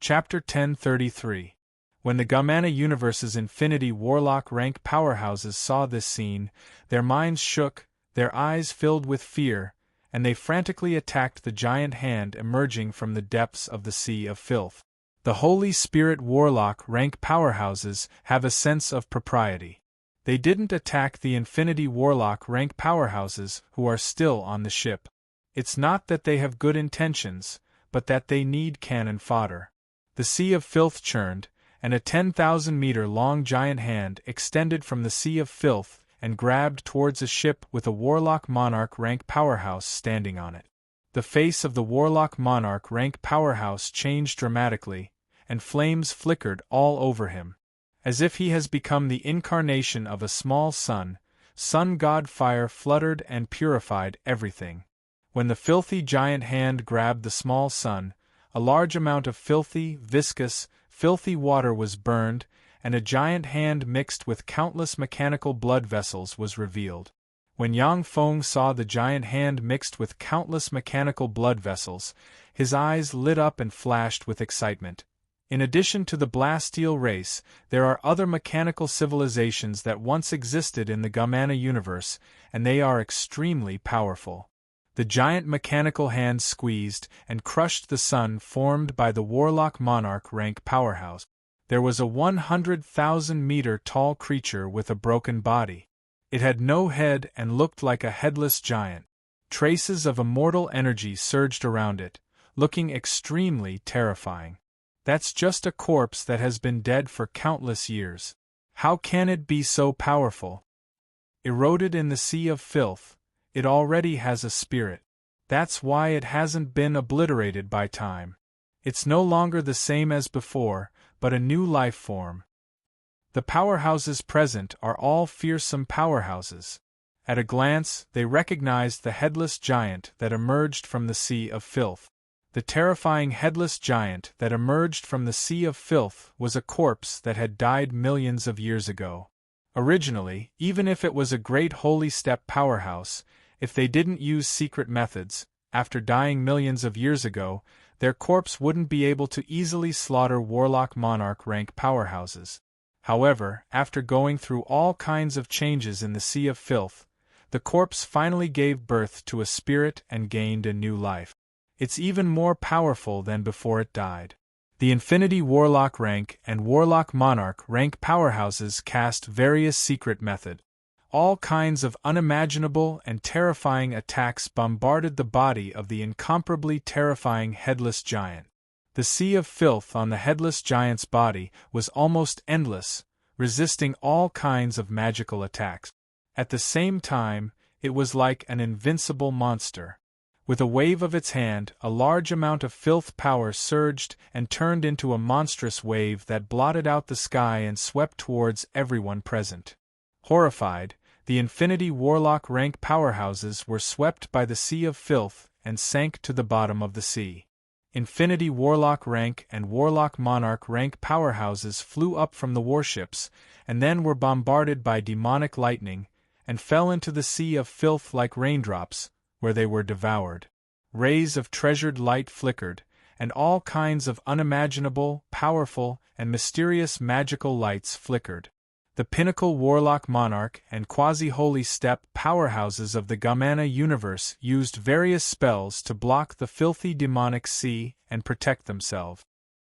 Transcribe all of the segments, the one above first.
Chapter 1033. When the Gamana Universe's Infinity Warlock rank powerhouses saw this scene, their minds shook, their eyes filled with fear, and they frantically attacked the giant hand emerging from the depths of the Sea of Filth. The Holy Spirit Warlock rank powerhouses have a sense of propriety. They didn't attack the Infinity Warlock rank powerhouses who are still on the ship. It's not that they have good intentions, but that they need cannon fodder. The Sea of Filth churned, and a 10,000-meter-long giant hand extended from the Sea of Filth and grabbed towards a ship with a Warlock Monarch rank powerhouse standing on it. The face of the Warlock Monarch rank powerhouse changed dramatically, and flames flickered all over him. As if he has become the incarnation of a small sun, sun god fire fluttered and purified everything. When the filthy giant hand grabbed the small sun, a large amount of filthy water was burned, and a giant hand mixed with countless mechanical blood vessels was revealed. When Yang Feng saw the giant hand mixed with countless mechanical blood vessels, his eyes lit up and flashed with excitement. In addition to the Blasteel race, there are other mechanical civilizations that once existed in the Gamana universe, and they are extremely powerful. The giant mechanical hand squeezed and crushed the sun formed by the Warlock Monarch rank powerhouse. There was a 100,000-meter tall creature with a broken body. It had no head and looked like a headless giant. Traces of immortal energy surged around it, looking extremely terrifying. That's just a corpse that has been dead for countless years. How can it be so powerful? Eroded in the Sea of Filth, it already has a spirit. That's why it hasn't been obliterated by time. It's no longer the same as before, but a new life form. The powerhouses present are all fearsome powerhouses. At a glance, they recognized the headless giant that emerged from the Sea of Filth. The terrifying headless giant that emerged from the Sea of Filth was a corpse that had died millions of years ago. Originally, even if it was a great holy step powerhouse, if they didn't use secret methods, after dying millions of years ago, their corpse wouldn't be able to easily slaughter Warlock Monarch rank powerhouses. However, after going through all kinds of changes in the Sea of Filth, the corpse finally gave birth to a spirit and gained a new life. It's even more powerful than before it died. The Infinity Warlock rank and Warlock Monarch rank powerhouses cast various secret methods. All kinds of unimaginable and terrifying attacks bombarded the body of the incomparably terrifying headless giant. The Sea of Filth on the headless giant's body was almost endless, resisting all kinds of magical attacks. At the same time, it was like an invincible monster. With a wave of its hand, a large amount of filth power surged and turned into a monstrous wave that blotted out the sky and swept towards everyone present. Horrified, the Infinity Warlock rank powerhouses were swept by the Sea of Filth and sank to the bottom of the sea. Infinity Warlock rank and Warlock Monarch rank powerhouses flew up from the warships, and then were bombarded by demonic lightning, and fell into the Sea of Filth like raindrops, where they were devoured. Rays of treasured light flickered, and all kinds of unimaginable, powerful, and mysterious magical lights flickered. The pinnacle Warlock Monarch and Quasi-Holy Step powerhouses of the Gamana universe used various spells to block the filthy demonic sea and protect themselves.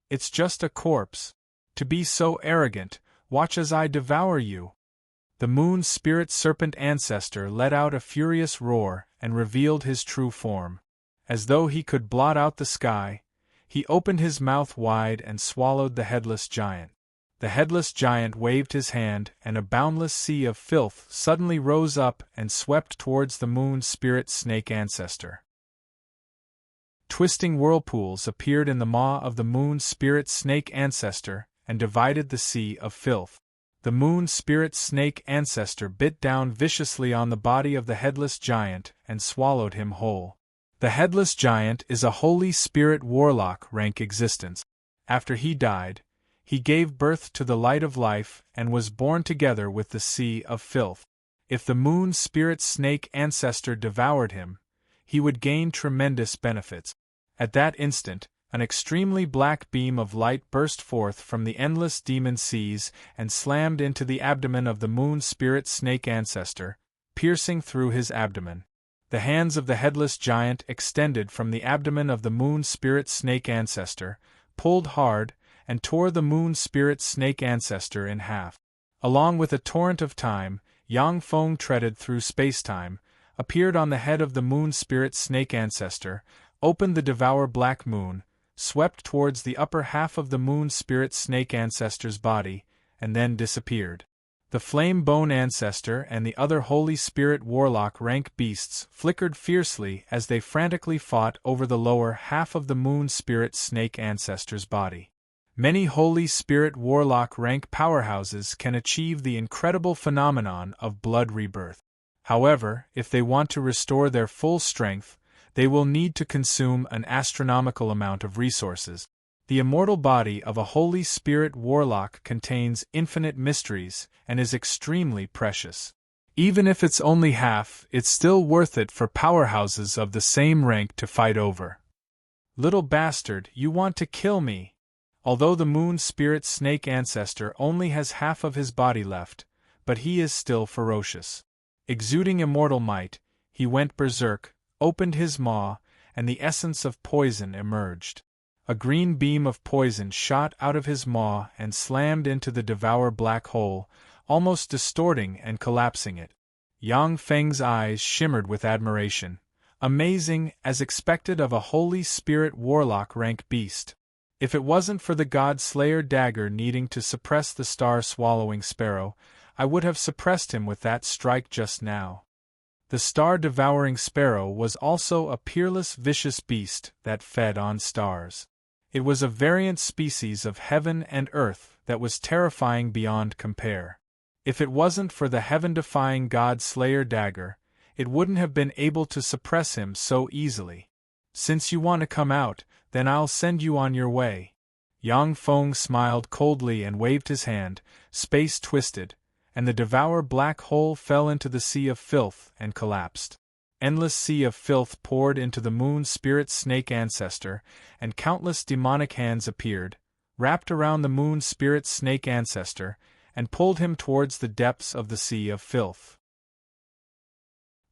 It's just a corpse. To be so arrogant, watch as I devour you. The Moon Spirit Serpent Ancestor let out a furious roar and revealed his true form. As though he could blot out the sky, he opened his mouth wide and swallowed the headless giant. The headless giant waved his hand, and a boundless sea of filth suddenly rose up and swept towards the Moon Spirit Snake Ancestor. Twisting whirlpools appeared in the maw of the Moon Spirit Snake Ancestor and divided the Sea of Filth. The Moon Spirit Snake Ancestor bit down viciously on the body of the headless giant and swallowed him whole. The headless giant is a Holy Spirit Warlock rank existence. After he died, he gave birth to the light of life and was born together with the Sea of Filth. If the Moon Spirit Snake Ancestor devoured him, he would gain tremendous benefits. At that instant, an extremely black beam of light burst forth from the endless demon seas and slammed into the abdomen of the moon spirit snake ancestor, piercing through his abdomen. The hands of the headless giant extended from the abdomen of the moon spirit snake ancestor, pulled hard, and tore the moon spirit snake ancestor in half. Along with a torrent of time, Yang Feng treaded through space-time, appeared on the head of the moon spirit snake ancestor, opened the devour black moon, swept towards the upper half of the moon spirit snake ancestor's body, and then disappeared. The flame bone ancestor and the other holy spirit warlock rank beasts flickered fiercely as they frantically fought over the lower half of the moon spirit snake ancestor's body. Many holy spirit warlock rank powerhouses can achieve the incredible phenomenon of blood rebirth. However, if they want to restore their full strength, they will need to consume an astronomical amount of resources. The immortal body of a holy spirit warlock contains infinite mysteries and is extremely precious. Even if it's only half, it's still worth it for powerhouses of the same rank to fight over. Little bastard, you want to kill me! Although the moon spirit snake ancestor only has half of his body left, but he is still ferocious. Exuding immortal might, he went berserk, opened his maw, and the essence of poison emerged. A green beam of poison shot out of his maw and slammed into the devour black hole, almost distorting and collapsing it. Yang Feng's eyes shimmered with admiration. Amazing, as expected of a holy spirit warlock rank beast. If it wasn't for the God-Slayer dagger needing to suppress the star-swallowing sparrow, I would have suppressed him with that strike just now. The star-devouring sparrow was also a peerless vicious beast that fed on stars. It was a variant species of heaven and earth that was terrifying beyond compare. If it wasn't for the heaven-defying God-Slayer dagger, it wouldn't have been able to suppress him so easily. Since you want to come out, then I'll send you on your way. Yang Feng smiled coldly and waved his hand, space twisted, and the devour black hole fell into the sea of filth and collapsed. Endless sea of filth poured into the moon spirit snake ancestor, and countless demonic hands appeared, wrapped around the moon spirit snake ancestor, and pulled him towards the depths of the sea of filth.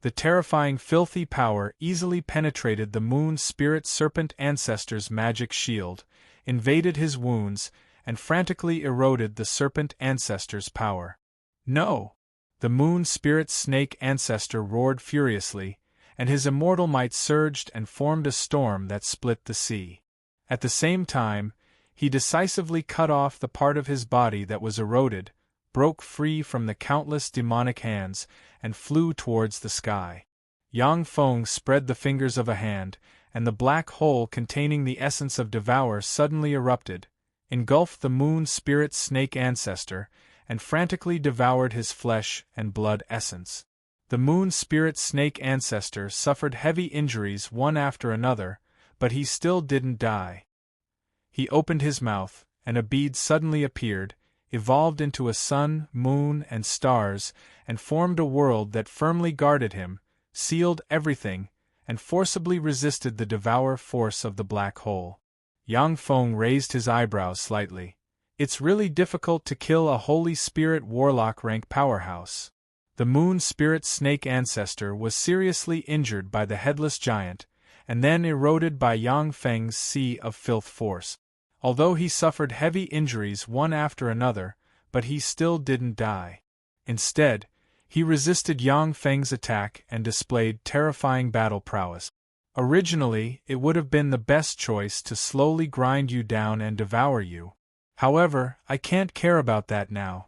The terrifying filthy power easily penetrated the moon spirit serpent ancestor's magic shield, invaded his wounds, and frantically eroded the serpent ancestor's power. No! The moon spirit snake ancestor roared furiously, and his immortal might surged and formed a storm that split the sea. At the same time, he decisively cut off the part of his body that was eroded, broke free from the countless demonic hands, and flew towards the sky. Yang Feng spread the fingers of a hand, and the black hole containing the essence of Devour suddenly erupted, engulfed the moon spirit snake ancestor, and frantically devoured his flesh and blood essence. The moon spirit snake ancestor suffered heavy injuries one after another, but he still didn't die. He opened his mouth, and a bead suddenly appeared, evolved into a sun, moon, and stars, and formed a world that firmly guarded him, sealed everything, and forcibly resisted the devour force of the black hole. Yang Feng raised his eyebrows slightly. It's really difficult to kill a holy spirit warlock rank powerhouse. The moon spirit snake ancestor was seriously injured by the headless giant, and then eroded by Yang Feng's sea of filth force. Although he suffered heavy injuries one after another, but he still didn't die. Instead, he resisted Yang Feng's attack and displayed terrifying battle prowess. Originally, it would have been the best choice to slowly grind you down and devour you. However, I can't care about that now.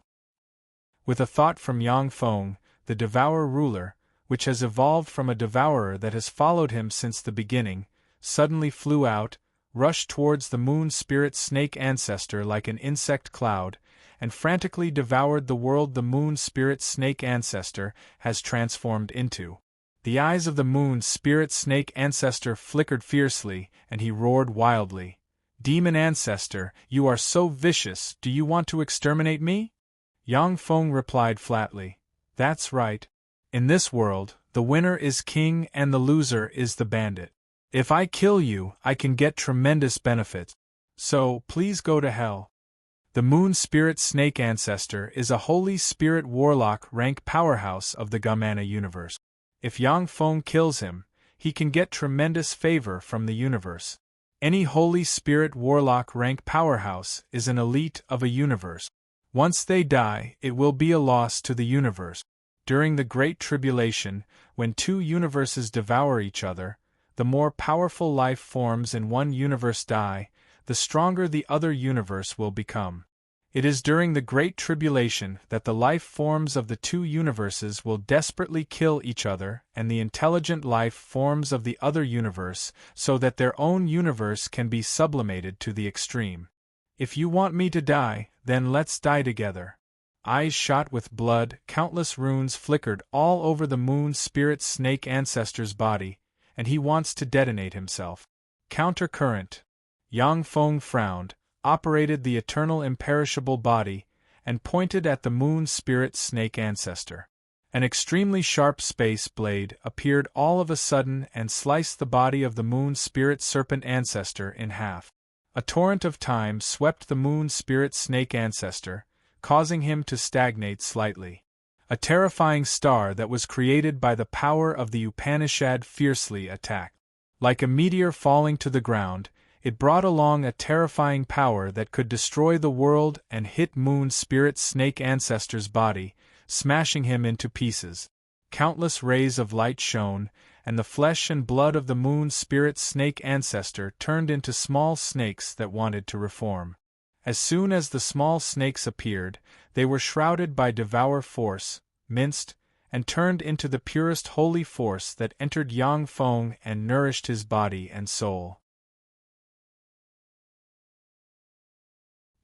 With a thought from Yang Feng, the Devourer ruler, which has evolved from a devourer that has followed him since the beginning, suddenly flew out, rushed towards the moon spirit snake ancestor like an insect cloud, and frantically devoured the world the moon spirit snake ancestor has transformed into. The eyes of the moon spirit snake ancestor flickered fiercely, and he roared wildly. Demon ancestor, you are so vicious, do you want to exterminate me? Yang Feng replied flatly. That's right. In this world, the winner is king and the loser is the bandit. If I kill you, I can get tremendous benefits. So, please go to hell. The Moon Spirit Snake Ancestor is a Holy Spirit Warlock rank powerhouse of the Gamana universe. If Yang Feng kills him, he can get tremendous favor from the universe. Any Holy Spirit Warlock rank powerhouse is an elite of a universe. Once they die, it will be a loss to the universe. During the Great Tribulation, when two universes devour each other, the more powerful life forms in one universe die, the stronger the other universe will become. It is during the Great Tribulation that the life forms of the two universes will desperately kill each other and the intelligent life forms of the other universe so that their own universe can be sublimated to the extreme. If you want me to die, then let's die together. Eyes shot with blood, countless runes flickered all over the Moon Spirit Snake Ancestor's body, and he wants to detonate himself. Countercurrent. Yang Feng frowned, operated the eternal imperishable body, and pointed at the Moon Spirit Snake Ancestor. An extremely sharp space blade appeared all of a sudden and sliced the body of the Moon Spirit Serpent Ancestor in half. A torrent of time swept the Moon Spirit Snake Ancestor, causing him to stagnate slightly. A terrifying star that was created by the power of the Upanishad fiercely attacked. Like a meteor falling to the ground, it brought along a terrifying power that could destroy the world and hit Moon Spirit Snake Ancestor's body, smashing him into pieces. Countless rays of light shone, and the flesh and blood of the Moon Spirit Snake Ancestor turned into small snakes that wanted to reform. As soon as the small snakes appeared, they were shrouded by devour force, minced, and turned into the purest holy force that entered Yang Feng and nourished his body and soul.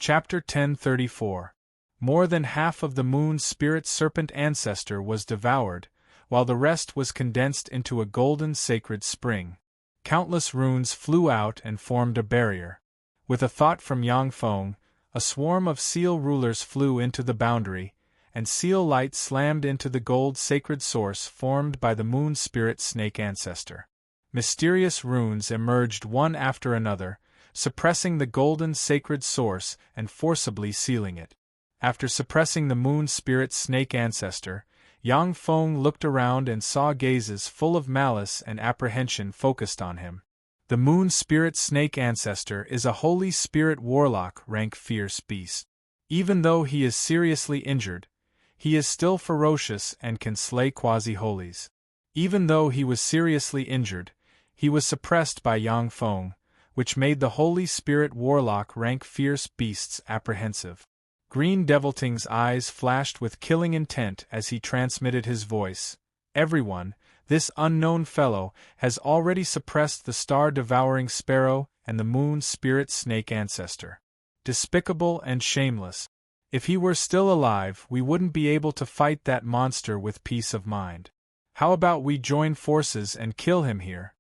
Chapter 1034. More than half of the Moon Spirit Serpent Ancestor was devoured, while the rest was condensed into a golden sacred spring. Countless runes flew out and formed a barrier. With a thought from Yang Feng, a swarm of seal rulers flew into the boundary, and seal light slammed into the gold sacred source formed by the Moon Spirit Snake Ancestor. Mysterious runes emerged one after another, suppressing the golden sacred source and forcibly sealing it. After suppressing the Moon Spirit Snake Ancestor, Yang Feng looked around and saw gazes full of malice and apprehension focused on him. The Moon Spirit Snake Ancestor is a Holy Spirit Warlock rank fierce beast. Even though he is seriously injured, he is still ferocious and can slay quasi-holies. Even though he was seriously injured, he was suppressed by Yang Feng, which made the Holy Spirit Warlock rank fierce beasts apprehensive. Green Devilting's eyes flashed with killing intent as he transmitted his voice. Everyone, this unknown fellow, has already suppressed the star-devouring sparrow and the Moon Spirit Snake Ancestor. Despicable and shameless. If he were still alive, we wouldn't be able to fight that monster with peace of mind. How about we join forces and kill him here?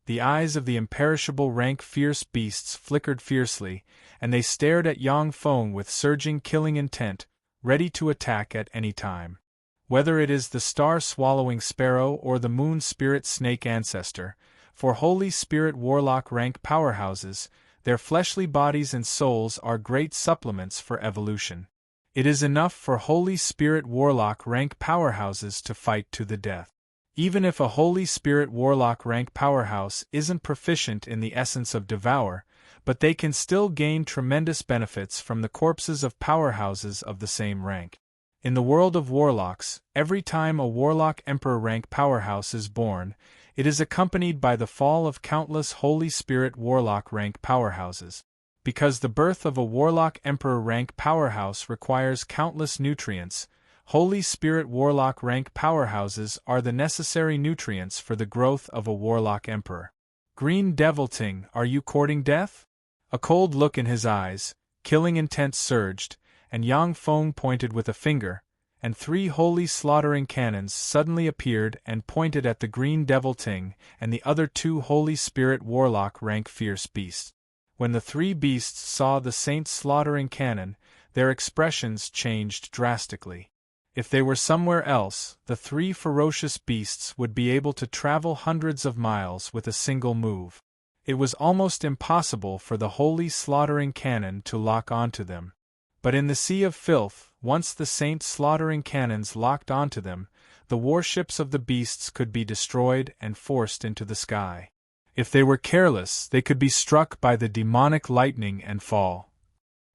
The eyes of the imperishable rank fierce beasts flickered fiercely, and they stared at Yang Feng with surging killing intent, ready to attack at any time. Whether it is the star-swallowing sparrow or the Moon Spirit Snake Ancestor, for Holy Spirit Warlock rank powerhouses, their fleshly bodies and souls are great supplements for evolution. It is enough for Holy Spirit Warlock rank powerhouses to fight to the death. Even if a Holy Spirit Warlock rank powerhouse isn't proficient in the essence of Devour, but they can still gain tremendous benefits from the corpses of powerhouses of the same rank. In the world of warlocks, every time a Warlock Emperor rank powerhouse is born, it is accompanied by the fall of countless Holy Spirit Warlock rank powerhouses. Because the birth of a Warlock Emperor rank powerhouse requires countless nutrients, Holy Spirit Warlock rank powerhouses are the necessary nutrients for the growth of a Warlock Emperor. Green Devilting, are you courting death? A cold look in his eyes, killing intent surged, and Yang Feng pointed with a finger, and 3 holy slaughtering cannons suddenly appeared and pointed at the Green Devilting and the other 2 Holy Spirit Warlock rank fierce beasts. When the 3 beasts saw the Saint's slaughtering cannon, their expressions changed drastically. If they were somewhere else, the three ferocious beasts would be able to travel hundreds of miles with a single move. It was almost impossible for the holy slaughtering cannon to lock onto them. But in the Sea of Filth, once the saint slaughtering cannons locked onto them, the warships of the beasts could be destroyed and forced into the sky. If they were careless, they could be struck by the demonic lightning and fall.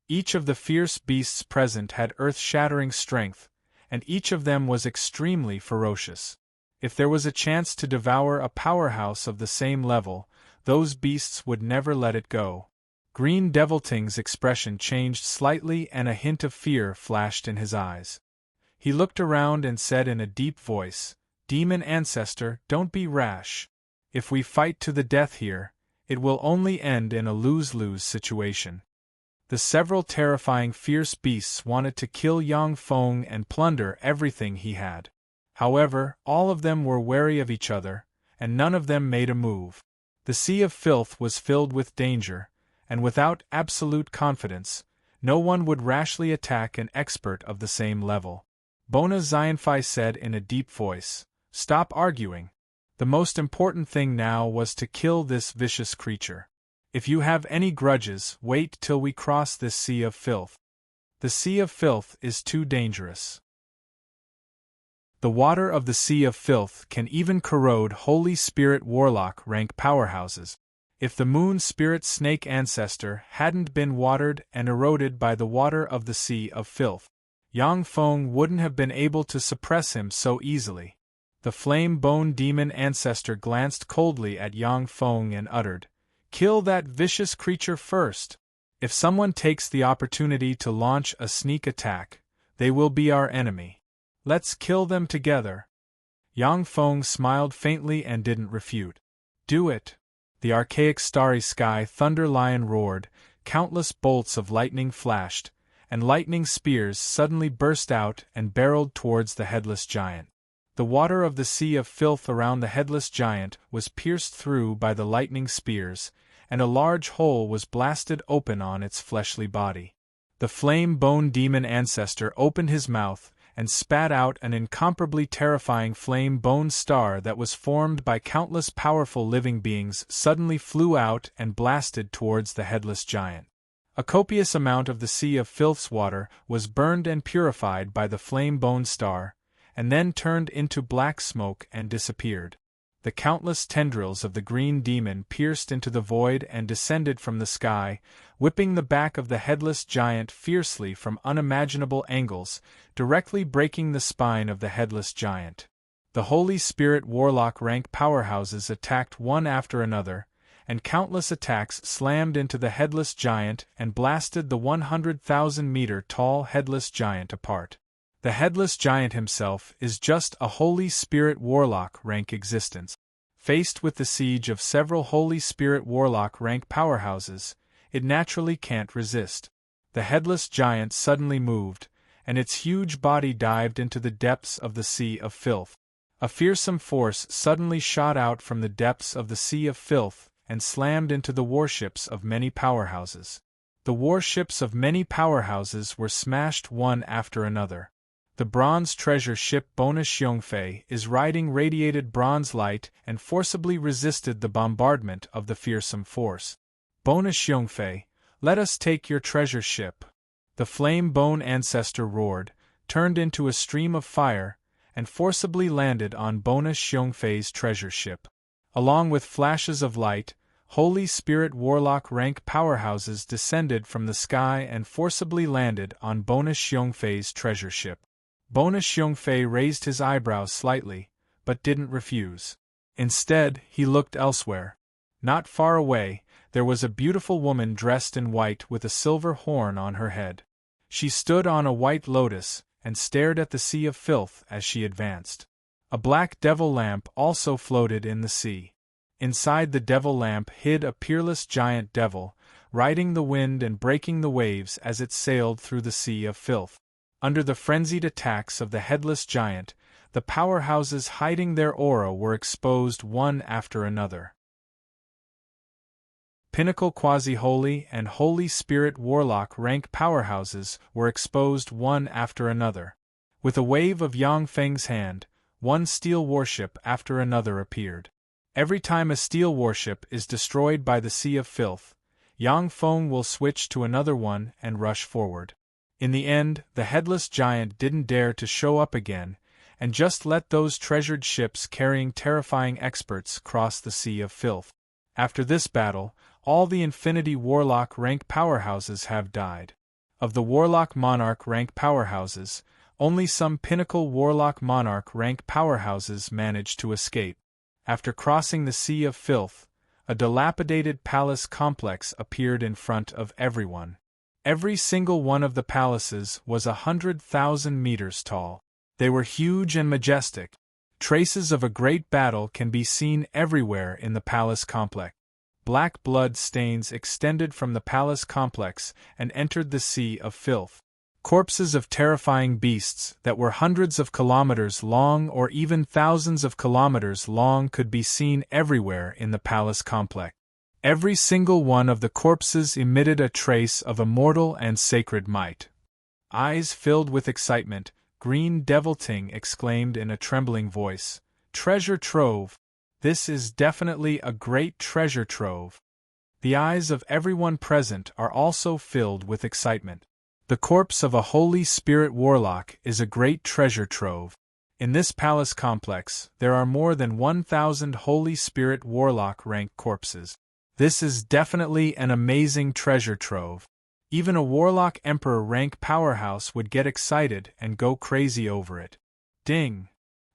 Each of the fierce beasts present had earth-shattering strength, and each of them was extremely ferocious. If there was a chance to devour a powerhouse of the same level, those beasts would never let it go. Green Devilting's expression changed slightly and a hint of fear flashed in his eyes. He looked around and said in a deep voice, "Demon Ancestor, don't be rash. If we fight to the death here, it will only end in a lose-lose situation." The several terrifying fierce beasts wanted to kill Yang Feng and plunder everything he had. However, all of them were wary of each other, and none of them made a move. The Sea of Filth was filled with danger, and without absolute confidence, no one would rashly attack an expert of the same level. Bona Xianfei said in a deep voice, "Stop arguing. The most important thing now was to kill this vicious creature. If you have any grudges, wait till we cross this Sea of Filth. The Sea of Filth is too dangerous. The water of the Sea of Filth can even corrode Holy Spirit Warlock rank powerhouses. If the Moon Spirit Snake Ancestor hadn't been watered and eroded by the water of the Sea of Filth, Yang Feng wouldn't have been able to suppress him so easily." The Flame Bone Demon Ancestor glanced coldly at Yang Feng and uttered, "Kill that vicious creature first. If someone takes the opportunity to launch a sneak attack, they will be our enemy. Let's kill them together." Yang Feng smiled faintly and didn't refute. "Do it." The archaic starry sky thunder lion roared, countless bolts of lightning flashed, and lightning spears suddenly burst out and barreled towards the headless giant. The water of the Sea of Filth around the headless giant was pierced through by the lightning spears, and a large hole was blasted open on its fleshly body. The Flame Bone Demon Ancestor opened his mouth and spat out an incomparably terrifying flame bone star that was formed by countless powerful living beings suddenly flew out and blasted towards the headless giant. A copious amount of the Sea of Filth's water was burned and purified by the flame bone star, and then turned into black smoke and disappeared. The countless tendrils of the green demon pierced into the void and descended from the sky, whipping the back of the headless giant fiercely from unimaginable angles, directly breaking the spine of the headless giant. The Holy Spirit Warlock rank powerhouses attacked one after another, and countless attacks slammed into the headless giant and blasted the 100,000-meter-tall headless giant apart. The headless giant himself is just a Holy Spirit Warlock rank existence. Faced with the siege of several Holy Spirit Warlock rank powerhouses, it naturally can't resist. The headless giant suddenly moved, and its huge body dived into the depths of the Sea of Filth. A fearsome force suddenly shot out from the depths of the Sea of Filth and slammed into the warships of many powerhouses. The warships of many powerhouses were smashed one after another. The bronze treasure ship Bona Xiongfei is riding radiated bronze light and forcibly resisted the bombardment of the fearsome force. "Bona Xiongfei, let us take your treasure ship." The Flame Bone Ancestor roared, turned into a stream of fire, and forcibly landed on Bona Xiongfei's treasure ship. Along with flashes of light, Holy Spirit Warlock rank powerhouses descended from the sky and forcibly landed on Bona Xiongfei's treasure ship. Bona Xiongfei raised his eyebrows slightly, but didn't refuse. Instead, he looked elsewhere. Not far away, there was a beautiful woman dressed in white with a silver horn on her head. She stood on a white lotus and stared at the Sea of Filth as she advanced. A black devil lamp also floated in the sea. Inside the devil lamp hid a peerless giant devil, riding the wind and breaking the waves as it sailed through the Sea of Filth. Under the frenzied attacks of the headless giant, the powerhouses hiding their aura were exposed one after another. Pinnacle Quasi-Holy and Holy Spirit Warlock rank powerhouses were exposed one after another. With a wave of Yang Feng's hand, one steel warship after another appeared. Every time a steel warship is destroyed by the Sea of Filth, Yang Feng will switch to another one and rush forward. In the end, the headless giant didn't dare to show up again, and just let those treasured ships carrying terrifying experts cross the Sea of Filth. After this battle, all the Infinity Warlock rank powerhouses have died. Of the Warlock Monarch rank powerhouses, only some Pinnacle Warlock Monarch rank powerhouses managed to escape. After crossing the Sea of Filth, a dilapidated palace complex appeared in front of everyone. Every single one of the palaces was 100,000 meters tall. They were huge and majestic. Traces of a great battle can be seen everywhere in the palace complex. Black blood stains extended from the palace complex and entered the Sea of Filth. Corpses of terrifying beasts that were hundreds of kilometers long or even thousands of kilometers long could be seen everywhere in the palace complex. Every single one of the corpses emitted a trace of immortal and sacred might. Eyes filled with excitement, Green Devil Ting exclaimed in a trembling voice, "Treasure trove! This is definitely a great treasure trove." The eyes of everyone present are also filled with excitement. The corpse of a Holy Spirit Warlock is a great treasure trove. In this palace complex, there are more than 1,000 Holy Spirit Warlock rank corpses. This is definitely an amazing treasure trove. Even a Warlock Emperor rank powerhouse would get excited and go crazy over it. Ding!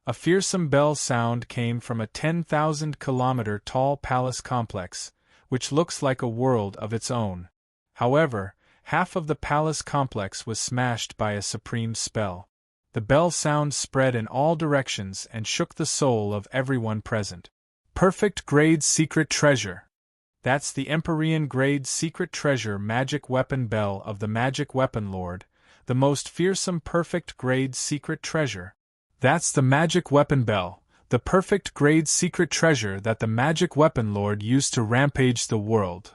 A fearsome bell sound came from a 10,000-kilometer tall palace complex, which looks like a world of its own. However, half of the palace complex was smashed by a supreme spell. The bell sound spread in all directions and shook the soul of everyone present. Perfect grade secret treasure. That's the Empyrean grade secret treasure magic weapon bell of the Magic Weapon Lord, the most fearsome perfect grade secret treasure. That's the Magic Weapon Bell, the perfect grade secret treasure that the Magic Weapon Lord used to rampage the world.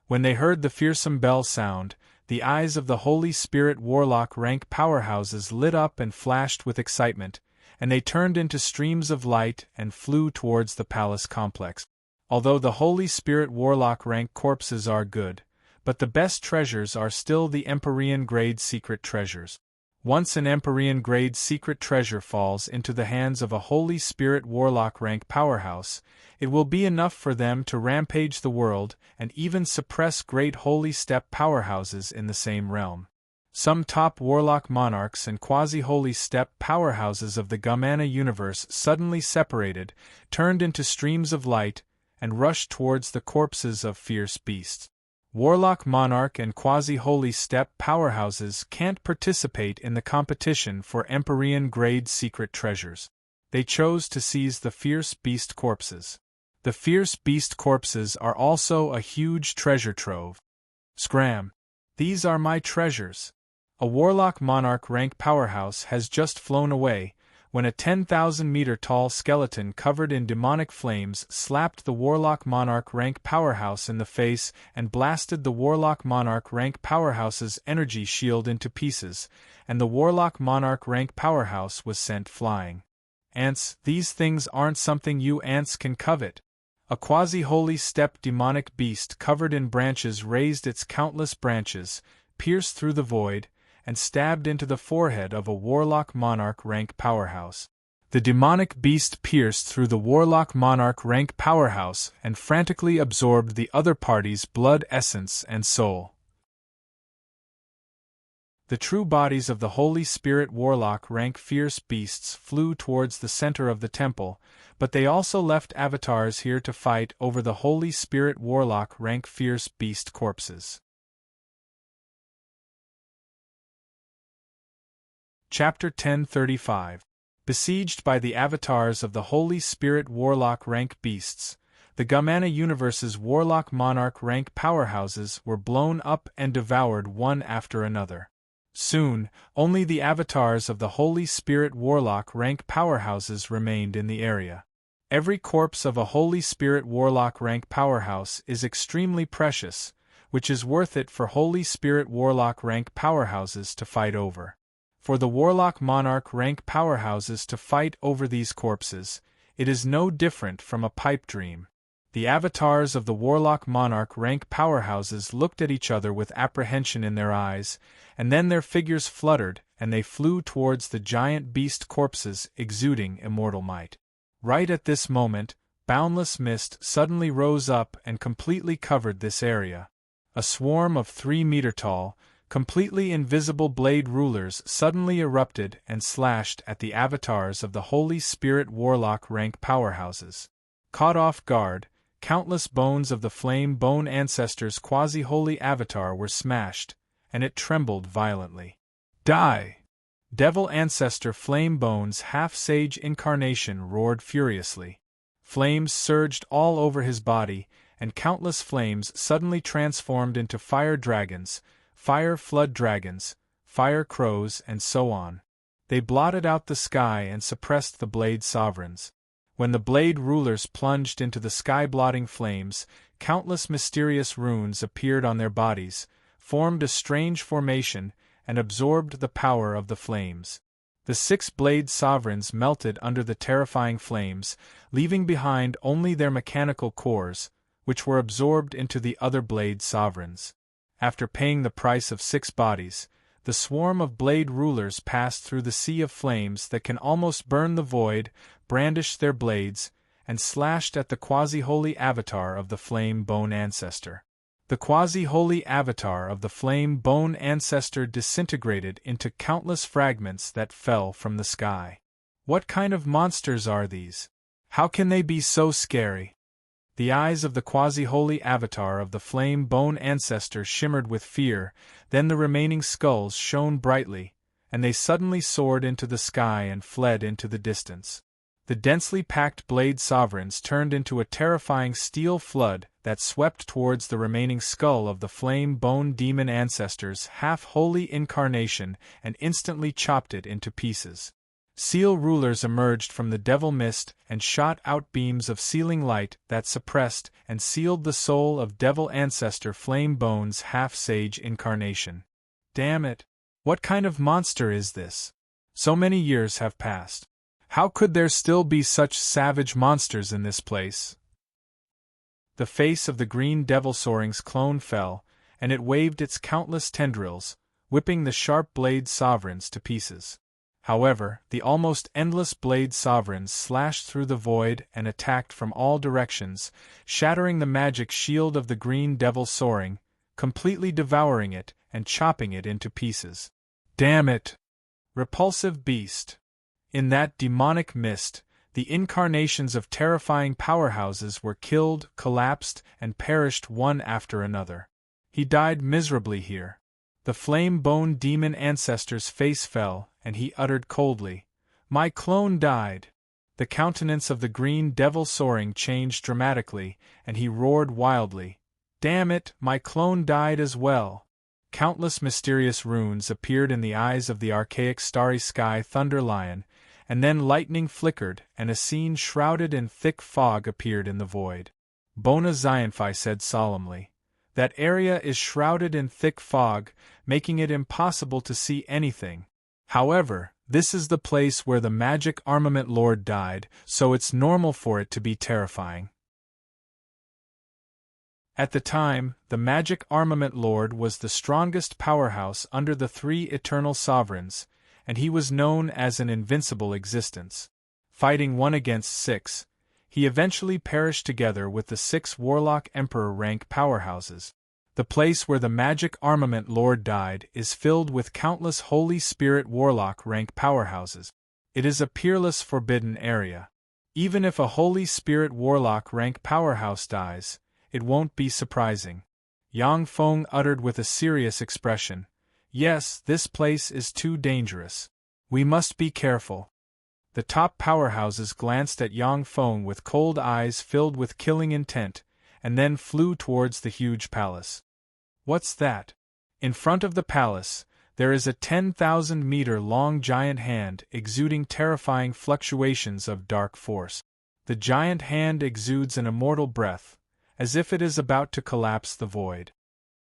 When they heard the fearsome bell sound, the eyes of the Holy Spirit Warlock rank powerhouses lit up and flashed with excitement, and they turned into streams of light and flew towards the palace complex. Although the Holy Spirit Warlock rank corpses are good, but the best treasures are still the Empyrean grade secret treasures. Once an Empyrean grade secret treasure falls into the hands of a Holy Spirit Warlock rank powerhouse, it will be enough for them to rampage the world and even suppress great Holy Step powerhouses in the same realm. Some top Warlock Monarchs and quasi-Holy Step powerhouses of the Gamana universe suddenly separated, turned into streams of light, and rushed towards the corpses of fierce beasts. Warlock Monarch and quasi-Holy Step powerhouses can't participate in the competition for Empyrean grade secret treasures. They chose to seize the fierce beast corpses. The fierce beast corpses are also a huge treasure trove. Scram! These are my treasures. A Warlock Monarch rank powerhouse has just flown away, when a 10,000-meter tall skeleton covered in demonic flames slapped the Warlock Monarch rank powerhouse in the face and blasted the Warlock Monarch rank powerhouse's energy shield into pieces, and the Warlock Monarch rank powerhouse was sent flying. Ants, these things aren't something you ants can covet. A quasi-Holy Step demonic beast covered in branches raised its countless branches, pierced through the void, and stabbed into the forehead of a Warlock Monarch rank powerhouse. The demonic beast pierced through the Warlock Monarch rank powerhouse and frantically absorbed the other party's blood essence and soul. The true bodies of the Holy Spirit Warlock rank fierce beasts flew towards the center of the temple, but they also left avatars here to fight over the Holy Spirit Warlock rank fierce beast corpses. Chapter 1035. Besieged by the avatars of the Holy Spirit Warlock rank beasts, the Gamana universe's Warlock Monarch rank powerhouses were blown up and devoured one after another. Soon, only the avatars of the Holy Spirit Warlock rank powerhouses remained in the area. Every corpse of a Holy Spirit Warlock rank powerhouse is extremely precious, which is worth it for Holy Spirit Warlock rank powerhouses to fight over. for the Warlock Monarch rank powerhouses to fight over these corpses. It is no different from a pipe dream. The avatars of the Warlock Monarch rank powerhouses looked at each other with apprehension in their eyes, and then their figures fluttered and they flew towards the giant beast corpses exuding immortal might. Right at this moment, boundless mist suddenly rose up and completely covered this area. A swarm of 3-meter-tall, completely invisible blade rulers suddenly erupted and slashed at the avatars of the Holy Spirit Warlock rank powerhouses. Caught off guard, countless bones of the Flame Bone Ancestor's quasi-holy avatar were smashed, and it trembled violently. Die! Devil Ancestor Flame Bone's half-sage incarnation roared furiously. Flames surged all over his body, and countless flames suddenly transformed into fire dragons, fire flood dragons, fire crows, and so on. They blotted out the sky and suppressed the Blade Sovereigns. When the Blade Rulers plunged into the sky-blotting flames, countless mysterious runes appeared on their bodies, formed a strange formation, and absorbed the power of the flames. The 6 Blade Sovereigns melted under the terrifying flames, leaving behind only their mechanical cores, which were absorbed into the other Blade Sovereigns. After paying the price of 6 bodies, the swarm of Blade Rulers passed through the sea of flames that can almost burn the void, brandished their blades, and slashed at the quasi-holy avatar of the Flame Bone Ancestor. The quasi-holy avatar of the Flame Bone Ancestor disintegrated into countless fragments that fell from the sky. What kind of monsters are these? How can they be so scary? The eyes of the quasi-holy avatar of the Flame Bone Ancestor shimmered with fear, then the remaining skulls shone brightly, and they suddenly soared into the sky and fled into the distance. The densely packed Blade Sovereigns turned into a terrifying steel flood that swept towards the remaining skull of the Flame Bone Demon Ancestor's half-holy incarnation and instantly chopped it into pieces. Seal Rulers emerged from the Devil Mist and shot out beams of sealing light that suppressed and sealed the soul of Devil Ancestor Flame Bone's half-sage incarnation. Damn it! What kind of monster is this? So many years have passed. How could there still be such savage monsters in this place? The face of the Green Devil Soaring's clone fell, and it waved its countless tendrils, whipping the sharp Blade Sovereigns to pieces. However, the almost endless Blade Sovereigns slashed through the void and attacked from all directions, shattering the magic shield of the Green Devil Soaring, completely devouring it and chopping it into pieces. Damn it! Repulsive beast! In that demonic mist, the incarnations of terrifying powerhouses were killed, collapsed, and perished one after another. He died miserably here. The Flame Bone Demon Ancestor's face fell, and he uttered coldly, "My clone died." The countenance of the Green Devil Soaring changed dramatically, and he roared wildly, "Damn it, my clone died as well." Countless mysterious runes appeared in the eyes of the archaic Starry Sky Thunder Lion, and then lightning flickered and a scene shrouded in thick fog appeared in the void. Bona Zionphi said solemnly, "That area is shrouded in thick fog, making it impossible to see anything. However, this is the place where the Magic Armament Lord died, so it's normal for it to be terrifying." At the time, the Magic Armament Lord was the strongest powerhouse under the 3 Eternal Sovereigns, and he was known as an invincible existence. Fighting 1 against 6, he eventually perished together with the 6 Warlock Emperor rank powerhouses. The place where the Magic Armament Lord died is filled with countless Holy Spirit Warlock rank powerhouses. It is a peerless forbidden area. Even if a Holy Spirit Warlock rank powerhouse dies, it won't be surprising. Yang Feng uttered with a serious expression, "Yes, this place is too dangerous. We must be careful." The top powerhouses glanced at Yang Feng with cold eyes filled with killing intent, and then flew towards the huge palace. What's that? In front of the palace, there is a 10,000-meter-long giant hand exuding terrifying fluctuations of dark force. The giant hand exudes an immortal breath, as if it is about to collapse the void.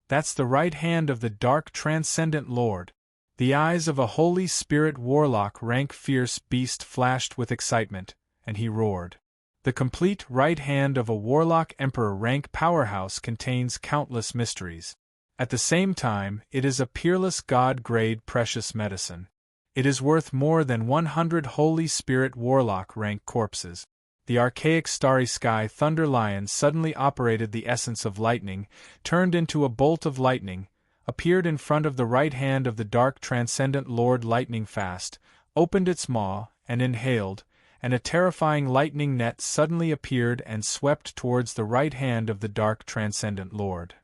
That's the right hand of the Dark Transcendent Lord. The eyes of a Holy Spirit warlock rank fierce beast flashed with excitement, and he roared. The complete right hand of a warlock emperor rank powerhouse contains countless mysteries. At the same time, it is a peerless god-grade precious medicine. It is worth more than 100 Holy Spirit warlock rank corpses. The archaic starry sky thunder lion suddenly operated the essence of lightning, turned into a bolt of lightning, appeared in front of the right hand of the dark transcendent Lord lightning fast, opened its maw, and inhaled, and a terrifying lightning net suddenly appeared and swept towards the right hand of the dark transcendent Lord.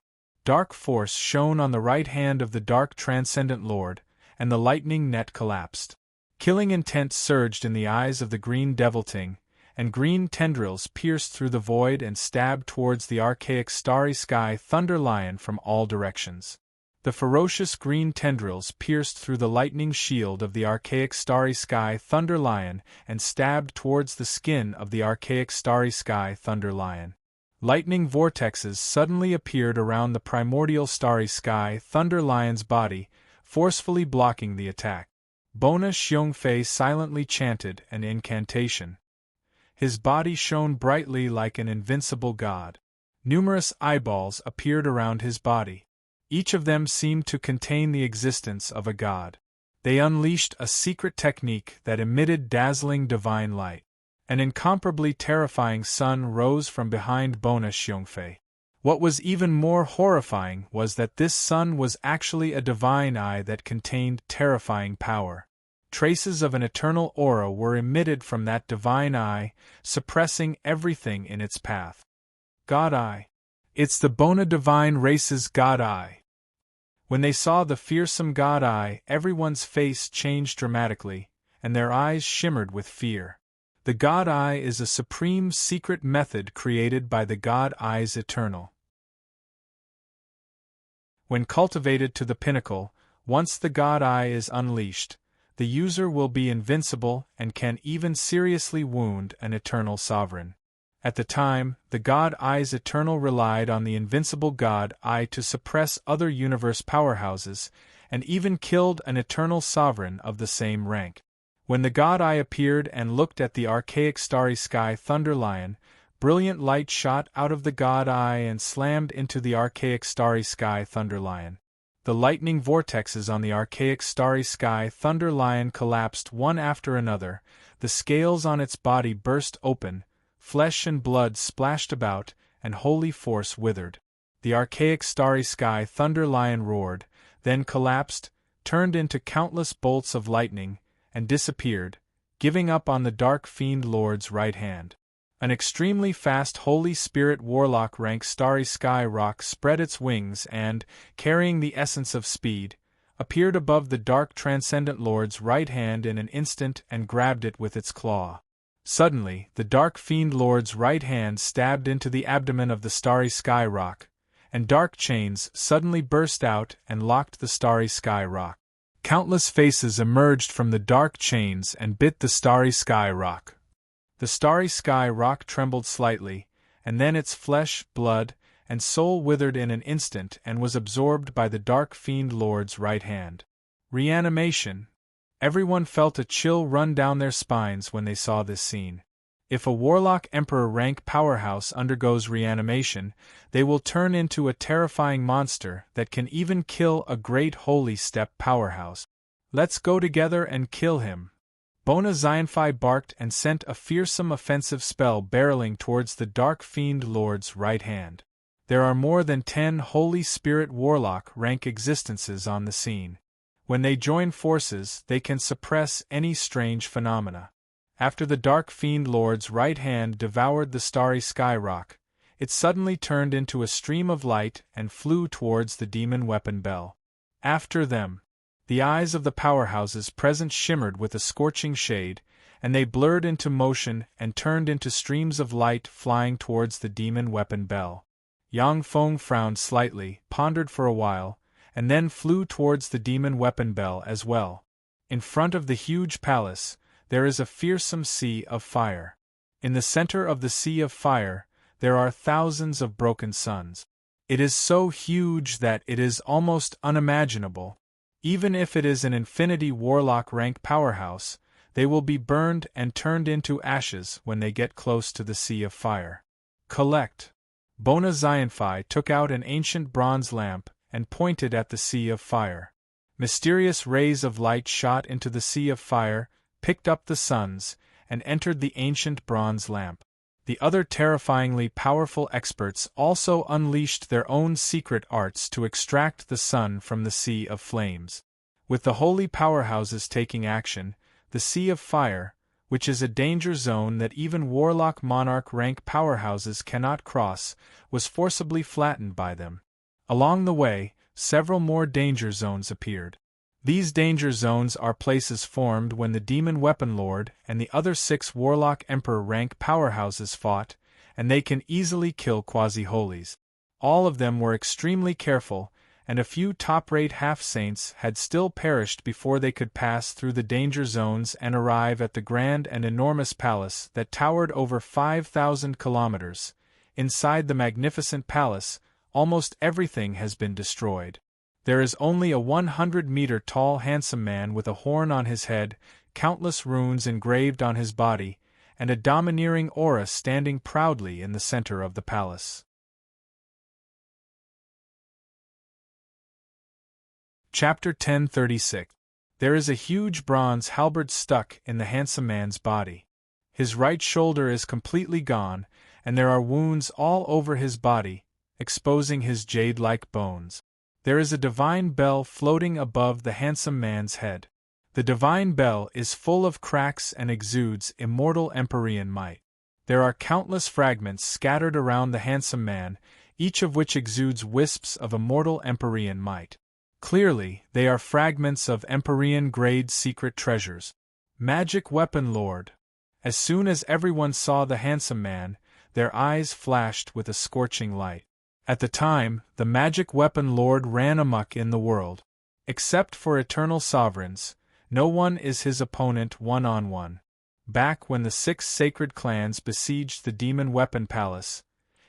Dark force shone on the right hand of the dark transcendent Lord, and the lightning net collapsed. Killing intent surged in the eyes of the green devilting, and green tendrils pierced through the void and stabbed towards the archaic starry sky thunder lion from all directions. The ferocious green tendrils pierced through the lightning shield of the archaic starry sky thunder lion and stabbed towards the skin of the archaic starry sky thunder lion. Lightning vortexes suddenly appeared around the primordial starry sky thunder lion's body, forcefully blocking the attack. Bona Xiongfei silently chanted an incantation. His body shone brightly like an invincible god. Numerous eyeballs appeared around his body. Each of them seemed to contain the existence of a god. They unleashed a secret technique that emitted dazzling divine light. An incomparably terrifying sun rose from behind Bona Xiongfei. What was even more horrifying was that this sun was actually a divine eye that contained terrifying power. Traces of an eternal aura were emitted from that divine eye, suppressing everything in its path. God Eye. It's the Bona Divine Race's God Eye. When they saw the fearsome God Eye, everyone's face changed dramatically, and their eyes shimmered with fear. The God Eye is a supreme secret method created by the God Eyes Eternal. When cultivated to the pinnacle, once the God Eye is unleashed, the user will be invincible and can even seriously wound an eternal sovereign. At the time, the God Eyes Eternal relied on the invincible God Eye to suppress other universe powerhouses, and even killed an eternal sovereign of the same rank. When the God Eye appeared and looked at the archaic starry sky thunder lion, brilliant light shot out of the God Eye and slammed into the archaic starry sky thunder lion. The lightning vortexes on the archaic starry sky thunder lion collapsed one after another, the scales on its body burst open, flesh and blood splashed about, and holy force withered. The archaic starry sky thunder lion roared, then collapsed, turned into countless bolts of lightning, and disappeared, giving up on the dark fiend lord's right hand. An extremely fast Holy Spirit warlock rank starry sky rock spread its wings and, carrying the essence of speed, appeared above the dark transcendent lord's right hand in an instant and grabbed it with its claw. Suddenly, the dark fiend lord's right hand stabbed into the abdomen of the starry sky rock, and dark chains suddenly burst out and locked the starry sky rock. Countless faces emerged from the dark chains and bit the starry sky rock. The starry sky rock trembled slightly, and then its flesh, blood, and soul withered in an instant and was absorbed by the dark fiend lord's right hand. Reanimation. Everyone felt a chill run down their spines when they saw this scene. If a warlock emperor rank powerhouse undergoes reanimation, they will turn into a terrifying monster that can even kill a great holy step powerhouse. Let's go together and kill him. Bona Xiongfei barked and sent a fearsome offensive spell barreling towards the dark fiend lord's right hand. There are more than 10 Holy Spirit warlock rank existences on the scene. When they join forces, they can suppress any strange phenomena. After the dark fiend lord's right hand devoured the starry sky rock, it suddenly turned into a stream of light and flew towards the demon weapon bell. After them, the eyes of the powerhouses present shimmered with a scorching shade, and they blurred into motion and turned into streams of light flying towards the demon weapon bell. Yang Feng frowned slightly, pondered for a while, and then flew towards the demon weapon bell as well. In front of the huge palace, there is a fearsome sea of fire. In the center of the sea of fire, there are thousands of broken suns. It is so huge that it is almost unimaginable. Even if it is an Infinity Warlock rank powerhouse, they will be burned and turned into ashes when they get close to the Sea of Fire. Collect. Bona Xianfei took out an ancient bronze lamp and pointed at the Sea of Fire. Mysterious rays of light shot into the Sea of Fire, picked up the suns, and entered the ancient bronze lamp. The other terrifyingly powerful experts also unleashed their own secret arts to extract the sun from the Sea of Flames. With the holy powerhouses taking action, the Sea of Fire, which is a danger zone that even Warlock Monarch rank powerhouses cannot cross, was forcibly flattened by them. Along the way, several more danger zones appeared. These danger zones are places formed when the Demon Weapon Lord and the other 6 Warlock Emperor rank powerhouses fought, and they can easily kill quasi-holies. All of them were extremely careful, and a few top-rate half-saints had still perished before they could pass through the danger zones and arrive at the grand and enormous palace that towered over 5,000 kilometers. Inside the magnificent palace, almost everything has been destroyed. There is only a 100-meter-tall handsome man with a horn on his head, countless runes engraved on his body, and a domineering aura standing proudly in the center of the palace. Chapter 1036. There is a huge bronze halberd stuck in the handsome man's body. His right shoulder is completely gone, and there are wounds all over his body, exposing his jade-like bones. There is a divine bell floating above the handsome man's head. The divine bell is full of cracks and exudes immortal Empyrean might. There are countless fragments scattered around the handsome man, each of which exudes wisps of immortal Empyrean might. Clearly, they are fragments of Empyrean-grade secret treasures. Magic Weapon Lord. As soon as everyone saw the handsome man, their eyes flashed with a scorching light. At the time, the Magic Weapon Lord ran amok in the world. Except for eternal sovereigns, no one is his opponent one-on-one. Back when the 6 sacred clans besieged the Demon Weapon Palace,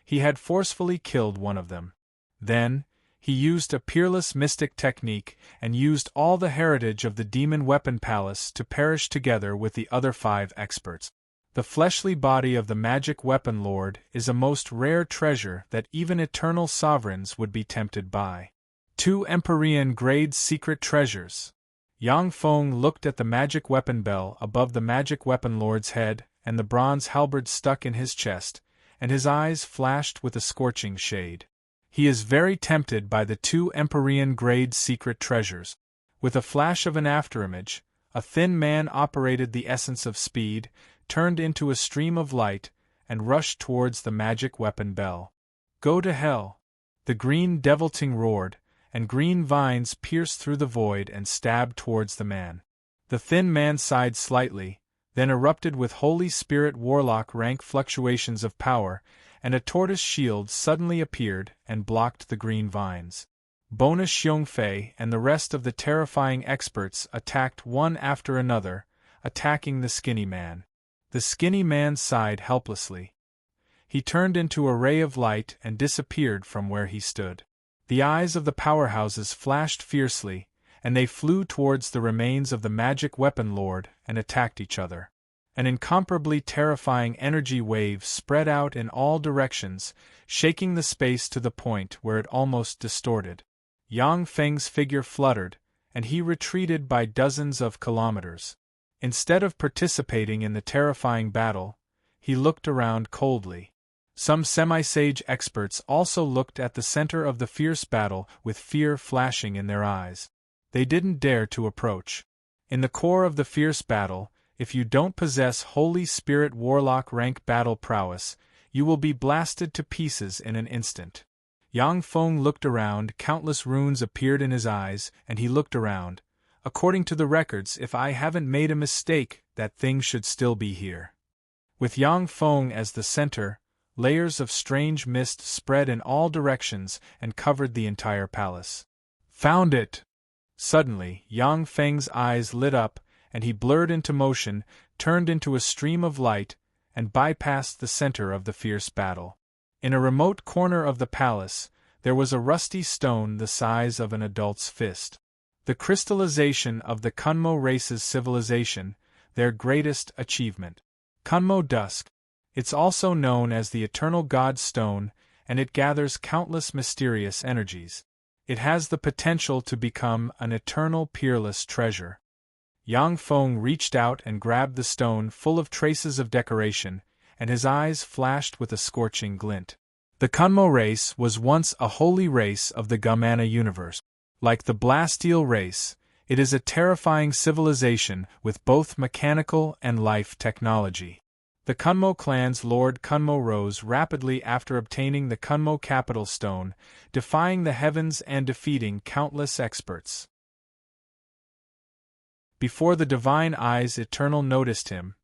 he had forcefully killed one of them. Then, he used a peerless mystic technique and used all the heritage of the Demon Weapon Palace to perish together with the other 5 experts. The fleshly body of the Magic Weapon Lord is a most rare treasure that even eternal sovereigns would be tempted by. 2 Empyrean-grade secret treasures. Yang Feng looked at the magic weapon bell above the Magic Weapon Lord's head and the bronze halberd stuck in his chest, and his eyes flashed with a scorching shade. He is very tempted by the 2 Empyrean-grade secret treasures. With a flash of an afterimage, a thin man operated the essence of speed, turned into a stream of light, and rushed towards the magic weapon bell. Go to hell! The green devilting roared, and green vines pierced through the void and stabbed towards the man. The thin man sighed slightly, then erupted with Holy Spirit Warlock rank fluctuations of power, and a tortoise shield suddenly appeared and blocked the green vines. Bona Xiongfei and the rest of the terrifying experts attacked one after another, attacking the skinny man. The skinny man sighed helplessly. He turned into a ray of light and disappeared from where he stood. The eyes of the powerhouses flashed fiercely, and they flew towards the remains of the Magic Weapon Lord and attacked each other. An incomparably terrifying energy wave spread out in all directions, shaking the space to the point where it almost distorted. Yang Feng's figure fluttered, and he retreated by dozens of kilometers. Instead of participating in the terrifying battle, he looked around coldly. Some semi-sage experts also looked at the center of the fierce battle with fear flashing in their eyes. They didn't dare to approach. In the core of the fierce battle, if you don't possess Holy Spirit Warlock rank battle prowess, you will be blasted to pieces in an instant. Yang Feng looked around, countless runes appeared in his eyes, and he looked around. According to the records, if I haven't made a mistake, that thing should still be here. With Yang Feng as the center, layers of strange mist spread in all directions and covered the entire palace. Found it! Suddenly, Yang Feng's eyes lit up, and he blurred into motion, turned into a stream of light, and bypassed the center of the fierce battle. In a remote corner of the palace, there was a rusty stone the size of an adult's fist. The crystallization of the Kunmo race's civilization, their greatest achievement. Kunmo Dusk. It's also known as the Eternal God Stone, and it gathers countless mysterious energies. It has the potential to become an eternal peerless treasure. Yang Feng reached out and grabbed the stone full of traces of decoration, and his eyes flashed with a scorching glint. The Kunmo race was once a holy race of the Gamana universe. Like the Blastial race, it is a terrifying civilization with both mechanical and life technology. The Kunmo clan's Lord Kunmo rose rapidly after obtaining the Kunmo Capital Stone, defying the heavens and defeating countless experts. Before the Divine Eyes Eternal noticed him,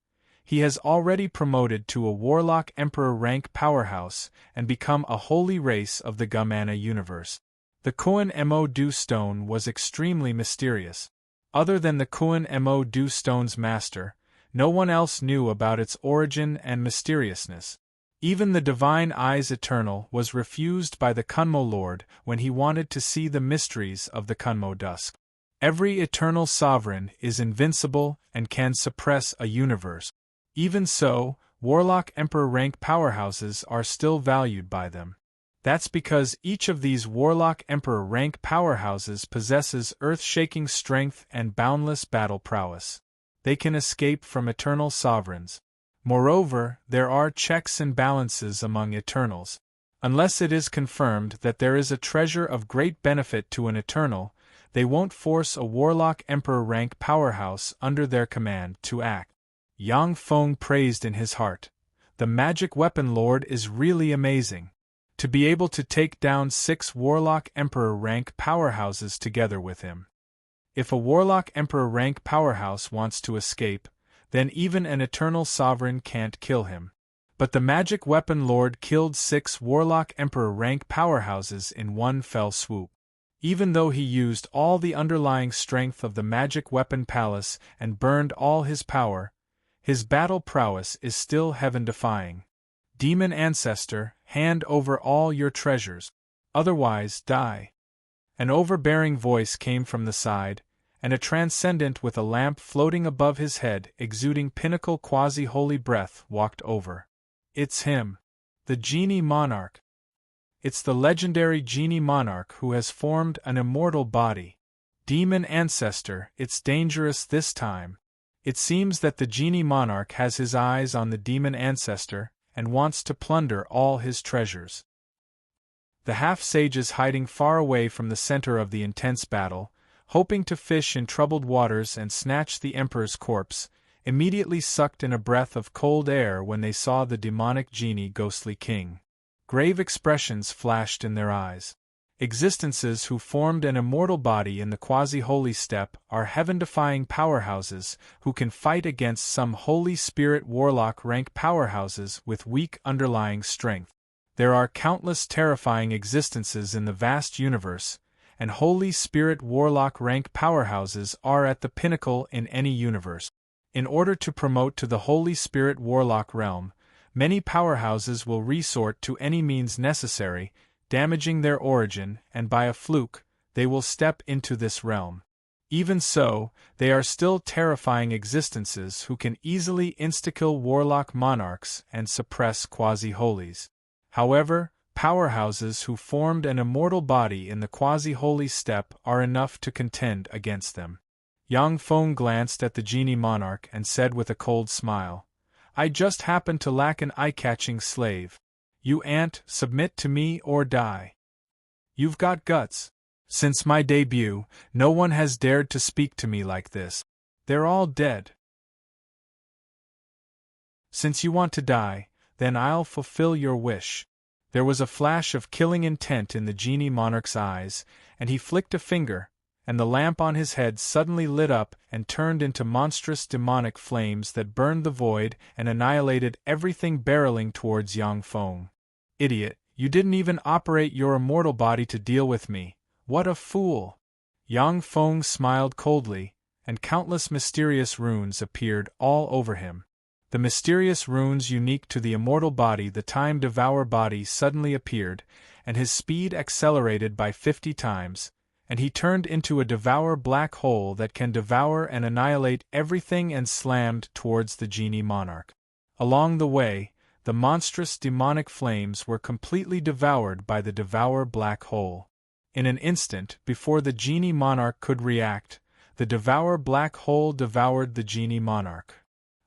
he has already promoted to a Warlock Emperor rank powerhouse and become a holy race of the Gamana universe. The Kuan Mo Du Stone was extremely mysterious. Other than the Kuan Mo Du Stone's master, no one else knew about its origin and mysteriousness. Even the Divine Eyes Eternal was refused by the Kunmo Lord when he wanted to see the mysteries of the Kunmo Dusk. Every eternal sovereign is invincible and can suppress a universe. Even so, Warlock Emperor rank powerhouses are still valued by them. That's because each of these Warlock Emperor rank powerhouses possesses earth-shaking strength and boundless battle prowess. They can escape from eternal sovereigns. Moreover, there are checks and balances among Eternals. Unless it is confirmed that there is a treasure of great benefit to an Eternal, they won't force a Warlock Emperor rank powerhouse under their command to act. Yang Feng praised in his heart. The Magic Weapon Lord is really amazing. To be able to take down 6 Warlock Emperor rank powerhouses together with him. If a Warlock Emperor rank powerhouse wants to escape, then even an Eternal Sovereign can't kill him. But the Magic Weapon Lord killed 6 Warlock Emperor rank powerhouses in one fell swoop. Even though he used all the underlying strength of the Magic Weapon Palace and burned all his power, his battle prowess is still heaven-defying. Demon Ancestor, hand over all your treasures. Otherwise, die. An overbearing voice came from the side, and a transcendent with a lamp floating above his head exuding pinnacle quasi-holy breath walked over. It's him. The Genie Monarch. It's the legendary Genie Monarch who has formed an immortal body. Demon Ancestor, it's dangerous this time. It seems that the Genie Monarch has his eyes on the Demon Ancestor and wants to plunder all his treasures. The half-sages hiding far away from the center of the intense battle, hoping to fish in troubled waters and snatch the Emperor's corpse, immediately sucked in a breath of cold air when they saw the demonic genie ghostly king. Grave expressions flashed in their eyes. Existences who formed an immortal body in the quasi-holy steppe are heaven-defying powerhouses who can fight against some Holy Spirit Warlock rank powerhouses with weak underlying strength. There are countless terrifying existences in the vast universe, and Holy Spirit Warlock rank powerhouses are at the pinnacle in any universe. In order to promote to the Holy Spirit Warlock realm, many powerhouses will resort to any means necessary, damaging their origin, and by a fluke, they will step into this realm. Even so, they are still terrifying existences who can easily insta-kill Warlock monarchs and suppress quasi-holies. However, powerhouses who formed an immortal body in the quasi-holy steppe are enough to contend against them. Yang Feng glanced at the Genie Monarch and said with a cold smile, "I just happen to lack an eye-catching slave. You ant, submit to me or die. You've got guts. Since my debut, no one has dared to speak to me like this. They're all dead. Since you want to die, then I'll fulfill your wish." There was a flash of killing intent in the Genie Monarch's eyes, and he flicked a finger, and the lamp on his head suddenly lit up and turned into monstrous demonic flames that burned the void and annihilated everything barreling towards Yang Feng. "Idiot, you didn't even operate your immortal body to deal with me. What a fool!" Yang Feng smiled coldly, and countless mysterious runes appeared all over him. The mysterious runes unique to the immortal body, the Time Devour body, suddenly appeared, and his speed accelerated by 50 times, and he turned into a devour black hole that can devour and annihilate everything and slammed towards the genie monarch. Along the way, the monstrous demonic flames were completely devoured by the devour black hole. In an instant, before the genie monarch could react, the devour black hole devoured the genie monarch.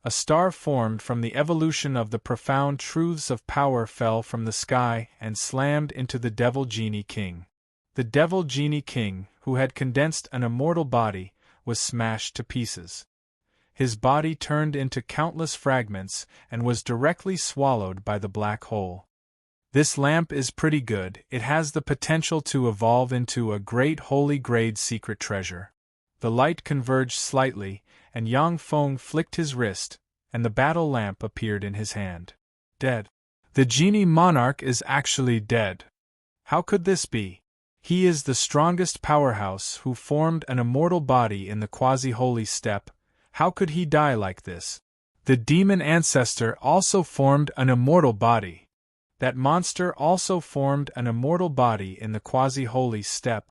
A star formed from the evolution of the profound truths of power fell from the sky and slammed into the Devil Genie King. The Devil Genie King, who had condensed an immortal body, was smashed to pieces. His body turned into countless fragments and was directly swallowed by the black hole. This lamp is pretty good. It has the potential to evolve into a great holy grade secret treasure. The light converged slightly, and Yang Feng flicked his wrist, and the battle lamp appeared in his hand. Dead. The genie monarch is actually dead. How could this be? He is the strongest powerhouse who formed an immortal body in the quasi-holy steppe. How could he die like this? The demon ancestor also formed an immortal body. That monster also formed an immortal body in the quasi-holy steppe.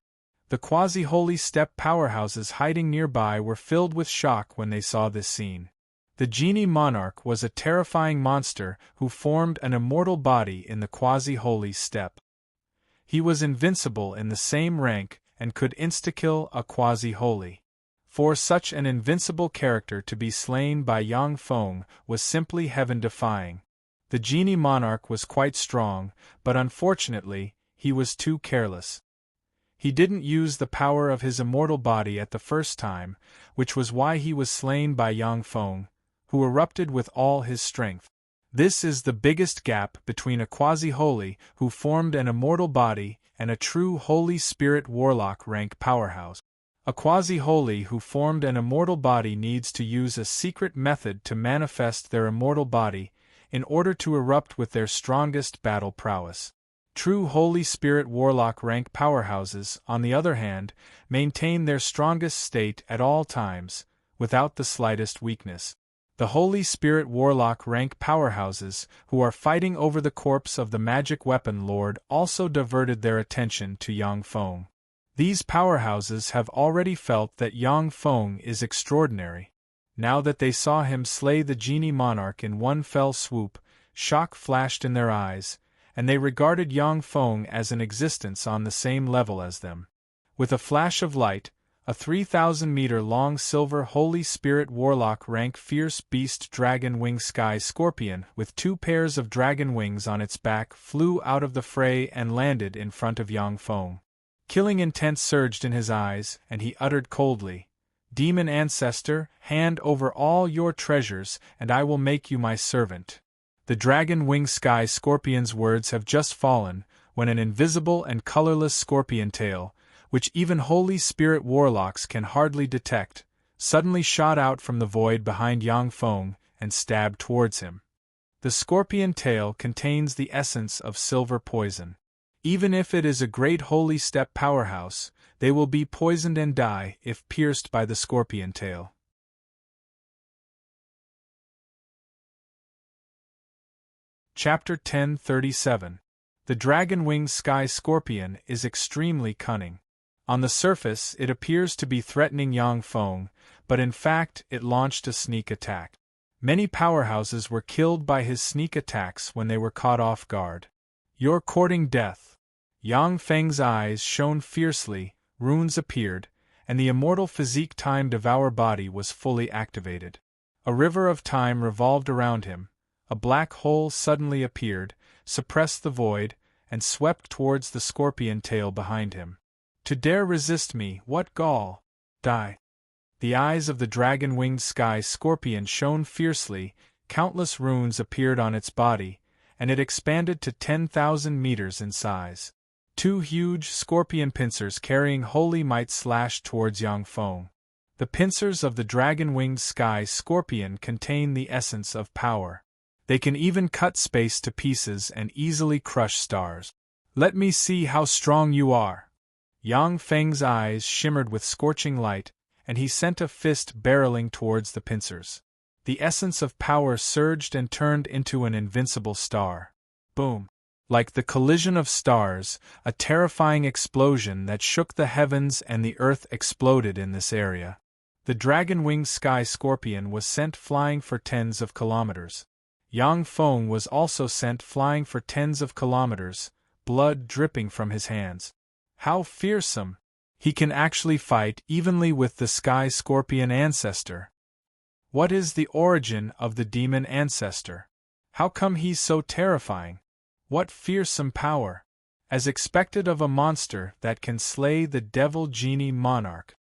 The quasi-holy steppe powerhouses hiding nearby were filled with shock when they saw this scene. The genie monarch was a terrifying monster who formed an immortal body in the quasi-holy steppe. He was invincible in the same rank and could insta-kill a quasi-holy. For such an invincible character to be slain by Yang Feng was simply heaven-defying. The genie monarch was quite strong, but unfortunately, he was too careless. He didn't use the power of his immortal body at the first time, which was why he was slain by Yang Feng, who erupted with all his strength. This is the biggest gap between a quasi-holy who formed an immortal body and a true Holy Spirit Warlock rank powerhouse. A quasi-holy who formed an immortal body needs to use a secret method to manifest their immortal body in order to erupt with their strongest battle prowess. True Holy Spirit Warlock rank powerhouses, on the other hand, maintain their strongest state at all times, without the slightest weakness. The Holy Spirit Warlock rank powerhouses, who are fighting over the corpse of the magic weapon lord, also diverted their attention to Yang Feng. These powerhouses have already felt that Yang Feng is extraordinary. Now that they saw him slay the genie monarch in one fell swoop, shock flashed in their eyes, and they regarded Yang Feng as an existence on the same level as them. With a flash of light, a 3,000-meter-long silver Holy Spirit Warlock rank fierce beast dragon wing sky scorpion with 2 pairs of dragon wings on its back flew out of the fray and landed in front of Yang Feng. Killing intent surged in his eyes, and he uttered coldly, "Demon ancestor, hand over all your treasures, and I will make you my servant." The dragon wing sky scorpion's words have just fallen, when an invisible and colorless scorpion tail, which even Holy Spirit warlocks can hardly detect, suddenly shot out from the void behind Yang Feng and stabbed towards him. The scorpion tail contains the essence of silver poison. Even if it is a great holy steppe powerhouse, they will be poisoned and die if pierced by the scorpion tail. Chapter 1037. The dragon-winged sky scorpion is extremely cunning. On the surface it appears to be threatening Yang Feng, but in fact it launched a sneak attack. Many powerhouses were killed by his sneak attacks when they were caught off guard. "You're courting death." Yang Feng's eyes shone fiercely, runes appeared, and the immortal physique time devour body was fully activated. A river of time revolved around him. A black hole suddenly appeared, suppressed the void, and swept towards the scorpion tail behind him. "To dare resist me, what gall! Die!" The eyes of the dragon-winged sky scorpion shone fiercely, countless runes appeared on its body, and it expanded to 10,000 meters in size. 2 huge scorpion pincers carrying holy might slashed towards Yang Feng. The pincers of the dragon-winged sky scorpion contain the essence of power. They can even cut space to pieces and easily crush stars. "Let me see how strong you are." Yang Feng's eyes shimmered with scorching light, and he sent a fist barreling towards the pincers. The essence of power surged and turned into an invincible star. Boom! Like the collision of stars, a terrifying explosion that shook the heavens and the earth exploded in this area. The dragon-winged sky scorpion was sent flying for tens of kilometers. Yang Feng was also sent flying for tens of kilometers, blood dripping from his hands. How fearsome! He can actually fight evenly with the sky scorpion ancestor. What is the origin of the demon ancestor? How come he's so terrifying? What fearsome power! As expected of a monster that can slay the devil genie monarch.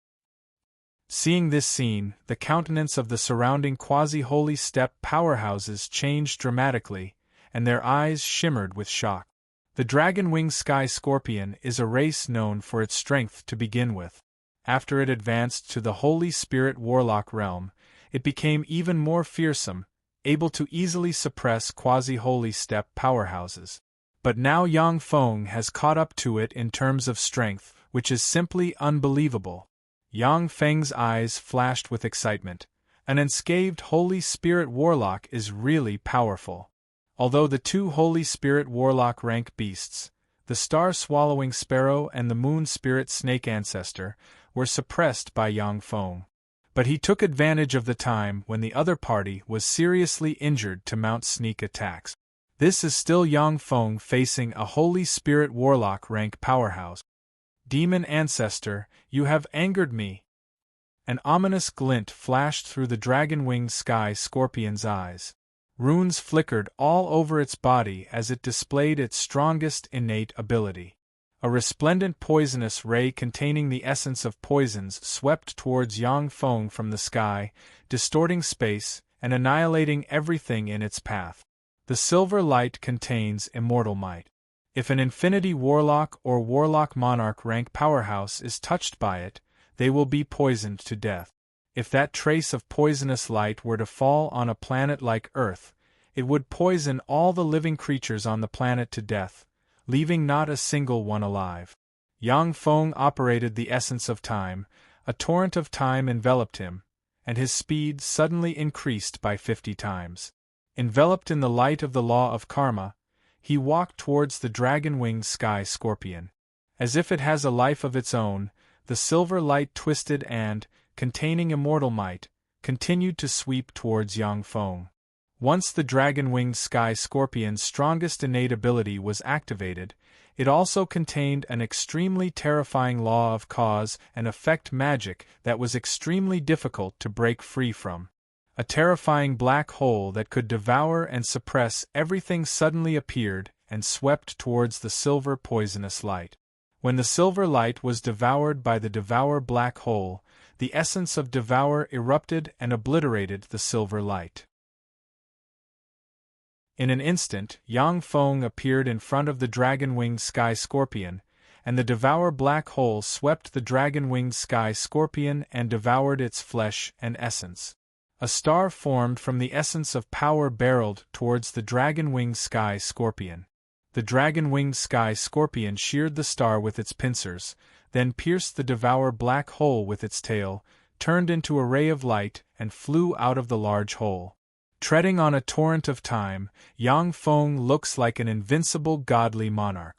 Seeing this scene, the countenance of the surrounding quasi-holy steppe powerhouses changed dramatically, and their eyes shimmered with shock. The dragon-winged sky scorpion is a race known for its strength to begin with. After it advanced to the Holy Spirit Warlock realm, it became even more fearsome, able to easily suppress quasi-holy steppe powerhouses. But now Yang Feng has caught up to it in terms of strength, which is simply unbelievable. Yang Feng's eyes flashed with excitement. An unscathed Holy Spirit Warlock is really powerful. Although the two Holy Spirit Warlock rank beasts, the star-swallowing sparrow and the moon spirit snake ancestor, were suppressed by Yang Feng. But he took advantage of the time when the other party was seriously injured to mount sneak attacks. This is still Yang Feng facing a Holy Spirit Warlock rank powerhouse. Demon ancestor, you have angered me. An ominous glint flashed through the dragon-winged sky scorpion's eyes. Runes flickered all over its body as it displayed its strongest innate ability. A resplendent poisonous ray containing the essence of poisons swept towards Yang Feng from the sky, distorting space and annihilating everything in its path. The silver light contains immortal might. If an Infinity Warlock or Warlock Monarch rank powerhouse is touched by it, they will be poisoned to death. If that trace of poisonous light were to fall on a planet like Earth, it would poison all the living creatures on the planet to death, leaving not a single one alive. Yang Feng operated the essence of time, a torrent of time enveloped him, and his speed suddenly increased by 50 times. Enveloped in the light of the law of karma, he walked towards the dragon-winged sky scorpion. As if it has a life of its own, the silver light twisted and, containing immortal might, continued to sweep towards Yang Feng. Once the dragon-winged sky scorpion's strongest innate ability was activated, it also contained an extremely terrifying law of cause and effect magic that was extremely difficult to break free from. A terrifying black hole that could devour and suppress everything suddenly appeared and swept towards the silver poisonous light. When the silver light was devoured by the Devour black hole, the essence of Devour erupted and obliterated the silver light. In an instant, Yang Feng appeared in front of the dragon-winged sky scorpion, and the Devour black hole swept the dragon-winged sky scorpion and devoured its flesh and essence. A star formed from the essence of power barreled towards the dragon-winged sky scorpion. The dragon-winged sky scorpion sheared the star with its pincers, then pierced the Devour black hole with its tail, turned into a ray of light, and flew out of the large hole. Treading on a torrent of time, Yang Feng looks like an invincible godly monarch.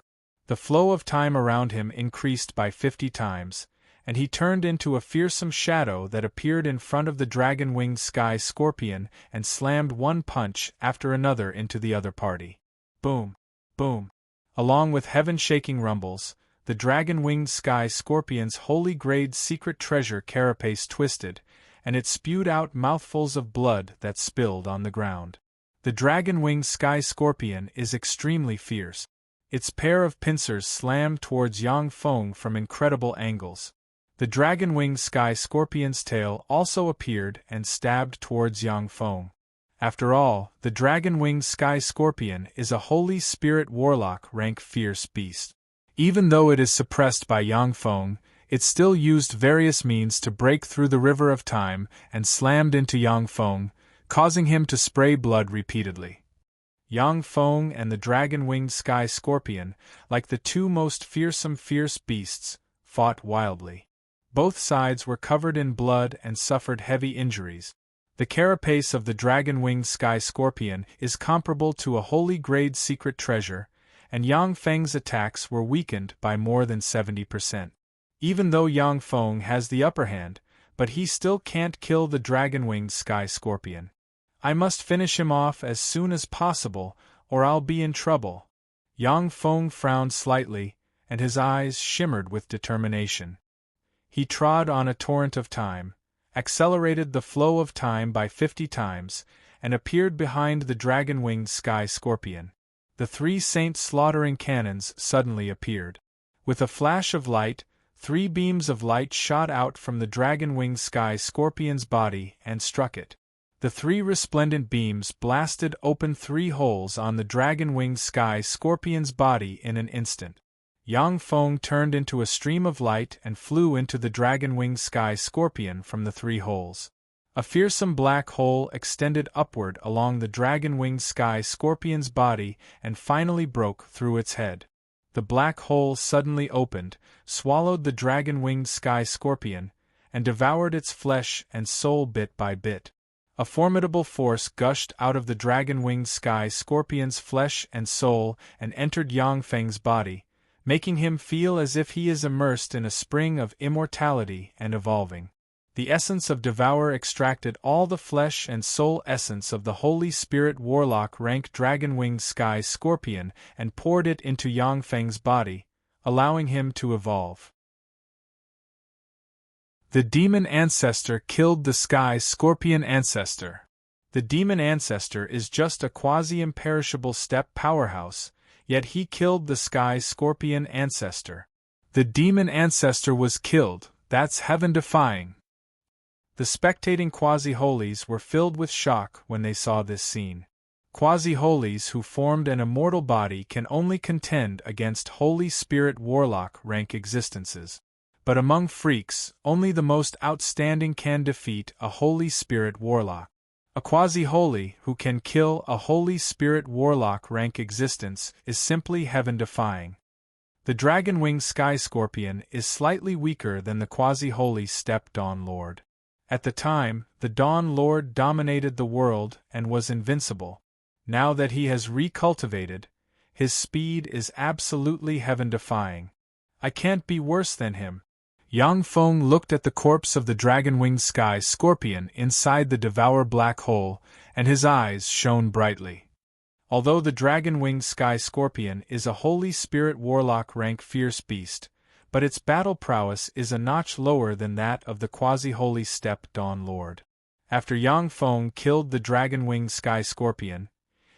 The flow of time around him increased by 50 times, and he turned into a fearsome shadow that appeared in front of the dragon-winged sky scorpion and slammed one punch after another into the other party. Boom! Boom! Along with heaven-shaking rumbles, the dragon-winged sky scorpion's holy-grade secret treasure carapace twisted, and it spewed out mouthfuls of blood that spilled on the ground. The dragon-winged sky scorpion is extremely fierce. Its pair of pincers slammed towards Yang Feng from incredible angles. The dragon-winged sky scorpion's tail also appeared and stabbed towards Yang Feng. After all, the dragon-winged sky scorpion is a Holy Spirit Warlock rank fierce beast. Even though it is suppressed by Yang Feng, it still used various means to break through the river of time and slammed into Yang Feng, causing him to spray blood repeatedly. Yang Feng and the dragon-winged sky scorpion, like the two most fearsome fierce beasts, fought wildly. Both sides were covered in blood and suffered heavy injuries. The carapace of the dragon-winged sky scorpion is comparable to a holy-grade secret treasure, and Yang Feng's attacks were weakened by more than 70%. Even though Yang Feng has the upper hand, but he still can't kill the dragon-winged sky scorpion. I must finish him off as soon as possible, or I'll be in trouble. Yang Feng frowned slightly, and his eyes shimmered with determination. He trod on a torrent of time, accelerated the flow of time by 50 times, and appeared behind the dragon-winged sky scorpion. The 3 saint slaughtering cannons suddenly appeared. With a flash of light, 3 beams of light shot out from the dragon-winged sky scorpion's body and struck it. The 3 resplendent beams blasted open 3 holes on the dragon-winged sky scorpion's body in an instant. Yang Feng turned into a stream of light and flew into the dragon-winged sky scorpion from the 3 holes. A fearsome black hole extended upward along the dragon-winged sky scorpion's body and finally broke through its head. The black hole suddenly opened, swallowed the dragon-winged sky scorpion, and devoured its flesh and soul bit by bit. A formidable force gushed out of the dragon-winged sky scorpion's flesh and soul and entered Yang Feng's body, making him feel as if he is immersed in a spring of immortality and evolving. The essence of Devour extracted all the flesh and soul essence of the Holy Spirit Warlock rank dragon-winged sky scorpion and poured it into Yang Feng's body, allowing him to evolve. The demon ancestor killed the sky scorpion ancestor. The demon ancestor is just a quasi-imperishable step powerhouse, yet he killed the sky scorpion ancestor. The demon ancestor was killed, that's heaven-defying. The spectating quasi-holies were filled with shock when they saw this scene. Quasi-holies who formed an immortal body can only contend against Holy Spirit Warlock rank existences. But among freaks, only the most outstanding can defeat a Holy Spirit Warlock. A quasi-holy who can kill a Holy Spirit Warlock rank existence is simply heaven-defying. The dragon-winged sky scorpion is slightly weaker than the quasi-holy Step Dawn Lord. At the time, the Dawn Lord dominated the world and was invincible. Now that he has recultivated, his speed is absolutely heaven-defying. I can't be worse than him. Yang Feng looked at the corpse of the dragon-winged sky scorpion inside the Devour black hole, and his eyes shone brightly. Although the dragon-winged sky scorpion is a Holy Spirit Warlock rank fierce beast, but its battle prowess is a notch lower than that of the quasi-holy Step Dawn Lord. After Yang Feng killed the dragon-winged sky scorpion,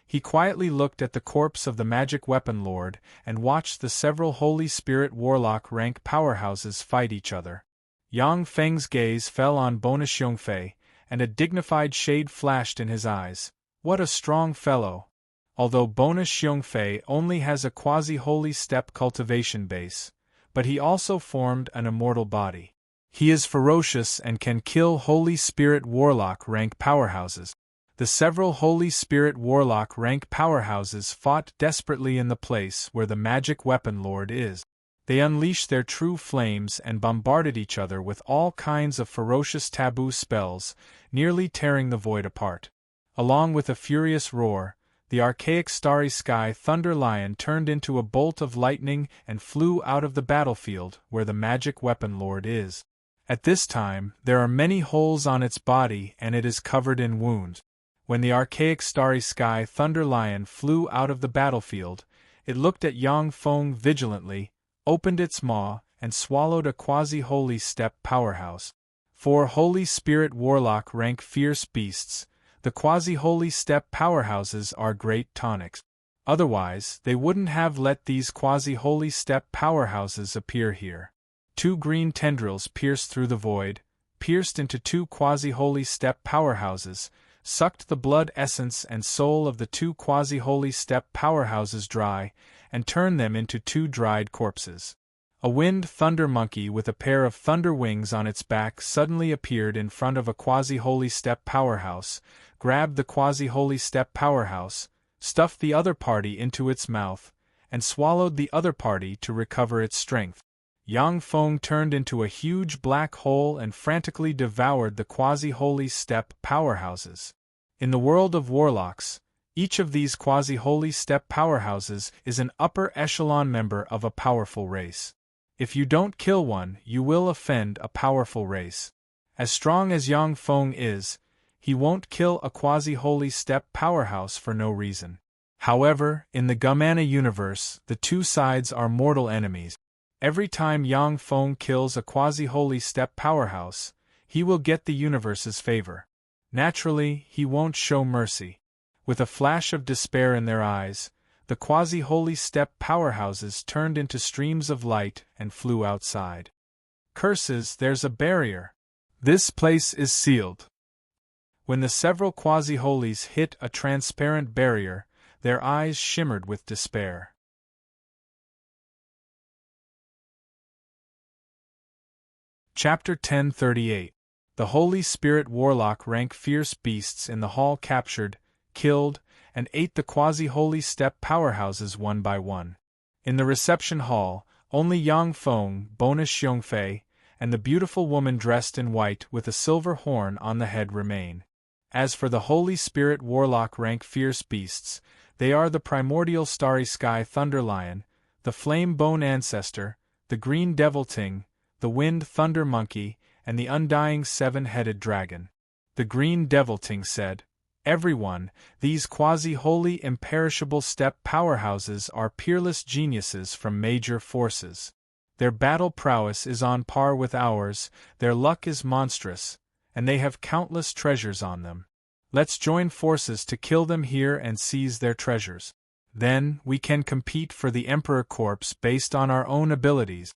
he quietly looked at the corpse of the magic weapon lord and watched the several Holy Spirit Warlock rank powerhouses fight each other. Yang Feng's gaze fell on Bonus Yongfei, and a dignified shade flashed in his eyes. What a strong fellow! Although Bonus Yongfei only has a quasi-holy step cultivation base, but he also formed an immortal body. He is ferocious and can kill Holy Spirit Warlock rank powerhouses. The several Holy Spirit Warlock rank powerhouses fought desperately in the place where the magic weapon lord is. They unleashed their true flames and bombarded each other with all kinds of ferocious taboo spells, nearly tearing the void apart. Along with a furious roar, the archaic starry sky thunder lion turned into a bolt of lightning and flew out of the battlefield where the magic weapon lord is. At this time, there are many holes on its body and it is covered in wounds. When the archaic starry sky thunder lion flew out of the battlefield, it looked at Yang Feng vigilantly, opened its maw, and swallowed a quasi-holy step powerhouse. For Holy Spirit Warlock rank fierce beasts, the quasi-holy step powerhouses are great tonics. Otherwise, they wouldn't have let these quasi-holy step powerhouses appear here. 2 green tendrils pierced through the void, pierced into 2 quasi-holy step powerhouses, sucked the blood essence and soul of the 2 quasi-holy step powerhouses dry, and turned them into 2 dried corpses. A wind thunder monkey with a pair of thunder wings on its back suddenly appeared in front of a quasi-holy step powerhouse, grabbed the quasi-holy step powerhouse, stuffed the other party into its mouth, and swallowed the other party to recover its strength. Yang Feng turned into a huge black hole and frantically devoured the quasi-holy step powerhouses. In the world of warlocks, Each of these quasi-holy step powerhouses is an upper echelon member of a powerful race. If you don't kill one, you will offend a powerful race. As strong as Yang Feng is, he won't kill a quasi-holy step powerhouse for no reason. However, in the Gumana universe, the two sides are mortal enemies. Every time Yang Feng kills a quasi-holy step powerhouse, he will get the universe's favor. Naturally, he won't show mercy. With a flash of despair in their eyes, the quasi-holy step powerhouses turned into streams of light and flew outside. Curses, there's a barrier. This place is sealed. When the several quasi-holies hit a transparent barrier, their eyes shimmered with despair. Chapter 1038. The Holy Spirit Warlock rank fierce beasts in the hall captured, killed, and ate the quasi-holy step powerhouses one by one. In the reception hall, only Yang Feng, bonus Xiongfei, and the beautiful woman dressed in white with a silver horn on the head remain. As for the Holy Spirit Warlock rank fierce beasts, they are the primordial starry sky thunder lion, the flame bone ancestor, the green devil ting, the wind thunder monkey, and the undying seven-headed dragon. The green devil ting said, "Everyone, these quasi-holy imperishable step powerhouses are peerless geniuses from major forces. Their battle prowess is on par with ours, their luck is monstrous, and they have countless treasures on them. Let's join forces to kill them here and seize their treasures. Then, we can compete for the Emperor Corpse based on our own abilities."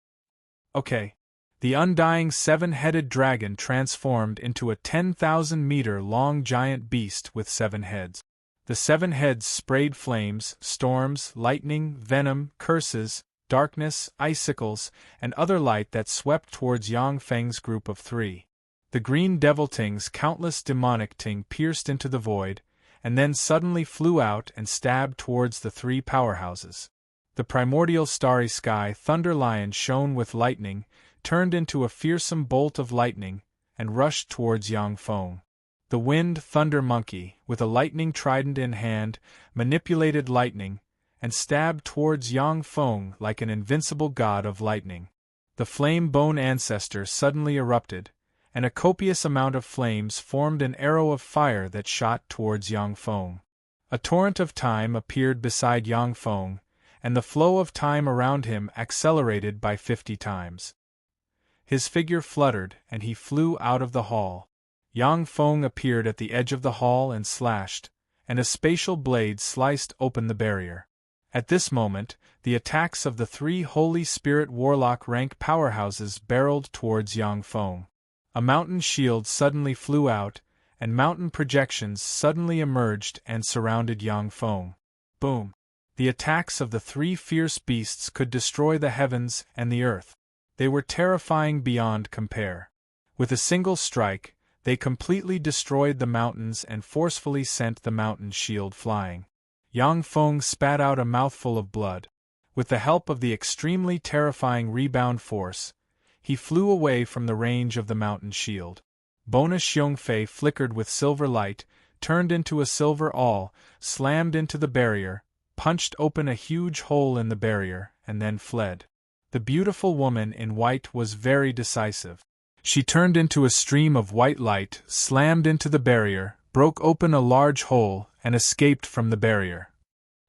Okay. The undying seven-headed dragon transformed into a 10,000-meter-long giant beast with 7 heads. The 7 heads sprayed flames, storms, lightning, venom, curses, darkness, icicles, and other light that swept towards Yang Feng's group of 3. The green devil ting's countless demonic ting pierced into the void, and then suddenly flew out and stabbed towards the 3 powerhouses. The primordial starry sky thunder lion shone with lightning, turned into a fearsome bolt of lightning, and rushed towards Yang Feng. The wind thunder monkey, with a lightning trident in hand, manipulated lightning, and stabbed towards Yang Feng like an invincible god of lightning. The flame bone ancestor suddenly erupted, and a copious amount of flames formed an arrow of fire that shot towards Yang Feng. A torrent of time appeared beside Yang Feng, and the flow of time around him accelerated by 50 times. His figure fluttered, and he flew out of the hall. Yang Feng appeared at the edge of the hall and slashed, and a spatial blade sliced open the barrier. At this moment, the attacks of the 3 Holy Spirit Warlock rank powerhouses barreled towards Yang Feng. A mountain shield suddenly flew out, and mountain projections suddenly emerged and surrounded Yang Feng. Boom! The attacks of the 3 fierce beasts could destroy the heavens and the earth. They were terrifying beyond compare. With a single strike, they completely destroyed the mountains and forcefully sent the mountain shield flying. Yang Feng spat out a mouthful of blood. With the help of the extremely terrifying rebound force, he flew away from the range of the mountain shield. Bonus Xiongfei flickered with silver light, turned into a silver awl, slammed into the barrier, punched open a huge hole in the barrier, and then fled. The beautiful woman in white was very decisive. She turned into a stream of white light, slammed into the barrier, broke open a large hole, and escaped from the barrier.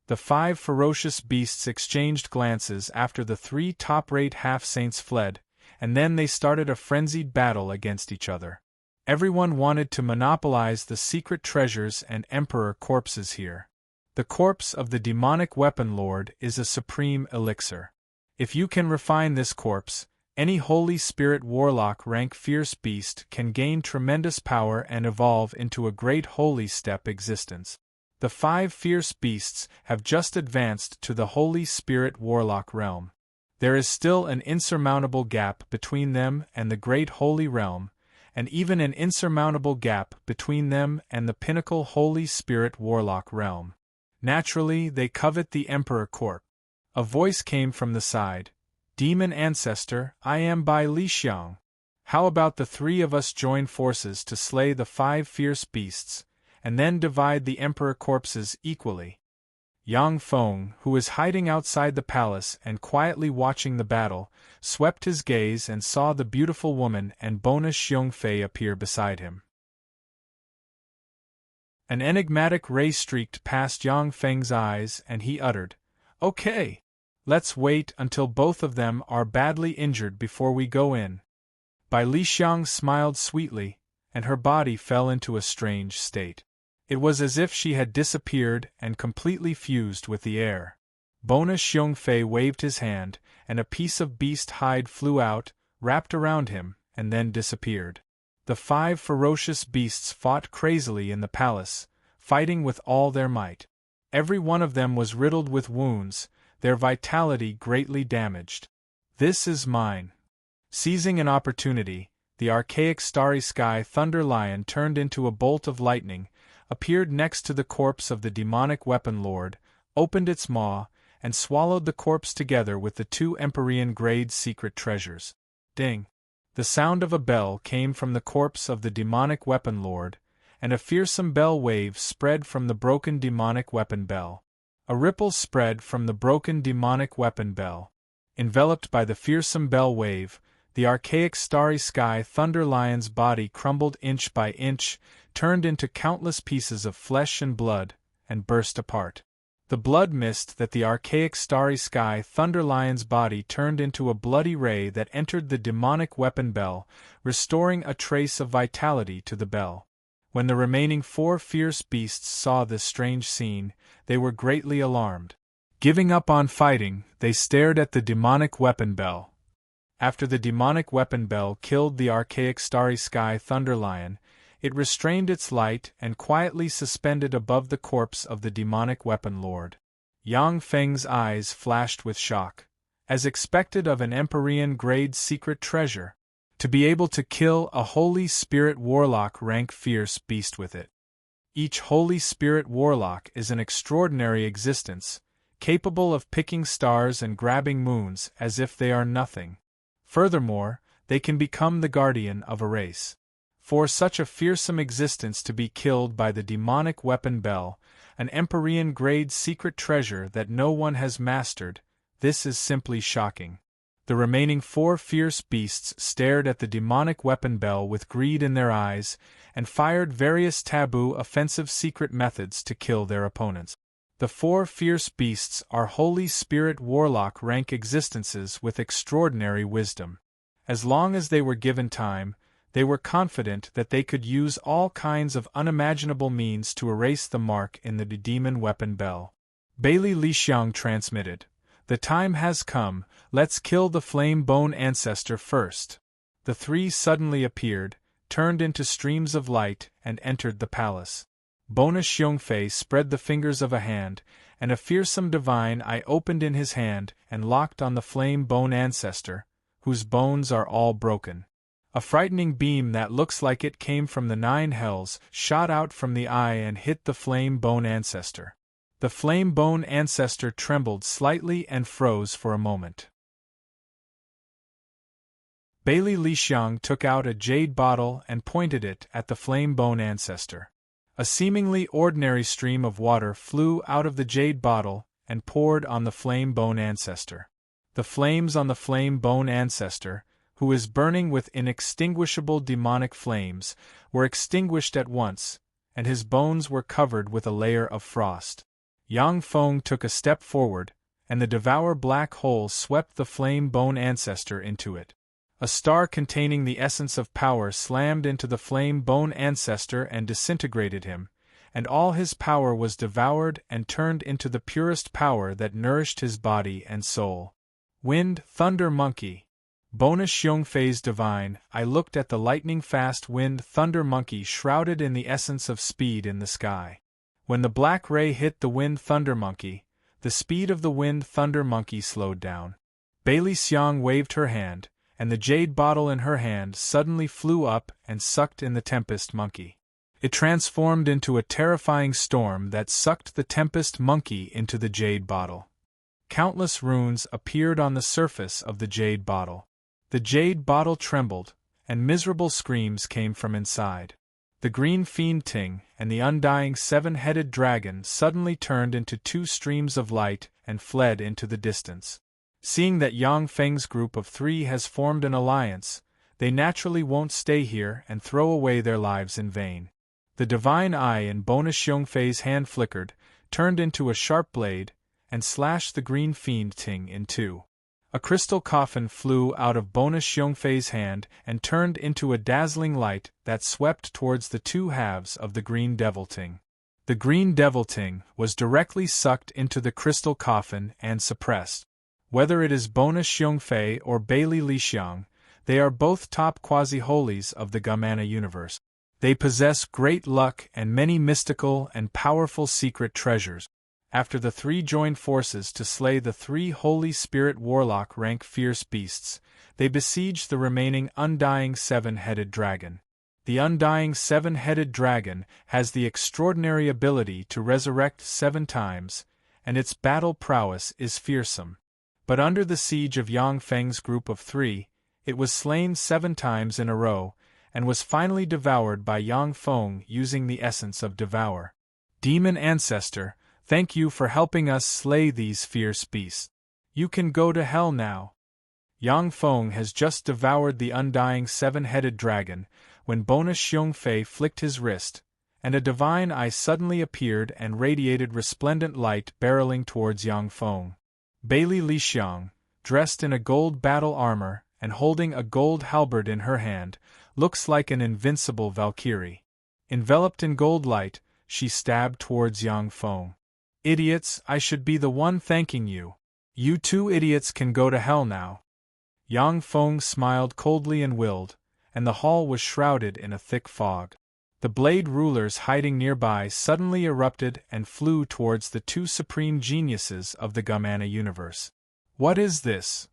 The 5 ferocious beasts exchanged glances after the 3 top-rate half-saints fled, and then they started a frenzied battle against each other. Everyone wanted to monopolize the secret treasures and emperor corpses here. The corpse of the demonic weapon lord is a supreme elixir. If you can refine this corpse, any Holy Spirit Warlock rank fierce beast can gain tremendous power and evolve into a great holy step existence. The 5 fierce beasts have just advanced to the Holy Spirit Warlock realm. There is still an insurmountable gap between them and the great holy realm, and even an insurmountable gap between them and the pinnacle Holy Spirit Warlock realm. Naturally, they covet the Emperor Corp. A voice came from the side. "Demon Ancestor, I am Bai Lixiang. How about the 3 of us join forces to slay the 5 fierce beasts, and then divide the emperor corpses equally. Yang Feng, who was hiding outside the palace and quietly watching the battle, swept his gaze and saw the beautiful woman and bonus Xiongfei appear beside him. An enigmatic ray streaked past Yang Feng's eyes and he uttered, "Okay. Let's wait until both of them are badly injured before we go in." Bai Lixiang smiled sweetly, and her body fell into a strange state. It was as if she had disappeared and completely fused with the air. Bonus Xiongfei waved his hand, and a piece of beast hide flew out, wrapped around him, and then disappeared. The 5 ferocious beasts fought crazily in the palace, fighting with all their might. Every one of them was riddled with wounds, their vitality greatly damaged. "This is mine." Seizing an opportunity, the archaic starry sky thunder lion turned into a bolt of lightning, appeared next to the corpse of the demonic weapon lord, opened its maw, and swallowed the corpse together with the 2 Empyrean-grade secret treasures. Ding! The sound of a bell came from the corpse of the demonic weapon lord, and a fearsome bell wave spread from the broken demonic weapon bell. A ripple spread from the broken demonic weapon bell. Enveloped by the fearsome bell wave, the archaic starry sky thunder lion's body crumbled inch by inch, turned into countless pieces of flesh and blood, and burst apart. The blood mist that the archaic starry sky thunder lion's body turned into a bloody ray that entered the demonic weapon bell, restoring a trace of vitality to the bell. When the remaining 4 fierce beasts saw this strange scene, they were greatly alarmed. Giving up on fighting, they stared at the demonic weapon bell. After the demonic weapon bell killed the archaic starry sky thunder lion, it restrained its light and quietly suspended above the corpse of the demonic weapon lord. Yang Feng's eyes flashed with shock. As expected of an Empyrean-grade secret treasure, to be able to kill a Holy Spirit Warlock rank fierce beast with it. Each Holy Spirit Warlock is an extraordinary existence, capable of picking stars and grabbing moons as if they are nothing. Furthermore, they can become the guardian of a race. For such a fearsome existence to be killed by the demonic weapon bell, an Empyrean-grade secret treasure that no one has mastered, this is simply shocking. The remaining 4 fierce beasts stared at the demonic weapon bell with greed in their eyes, and fired various taboo offensive secret methods to kill their opponents. The 4 fierce beasts are Holy Spirit Warlock rank existences with extraordinary wisdom. As long as they were given time, they were confident that they could use all kinds of unimaginable means to erase the mark in the demon weapon bell. Bai Lixiang transmitted, "The time has come, let's kill the flame bone ancestor first." The 3 suddenly appeared, turned into streams of light, and entered the palace. Bonus Xiongfei spread the fingers of a hand, and a fearsome divine eye opened in his hand and locked on the flame bone ancestor, whose bones are all broken. A frightening beam that looks like it came from the 9 hells shot out from the eye and hit the flame bone ancestor. The flame bone ancestor trembled slightly and froze for a moment. Bai Lixiang took out a jade bottle and pointed it at the flame bone ancestor. A seemingly ordinary stream of water flew out of the jade bottle and poured on the flame bone ancestor. The flames on the flame bone ancestor, who is burning with inextinguishable demonic flames, were extinguished at once, and his bones were covered with a layer of frost. Yang Feng took a step forward, and the devour black hole swept the flame bone ancestor into it. A star containing the essence of power slammed into the flame bone ancestor and disintegrated him, and all his power was devoured and turned into the purest power that nourished his body and soul. Wind, thunder monkey. Bonus Xiongfei's divine, I looked at the lightning-fast wind thunder monkey shrouded in the essence of speed in the sky. When the black ray hit the wind thunder monkey, the speed of the wind thunder monkey slowed down. Bai Lixiang waved her hand, and the jade bottle in her hand suddenly flew up and sucked in the tempest monkey. It transformed into a terrifying storm that sucked the tempest monkey into the jade bottle. Countless runes appeared on the surface of the jade bottle. The jade bottle trembled, and miserable screams came from inside. The green fiend Ting and the undying seven-headed dragon suddenly turned into two streams of light and fled into the distance. Seeing that Yang Feng's group of three has formed an alliance, they naturally won't stay here and throw away their lives in vain. The divine eye in Bona Xiongfei's hand flickered, turned into a sharp blade, and slashed the green fiend Ting in two. A crystal coffin flew out of Bona Xiongfei's hand and turned into a dazzling light that swept towards the two halves of the green devil Ting. The green devil Ting was directly sucked into the crystal coffin and suppressed. Whether it is Bona Xiongfei or Bailey Lixiang, they are both top quasi-holies of the Gamana universe. They possess great luck and many mystical and powerful secret treasures. After the three joined forces to slay the three Holy Spirit Warlock rank fierce beasts, they besieged the remaining undying seven-headed dragon. The undying seven-headed dragon has the extraordinary ability to resurrect 7 times, and its battle prowess is fearsome. But under the siege of Yang Feng's group of 3, it was slain 7 times in a row, and was finally devoured by Yang Feng using the essence of Devour. Demon Ancestor, thank you for helping us slay these fierce beasts. You can go to hell now. Yang Feng has just devoured the undying seven-headed dragon, when Bona Xiongfei flicked his wrist, and a divine eye suddenly appeared and radiated resplendent light barreling towards Yang Feng. Bailey Lixiang, dressed in a gold battle armor and holding a gold halberd in her hand, looks like an invincible Valkyrie. Enveloped in gold light, she stabbed towards Yang Feng. Idiots, I should be the one thanking you. You two idiots can go to hell now. Yang Feng smiled coldly and willed, and the hall was shrouded in a thick fog. The blade rulers hiding nearby suddenly erupted and flew towards the two supreme geniuses of the Gamana universe. What is this?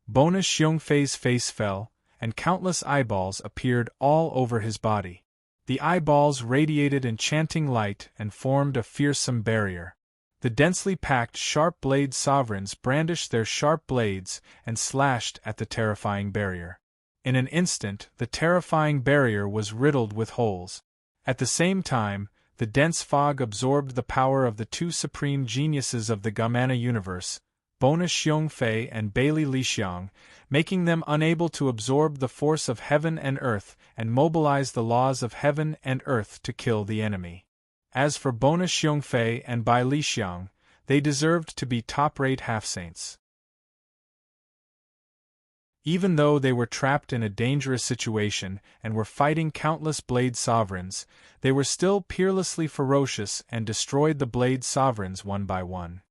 Bona Xiongfei's face fell, and countless eyeballs appeared all over his body. The eyeballs radiated enchanting light and formed a fearsome barrier. The densely packed sharp blade sovereigns brandished their sharp blades and slashed at the terrifying barrier. In an instant, the terrifying barrier was riddled with holes. At the same time, the dense fog absorbed the power of the two supreme geniuses of the Gamana universe, Bona Xiongfei and Bailey Lixiang, making them unable to absorb the force of heaven and earth and mobilize the laws of heaven and earth to kill the enemy. As for Bona Xiongfei and Bai Lixiang, they deserved to be top-rate half-saints. Even though they were trapped in a dangerous situation and were fighting countless blade sovereigns, they were still peerlessly ferocious and destroyed the blade sovereigns one by one.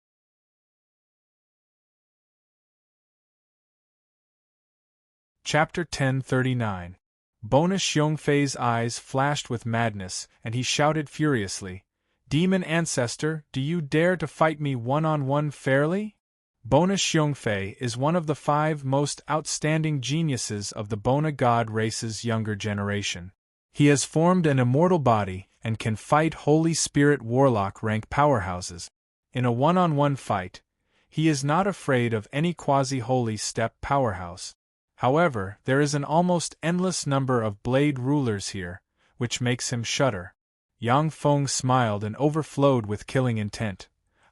Chapter 1039. Bona Xiongfei's eyes flashed with madness, and he shouted furiously, "Demon Ancestor, do you dare to fight me one-on-one fairly?" Bona Xiongfei is one of the 5 most outstanding geniuses of the Bona God race's younger generation. He has formed an immortal body and can fight Holy Spirit Warlock rank powerhouses. In a one-on-one fight, he is not afraid of any quasi-holy step powerhouse. However, there is an almost endless number of blade rulers here, which makes him shudder. Yang Feng smiled and overflowed with killing intent.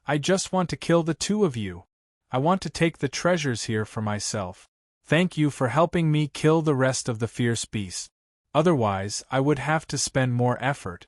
I just want to kill the 2 of you. I want to take the treasures here for myself. Thank you for helping me kill the rest of the fierce beasts. Otherwise, I would have to spend more effort.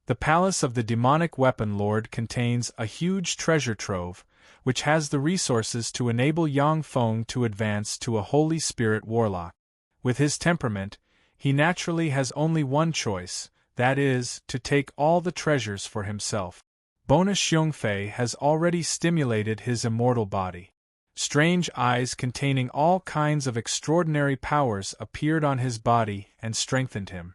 The palace of the demonic weapon lord contains a huge treasure trove, which has the resources to enable Yang Feng to advance to a Holy Spirit Warlock. With his temperament, he naturally has only one choice, that is, to take all the treasures for himself. Bona Xiongfei has already stimulated his immortal body. Strange eyes containing all kinds of extraordinary powers appeared on his body and strengthened him.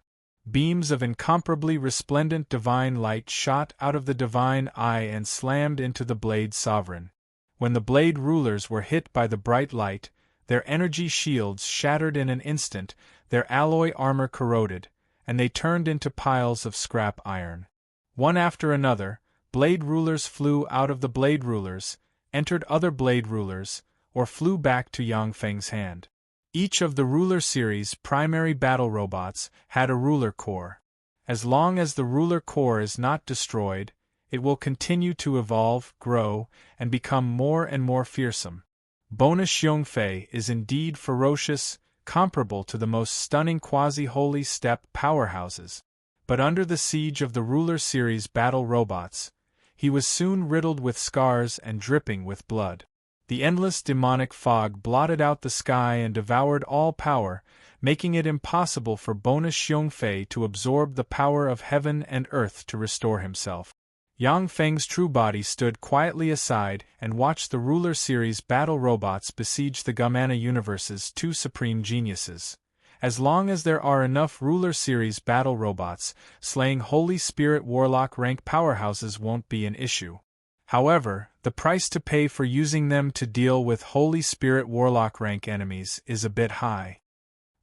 Beams of incomparably resplendent divine light shot out of the divine eye and slammed into the blade sovereign. When the blade rulers were hit by the bright light, their energy shields shattered in an instant, their alloy armor corroded, and they turned into piles of scrap iron. One after another, blade rulers flew out of the blade rulers, entered other blade rulers, or flew back to Yang Feng's hand. Each of the ruler series' primary battle robots had a ruler core. As long as the ruler core is not destroyed, it will continue to evolve, grow, and become more and more fearsome. Bonus Xiongfei is indeed ferocious, comparable to the most stunning quasi-holy step powerhouses. But under the siege of the Ruler Series battle robots, he was soon riddled with scars and dripping with blood. The endless demonic fog blotted out the sky and devoured all power, making it impossible for Bonus Xiongfei to absorb the power of heaven and earth to restore himself. Yang Feng's true body stood quietly aside and watched the Ruler Series battle robots besiege the Gamana Universe's two supreme geniuses. As long as there are enough Ruler Series battle robots, slaying Holy Spirit Warlock rank powerhouses won't be an issue. However, the price to pay for using them to deal with Holy Spirit Warlock rank enemies is a bit high.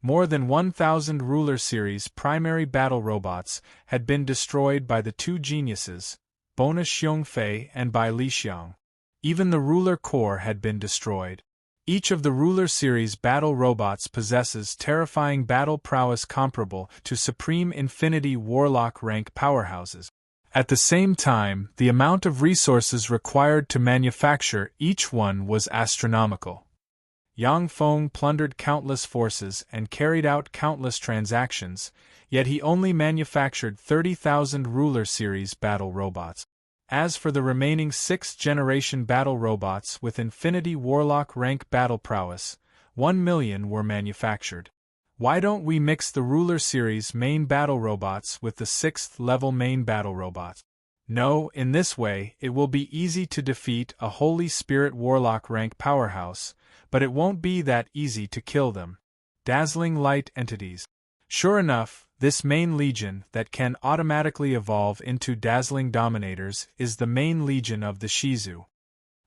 More than 1,000 Ruler Series primary battle robots had been destroyed by the two geniuses, Bonus Xiongfei and by Li Xiang. Even the Ruler Core had been destroyed. Each of the Ruler Series battle robots possesses terrifying battle prowess comparable to Supreme Infinity Warlock rank powerhouses. At the same time, the amount of resources required to manufacture each one was astronomical. Yang Feng plundered countless forces and carried out countless transactions, yet he only manufactured 30,000 Ruler Series battle robots. As for the remaining 6th-generation battle robots with Infinity Warlock rank battle prowess, 1 million were manufactured. Why don't we mix the Ruler Series main battle robots with the 6th-level main battle robots? No, in this way, it will be easy to defeat a Holy Spirit Warlock rank powerhouse, but it won't be that easy to kill them. Dazzling light entities. Sure enough, this main legion that can automatically evolve into dazzling dominators is the main legion of the Shizu.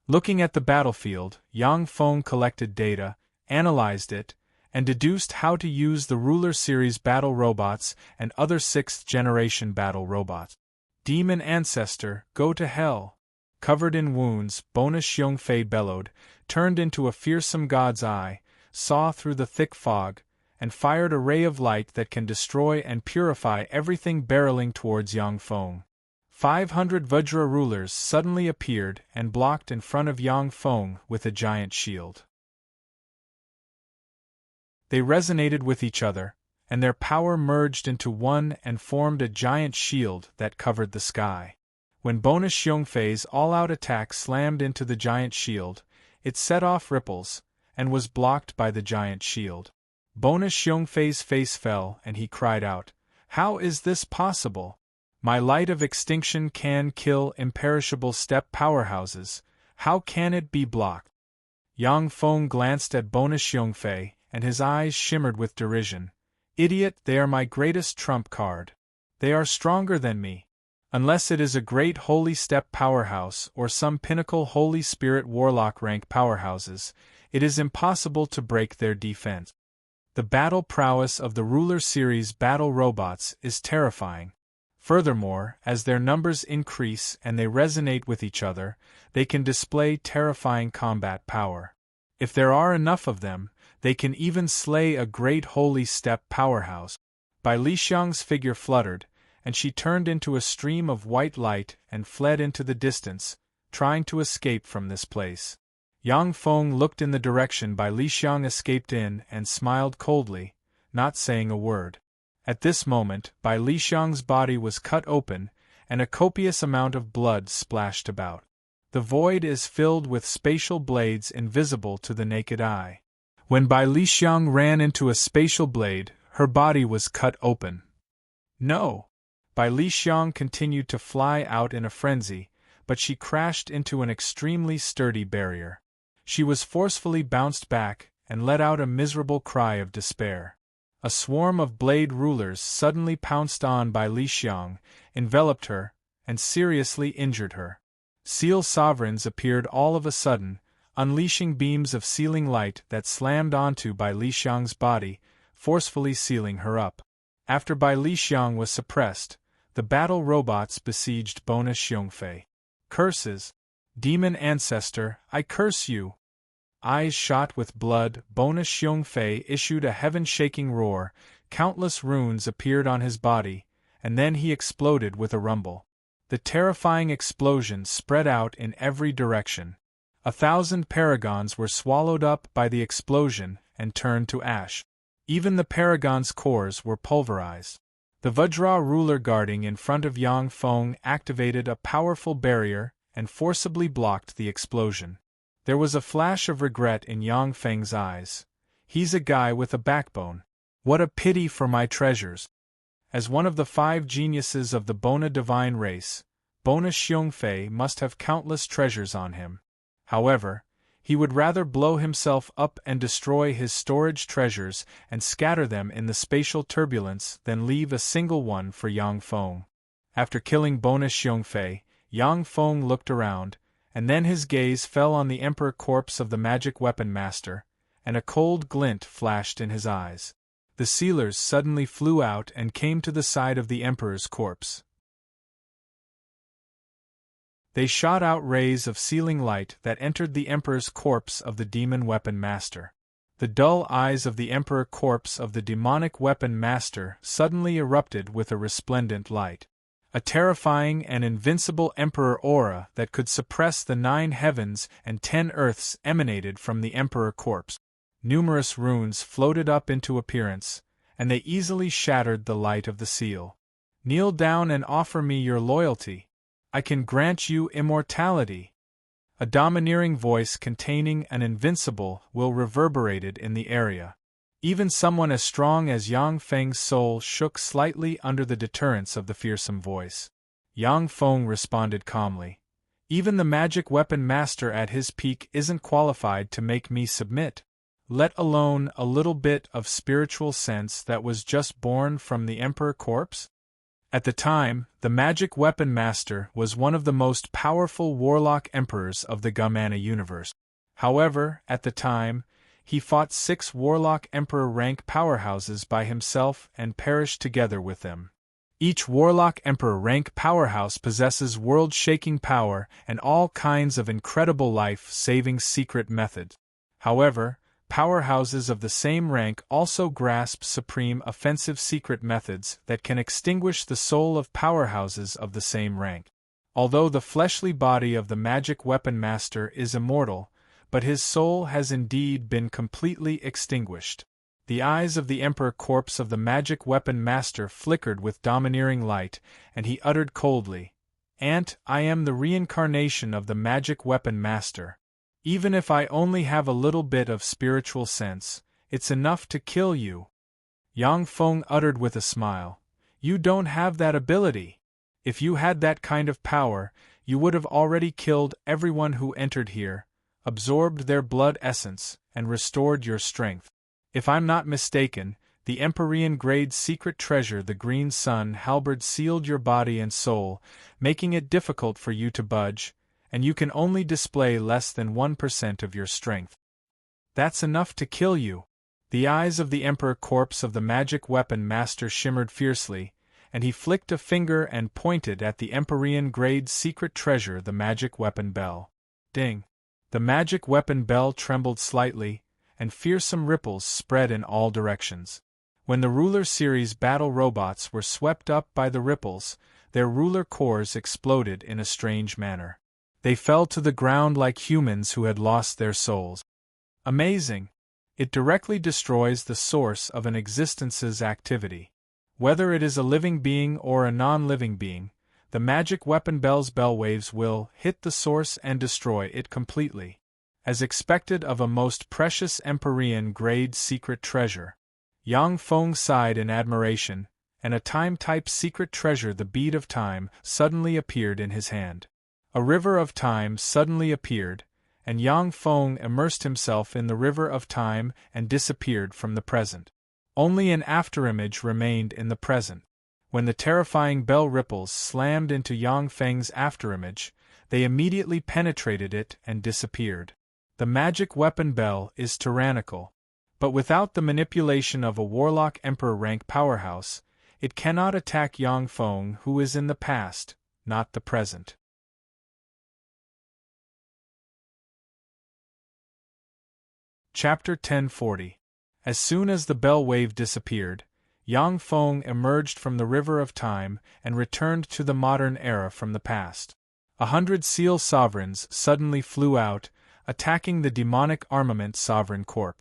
Looking at the battlefield, Yang Feng collected data, analyzed it, and deduced how to use the Ruler Series battle robots and other 6th-generation battle robots. Demon Ancestor, go to hell! Covered in wounds, Bonus Xiongfei bellowed, turned into a fearsome god's eye, saw through the thick fog, and fired a ray of light that can destroy and purify everything barreling towards Yang Feng. 500 Vajra rulers suddenly appeared and blocked in front of Yang Feng with a giant shield. They resonated with each other, and their power merged into one and formed a giant shield that covered the sky. When Bonus Xiongfei's all-out attack slammed into the giant shield, it set off ripples, and was blocked by the giant shield. Bonus Xiongfei's face fell and he cried out, "How is this possible? My light of extinction can kill imperishable step powerhouses, how can it be blocked?" Yang Feng glanced at Bonus Xiongfei, and his eyes shimmered with derision. "Idiot, they are my greatest trump card. They are stronger than me. Unless it is a great holy step powerhouse or some pinnacle Holy Spirit Warlock rank powerhouses, it is impossible to break their defense." The battle prowess of the Ruler Series battle robots is terrifying. Furthermore, as their numbers increase and they resonate with each other, they can display terrifying combat power. If there are enough of them, they can even slay a great holy step powerhouse. Bai Lixiang's figure fluttered, and she turned into a stream of white light and fled into the distance, trying to escape from this place. Yang Feng looked in the direction Bai Lixiang escaped in and smiled coldly, not saying a word. At this moment, Bai Lixiang's body was cut open, and a copious amount of blood splashed about. The void is filled with spatial blades invisible to the naked eye. When Bai Lixiang ran into a spatial blade, her body was cut open. No! Bai Lixiang continued to fly out in a frenzy, but she crashed into an extremely sturdy barrier. She was forcefully bounced back and let out a miserable cry of despair. A swarm of blade rulers suddenly pounced on Bai Lixiang, enveloped her, and seriously injured her. Seal sovereigns appeared all of a sudden, unleashing beams of sealing light that slammed onto Bai Lixiang's body, forcefully sealing her up. After Bai Lixiang was suppressed, the battle robots besieged Bonus Xiongfei. "Curses! Demon Ancestor, I curse you!" Eyes shot with blood, Bonus Xiongfei issued a heaven-shaking roar, countless runes appeared on his body, and then he exploded with a rumble. The terrifying explosion spread out in every direction. 1,000 paragons were swallowed up by the explosion and turned to ash. Even the paragons' cores were pulverized. The Vajra ruler guarding in front of Yang Feng activated a powerful barrier and forcibly blocked the explosion. There was a flash of regret in Yang Feng's eyes. He's a guy with a backbone. What a pity for my treasures. As one of the 5 geniuses of the Bona divine race, Bona Xiongfei must have countless treasures on him. However, he would rather blow himself up and destroy his storage treasures and scatter them in the spatial turbulence than leave a single one for Yang Feng. After killing Bona Xiongfei, Yang Feng looked around, and then his gaze fell on the emperor corpse of the magic weapon master, and a cold glint flashed in his eyes. The sealers suddenly flew out and came to the side of the emperor's corpse. They shot out rays of sealing light that entered the emperor's corpse of the demon weapon master. The dull eyes of the emperor corpse of the demonic weapon master suddenly erupted with a resplendent light. A terrifying and invincible emperor aura that could suppress the 9 heavens and 10 earths emanated from the emperor corpse. Numerous runes floated up into appearance, and they easily shattered the light of the seal. Kneel down and offer me your loyalty. I can grant you immortality. A domineering voice containing an invincible will reverberated in the area. Even someone as strong as Yang Feng's soul shook slightly under the deterrence of the fearsome voice. Yang Feng responded calmly. Even the magic weapon master at his peak isn't qualified to make me submit. Let alone a little bit of spiritual sense that was just born from the emperor corpse? At the time, the magic weapon master was one of the most powerful warlock emperors of the Gamana universe. However, at the time, he fought 6 warlock emperor rank powerhouses by himself and perished together with them. Each warlock emperor rank powerhouse possesses world-shaking power and all kinds of incredible life-saving secret methods. However, powerhouses of the same rank also grasp supreme offensive secret methods that can extinguish the soul of powerhouses of the same rank. Although the fleshly body of the magic weapon master is immortal, but his soul has indeed been completely extinguished. The eyes of the emperor corpse of the magic weapon master flickered with domineering light, and he uttered coldly, "Aunt, I am the reincarnation of the magic weapon master. Even if I only have a little bit of spiritual sense, it's enough to kill you." Yang Feng uttered with a smile, "You don't have that ability. If you had that kind of power, you would have already killed everyone who entered here, absorbed their blood essence, and restored your strength. If I'm not mistaken, the Empyrean grade secret treasure the Green Sun halberd sealed your body and soul, making it difficult for you to budge, and you can only display less than 1% of your strength. That's enough to kill you." The eyes of the emperor corpse of the magic weapon master shimmered fiercely, and he flicked a finger and pointed at the Empyrean grade secret treasure the magic weapon bell. Ding! The magic weapon bell trembled slightly, and fearsome ripples spread in all directions. When the Ruler Series battle robots were swept up by the ripples, their ruler cores exploded in a strange manner. They fell to the ground like humans who had lost their souls. Amazing! It directly destroys the source of an existence's activity. Whether it is a living being or a non-living being, the magic weapon bell's bell waves will hit the source and destroy it completely. As expected of a most precious Empyrean grade secret treasure, Yang Feng sighed in admiration, and a time-type secret treasure, the bead of time, suddenly appeared in his hand. A river of time suddenly appeared, and Yang Feng immersed himself in the river of time and disappeared from the present. Only an afterimage remained in the present. When the terrifying bell ripples slammed into Yang Feng's afterimage, they immediately penetrated it and disappeared. The magic weapon bell is tyrannical, but without the manipulation of a warlock emperor rank powerhouse, it cannot attack Yang Feng, who is in the past, not the present. Chapter 1040. As soon as the bell wave disappeared, Yang Feng emerged from the river of time and returned to the modern era from the past. 100 seal sovereigns suddenly flew out, attacking the demonic armament sovereign corps.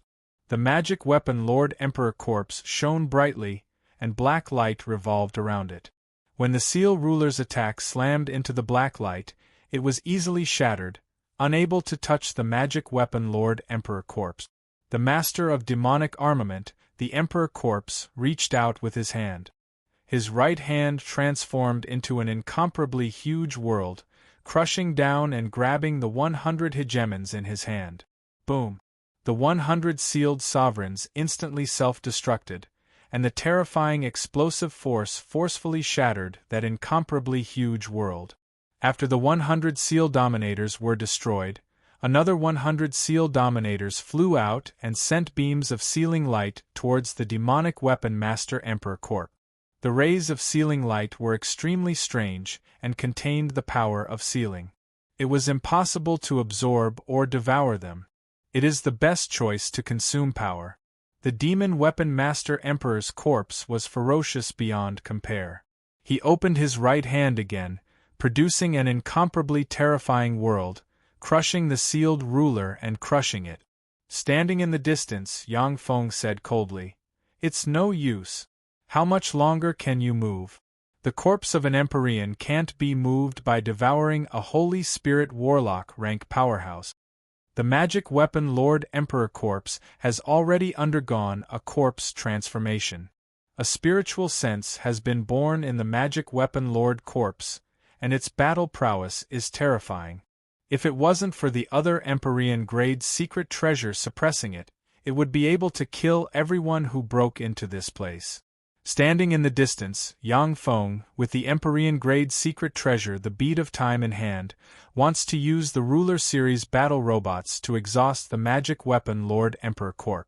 The magic weapon Lord Emperor Corpse shone brightly, and black light revolved around it. When the seal ruler's attack slammed into the black light, it was easily shattered, unable to touch the magic weapon Lord Emperor Corpse. The master of demonic armament, the Emperor Corpse, reached out with his hand. His right hand transformed into an incomparably huge world, crushing down and grabbing the 100 hegemons in his hand. Boom! The 100 sealed sovereigns instantly self-destructed, and the terrifying explosive force forcefully shattered that incomparably huge world. After the 100 seal dominators were destroyed, another 100 seal dominators flew out and sent beams of sealing light towards the demonic weapon master Emperor Corp. The rays of sealing light were extremely strange and contained the power of sealing. It was impossible to absorb or devour them. It is the best choice to consume power. The demon weapon master Emperor's corpse was ferocious beyond compare. He opened his right hand again, producing an incomparably terrifying world, crushing the sealed ruler and crushing it. Standing in the distance, Yang Feng said coldly, "It's no use. How much longer can you move? The corpse of an Empyrean can't be moved by devouring a Holy Spirit Warlock rank powerhouse. The magic weapon Lord Emperor Corpse has already undergone a corpse transformation. A spiritual sense has been born in the magic weapon Lord Corpse, and its battle prowess is terrifying. If it wasn't for the other Empyrean grade secret treasure suppressing it, it would be able to kill everyone who broke into this place." Standing in the distance, Yang Feng, with the Empyrean grade secret treasure the bead of time in hand, wants to use the Ruler Series battle robots to exhaust the magic weapon Lord Emperor Corp.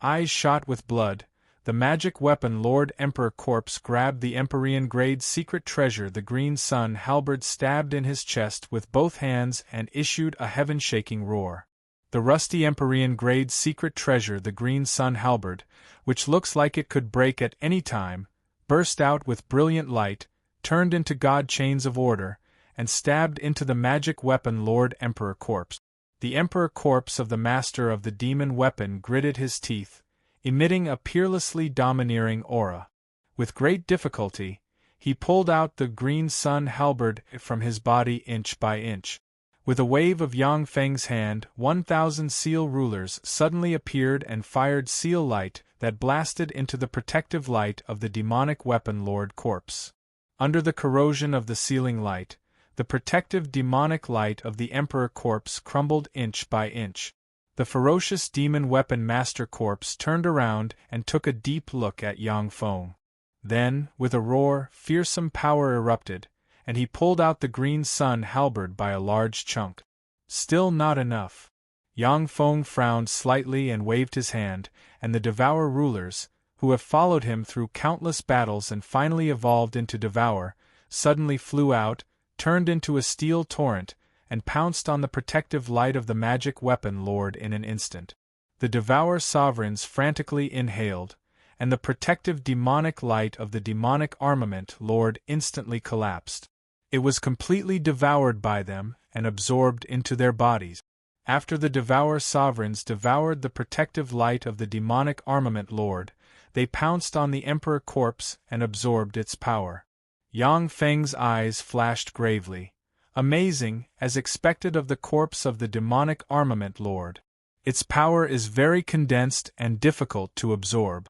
Eyes shot with blood, the magic weapon Lord Emperor Corpse grabbed the Empyrean grade secret treasure the Green Sun halberd stabbed in his chest with both hands and issued a heaven-shaking roar. The rusty Empyrean grade secret treasure the Green Sun halberd, which looks like it could break at any time, burst out with brilliant light, turned into god chains of order, and stabbed into the magic weapon Lord Emperor Corpse. The Emperor Corpse of the master of the demon weapon gritted his teeth, emitting a peerlessly domineering aura. With great difficulty, he pulled out the Green Sun halberd from his body inch by inch. With a wave of Yang Feng's hand, 1,000 seal rulers suddenly appeared and fired seal light that blasted into the protective light of the demonic weapon Lord Corpse. Under the corrosion of the sealing light, the protective demonic light of the Emperor Corpse crumbled inch by inch. The ferocious demon weapon master Corpse turned around and took a deep look at Yang Feng. Then, with a roar, fearsome power erupted, and he pulled out the Green Sun halberd by a large chunk. Still not enough. Yang Feng frowned slightly and waved his hand, and the Devour rulers, who have followed him through countless battles and finally evolved into Devour, suddenly flew out, turned into a steel torrent, and pounced on the protective light of the magic weapon Lord in an instant. The Devour sovereigns frantically inhaled, and the protective demonic light of the demonic armament Lord instantly collapsed. It was completely devoured by them and absorbed into their bodies. After the Devour sovereigns devoured the protective light of the demonic armament Lord, they pounced on the Emperor Corpse and absorbed its power. Yang Feng's eyes flashed gravely. Amazing, as expected of the corpse of the demonic armament Lord. Its power is very condensed and difficult to absorb.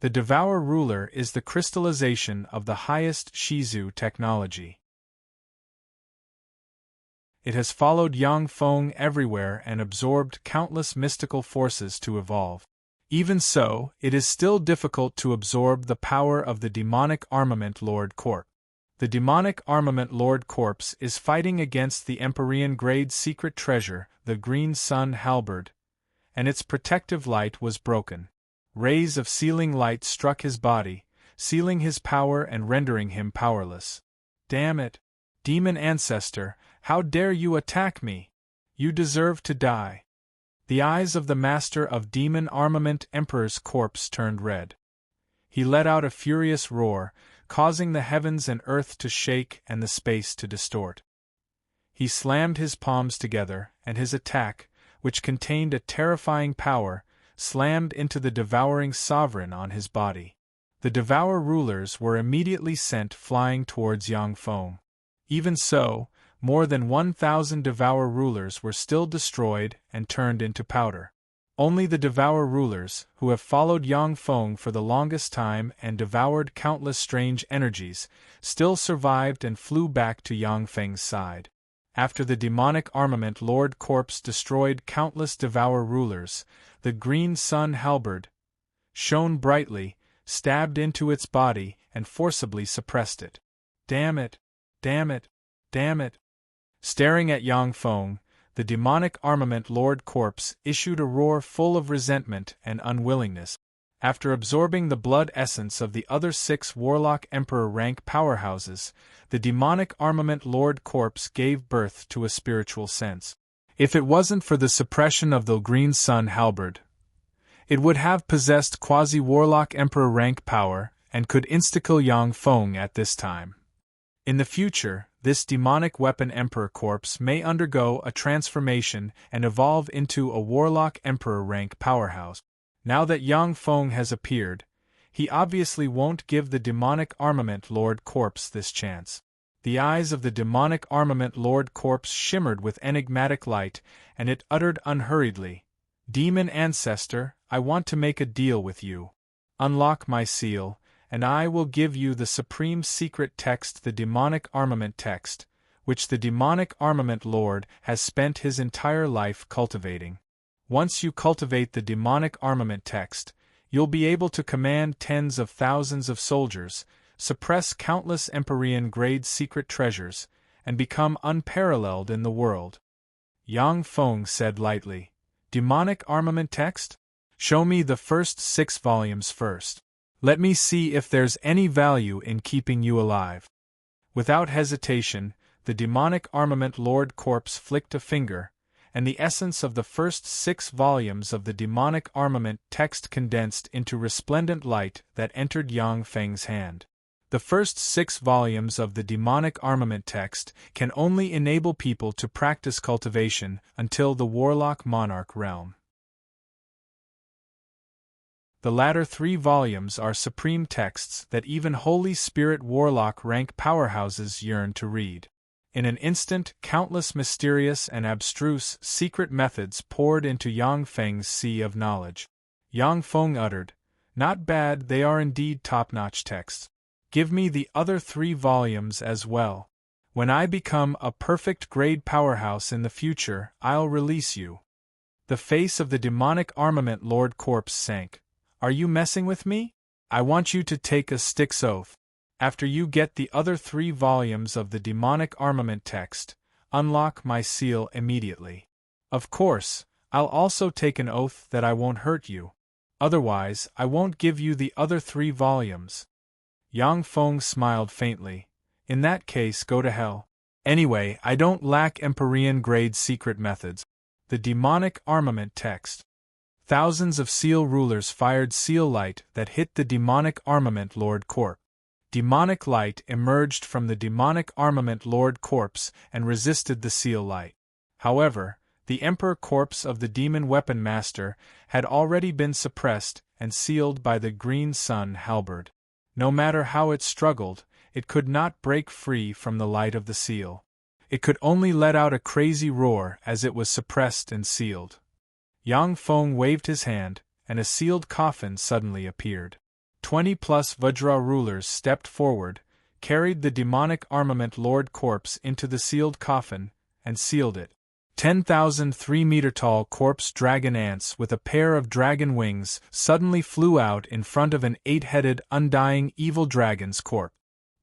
The Devour ruler is the crystallization of the highest Shizu technology. It has followed Yang Feng everywhere and absorbed countless mystical forces to evolve. Even so, it is still difficult to absorb the power of the demonic armament Lord Corp. The demonic armament Lord Corpse is fighting against the Empyrean grade secret treasure, the Green Sun halberd, and its protective light was broken. Rays of sealing light struck his body, sealing his power and rendering him powerless. Damn it! Demon ancestor, how dare you attack me? You deserve to die. The eyes of the master of demon armament Emperor's Corpse turned red. He let out a furious roar, causing the heavens and earth to shake and the space to distort. He slammed his palms together, and his attack, which contained a terrifying power, slammed into the devouring sovereign on his body. The Devour rulers were immediately sent flying towards Yang Feng. Even so, more than 1,000 Devour rulers were still destroyed and turned into powder. Only the Devour rulers, who have followed Yang Feng for the longest time and devoured countless strange energies, still survived and flew back to Yang Feng's side. After the demonic armament Lord Corpse destroyed countless Devour rulers, the green sun halberd shone brightly, stabbed into its body, and forcibly suppressed it. Damn it! Damn it! Damn it! Staring at Yang Feng, the demonic armament Lord Corpse issued a roar full of resentment and unwillingness. After absorbing the blood essence of the other 6 Warlock Emperor rank powerhouses, the demonic armament Lord Corpse gave birth to a spiritual sense. If it wasn't for the suppression of the Green Sun Halberd, it would have possessed quasi-Warlock Emperor rank power and could insta-kill Yang Feng at this time. In the future, this demonic weapon Emperor Corpse may undergo a transformation and evolve into a Warlock Emperor rank powerhouse. Now that Yang Feng has appeared, he obviously won't give the demonic armament Lord Corpse this chance. The eyes of the demonic armament Lord Corpse shimmered with enigmatic light, and it uttered unhurriedly, "Demon Ancestor, I want to make a deal with you. Unlock my seal, and I will give you the supreme secret text, the demonic armament text, which the demonic armament lord has spent his entire life cultivating. Once you cultivate the demonic armament text, you'll be able to command tens of thousands of soldiers, suppress countless Empyrean-grade secret treasures, and become unparalleled in the world." Yang Feng said lightly, "Demonic armament text? Show me the first 6 volumes first. Let me see if there's any value in keeping you alive." Without hesitation, the demonic armament Lord Corpse flicked a finger, and the essence of the first 6 volumes of the demonic armament text condensed into resplendent light that entered Yang Feng's hand. The first 6 volumes of the demonic armament text can only enable people to practice cultivation until the Warlock Monarch realm. The latter 3 volumes are supreme texts that even Holy Spirit Warlock rank powerhouses yearn to read. In an instant, countless mysterious and abstruse secret methods poured into Yang Feng's sea of knowledge. Yang Feng uttered, "Not bad, they are indeed top-notch texts. Give me the other 3 volumes as well. When I become a perfect grade powerhouse in the future, I'll release you." The face of the demonic armament Lord Corpse sank. "Are you messing with me? I want you to take a Styx oath. After you get the other 3 volumes of the demonic armament text, unlock my seal immediately. Of course, I'll also take an oath that I won't hurt you. Otherwise, I won't give you the other 3 volumes." Yang Feng smiled faintly. "In that case, go to hell. Anyway, I don't lack Empyrean-grade secret methods." The demonic armament text. Thousands of seal rulers fired seal light that hit the demonic armament Lord Corpse. Demonic light emerged from the demonic armament Lord Corpse and resisted the seal light. However, the Emperor Corpse of the Demon Weapon Master had already been suppressed and sealed by the Green Sun Halberd. No matter how it struggled, it could not break free from the light of the seal. It could only let out a crazy roar as it was suppressed and sealed. Yang Feng waved his hand, and a sealed coffin suddenly appeared. 20+ Vajra rulers stepped forward, carried the demonic armament Lord Corpse into the sealed coffin, and sealed it. 10,000 3-meter-tall corpse dragon ants with a pair of dragon wings suddenly flew out in front of an 8-headed, undying evil dragon's corpse.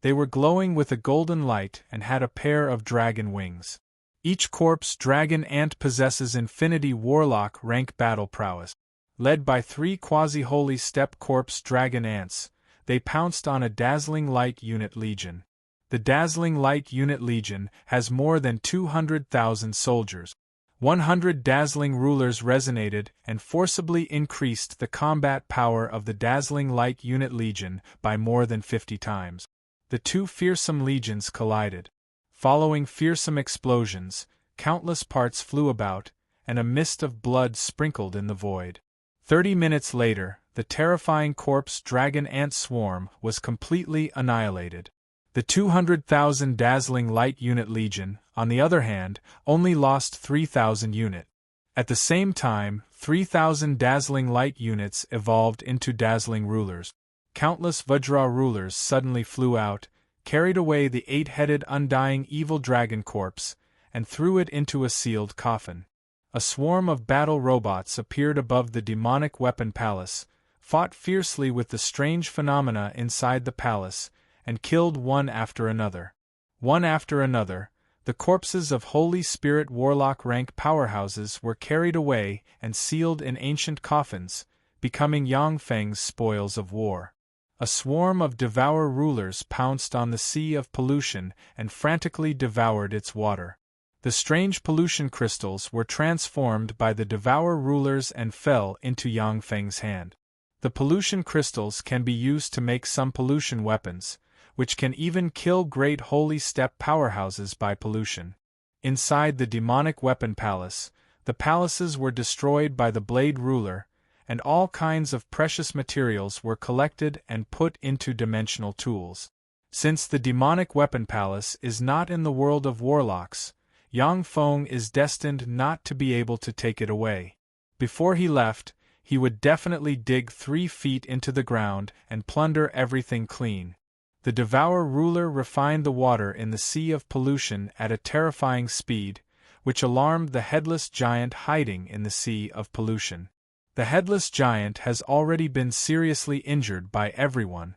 They were glowing with a golden light and had a pair of dragon wings. Each corpse dragon ant possesses infinity warlock rank battle prowess. Led by 3 quasi-holy steppe corpse dragon ants, they pounced on a dazzling light unit legion. The dazzling light unit legion has more than 200,000 soldiers. 100 dazzling rulers resonated and forcibly increased the combat power of the dazzling light unit legion by more than 50 times. The two fearsome legions collided. Following fearsome explosions, countless parts flew about, and a mist of blood sprinkled in the void. 30 minutes later, the terrifying corpse dragon ant swarm was completely annihilated. The 200,000 dazzling light unit legion, on the other hand, only lost 3,000 unit. At the same time, 3,000 dazzling light units evolved into dazzling rulers. Countless Vajra rulers suddenly flew out, carried away the 8-headed undying evil dragon corpse, and threw it into a sealed coffin. A swarm of battle robots appeared above the demonic weapon palace, fought fiercely with the strange phenomena inside the palace, and killed one after another. One after another, the corpses of Holy Spirit Warlock rank powerhouses were carried away and sealed in ancient coffins, becoming Yang Feng's spoils of war. A swarm of Devour rulers pounced on the sea of pollution and frantically devoured its water. The strange pollution crystals were transformed by the Devour rulers and fell into Yang Feng's hand. The pollution crystals can be used to make some pollution weapons, which can even kill great holy step powerhouses by pollution. Inside the demonic weapon palace, the palaces were destroyed by the blade ruler, and all kinds of precious materials were collected and put into dimensional tools. Since the demonic weapon palace is not in the world of warlocks, Yang Feng is destined not to be able to take it away. Before he left, he would definitely dig 3 feet into the ground and plunder everything clean. The Devour ruler refined the water in the sea of pollution at a terrifying speed, which alarmed the headless giant hiding in the sea of pollution. The headless giant has already been seriously injured by everyone.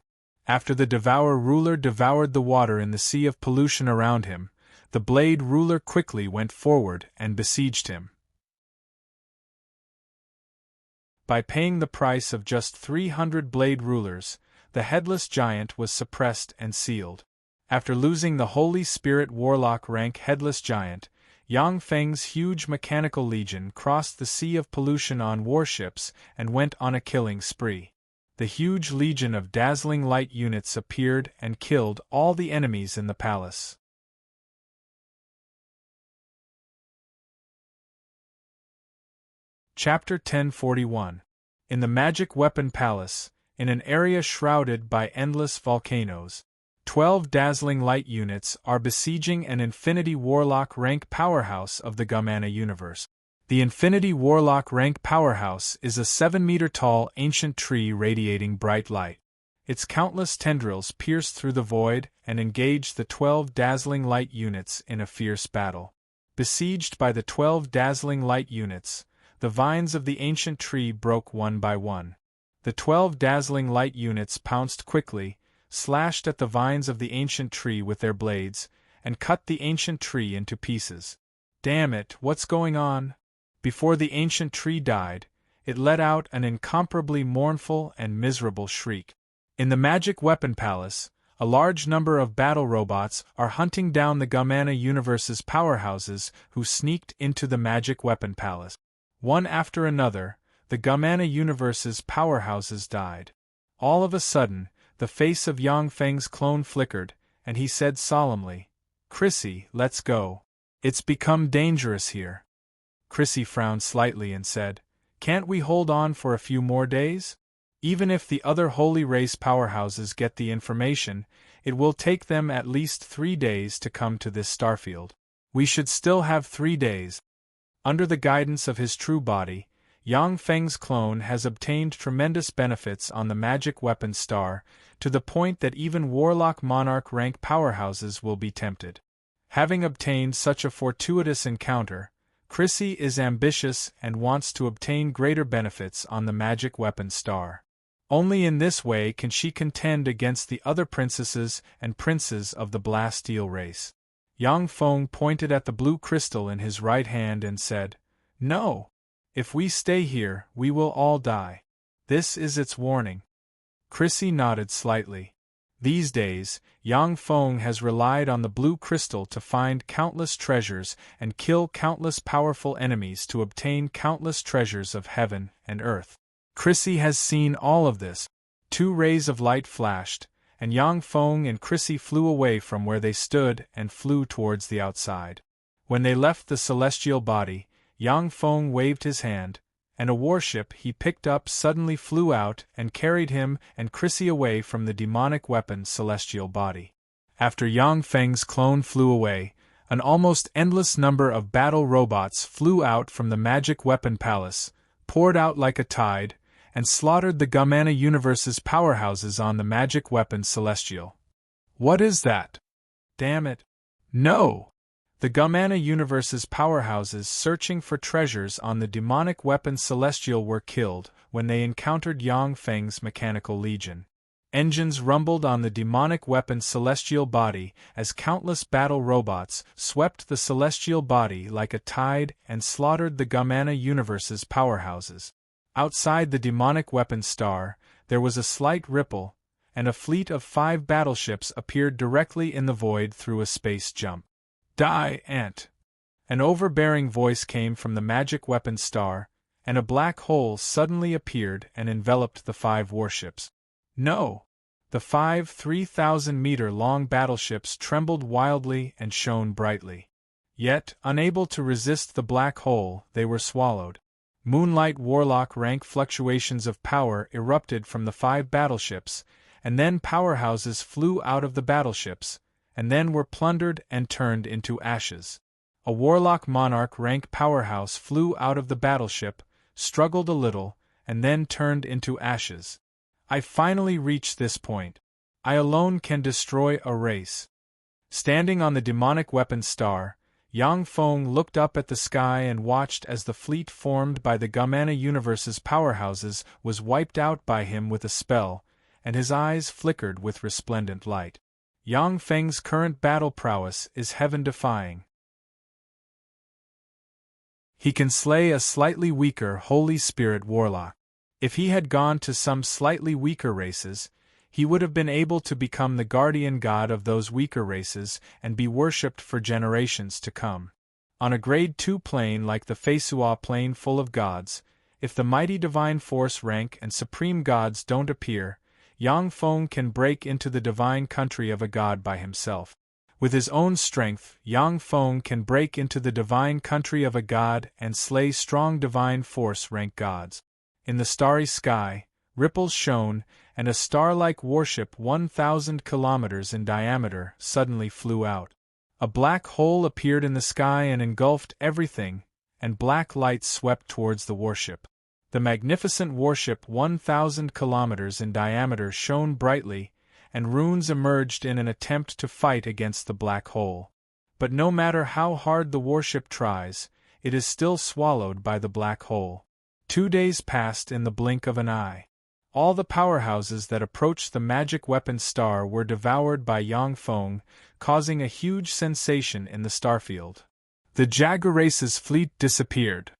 After the Devour ruler devoured the water in the sea of pollution around him, the blade ruler quickly went forward and besieged him. By paying the price of just 300 blade rulers, the headless giant was suppressed and sealed. After losing the Holy Spirit Warlock rank headless giant, Yang Feng's huge mechanical legion crossed the sea of pollution on warships and went on a killing spree. The huge legion of dazzling light units appeared and killed all the enemies in the palace. Chapter 1041. In the Magic Weapon Palace, in an area shrouded by endless volcanoes, 12 dazzling light units are besieging an Infinity Warlock rank powerhouse of the Gamana universe. The Infinity Warlock rank powerhouse is a 7-meter-tall ancient tree radiating bright light. Its countless tendrils pierce through the void and engage the 12 dazzling light units in a fierce battle. Besieged by the 12 dazzling light units, the vines of the ancient tree broke one by one. The 12 dazzling light units pounced quickly, slashed at the vines of the ancient tree with their blades, and cut the ancient tree into pieces. Damn it, what's going on? Before the ancient tree died, it let out an incomparably mournful and miserable shriek. In the Magic Weapon Palace, a large number of battle robots are hunting down the Gamana universe's powerhouses who sneaked into the Magic Weapon Palace. One after another, the Gamana universe's powerhouses died. All of a sudden, the face of Yang Feng's clone flickered, and he said solemnly, "Chrissy, let's go. It's become dangerous here." Chrissy frowned slightly and said, "Can't we hold on for a few more days? Even if the other holy race powerhouses get the information, it will take them at least 3 days to come to this starfield. We should still have 3 days." Under the guidance of his true body, Yang Feng's clone has obtained tremendous benefits on the Magic Weapon Star, to the point that even Warlock Monarch rank powerhouses will be tempted. Having obtained such a fortuitous encounter, Chrissy is ambitious and wants to obtain greater benefits on the Magic Weapon Star. Only in this way can she contend against the other princesses and princes of the Blasteel race. Yang Feng pointed at the blue crystal in his right hand and said, "No! If we stay here, we will all die. This is its warning." Chrissy nodded slightly. These days, Yang Feng has relied on the blue crystal to find countless treasures and kill countless powerful enemies to obtain countless treasures of heaven and earth. Chrissy has seen all of this. 2 rays of light flashed, and Yang Feng and Chrissy flew away from where they stood and flew towards the outside. When they left the celestial body, Yang Feng waved his hand, and a warship he picked up suddenly flew out and carried him and Chrissy away from the demonic weapon's celestial body. After Yang Feng's clone flew away, an almost endless number of battle robots flew out from the magic weapon palace, poured out like a tide, and slaughtered the Gamana universe's powerhouses on the magic weapon celestial. What is that? Damn it. No! The Gamana universe's powerhouses searching for treasures on the demonic weapon celestial were killed when they encountered Yang Feng's mechanical legion. Engines rumbled on the demonic weapon celestial body as countless battle robots swept the celestial body like a tide and slaughtered the Gamana universe's powerhouses. Outside the demonic weapon star, there was a slight ripple, and a fleet of 5 battleships appeared directly in the void through a space jump. Die, Ant! An overbearing voice came from the magic weapon star, and a black hole suddenly appeared and enveloped the 5 warships. No! The 5 3,000-meter-long battleships trembled wildly and shone brightly. Yet, unable to resist the black hole, they were swallowed. Moonlight Warlock rank fluctuations of power erupted from the 5 battleships, and then powerhouses flew out of the battleships, and then were plundered and turned into ashes. A Warlock Monarch rank powerhouse flew out of the battleship, struggled a little, and then turned into ashes. I finally reached this point. I alone can destroy a race. Standing on the demonic weapon star, Yang Feng looked up at the sky and watched as the fleet formed by the Gamana universe's powerhouses was wiped out by him with a spell, and his eyes flickered with resplendent light. Yang Feng's current battle prowess is heaven-defying. He can slay a slightly weaker Holy Spirit Warlock. If he had gone to some slightly weaker races, he would have been able to become the guardian god of those weaker races and be worshipped for generations to come. On a grade 2 plane like the Feisua plane full of gods, if the mighty divine force rank and supreme gods don't appear, Yang Feng can break into the divine country of a god by himself. With his own strength, Yang Feng can break into the divine country of a god and slay strong divine force rank gods. In the starry sky, ripples shone, and a star-like warship 1,000 kilometers in diameter suddenly flew out. A black hole appeared in the sky and engulfed everything, and black light swept towards the warship. The magnificent warship 1,000 kilometers in diameter shone brightly, and runes emerged in an attempt to fight against the black hole. But no matter how hard the warship tries, it is still swallowed by the black hole. 2 days passed in the blink of an eye. All the powerhouses that approached the magic weapon star were devoured by Yang Feng, causing a huge sensation in the starfield. The Jaguar race's fleet disappeared.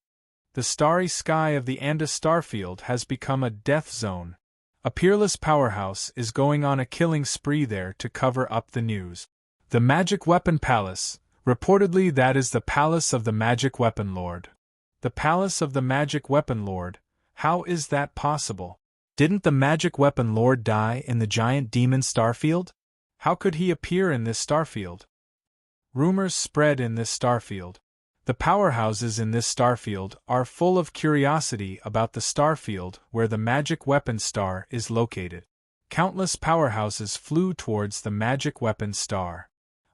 The starry sky of the Anda starfield has become a death zone. A peerless powerhouse is going on a killing spree there to cover up the news. The Magic Weapon Palace, reportedly that is the palace of the Magic Weapon Lord. The palace of the Magic Weapon Lord, how is that possible? Didn't the Magic Weapon Lord die in the giant demon starfield? How could he appear in this starfield? Rumors spread in this starfield. The powerhouses in this starfield are full of curiosity about the starfield where the Magic Weapon Star is located. Countless powerhouses flew towards the Magic Weapon Star.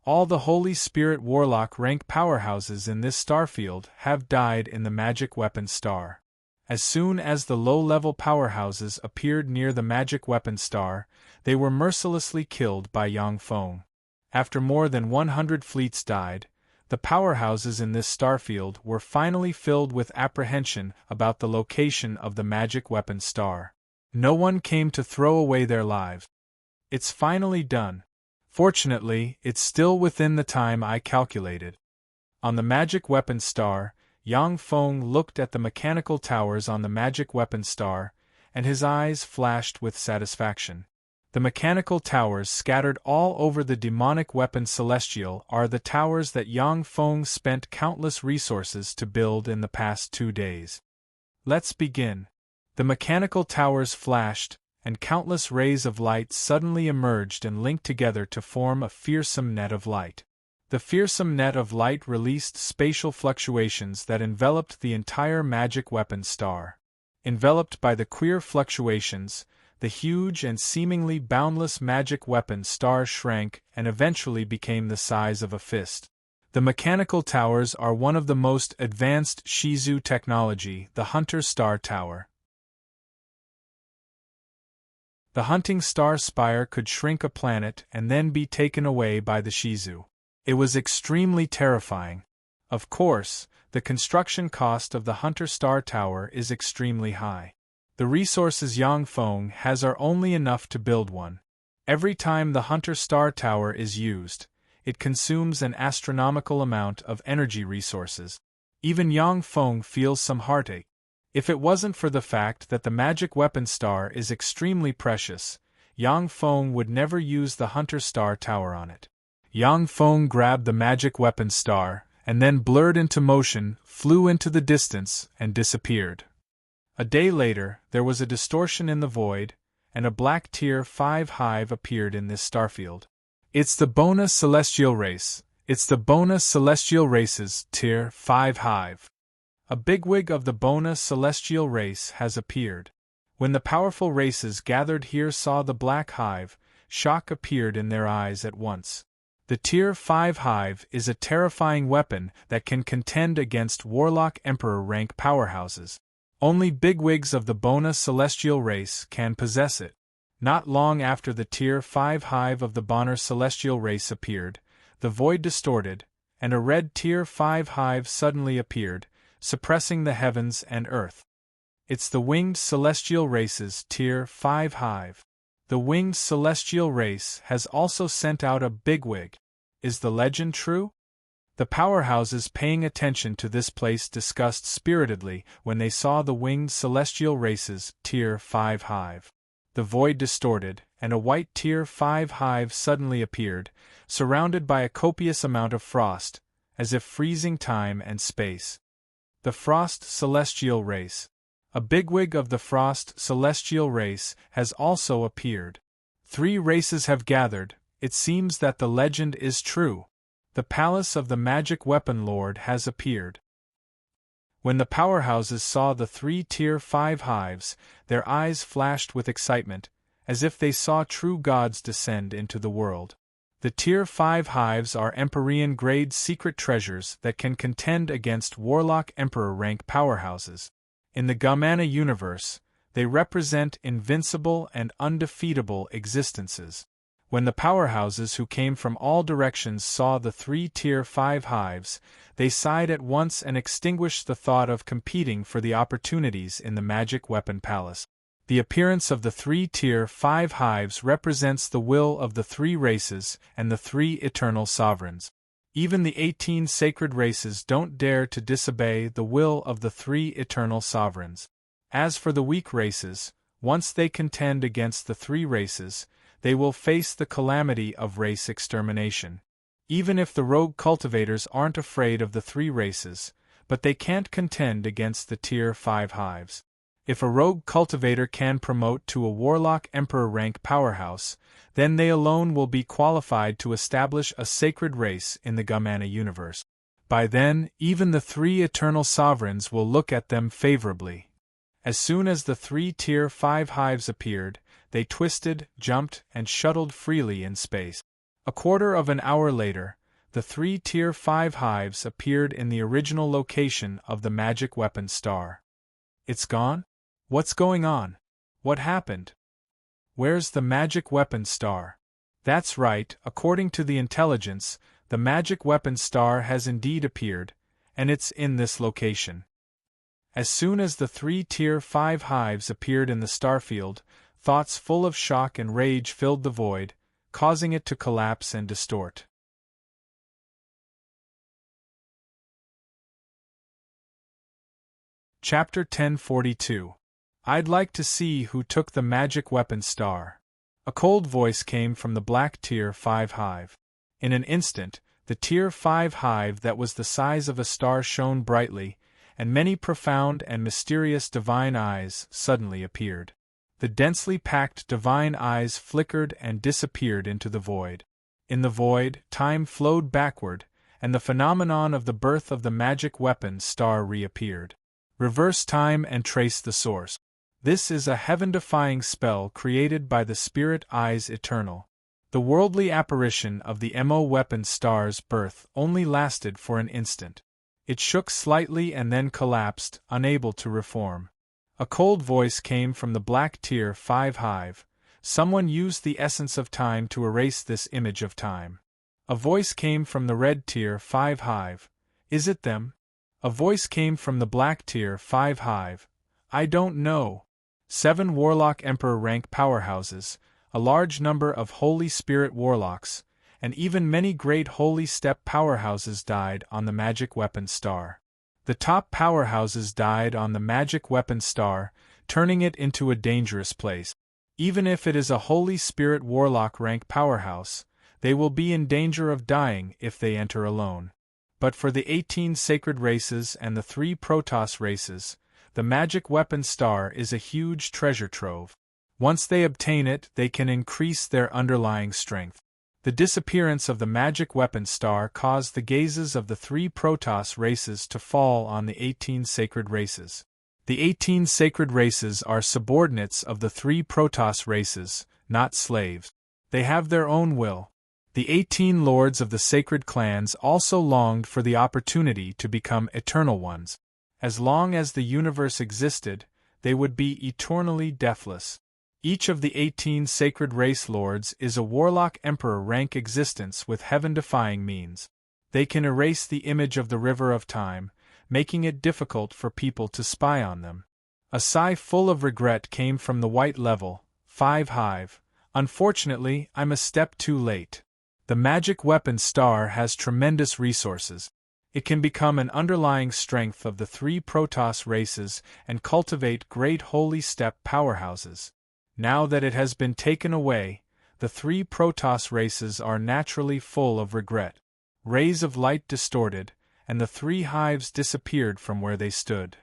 All the Holy Spirit Warlock rank powerhouses in this starfield have died in the Magic Weapon Star. As soon as the low-level powerhouses appeared near the Magic Weapon Star, they were mercilessly killed by Yang Feng. After more than 100 fleets died, the powerhouses in this starfield were finally filled with apprehension about the location of the Magic Weapon Star. No one came to throw away their lives. It's finally done. Fortunately, it's still within the time I calculated. On the Magic Weapon Star, Yang Feng looked at the mechanical towers on the Magic Weapon Star, and his eyes flashed with satisfaction. The mechanical towers scattered all over the demonic weapon celestial are the towers that Yang Feng spent countless resources to build in the past 2 days. Let's begin. The mechanical towers flashed, and countless rays of light suddenly emerged and linked together to form a fearsome net of light. The fearsome net of light released spatial fluctuations that enveloped the entire magic weapon star. Enveloped by the queer fluctuations, the huge and seemingly boundless magic weapon star shrank and eventually became the size of a fist. The mechanical towers are one of the most advanced Shizu technology, the Hunter Star Tower. The hunting star spire could shrink a planet and then be taken away by the Shizu. It was extremely terrifying. Of course, the construction cost of the Hunter Star Tower is extremely high. The resources Yang Feng has are only enough to build one. Every time the Hunter Star Tower is used, it consumes an astronomical amount of energy resources. Even Yang Feng feels some heartache. If it wasn't for the fact that the magic weapon star is extremely precious, Yang Feng would never use the Hunter Star Tower on it. Yang Feng grabbed the magic weapon star, and then blurred into motion, flew into the distance, and disappeared. A day later, there was a distortion in the void, and a black Tier 5 hive appeared in this starfield. It's the Bona Celestial Race. It's the Bona Celestial Race's Tier 5 hive. A bigwig of the Bona Celestial Race has appeared. When the powerful races gathered here saw the black hive, shock appeared in their eyes at once. The Tier 5 hive is a terrifying weapon that can contend against Warlock Emperor rank powerhouses. Only bigwigs of the Bona Celestial Race can possess it. Not long after the Tier 5 hive of the Bonner Celestial Race appeared, the void distorted, and a red Tier 5 hive suddenly appeared, suppressing the heavens and earth. It's the Winged Celestial Race's Tier 5 hive. The Winged Celestial Race has also sent out a bigwig. Is the legend true? The powerhouses paying attention to this place discussed spiritedly when they saw the Winged Celestial Race's Tier 5 hive. The void distorted, and a white Tier 5 hive suddenly appeared, surrounded by a copious amount of frost, as if freezing time and space. The Frost Celestial Race. A bigwig of the Frost Celestial Race has also appeared. 3 races have gathered. It seems that the legend is true. The palace of the Magic Weapon Lord has appeared. When the powerhouses saw the 3 Tier 5 hives, their eyes flashed with excitement, as if they saw true gods descend into the world. The Tier 5 hives are Empyrean-grade secret treasures that can contend against Warlock Emperor rank powerhouses. In the Gamana universe, they represent invincible and undefeatable existences. When the powerhouses who came from all directions saw the 3 Tier 5 hives, they sighed at once and extinguished the thought of competing for the opportunities in the Magic Weapon Palace. The appearance of the 3 Tier 5 hives represents the will of the 3 races and the 3 eternal sovereigns. Even the 18 sacred races don't dare to disobey the will of the 3 eternal sovereigns. As for the weak races, once they contend against the 3 races, they will face the calamity of race extermination. Even if the rogue cultivators aren't afraid of the 3 races, but they can't contend against the Tier 5 hives. If a rogue cultivator can promote to a Warlock Emperor rank powerhouse, then they alone will be qualified to establish a sacred race in the Gamana universe. By then, even the 3 eternal sovereigns will look at them favorably. As soon as the 3 Tier 5 hives appeared, they twisted, jumped, and shuttled freely in space. A quarter of an hour later, the 3 Tier 5 hives appeared in the original location of the Magic Weapon Star. It's gone? What's going on? What happened? Where's the Magic Weapon Star? That's right, according to the intelligence, the Magic Weapon Star has indeed appeared, and it's in this location. As soon as the 3 Tier 5 hives appeared in the starfield, thoughts full of shock and rage filled the void, causing it to collapse and distort. Chapter 1042. I'd like to see who took the Magic Weapon Star. A cold voice came from the black Tier 5 hive. In an instant, the Tier 5 hive that was the size of a star shone brightly, and many profound and mysterious divine eyes suddenly appeared. The densely packed divine eyes flickered and disappeared into the void. In the void, time flowed backward, and the phenomenon of the birth of the magic weapon star reappeared. Reverse time and trace the source. This is a heaven-defying spell created by the Spirit Eyes Eternal. The worldly apparition of the MO weapon star's birth only lasted for an instant. It shook slightly and then collapsed, unable to reform. A cold voice came from the black Tier 5 hive. Someone used the essence of time to erase this image of time. A voice came from the red Tier 5 hive. Is it them? A voice came from the black Tier 5 hive. I don't know. 7 Warlock Emperor rank powerhouses, a large number of Holy Spirit Warlocks, and even many great Holy Step powerhouses died on the Magic Weapon Star. The top powerhouses died on the Magic Weapon Star, turning it into a dangerous place. Even if it is a Holy Spirit Warlock rank powerhouse, they will be in danger of dying if they enter alone. But for the 18 sacred races and the 3 Protoss races, the Magic Weapon Star is a huge treasure trove. Once they obtain it, they can increase their underlying strength. The disappearance of the Magic Weapon Star caused the gazes of the 3 Protoss races to fall on the 18 sacred races. The 18 sacred races are subordinates of the 3 Protoss races, not slaves. They have their own will. The 18 lords of the sacred clans also longed for the opportunity to become eternal ones. As long as the universe existed, they would be eternally deathless. Each of the 18 sacred race lords is a Warlock Emperor rank existence with heaven-defying means. They can erase the image of the River of Time, making it difficult for people to spy on them. A sigh full of regret came from the white level 5 hive. Unfortunately, I'm a step too late. The Magic Weapon Star has tremendous resources. It can become an underlying strength of the 3 Protoss races and cultivate great Holy Step powerhouses. Now that it has been taken away, the 3 Protoss races are naturally full of regret. Rays of light distorted, and the 3 hives disappeared from where they stood.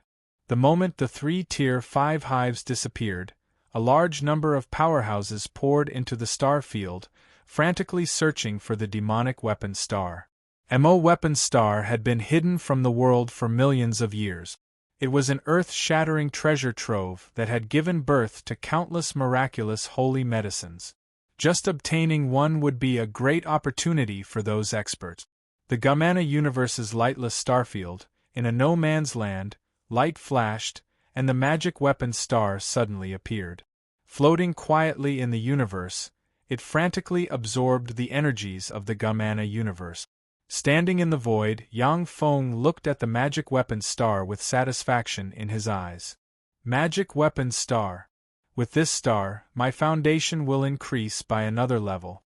The moment the 3 Tier 5 hives disappeared, a large number of powerhouses poured into the star field, frantically searching for the demonic weapon star. MO weapon star had been hidden from the world for millions of years. It was an earth-shattering treasure trove that had given birth to countless miraculous holy medicines. Just obtaining one would be a great opportunity for those experts. The Gamana universe's lightless starfield, in a no-man's land, light flashed, and the magic weapon star suddenly appeared. Floating quietly in the universe, it frantically absorbed the energies of the Gamana universe. Standing in the void, Yang Feng looked at the magic weapon star with satisfaction in his eyes. Magic weapon star. With this star, my foundation will increase by another level.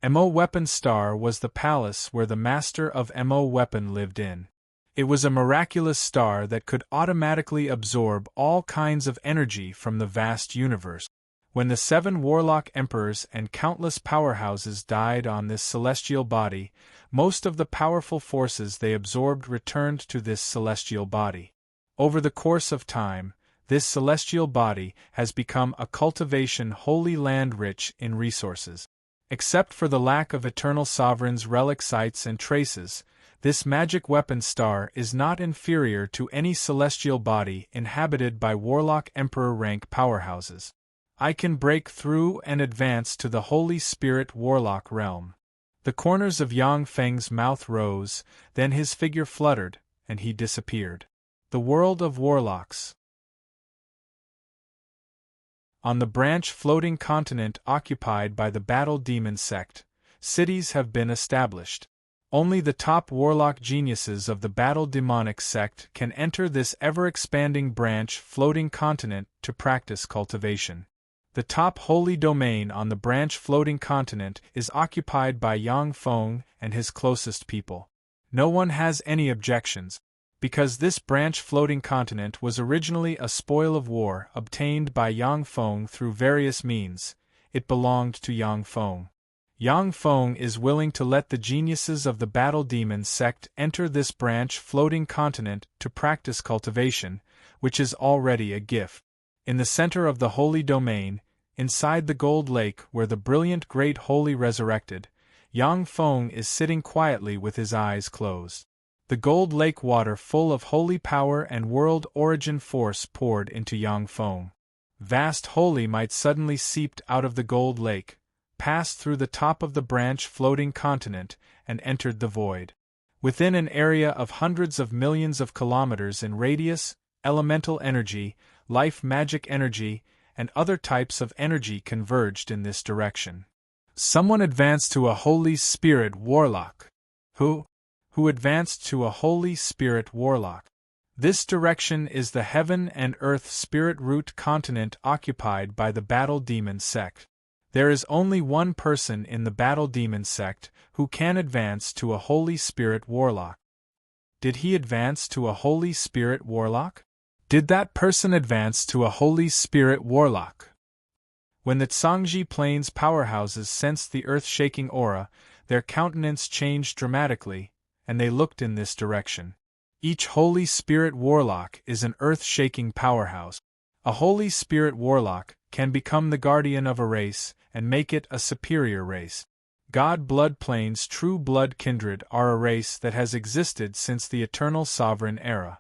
MO weapon star was the palace where the master of MO weapon lived in. It was a miraculous star that could automatically absorb all kinds of energy from the vast universe. When the 7 Warlock Emperors and countless powerhouses died on this celestial body, most of the powerful forces they absorbed returned to this celestial body. Over the course of time, this celestial body has become a cultivation holy land rich in resources. Except for the lack of eternal sovereigns' relic sites and traces, this magic weapon star is not inferior to any celestial body inhabited by Warlock Emperor rank powerhouses. I can break through and advance to the Holy Spirit Warlock realm. The corners of Yang Feng's mouth rose, then his figure fluttered, and he disappeared. The world of Warlocks. On the branch floating continent occupied by the Battle Demon sect, cities have been established. Only the top warlock geniuses of the Battle Demonic sect can enter this ever-expanding branch floating continent to practice cultivation. The top holy domain on the branch floating continent is occupied by Yang Feng and his closest people. No one has any objections. Because this branch floating continent was originally a spoil of war obtained by Yang Feng through various means, it belonged to Yang Feng. Yang Feng is willing to let the geniuses of the Battle Demon sect enter this branch floating continent to practice cultivation, which is already a gift. In the center of the holy domain, inside the gold lake where the brilliant Great Holy resurrected, Yang Feng is sitting quietly with his eyes closed. The gold lake water full of holy power and world origin force poured into Yang Feng. Vast holy might suddenly seeped out of the gold lake, passed through the top of the branch floating continent, and entered the void. Within an area of hundreds of millions of kilometers in radius, elemental energy, life magic energy, and other types of energy converged in this direction. Someone advanced to a Holy Spirit Warlock. Who advanced to a Holy Spirit Warlock. This direction is the Heaven and Earth Spirit Root continent occupied by the Battle Demon sect. There is only one person in the Battle Demon sect who can advance to a Holy Spirit Warlock. Did he advance to a Holy Spirit Warlock? Did that person advance to a Holy Spirit Warlock? When the Tsangji Plains powerhouses sensed the earth-shaking aura, their countenance changed dramatically, and they looked in this direction. Each Holy Spirit Warlock is an earth-shaking powerhouse. A Holy Spirit Warlock can become the guardian of a race and make it a superior race. God Blood Plains' true blood kindred are a race that has existed since the Eternal Sovereign era.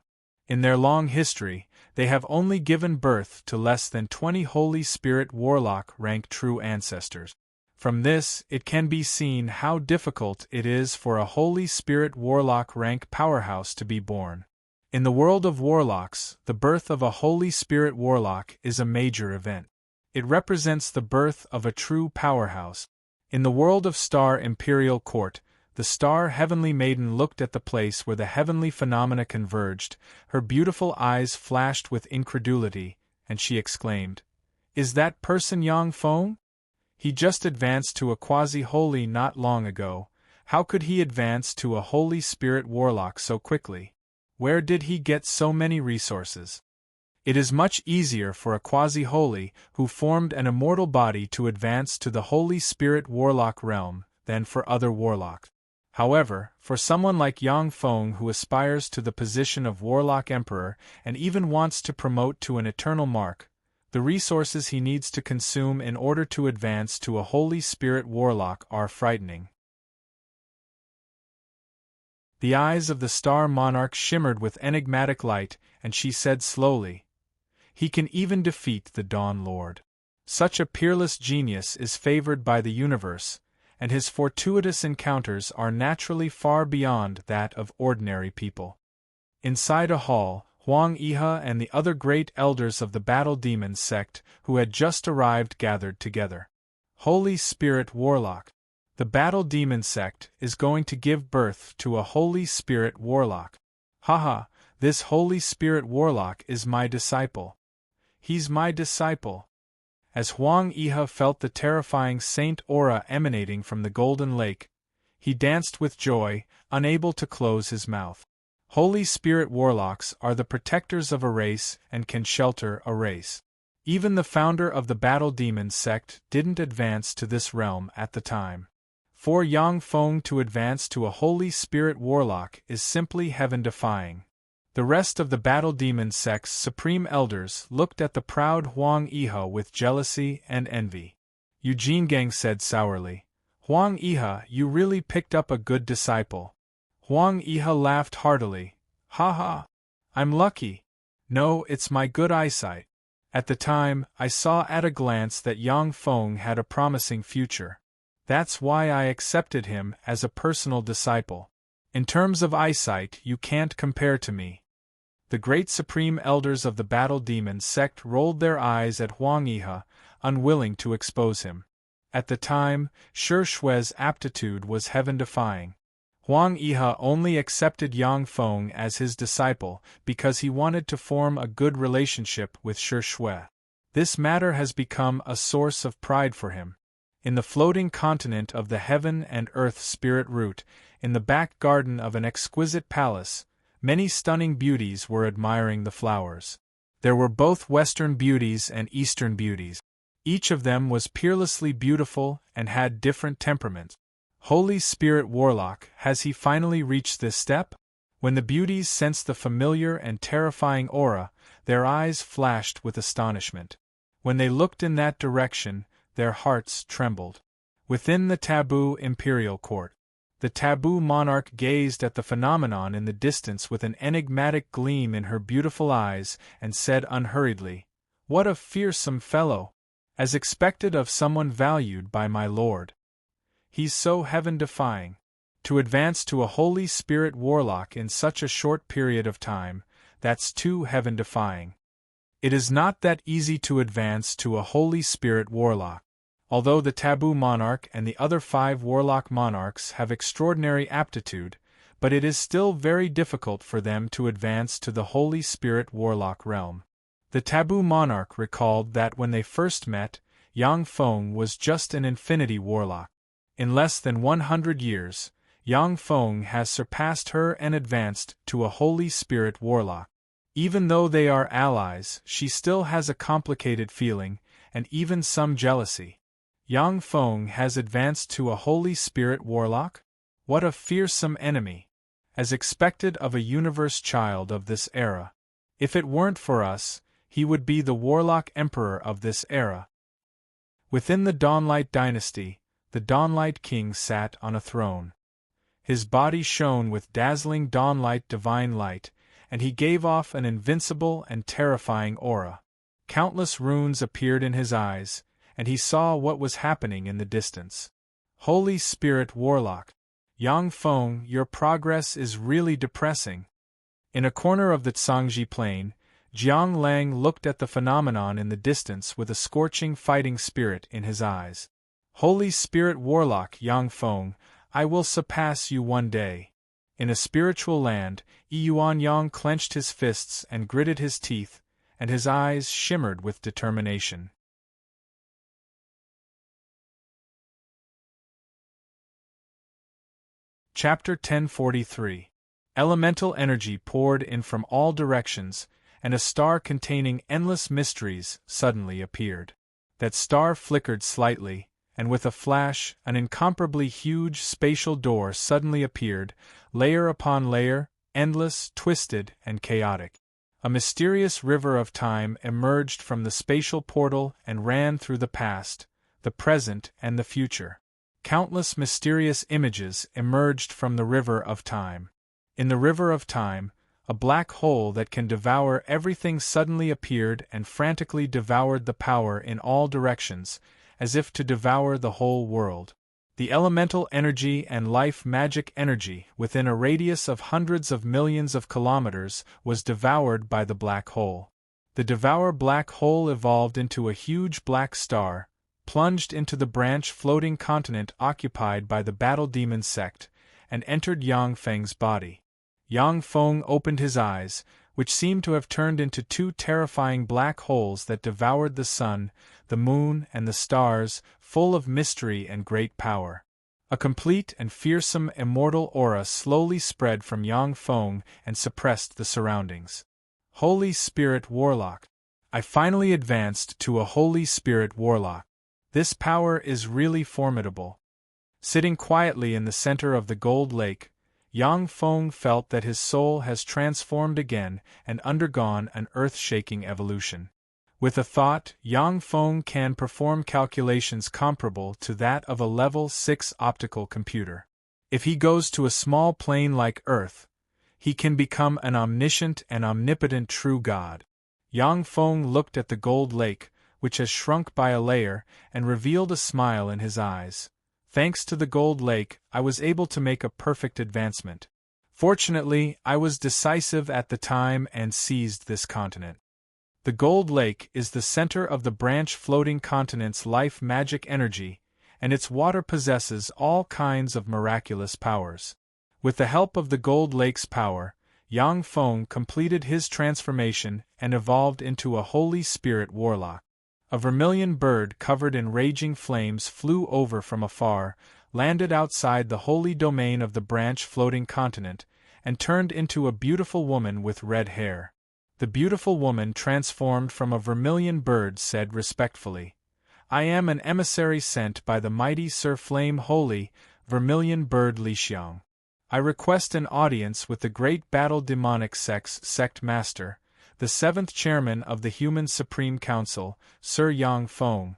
In their long history, they have only given birth to less than 20 Holy Spirit Warlock rank true ancestors. From this, it can be seen how difficult it is for a Holy Spirit Warlock rank powerhouse to be born. In the world of warlocks, the birth of a Holy Spirit Warlock is a major event. It represents the birth of a true powerhouse. In the world of Star Imperial Court, the Star Heavenly Maiden looked at the place where the heavenly phenomena converged, her beautiful eyes flashed with incredulity, and she exclaimed, "Is that person Yang Feng? He just advanced to a quasi-holy not long ago. How could he advance to a Holy Spirit Warlock so quickly? Where did he get so many resources?" It is much easier for a quasi-holy who formed an immortal body to advance to the Holy Spirit Warlock realm than for other warlocks. However, for someone like Yang Feng who aspires to the position of Warlock Emperor and even wants to promote to an eternal mark, the resources he needs to consume in order to advance to a Holy Spirit Warlock are frightening. The eyes of the Star Monarch shimmered with enigmatic light, and she said slowly, "He can even defeat the Dawn Lord. Such a peerless genius is favored by the universe, and his fortuitous encounters are naturally far beyond that of ordinary people." Inside a hall, Huang Iha and the other great elders of the Battle Demon sect who had just arrived gathered together. Holy Spirit Warlock. The Battle Demon sect is going to give birth to a Holy Spirit Warlock. Haha, this Holy Spirit Warlock is my disciple. He's my disciple. As Huang Iha felt the terrifying saint aura emanating from the Golden Lake, he danced with joy, unable to close his mouth. Holy Spirit Warlocks are the protectors of a race and can shelter a race. Even the founder of the Battle Demon sect didn't advance to this realm at the time. For Yang Feng to advance to a Holy Spirit Warlock is simply heaven-defying. The rest of the Battle Demon sect's supreme elders looked at the proud Huang Iha with jealousy and envy. Eugene Gang said sourly, "Huang Iha, you really picked up a good disciple." Huang Iha laughed heartily. "Ha ha! I'm lucky. No, it's my good eyesight. At the time, I saw at a glance that Yang Feng had a promising future. That's why I accepted him as a personal disciple. In terms of eyesight, you can't compare to me." The great supreme elders of the Battle Demon sect rolled their eyes at Huang Iha, unwilling to expose him. At the time, Shi Shui's aptitude was heaven-defying. Huang Iha only accepted Yang Feng as his disciple because he wanted to form a good relationship with Shi Shui. This matter has become a source of pride for him. In the floating continent of the Heaven and Earth Spirit Root, in the back garden of an exquisite palace, many stunning beauties were admiring the flowers. There were both Western beauties and Eastern beauties. Each of them was peerlessly beautiful and had different temperaments. Holy Spirit Warlock, has he finally reached this step? When the beauties sensed the familiar and terrifying aura, their eyes flashed with astonishment. When they looked in that direction, their hearts trembled. Within the taboo imperial court, the taboo monarch gazed at the phenomenon in the distance with an enigmatic gleam in her beautiful eyes and said unhurriedly, "What a fearsome fellow! As expected of someone valued by my lord. He's so heaven-defying. To advance to a Holy Spirit Warlock in such a short period of time, that's too heaven-defying. It is not that easy to advance to a Holy Spirit Warlock. Although the Taboo Monarch and the other 5 Warlock Monarchs have extraordinary aptitude, but it is still very difficult for them to advance to the Holy Spirit Warlock realm. The Taboo Monarch recalled that when they first met, Yang Feng was just an Infinity Warlock. In less than 100 years, Yang Feng has surpassed her and advanced to a Holy Spirit Warlock. Even though they are allies, she still has a complicated feeling, and even some jealousy. Yang Feng has advanced to a Holy Spirit Warlock? What a fearsome enemy! As expected of a universe child of this era. If it weren't for us, he would be the Warlock Emperor of this era. Within the Dawnlight Dynasty, the Dawnlight King sat on a throne. His body shone with dazzling dawnlight divine light, and he gave off an invincible and terrifying aura. Countless runes appeared in his eyes, and he saw what was happening in the distance. Holy Spirit Warlock, Yang Feng, your progress is really depressing. In a corner of the Tsangji Plain, Jiang Lang looked at the phenomenon in the distance with a scorching fighting spirit in his eyes. Holy Spirit Warlock Yang Feng, I will surpass you one day. In a spiritual land, Yuan Yang clenched his fists and gritted his teeth, and his eyes shimmered with determination. Chapter 1043. Elemental energy poured in from all directions, and a star containing endless mysteries suddenly appeared. That star flickered slightly, and with a flash, an incomparably huge spatial door suddenly appeared, layer upon layer, endless, twisted, and chaotic. A mysterious river of time emerged from the spatial portal and ran through the past, the present, and the future. Countless mysterious images emerged from the river of time. In the river of time, a black hole that can devour everything suddenly appeared and frantically devoured the power in all directions, as if to devour the whole world. The elemental energy and life magic energy within a radius of hundreds of millions of kilometers was devoured by the black hole. The devour black hole evolved into a huge black star, plunged into the branch floating continent occupied by the Battle Demon sect, and entered Yang Feng's body. Yang Feng opened his eyes, which seemed to have turned into 2 terrifying black holes that devoured the sun, the moon, and the stars, full of mystery and great power. A complete and fearsome immortal aura slowly spread from Yang Feng and suppressed the surroundings. Holy Spirit Warlock. I finally advanced to a Holy Spirit Warlock. This power is really formidable. Sitting quietly in the center of the Gold Lake, Yang Feng felt that his soul has transformed again and undergone an earth-shaking evolution. With a thought, Yang Feng can perform calculations comparable to that of a level 6 optical computer. If he goes to a small plane like Earth, he can become an omniscient and omnipotent true god. Yang Feng looked at the Gold Lake, which has shrunk by a layer, and revealed a smile in his eyes. Thanks to the Gold Lake, I was able to make a perfect advancement. Fortunately, I was decisive at the time and seized this continent. The Gold Lake is the center of the branch floating continent's life magic energy, and its water possesses all kinds of miraculous powers. With the help of the Gold Lake's power, Yang Feng completed his transformation and evolved into a Holy Spirit Warlock. A vermilion bird covered in raging flames flew over from afar, landed outside the holy domain of the branch floating continent, and turned into a beautiful woman with red hair. The beautiful woman transformed from a vermilion bird said respectfully, I am an emissary sent by the mighty Sir Flame Holy, Vermilion Bird Lixiang. I request an audience with the great battle demonic sect master, the 7th chairman of the Human Supreme Council, Sir Yang Feng.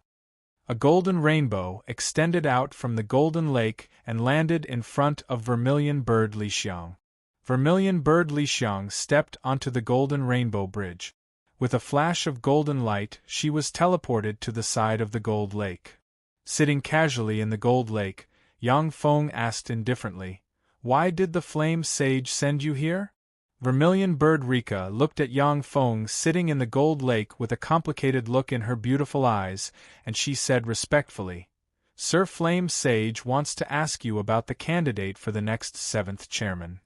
A golden rainbow extended out from the golden lake and landed in front of Vermilion Bird Lixiang. Vermilion Bird Lixiang stepped onto the golden rainbow bridge. With a flash of golden light, she was teleported to the side of the gold lake. Sitting casually in the gold lake, Yang Feng asked indifferently, "Why did the flame sage send you here?" Vermilion Bird Rika looked at Yang Feng sitting in the gold lake with a complicated look in her beautiful eyes, and she said respectfully, "Sir Flame Sage wants to ask you about the candidate for the next 7th chairman."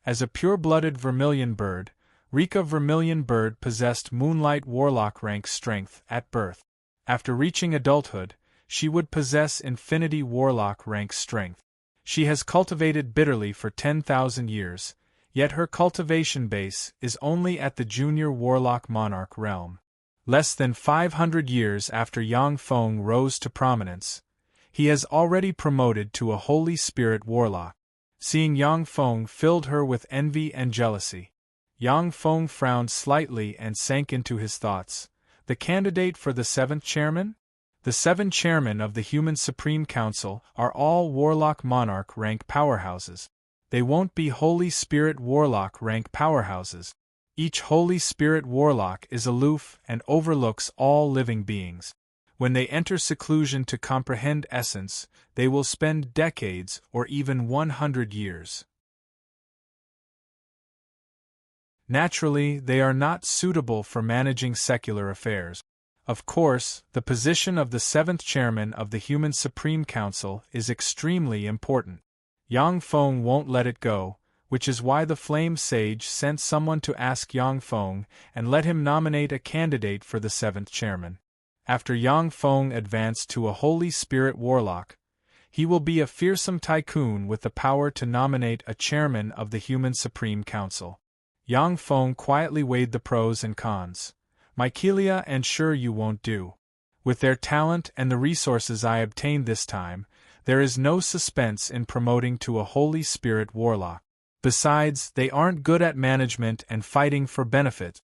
As a pure-blooded Vermilion Bird, Rika Vermilion Bird possessed Moonlight Warlock rank strength at birth. After reaching adulthood, she would possess Infinity Warlock rank strength. She has cultivated bitterly for 10,000 years, yet her cultivation base is only at the Junior Warlock Monarch realm. Less than 500 years after Yang Feng rose to prominence, he has already promoted to a Holy Spirit Warlock. Seeing Yang Feng filled her with envy and jealousy. Yang Feng frowned slightly and sank into his thoughts. The candidate for the 7th chairman? The 7 chairmen of the Human Supreme Council are all Warlock Monarch rank powerhouses. They won't be Holy Spirit Warlock rank powerhouses. Each Holy Spirit Warlock is aloof and overlooks all living beings. When they enter seclusion to comprehend essence, they will spend decades or even 100 years. Naturally, they are not suitable for managing secular affairs. Of course, the position of the 7th chairman of the Human Supreme Council is extremely important. Yang Feng won't let it go, which is why the Flame Sage sent someone to ask Yang Feng and let him nominate a candidate for the 7th chairman. After Yang Feng advanced to a Holy Spirit Warlock, he will be a fearsome tycoon with the power to nominate a chairman of the Human Supreme Council. Yang Feng quietly weighed the pros and cons. Mykelia and Sure You won't do. With their talent and the resources I obtained this time, there is no suspense in promoting to a Holy Spirit Warlock. Besides, they aren't good at management and fighting for benefit.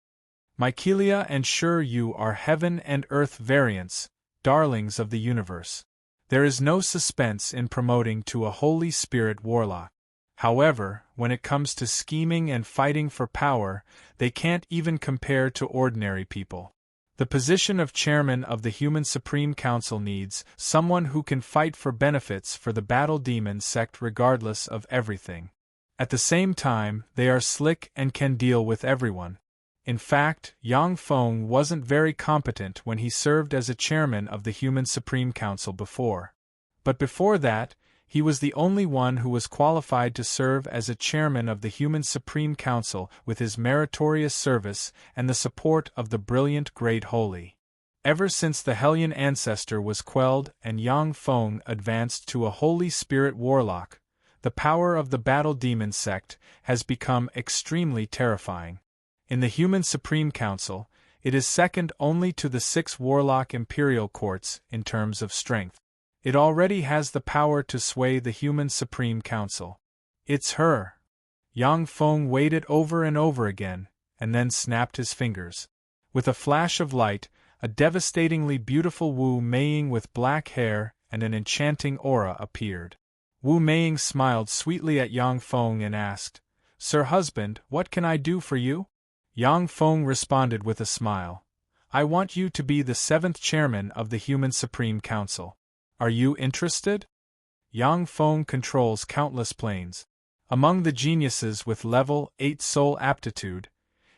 Mykelia and Sure You are heaven and earth variants, darlings of the universe. There is no suspense in promoting to a Holy Spirit Warlock. However, when it comes to scheming and fighting for power, they can't even compare to ordinary people. The position of chairman of the Human Supreme Council needs someone who can fight for benefits for the Battle Demon sect regardless of everything. At the same time, they are slick and can deal with everyone. In fact, Yang Feng wasn't very competent when he served as a chairman of the Human Supreme Council before. But before that, he was the only one who was qualified to serve as a chairman of the Human Supreme Council with his meritorious service and the support of the brilliant Great Holy. Ever since the Hellion Ancestor was quelled and Yang Feng advanced to a Holy Spirit Warlock, the power of the Battle Demon sect has become extremely terrifying. In the Human Supreme Council, it is second only to the 6 Warlock Imperial Courts in terms of strength. It already has the power to sway the Human Supreme Council. It's her. Yang Feng weighed it over and over again, and then snapped his fingers. With a flash of light, a devastatingly beautiful Wu Meiying with black hair and an enchanting aura appeared. Wu Meiying smiled sweetly at Yang Feng and asked, "Sir Husband, what can I do for you?" Yang Feng responded with a smile. "I want you to be the 7th chairman of the Human Supreme Council. Are you interested?" Yang Feng controls countless planes. Among the geniuses with level 8 soul aptitude,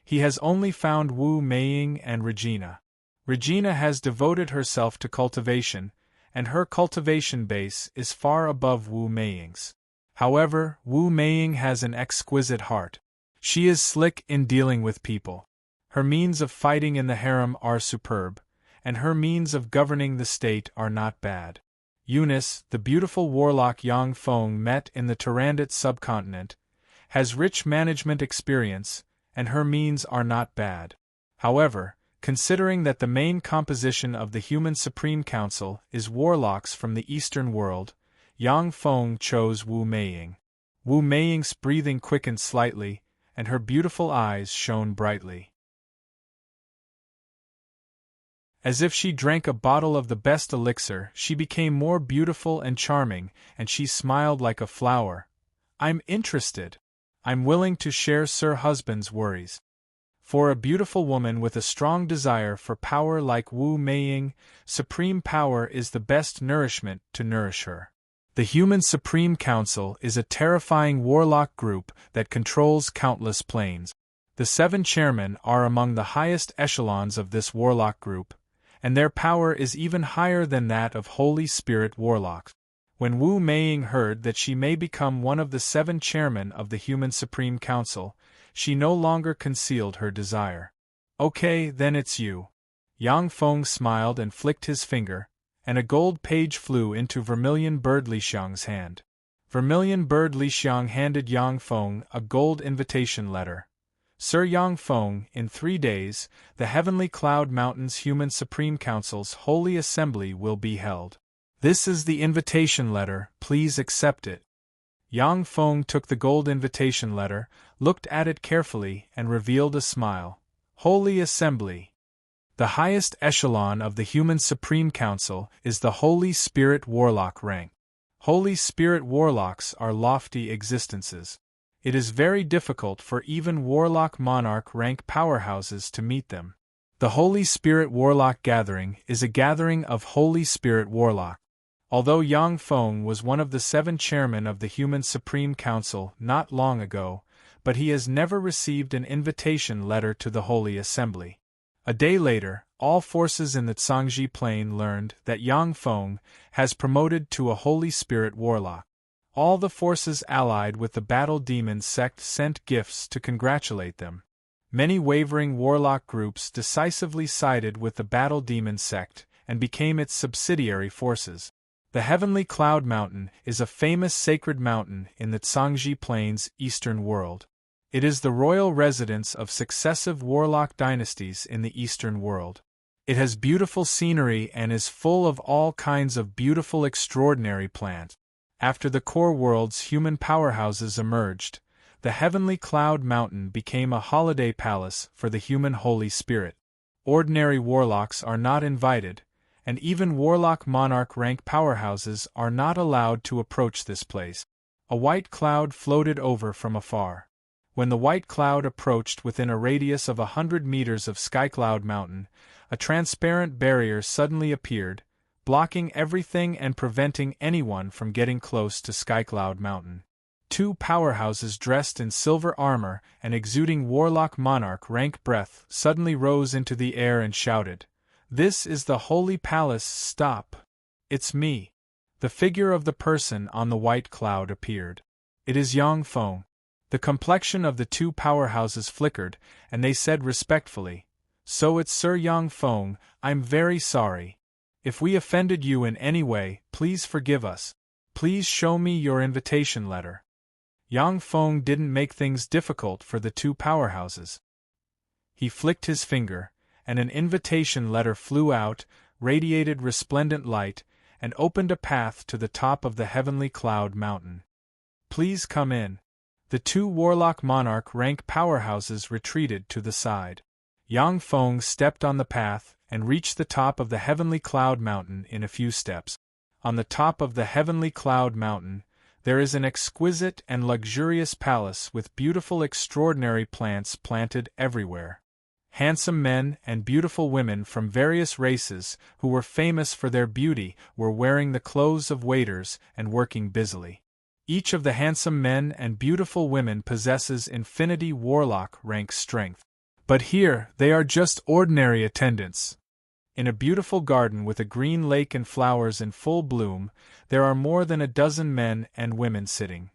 he has only found Wu Meiying and Regina. Regina has devoted herself to cultivation, and her cultivation base is far above Wu Meiying's. However, Wu Meiying has an exquisite heart. She is slick in dealing with people. Her means of fighting in the harem are superb, and her means of governing the state are not bad. Eunice, the beautiful warlock Yang Feng met in the Tyrannid subcontinent, has rich management experience, and her means are not bad. However, Considering that the main composition of the human Supreme Council is warlocks from the Eastern world, Yang Feng chose Wu Meiying. Wu Meiying's breathing quickened slightly, and her beautiful eyes shone brightly. As if she drank a bottle of the best elixir, she became more beautiful and charming, and she smiled like a flower. "I'm interested. I'm willing to share Sir Husband's worries." For a beautiful woman with a strong desire for power like Wu Meiying, supreme power is the best nourishment to nourish her. The Human Supreme Council is a terrifying warlock group that controls countless planes. The 7 chairmen are among the highest echelons of this warlock group, and their power is even higher than that of Holy Spirit warlocks. When Wu Meiying heard that she may become one of the 7 chairmen of the Human Supreme Council, she no longer concealed her desire. "Okay, then it's you." Yang Feng smiled and flicked his finger, and a gold page flew into Vermilion Bird Lixiang's hand. Vermilion Bird Lixiang handed Yang Feng a gold invitation letter. "Sir Yang Feng, in 3 days, the Heavenly Cloud Mountain's Human Supreme Council's Holy Assembly will be held. This is the invitation letter, please accept it." Yang Feng took the gold invitation letter, looked at it carefully, and revealed a smile. Holy Assembly. The highest echelon of the Human Supreme Council is the Holy Spirit Warlock rank. Holy Spirit Warlocks are lofty existences. It is very difficult for even Warlock Monarch rank powerhouses to meet them. The Holy Spirit Warlock Gathering is a gathering of Holy Spirit Warlock. Although Yang Feng was one of the 7 chairmen of the Human Supreme Council not long ago, but he has never received an invitation letter to the Holy Assembly. A day later, all forces in the Zhangji Plain learned that Yang Feng has promoted to a Holy Spirit Warlock. All the forces allied with the Battle Demon sect sent gifts to congratulate them. Many wavering warlock groups decisively sided with the Battle Demon sect and became its subsidiary forces. The Heavenly Cloud Mountain is a famous sacred mountain in the Zhangji Plain's eastern world. It is the royal residence of successive warlock dynasties in the eastern world. It has beautiful scenery and is full of all kinds of beautiful extraordinary plants. After the core world's human powerhouses emerged, the Heavenly Cloud Mountain became a holiday palace for the human Holy Spirit. Ordinary warlocks are not invited, and even Warlock Monarch rank powerhouses are not allowed to approach this place. A white cloud floated over from afar. When the white cloud approached within a radius of 100 meters of Skycloud Mountain, a transparent barrier suddenly appeared, blocking everything and preventing anyone from getting close to Skycloud Mountain. 2 powerhouses dressed in silver armor and exuding Warlock Monarch rank breath suddenly rose into the air and shouted, "This is the Holy Palace, stop! It's me!" The figure of the person on the white cloud appeared. It is Yang Feng. The complexion of the 2 powerhouses flickered, and they said respectfully, "So it's Sir Yang Feng, I'm very sorry. If we offended you in any way, please forgive us. Please show me your invitation letter." Yang Feng didn't make things difficult for the 2 powerhouses. He flicked his finger, and an invitation letter flew out, radiated resplendent light, and opened a path to the top of the Heavenly Cloud Mountain. "Please come in." The 2 Warlock Monarch rank powerhouses retreated to the side. Yang Feng stepped on the path and reached the top of the Heavenly Cloud Mountain in a few steps. On the top of the Heavenly Cloud Mountain, there is an exquisite and luxurious palace with beautiful extraordinary plants planted everywhere. Handsome men and beautiful women from various races who were famous for their beauty were wearing the clothes of waiters and working busily. Each of the handsome men and beautiful women possesses infinity warlock rank strength. But here, they are just ordinary attendants. In a beautiful garden with a green lake and flowers in full bloom, there are more than a dozen men and women sitting.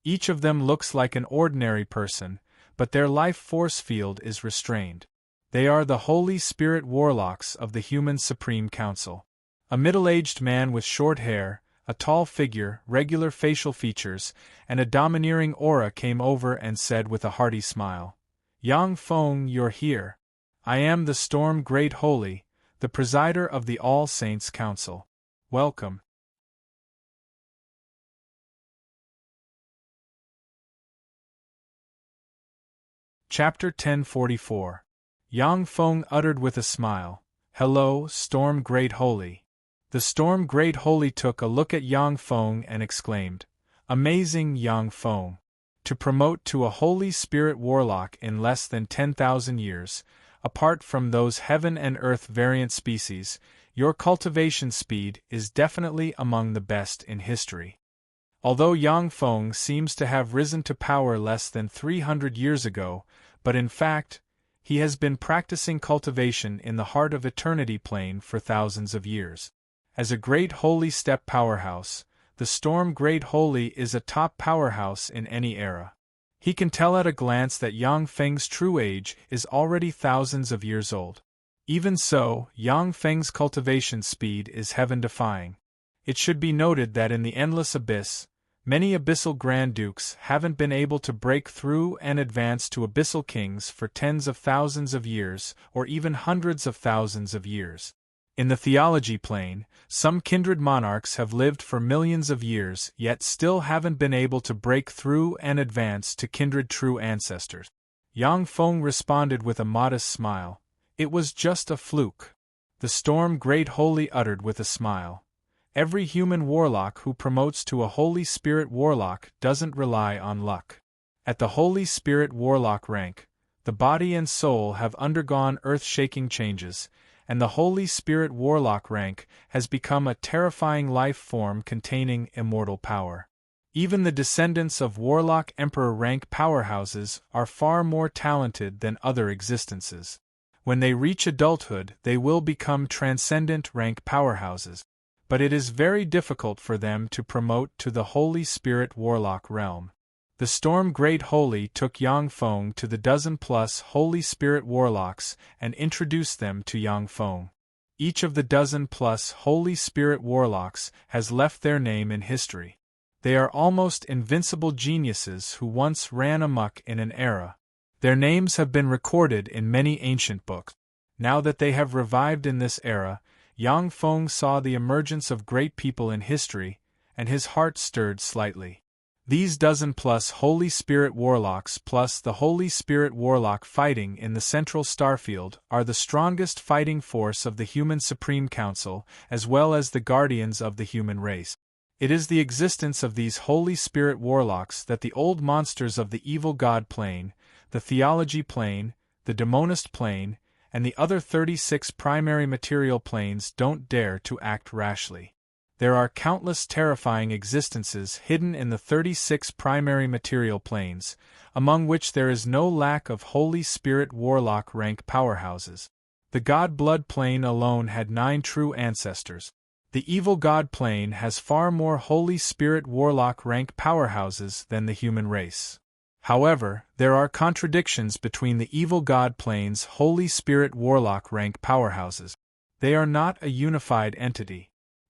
Each of them looks like an ordinary person, but their life force field is restrained. They are the Holy Spirit Warlocks of the Human Supreme Council. A middle-aged man with short hair, a tall figure, regular facial features, and a domineering aura came over and said with a hearty smile, Yang Feng, you're here. I am the Storm Great Holy, the presider of the All Saints Council. Welcome. Chapter 1044. Yang Feng uttered with a smile, "Hello, Storm Great Holy." The Storm Great Holy took a look at Yang Feng and exclaimed, "Amazing, Yang Feng! To promote to a Holy Spirit Warlock in less than 10,000 years, apart from those heaven and earth variant species, your cultivation speed is definitely among the best in history." Although Yang Feng seems to have risen to power less than 300 years ago, but in fact, he has been practicing cultivation in the heart of Eternity Plane for thousands of years. As a great holy step powerhouse, the Storm Great Holy is a top powerhouse in any era. He can tell at a glance that Yang Feng's true age is already thousands of years old. Even so, Yang Feng's cultivation speed is heaven-defying. It should be noted that in the endless abyss, many abyssal Grand Dukes haven't been able to break through and advance to abyssal kings for tens of thousands of years or even hundreds of thousands of years. In the theology plane, some kindred monarchs have lived for millions of years yet still haven't been able to break through and advance to kindred true ancestors. Yang Feng responded with a modest smile, "It was just a fluke." The Storm Great Holy uttered with a smile, "Every human warlock who promotes to a Holy Spirit Warlock doesn't rely on luck. At the Holy Spirit Warlock rank, the body and soul have undergone earth-shaking changes, and the Holy Spirit Warlock rank has become a terrifying life form containing immortal power. Even the descendants of Warlock Emperor rank powerhouses are far more talented than other existences. When they reach adulthood, they will become transcendent rank powerhouses. But it is very difficult for them to promote to the Holy Spirit Warlock realm. The Storm Great Holy took Yang Feng to the dozen-plus Holy Spirit Warlocks and introduced them to Yang Feng. Each of the dozen-plus Holy Spirit Warlocks has left their name in history. They are almost invincible geniuses who once ran amok in an era. Their names have been recorded in many ancient books. Now that they have revived in this era, Yang Feng saw the emergence of great people in history, and his heart stirred slightly. These dozen-plus Holy Spirit Warlocks plus the Holy Spirit Warlock fighting in the Central Starfield are the strongest fighting force of the Human Supreme Council, as well as the guardians of the human race. It is the existence of these Holy Spirit Warlocks that the old monsters of the Evil God Plane, the Theology Plane, the Demonist Plane, and the other 36 primary material planes don't dare to act rashly. There are countless terrifying existences hidden in the 36 primary material planes, among which there is no lack of Holy Spirit Warlock rank powerhouses. The God Blood Plane alone had 9 true ancestors. The Evil God Plane has far more Holy Spirit Warlock rank powerhouses than the human race. However, there are contradictions between the Evil God Plane's Holy Spirit Warlock rank powerhouses. They are not a unified entity.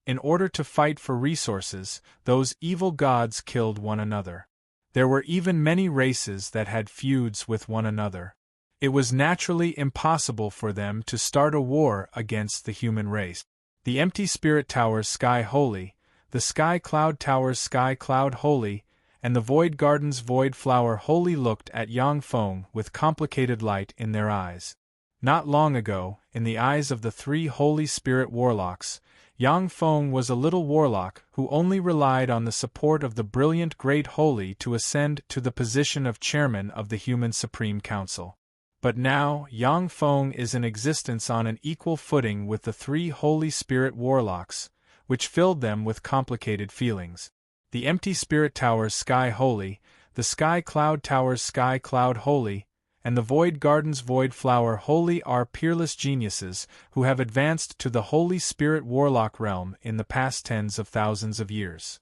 In order to fight for resources, those evil gods killed one another. There were even many races that had feuds with one another. It was naturally impossible for them to start a war against the human race. The Empty Spirit Towers Sky Holy, the Sky Cloud Towers Sky Cloud Holy, and the Void Gardens Void Flower Holy looked at Yang Feng with complicated light in their eyes. Not long ago, in the eyes of the 3 Holy Spirit Warlocks, Yang Feng was a little warlock who only relied on the support of the brilliant Great Holy to ascend to the position of chairman of the Human Supreme Council. But now, Yang Feng is in existence on an equal footing with the 3 Holy Spirit Warlocks, which filled them with complicated feelings. The Empty Spirit Towers Sky Holy, the Sky Cloud Towers Sky Cloud Holy, and the Void Gardens Void Flower Holy are peerless geniuses who have advanced to the Holy Spirit Warlock realm in the past tens of thousands of years.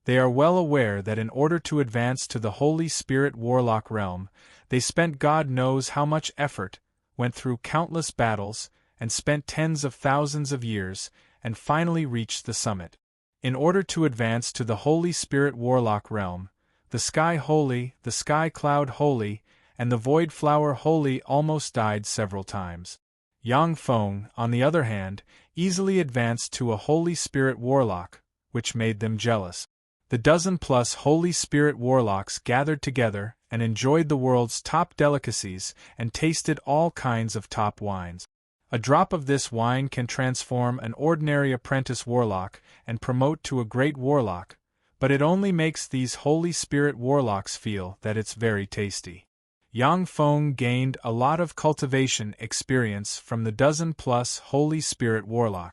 They are well aware that in order to advance to the Holy Spirit Warlock realm, they spent God knows how much effort, went through countless battles, and spent tens of thousands of years, and finally reached the summit. In order to advance to the Holy Spirit Warlock realm, the sky holy, the sky cloud holy, and the void flower holy almost died several times. Yang Feng, on the other hand, easily advanced to a Holy Spirit warlock, which made them jealous. The dozen-plus Holy Spirit warlocks gathered together and enjoyed the world's top delicacies and tasted all kinds of top wines. A drop of this wine can transform an ordinary apprentice warlock and promote to a great warlock, but it only makes these Holy Spirit warlocks feel that it's very tasty. Yang Feng gained a lot of cultivation experience from the dozen-plus Holy Spirit warlock.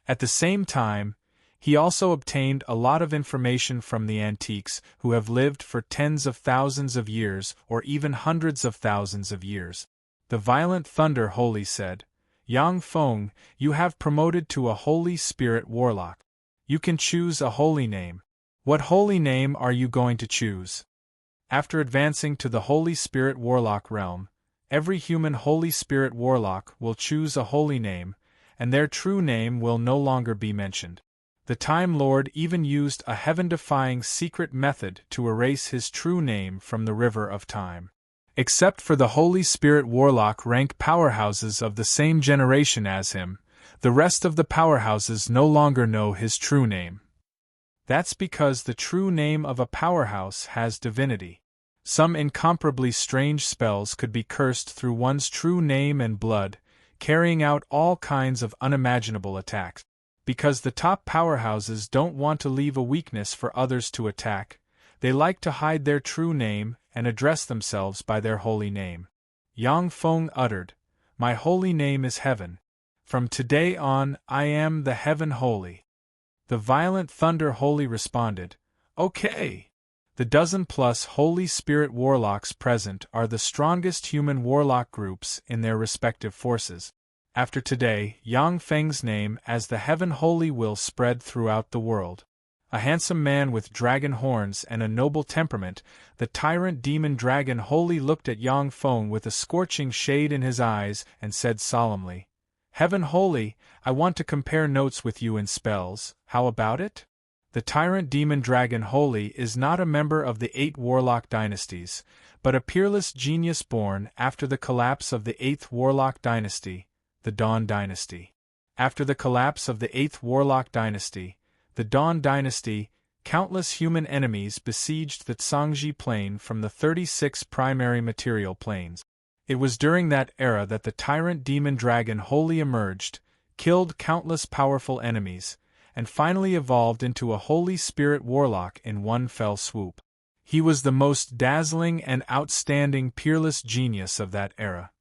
At the same time, he also obtained a lot of information from the antiques who have lived for tens of thousands of years or even hundreds of thousands of years. The Violent Thunder Holy said, "Yang Feng, you have promoted to a Holy Spirit warlock. You can choose a holy name. What holy name are you going to choose?" After advancing to the Holy Spirit warlock realm, every human Holy Spirit warlock will choose a holy name, and their true name will no longer be mentioned. The Time Lord even used a heaven-defying secret method to erase his true name from the river of time. Except for the Holy Spirit warlock rank powerhouses of the same generation as him, the rest of the powerhouses no longer know his true name. That's because the true name of a powerhouse has divinity. Some incomparably strange spells could be cursed through one's true name and blood, carrying out all kinds of unimaginable attacks. Because the top powerhouses don't want to leave a weakness for others to attack, they like to hide their true name and address themselves by their holy name. Yang Feng uttered, "My holy name is Heaven. From today on, I am the Heaven Holy." The Violent Thunder Holy responded, "Okay." The dozen-plus Holy Spirit warlocks present are the strongest human warlock groups in their respective forces. After today, Yang Feng's name as the Heaven Holy will spread throughout the world. A handsome man with dragon horns and a noble temperament, the tyrant demon dragon Holy looked at Yang Feng with a scorching shade in his eyes and said solemnly, "Heaven Holy, I want to compare notes with you in spells, how about it?" The tyrant demon dragon Holy is not a member of the 8 warlock dynasties, but a peerless genius born after the collapse of the 8th warlock dynasty, the Dawn Dynasty. After the collapse of the 8th warlock dynasty, the Dawn Dynasty, countless human enemies besieged the Tsangji Plain from the 36 primary material planes. It was during that era that the tyrant demon dragon Holy emerged, killed countless powerful enemies, and finally evolved into a Holy Spirit warlock in one fell swoop. He was the most dazzling and outstanding peerless genius of that era.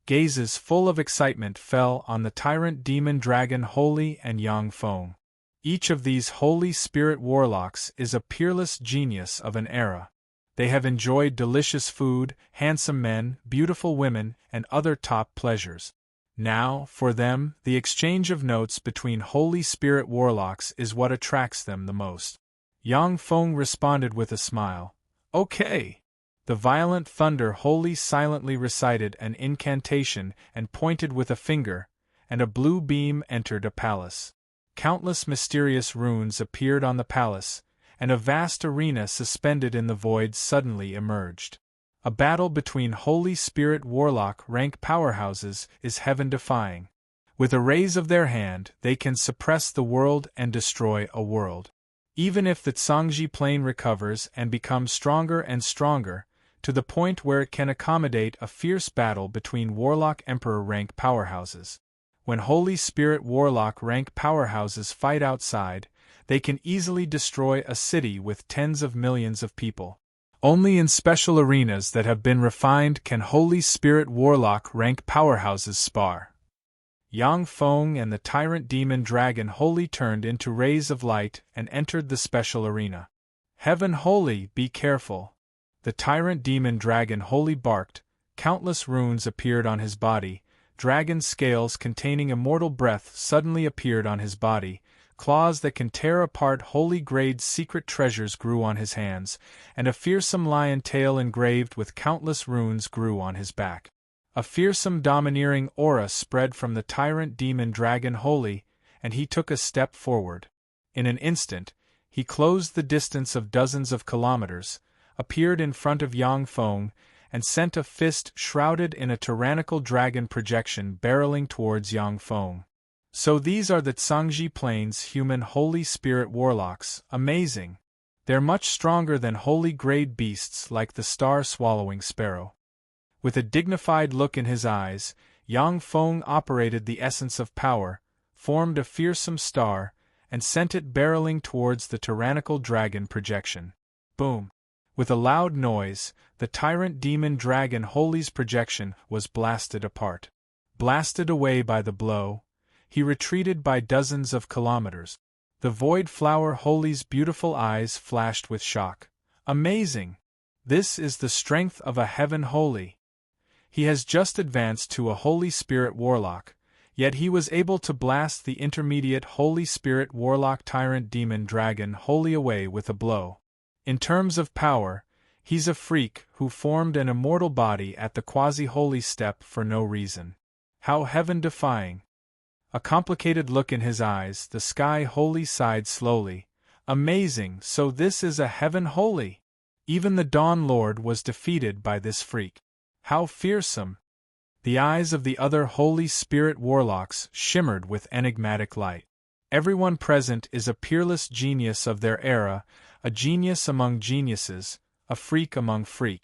Gazes full of excitement fell on the tyrant demon dragon Holy and Yang Feng. Each of these Holy Spirit warlocks is a peerless genius of an era. They have enjoyed delicious food, handsome men, beautiful women, and other top pleasures. Now, for them, the exchange of notes between Holy Spirit warlocks is what attracts them the most. Yang Feng responded with a smile, "Okay." The Violent Thunder Holy silently recited an incantation and pointed with a finger, and a blue beam entered a palace. Countless mysterious runes appeared on the palace, and a vast arena suspended in the void suddenly emerged. A battle between Holy Spirit warlock rank powerhouses is heaven-defying. With a raise of their hand, they can suppress the world and destroy a world. Even if the Tsangji Plain recovers and becomes stronger and stronger, to the point where it can accommodate a fierce battle between Warlock Emperor rank powerhouses. When Holy Spirit Warlock rank powerhouses fight outside, they can easily destroy a city with tens of millions of people. Only in special arenas that have been refined can Holy Spirit Warlock rank powerhouses spar. Yang Feng and the Tyrant Demon Dragon Holy turned into rays of light and entered the special arena. "Heaven Holy, be careful!" The Tyrant Demon Dragon Holy barked. Countless runes appeared on his body. Dragon scales containing immortal breath suddenly appeared on his body. Claws that can tear apart holy-grade secret treasures grew on his hands, and a fearsome lion tail engraved with countless runes grew on his back. A fearsome domineering aura spread from the Tyrant Demon Dragon Holy, and he took a step forward. In an instant, he closed the distance of dozens of kilometers, appeared in front of Yang Feng, and sent a fist shrouded in a tyrannical dragon projection barreling towards Yang Feng. So these are the Zhangji Plains human Holy Spirit warlocks, amazing. They're much stronger than holy-grade beasts like the star-swallowing sparrow. With a dignified look in his eyes, Yang Feng operated the essence of power, formed a fearsome star, and sent it barreling towards the tyrannical dragon projection. Boom! With a loud noise, the tyrant demon dragon Holy's projection was blasted apart. Blasted away by the blow, he retreated by dozens of kilometers. The void flower Holy's beautiful eyes flashed with shock. Amazing! This is the strength of a heaven holy. He has just advanced to a Holy Spirit warlock, yet he was able to blast the intermediate Holy Spirit warlock tyrant demon dragon Holy away with a blow. In terms of power, he's a freak who formed an immortal body at the quasi-holy step for no reason. How heaven-defying! A complicated look in his eyes, the sky holy sighed slowly. Amazing, so this is a heaven holy! Even the Dawn Lord was defeated by this freak. How fearsome! The eyes of the other Holy Spirit warlocks shimmered with enigmatic light. Everyone present is a peerless genius of their era, a genius among geniuses, a freak among freak.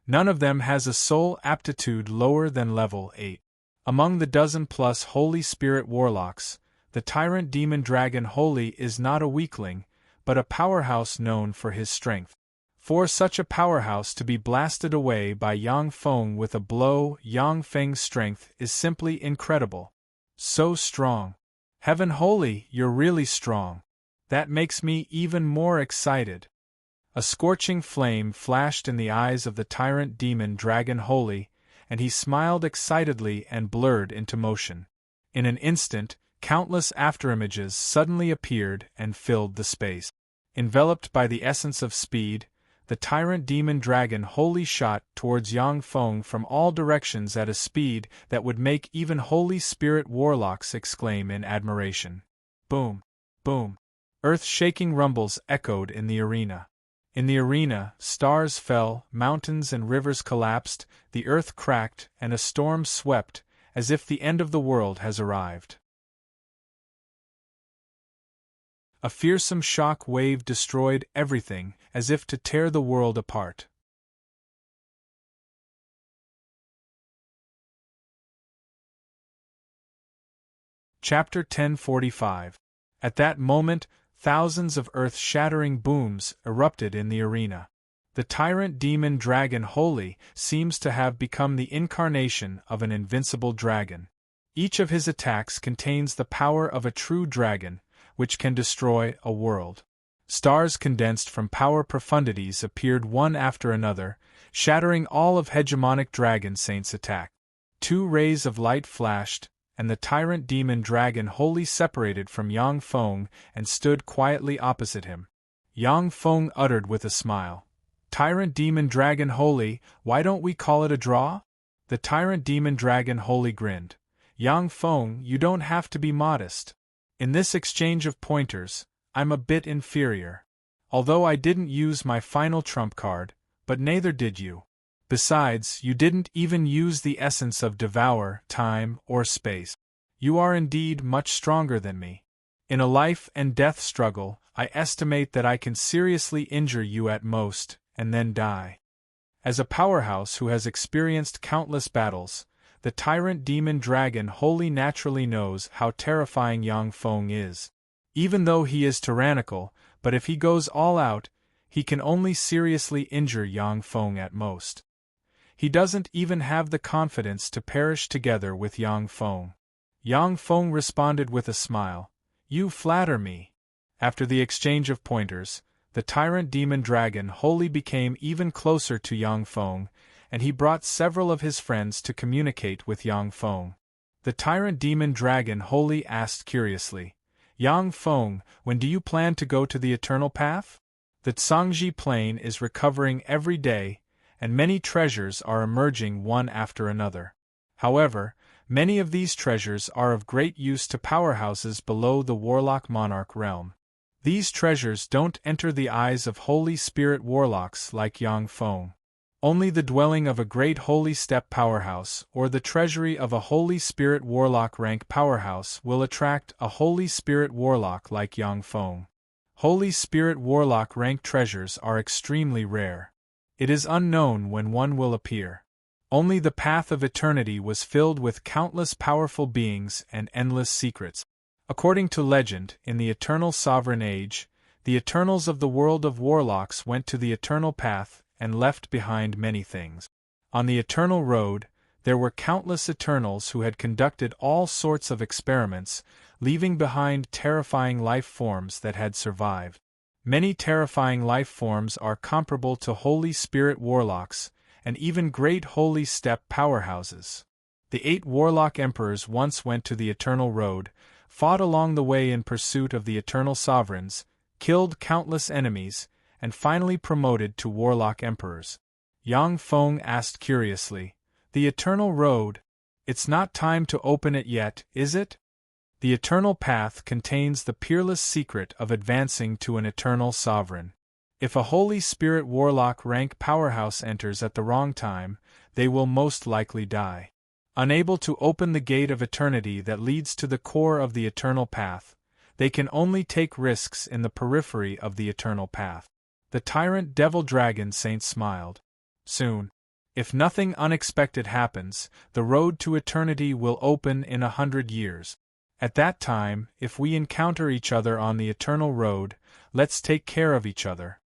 None of them has a soul aptitude lower than level 8. Among the dozen-plus Holy Spirit warlocks, the tyrant demon dragon Holy is not a weakling, but a powerhouse known for his strength. For such a powerhouse to be blasted away by Yang Feng with a blow, Yang Feng's strength is simply incredible. So strong. Heaven holy, you're really strong. That makes me even more excited. A scorching flame flashed in the eyes of the tyrant demon dragon Holy, and he smiled excitedly and blurred into motion. In an instant, countless afterimages suddenly appeared and filled the space. Enveloped by the essence of speed, the tyrant demon dragon Holy shot towards Yang Feng from all directions at a speed that would make even Holy Spirit warlocks exclaim in admiration. Boom! Boom! Earth-shaking rumbles echoed in the arena. In the arena, stars fell, mountains and rivers collapsed, the earth cracked, and a storm swept, as if the end of the world has arrived. A fearsome shock wave destroyed everything, as if to tear the world apart. Chapter 1045. At that moment, thousands of earth-shattering booms erupted in the arena. The tyrant demon dragon Holy seems to have become the incarnation of an invincible dragon. Each of his attacks contains the power of a true dragon, which can destroy a world. Stars condensed from power profundities appeared one after another, shattering all of hegemonic dragon saint's attack. 2 rays of light flashed, and the tyrant demon dragon Holy separated from Yang Feng and stood quietly opposite him. Yang Feng uttered with a smile, "Tyrant demon dragon Holy, why don't we call it a draw?" The tyrant demon dragon Holy grinned. "Yang Feng, you don't have to be modest. In this exchange of pointers, I'm a bit inferior. Although I didn't use my final trump card, but neither did you. Besides, you didn't even use the essence of devour, time, or space. You are indeed much stronger than me. In a life and death struggle, I estimate that I can seriously injure you at most, and then die." As a powerhouse who has experienced countless battles, the tyrant demon dragon Holy naturally knows how terrifying Yang Feng is. Even though he is tyrannical, but if he goes all out, he can only seriously injure Yang Feng at most. He doesn't even have the confidence to perish together with Yang Feng. Yang Feng responded with a smile. "You flatter me." After the exchange of pointers, the tyrant demon dragon Holy became even closer to Yang Feng, and he brought several of his friends to communicate with Yang Feng. The tyrant demon dragon Holy asked curiously, "Yang Feng, when do you plan to go to the Eternal Path? The Zhangji Plain is recovering every day, and many treasures are emerging one after another. However, many of these treasures are of great use to powerhouses below the Warlock Monarch realm. These treasures don't enter the eyes of Holy Spirit warlocks like Yang Feng. Only the dwelling of a great Holy Step powerhouse or the treasury of a Holy Spirit warlock rank powerhouse will attract a Holy Spirit warlock like Yang Feng. Holy Spirit warlock rank treasures are extremely rare. It is unknown when one will appear. Only the path of eternity was filled with countless powerful beings and endless secrets. According to legend, in the Eternal Sovereign Age, the Eternals of the world of warlocks went to the Eternal Path and left behind many things. On the Eternal Road, there were countless Eternals who had conducted all sorts of experiments, leaving behind terrifying life forms that had survived. Many terrifying life forms are comparable to Holy Spirit warlocks, and even great Holy Step powerhouses. The 8 warlock emperors once went to the Eternal Road, fought along the way in pursuit of the Eternal Sovereigns, killed countless enemies, and finally promoted to warlock emperors. Yang Feng asked curiously, "The Eternal Road? It's not time to open it yet, is it?" The Eternal Path contains the peerless secret of advancing to an Eternal Sovereign. If a Holy Spirit warlock rank powerhouse enters at the wrong time, they will most likely die. Unable to open the gate of eternity that leads to the core of the Eternal Path, they can only take risks in the periphery of the Eternal Path. The tyrant devil dragon saint smiled. Soon, if nothing unexpected happens, the road to eternity will open in 100 years. At that time, if we encounter each other on the Eternal Road, let's take care of each other.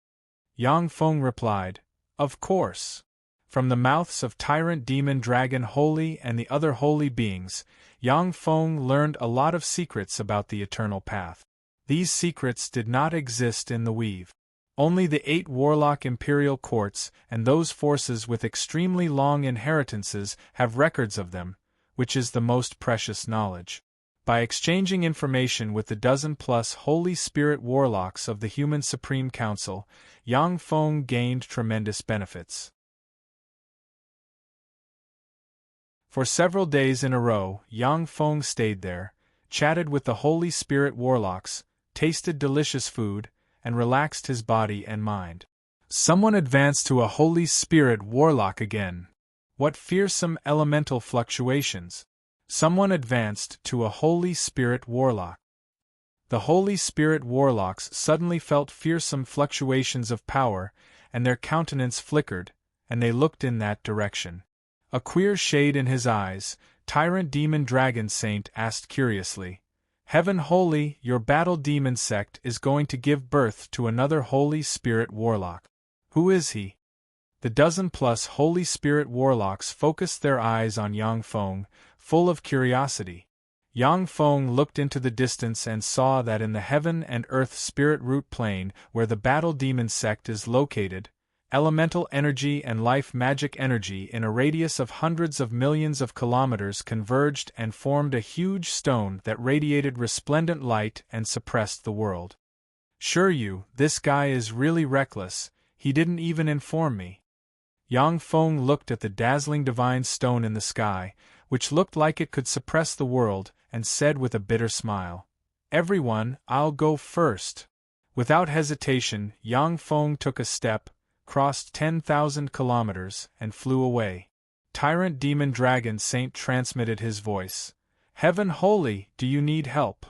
Yang Feng replied, "Of course." From the mouths of Tyrant Demon Dragon Holy and the other holy beings, Yang Feng learned a lot of secrets about the Eternal Path. These secrets did not exist in the Weave. Only the 8 warlock imperial courts and those forces with extremely long inheritances have records of them, which is the most precious knowledge. By exchanging information with the dozen-plus Holy Spirit warlocks of the Human Supreme Council, Yang Feng gained tremendous benefits. For several days in a row, Yang Feng stayed there, chatted with the Holy Spirit warlocks, tasted delicious food, and relaxed his body and mind. Someone advanced to a Holy Spirit warlock again. What fearsome elemental fluctuations! Someone advanced to a Holy Spirit warlock. The Holy Spirit warlocks suddenly felt fearsome fluctuations of power, and their countenance flickered, and they looked in that direction. A queer shade in his eyes, Tyrant Demon Dragon Saint asked curiously, "Heaven Holy, your battle demon sect is going to give birth to another Holy Spirit warlock. Who is he?" The dozen-plus Holy Spirit warlocks focused their eyes on Yang Feng, full of curiosity. Yang Feng looked into the distance and saw that in the heaven and earth spirit root plane where the battle demon sect is located, elemental energy and life magic energy in a radius of hundreds of millions of kilometers converged and formed a huge stone that radiated resplendent light and suppressed the world. "Sure this guy is really reckless, he didn't even inform me." Yang Feng looked at the dazzling divine stone in the sky, which looked like it could suppress the world, and said with a bitter smile, "Everyone, I'll go first." Without hesitation, Yang Feng took a step, crossed 10,000 kilometers, and flew away. Tyrant Demon Dragon Saint transmitted his voice. "Heaven Holy, do you need help?"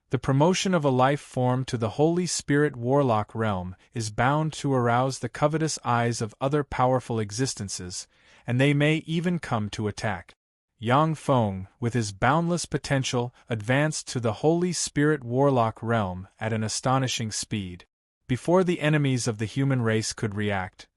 The promotion of a life form to the Holy Spirit Warlock realm is bound to arouse the covetous eyes of other powerful existences, and they may even come to attack. Yang Feng, with his boundless potential, advanced to the Holy Spirit Warlock realm at an astonishing speed. Before the enemies of the human race could react,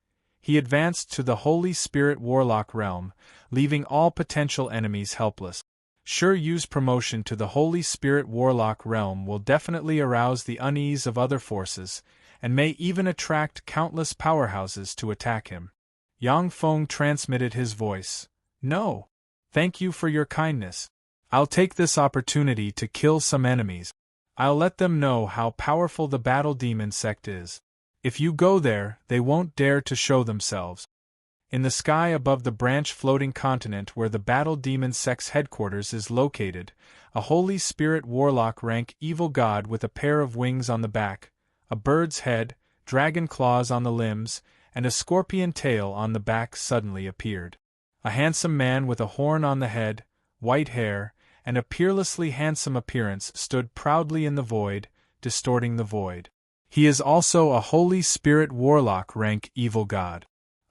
he advanced to the Holy Spirit Warlock realm, leaving all potential enemies helpless. Sure Yu's promotion to the Holy Spirit Warlock realm will definitely arouse the unease of other forces, and may even attract countless powerhouses to attack him. Yang Feng transmitted his voice. "No. Thank you for your kindness. I'll take this opportunity to kill some enemies. I'll let them know how powerful the battle demon sect is. If you go there, they won't dare to show themselves." In the sky above the branch floating continent where the battle demon sect's headquarters is located, a Holy Spirit warlock rank evil god with a pair of wings on the back, a bird's head, dragon claws on the limbs, and a scorpion tail on the back suddenly appeared. A handsome man with a horn on the head, white hair, and a peerlessly handsome appearance stood proudly in the void, distorting the void. He is also a Holy Spirit warlock rank evil god.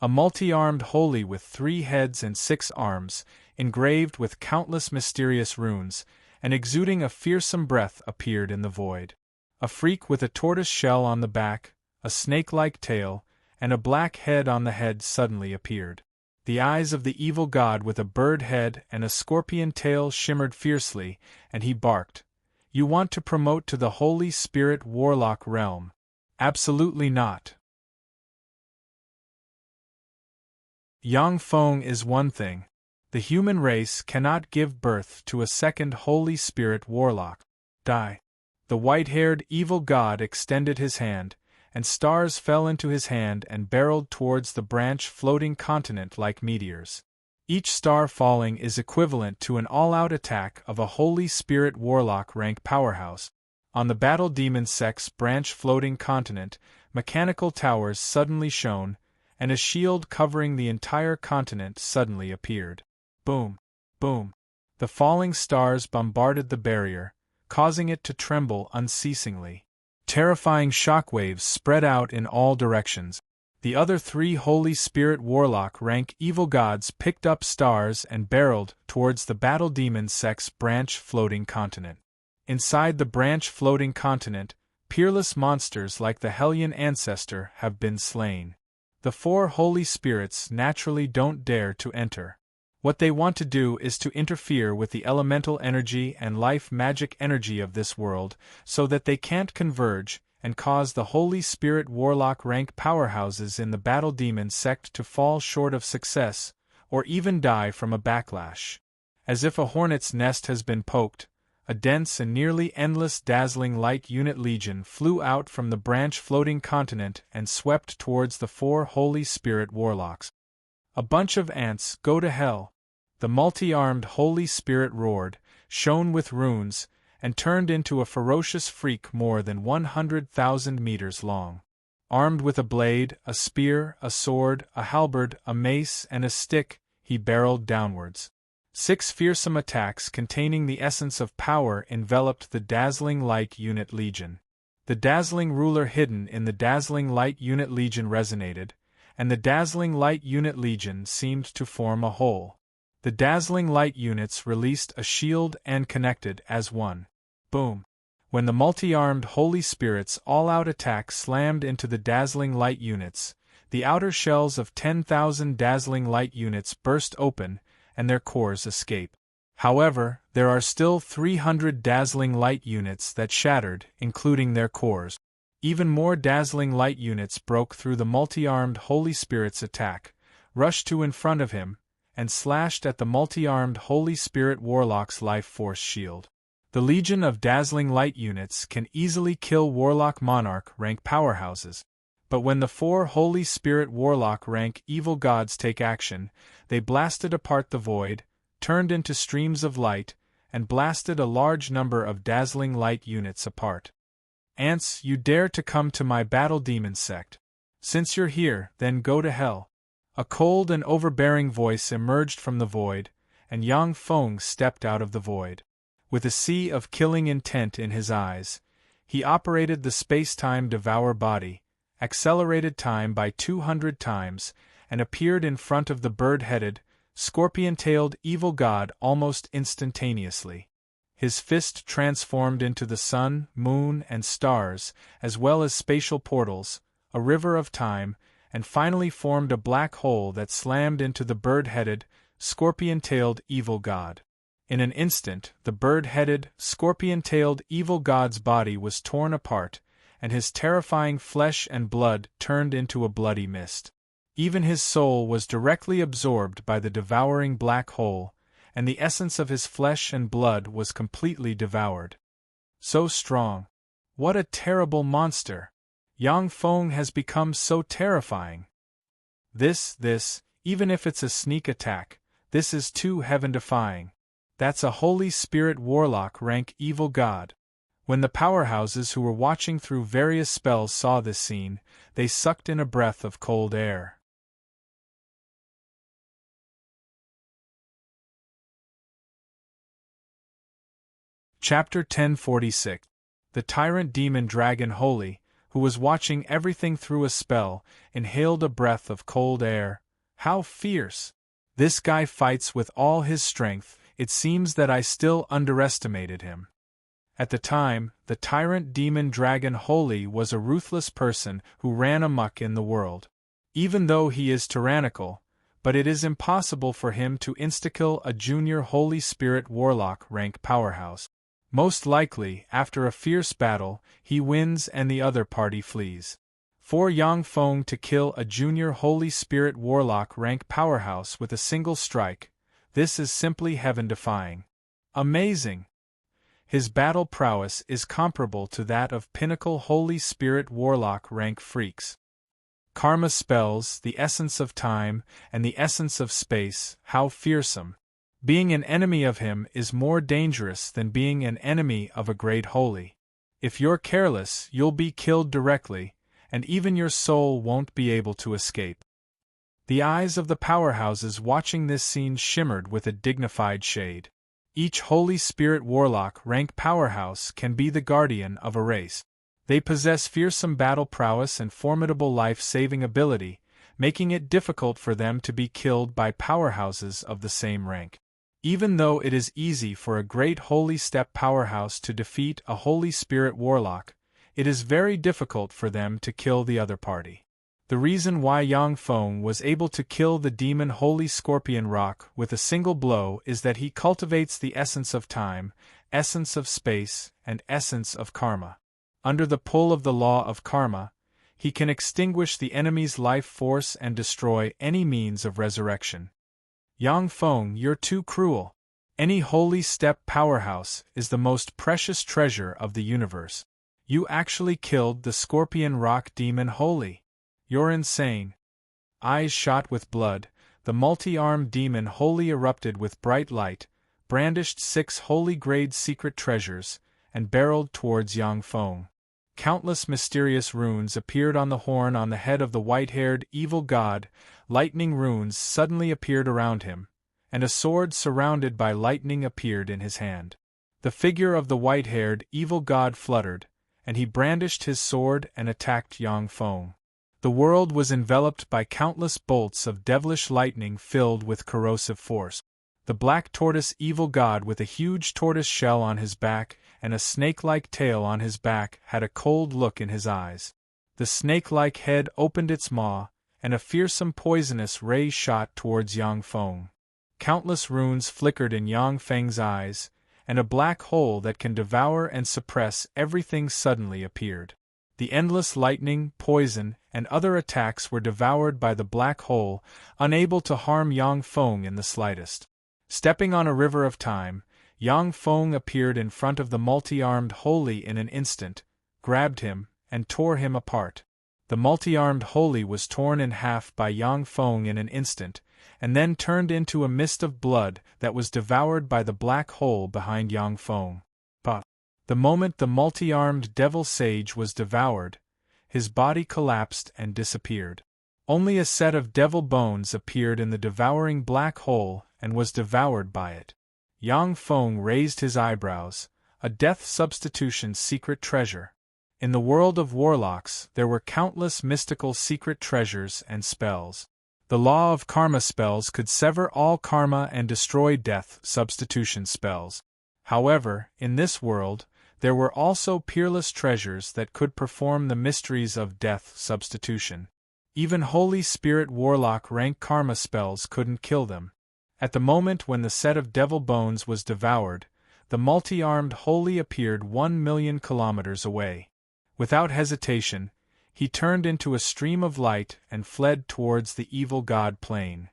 A multi-armed holy with 3 heads and 6 arms, engraved with countless mysterious runes, and exuding a fearsome breath appeared in the void. A freak with a tortoise shell on the back, a snake-like tail, and a black head on the head suddenly appeared. The eyes of the evil god with a bird head and a scorpion tail shimmered fiercely, and he barked, "You want to promote to the Holy Spirit warlock realm? Absolutely not. Yang Feng is one thing. The human race cannot give birth to a second Holy Spirit warlock. Die." The white-haired evil god extended his hand, and stars fell into his hand and barreled towards the branch floating continent like meteors. Each star falling is equivalent to an all-out attack of a Holy Spirit warlock rank powerhouse. On the battle demon sect's branch floating continent, mechanical towers suddenly shone, and a shield covering the entire continent suddenly appeared. Boom! Boom! The falling stars bombarded the barrier, causing it to tremble unceasingly. Terrifying shockwaves spread out in all directions. The other 3 Holy Spirit warlock rank evil gods picked up stars and barreled towards the battle demon sect's branch floating continent. Inside the branch floating continent, peerless monsters like the Hellion Ancestor have been slain. The 4 Holy Spirits naturally don't dare to enter. What they want to do is to interfere with the elemental energy and life magic energy of this world, so that they can't converge, and cause the Holy Spirit warlock rank powerhouses in the battle demon sect to fall short of success, or even die from a backlash. As if a hornet's nest has been poked, a dense and nearly endless dazzling light unit legion flew out from the branch floating continent and swept towards the 4 Holy Spirit warlocks. "A bunch of ants, go to hell!" The multi-armed Holy Spirit roared, shone with runes, and turned into a ferocious freak more than 100,000 meters long. Armed with a blade, a spear, a sword, a halberd, a mace, and a stick, he barreled downwards. 6 fearsome attacks containing the essence of power enveloped the dazzling light unit legion. The dazzling ruler hidden in the dazzling light unit legion resonated, and the dazzling light unit legion seemed to form a whole. The dazzling light units released a shield and connected as one. Boom! When the multi-armed Holy Spirit's all-out attack slammed into the dazzling light units, the outer shells of 10,000 dazzling light units burst open, and their cores escape. However, there are still 300 dazzling light units that shattered, including their cores. Even more dazzling light units broke through the multi-armed Holy Spirit's attack, rushed to in front of him, and slashed at the multi-armed Holy Spirit warlock's life force shield. The legion of dazzling light units can easily kill warlock monarch rank powerhouses, but when the 4 Holy Spirit warlock rank evil gods take action, they blasted apart the void, turned into streams of light, and blasted a large number of dazzling light units apart. "Ants, you dare to come to my battle demon sect. Since you're here, then go to hell." A cold and overbearing voice emerged from the void, and Yang Feng stepped out of the void. With a sea of killing intent in his eyes, he operated the space-time devour body, accelerated time by 200 times, and appeared in front of the bird-headed, scorpion-tailed evil god almost instantaneously. His fist transformed into the sun, moon, and stars, as well as spatial portals, a river of time, and finally formed a black hole that slammed into the bird-headed, scorpion-tailed evil god. In an instant, the bird-headed, scorpion-tailed evil god's body was torn apart, and his terrifying flesh and blood turned into a bloody mist. Even his soul was directly absorbed by the devouring black hole, and the essence of his flesh and blood was completely devoured. So strong! What a terrible monster! Yang Feng has become so terrifying. This, Even if it's a sneak attack, this is too heaven-defying. That's a Holy Spirit Warlock rank evil god. When the powerhouses who were watching through various spells saw this scene, they sucked in a breath of cold air. Chapter 1046. The tyrant demon dragon Holy, who was watching everything through a spell, inhaled a breath of cold air. How fierce! This guy fights with all his strength. It seems that I still underestimated him. At the time, the tyrant demon dragon Holy was a ruthless person who ran amok in the world. Even though he is tyrannical, but it is impossible for him to insta-kill a junior Holy Spirit Warlock rank powerhouse. Most likely, after a fierce battle, he wins and the other party flees. For Yang Feng to kill a junior Holy Spirit Warlock rank powerhouse with a single strike, this is simply heaven-defying. Amazing! His battle prowess is comparable to that of pinnacle Holy Spirit Warlock rank freaks. Karma spells, the essence of time, and the essence of space, how fearsome! Being an enemy of him is more dangerous than being an enemy of a great holy. If you're careless, you'll be killed directly, and even your soul won't be able to escape. The eyes of the powerhouses watching this scene shimmered with a dignified shade. Each Holy Spirit Warlock rank powerhouse can be the guardian of a race. They possess fearsome battle prowess and formidable life-saving ability, making it difficult for them to be killed by powerhouses of the same rank. Even though it is easy for a great Holy Step powerhouse to defeat a Holy Spirit Warlock, it is very difficult for them to kill the other party. The reason why Yang Feng was able to kill the demon Holy Scorpion Rock with a single blow is that he cultivates the essence of time, essence of space, and essence of karma. Under the pull of the law of karma, he can extinguish the enemy's life force and destroy any means of resurrection. Yang Feng, you're too cruel. Any Holy Step powerhouse is the most precious treasure of the universe. You actually killed the Scorpion Rock demon Holy. You're insane. Eyes shot with blood, the multi-armed demon Holy erupted with bright light, brandished 6 holy-grade secret treasures, and barreled towards Yang Feng. Countless mysterious runes appeared on the horn on the head of the white-haired evil god. Lightning runes suddenly appeared around him, and a sword surrounded by lightning appeared in his hand. The figure of the white-haired evil god fluttered, and he brandished his sword and attacked Yang Feng. The world was enveloped by countless bolts of devilish lightning filled with corrosive force. The black tortoise evil god with a huge tortoise shell on his back and a snake-like tail on his back had a cold look in his eyes. The snake-like head opened its maw, and a fearsome poisonous ray shot towards Yang Feng. Countless runes flickered in Yang Feng's eyes, and a black hole that can devour and suppress everything suddenly appeared. The endless lightning, poison, and other attacks were devoured by the black hole, unable to harm Yang Feng in the slightest. Stepping on a river of time, Yang Feng appeared in front of the multi-armed Holy in an instant, grabbed him, and tore him apart. The multi-armed Holy was torn in half by Yang Feng in an instant, and then turned into a mist of blood that was devoured by the black hole behind Yang Feng. But the moment the multi-armed devil sage was devoured, his body collapsed and disappeared. Only a set of devil bones appeared in the devouring black hole and was devoured by it. Yang Feng raised his eyebrows. A death substitution secret treasure. In the world of warlocks, there were countless mystical secret treasures and spells. The law of karma spells could sever all karma and destroy death substitution spells. However, in this world, there were also peerless treasures that could perform the mysteries of death substitution. Even Holy Spirit Warlock rank karma spells couldn't kill them. At the moment when the set of devil bones was devoured, the multi-armed Holy appeared 1,000,000 kilometers away. Without hesitation, he turned into a stream of light and fled towards the evil god plane.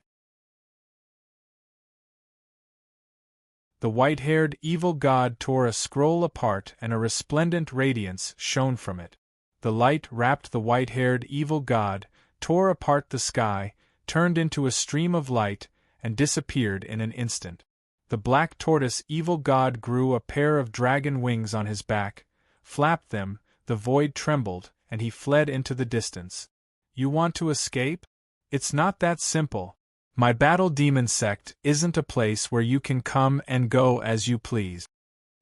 The white-haired evil god tore a scroll apart and a resplendent radiance shone from it. The light wrapped the white-haired evil god, tore apart the sky, turned into a stream of light, and disappeared in an instant. The black tortoise evil god grew a pair of dragon wings on his back, flapped them, the void trembled, and he fled into the distance. You want to escape? It's not that simple. My battle demon sect isn't a place where you can come and go as you please.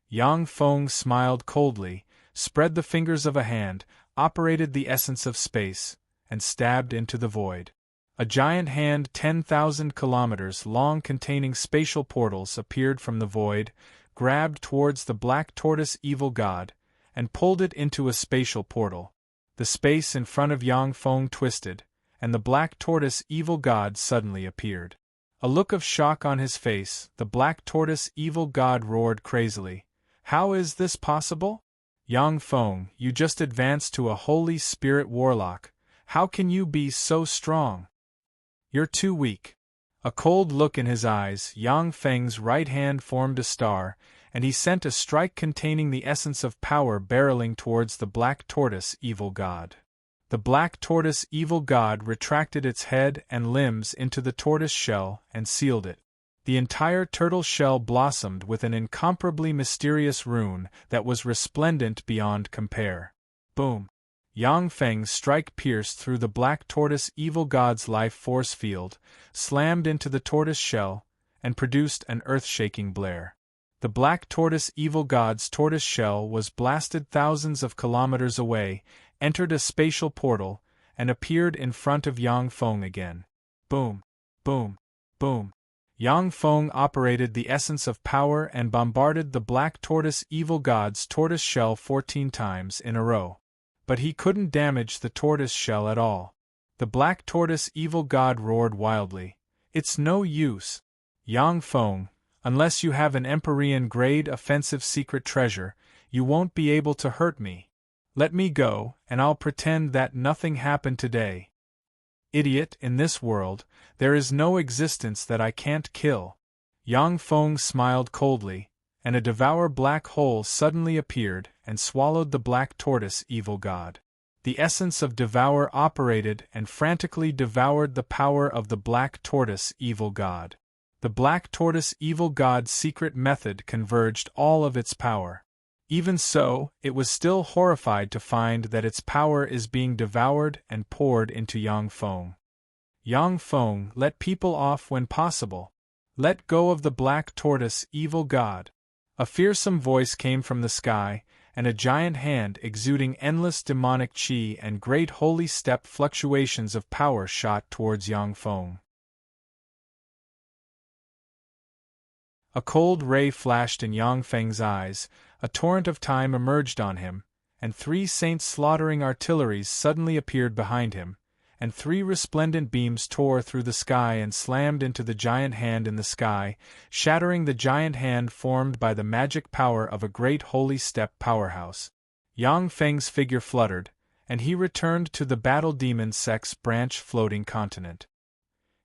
Yang Feng smiled coldly, spread the fingers of a hand, operated the essence of space, and stabbed into the void. A giant hand 10,000 kilometers long containing spatial portals appeared from the void, grabbed towards the black tortoise evil god, and pulled it into a spatial portal. The space in front of Yang Feng twisted, and the black tortoise evil god suddenly appeared. A look of shock on his face, the black tortoise evil god roared crazily. How is this possible? Yang Feng, you just advanced to a Holy Spirit warlock. How can you be so strong? You're too weak. A cold look in his eyes, Yang Feng's right hand formed a star, and he sent a strike containing the essence of power barreling towards the black tortoise evil god. The black tortoise evil god retracted its head and limbs into the tortoise shell and sealed it. The entire turtle shell blossomed with an incomparably mysterious rune that was resplendent beyond compare. Boom! Yang Feng's strike pierced through the black tortoise evil god's life force field, slammed into the tortoise shell, and produced an earth-shaking blare. The black tortoise evil god's tortoise shell was blasted thousands of kilometers away, entered a spatial portal, and appeared in front of Yang Feng again. Boom! Boom! Boom! Yang Feng operated the essence of power and bombarded the black tortoise evil god's tortoise shell 14 times in a row. But he couldn't damage the tortoise shell at all. The black tortoise evil god roared wildly. It's no use. Yang Feng, unless you have an Empyrean-grade offensive secret treasure, you won't be able to hurt me. Let me go, and I'll pretend that nothing happened today. Idiot, in this world, there is no existence that I can't kill. Yang Feng smiled coldly, and a devour black hole suddenly appeared and swallowed the black tortoise evil god. The essence of devour operated and frantically devoured the power of the black tortoise evil god. The black tortoise evil god's secret method converged all of its power. Even so, it was still horrified to find that its power is being devoured and poured into Yang Feng. Yang Feng, let people off when possible. Let go of the black tortoise evil god. A fearsome voice came from the sky, and a giant hand exuding endless demonic chi and great holy step fluctuations of power shot towards Yang Feng. A cold ray flashed in Yang Feng's eyes, a torrent of time emerged on him, and 3 saints slaughtering artilleries suddenly appeared behind him, and 3 resplendent beams tore through the sky and slammed into the giant hand in the sky, shattering the giant hand formed by the magic power of a great holy step powerhouse. Yang Feng's figure fluttered, and he returned to the battle demon sect's branch floating continent.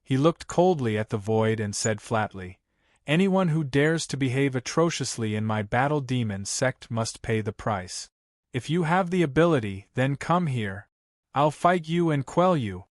He looked coldly at the void and said flatly, "Anyone who dares to behave atrociously in my battle demon sect must pay the price. If you have the ability, then come here. I'll fight you and quell you."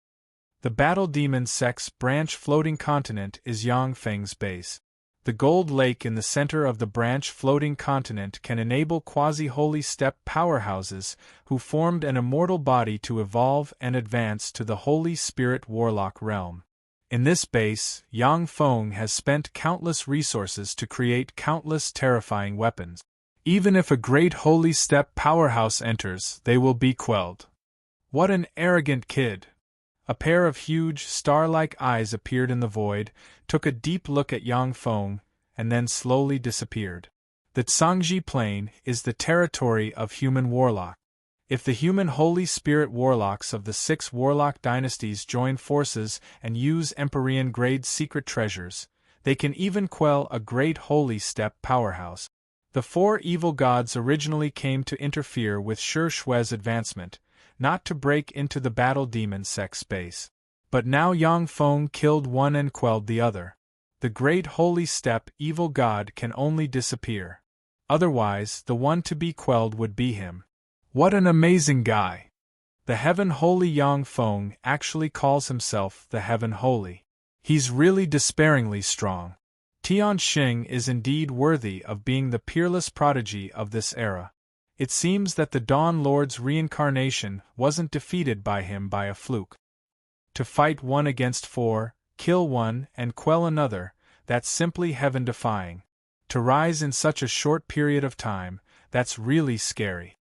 The battle demon sect's branch floating continent is Yang Feng's base. The gold lake in the center of the branch floating continent can enable quasi-holy step powerhouses who formed an immortal body to evolve and advance to the Holy Spirit warlock realm. In this base, Yang Feng has spent countless resources to create countless terrifying weapons. Even if a great holy step powerhouse enters, they will be quelled. What an arrogant kid! A pair of huge, star-like eyes appeared in the void, took a deep look at Yang Feng, and then slowly disappeared. The Tsangji Plain is the territory of human warlock. If the human Holy Spirit warlocks of the 6 warlock dynasties join forces and use Empyrean-grade secret treasures, they can even quell a great holy step powerhouse. The 4 evil gods originally came to interfere with Shi Shui's advancement, not to break into the battle demon sect space. But now Yang Feng killed one and quelled the other. The great holy step evil god can only disappear. Otherwise, the one to be quelled would be him. What an amazing guy! The Heaven Holy Yang Feng actually calls himself the Heaven Holy. He's really despairingly strong. Tian Xing is indeed worthy of being the peerless prodigy of this era. It seems that the Dawn Lord's reincarnation wasn't defeated by him by a fluke. To fight one against four, kill one and quell another, that's simply heaven-defying. To rise in such a short period of time, that's really scary.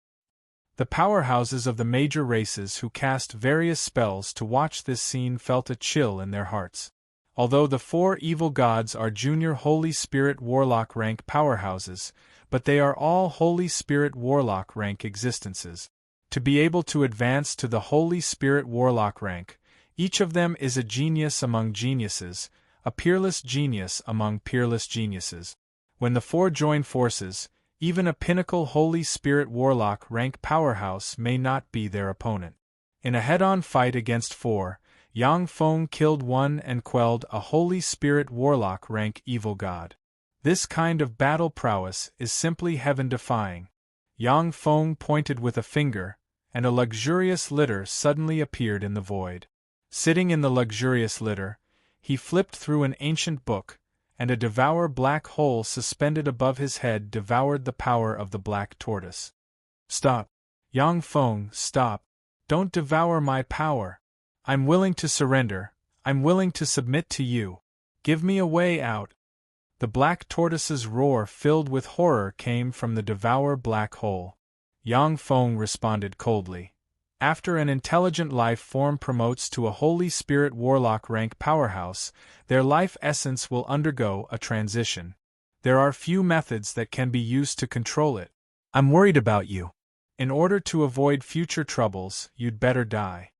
The powerhouses of the major races who cast various spells to watch this scene felt a chill in their hearts. Although the four evil gods are junior Holy Spirit Warlock rank powerhouses, but they are all Holy Spirit Warlock rank existences. To be able to advance to the Holy Spirit Warlock rank, each of them is a genius among geniuses, a peerless genius among peerless geniuses. When the four join forces, even a pinnacle Holy Spirit Warlock rank powerhouse may not be their opponent. In a head-on fight against four, Yang Feng killed one and quelled a Holy Spirit Warlock rank evil god. This kind of battle prowess is simply heaven-defying. Yang Feng pointed with a finger, and a luxurious litter suddenly appeared in the void. Sitting in the luxurious litter, he flipped through an ancient book, and a devour black hole suspended above his head devoured the power of the black tortoise. Stop! Yang Feng, stop! Don't devour my power! I'm willing to surrender, I'm willing to submit to you. Give me a way out! The black tortoise's roar filled with horror came from the devour black hole. Yang Feng responded coldly. After an intelligent life form promotes to a Holy Spirit Warlock rank powerhouse, their life essence will undergo a transition. There are few methods that can be used to control it. I'm worried about you. In order to avoid future troubles, you'd better die.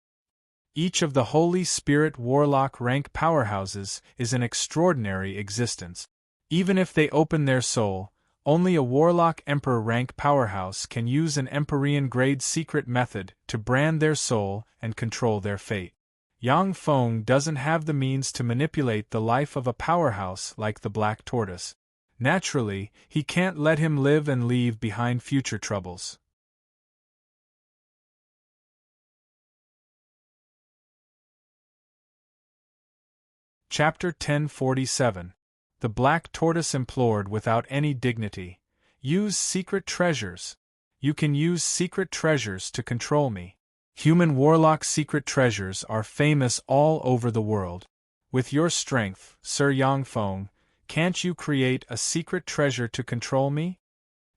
Each of the Holy Spirit Warlock rank powerhouses is an extraordinary existence. Even if they open their soul, only a Warlock Emperor rank powerhouse can use an Empyrean grade secret method to brand their soul and control their fate. Yang Feng doesn't have the means to manipulate the life of a powerhouse like the Black Tortoise. Naturally, he can't let him live and leave behind future troubles. Chapter 1047. The Black Tortoise implored without any dignity. Use secret treasures. You can use secret treasures to control me. Human Warlock secret treasures are famous all over the world. With your strength, Sir Yang Feng, can't you create a secret treasure to control me?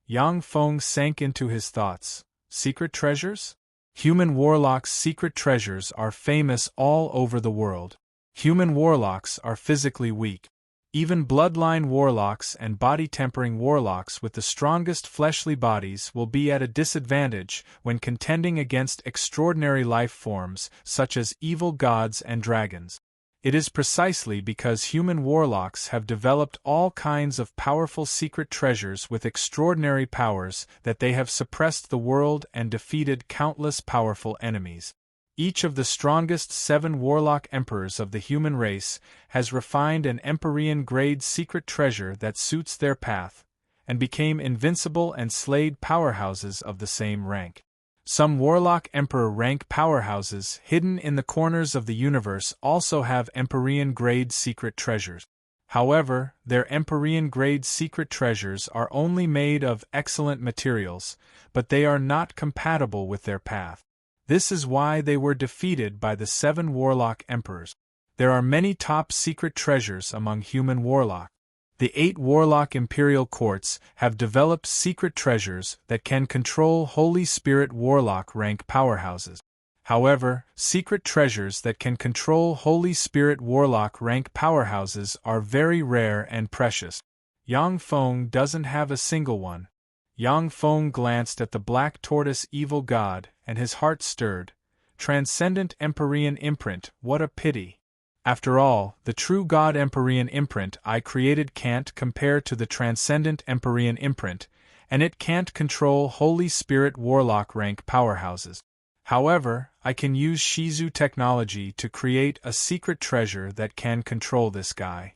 Yang Feng sank into his thoughts. Secret treasures? Human Warlock's secret treasures are famous all over the world. Human Warlocks are physically weak. Even bloodline warlocks and body-tempering warlocks with the strongest fleshly bodies will be at a disadvantage when contending against extraordinary life forms such as evil gods and dragons. It is precisely because human warlocks have developed all kinds of powerful secret treasures with extraordinary powers that they have suppressed the world and defeated countless powerful enemies. Each of the strongest 7 Warlock Emperors of the human race has refined an Empyrean-grade secret treasure that suits their path, and became invincible and slayed powerhouses of the same rank. Some Warlock Emperor rank powerhouses hidden in the corners of the universe also have Empyrean-grade secret treasures. However, their Empyrean-grade secret treasures are only made of excellent materials, but they are not compatible with their path. This is why they were defeated by the 7 Warlock Emperors. There are many top secret treasures among human warlock. The 8 Warlock Imperial Courts have developed secret treasures that can control Holy Spirit Warlock rank powerhouses. However, secret treasures that can control Holy Spirit Warlock rank powerhouses are very rare and precious. Yang Feng doesn't have a single one. Yang Feng glanced at the Black Tortoise evil god, and his heart stirred. Transcendent Empyrean imprint, what a pity. After all, the true God Empyrean imprint I created can't compare to the Transcendent Empyrean imprint, and it can't control Holy Spirit Warlock rank powerhouses. However, I can use Shizu technology to create a secret treasure that can control this guy.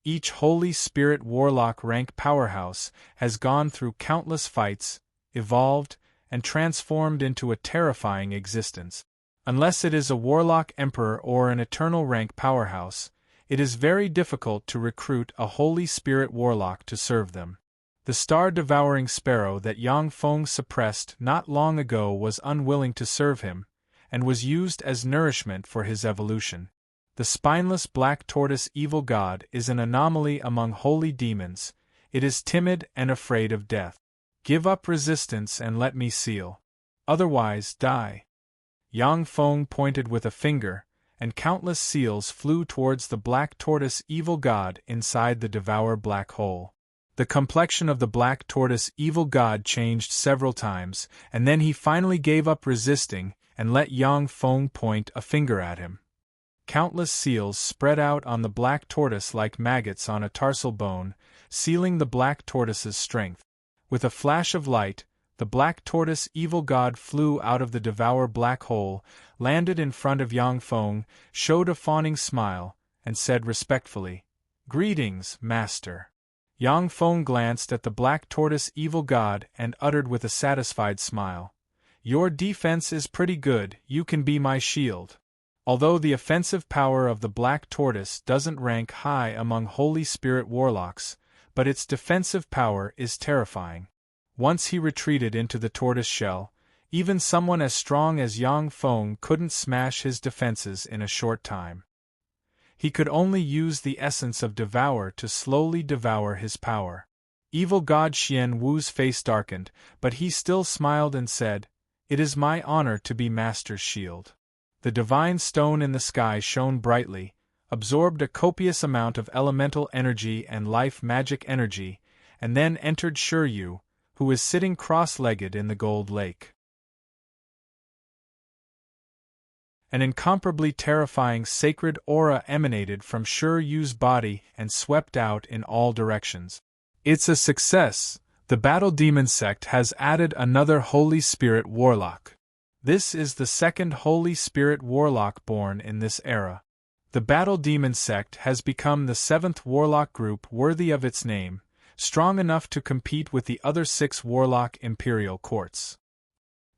Each Holy Spirit Warlock rank powerhouse has gone through countless fights, evolved, and transformed into a terrifying existence. Unless it is a warlock emperor or an eternal rank powerhouse, it is very difficult to recruit a Holy Spirit warlock to serve them. The star-devouring sparrow that Yang Feng suppressed not long ago was unwilling to serve him, and was used as nourishment for his evolution. The spineless black tortoise evil god is an anomaly among holy demons. It is timid and afraid of death. Give up resistance and let me seal. Otherwise, die. Yang Feng pointed with a finger, and countless seals flew towards the black tortoise evil god inside the devour black hole. The complexion of the black tortoise evil god changed several times, and then he finally gave up resisting and let Yang Feng point a finger at him. Countless seals spread out on the black tortoise like maggots on a tarsal bone, sealing the black tortoise's strength. With a flash of light, the black tortoise evil god flew out of the devour black hole, landed in front of Yang Feng, showed a fawning smile, and said respectfully, "Greetings, master." Yang Feng glanced at the black tortoise evil god and uttered with a satisfied smile, "Your defense is pretty good, you can be my shield." Although the offensive power of the black tortoise doesn't rank high among Holy Spirit warlocks, but its defensive power is terrifying. Once he retreated into the tortoise shell, even someone as strong as Yang Feng couldn't smash his defenses in a short time. He could only use the essence of devour to slowly devour his power. Evil god Xian Wu's face darkened, but he still smiled and said, "It is my honor to be Master's shield." The divine stone in the sky shone brightly, absorbed a copious amount of elemental energy and life magic energy, and then entered Shiryu, who is sitting cross-legged in the gold lake. An incomparably terrifying sacred aura emanated from Shiryu's body and swept out in all directions. It's a success. The Battle Demon sect has added another Holy Spirit warlock. This is the second Holy Spirit warlock born in this era. The Battle Demon sect has become the seventh warlock group worthy of its name, strong enough to compete with the other 6 warlock imperial courts.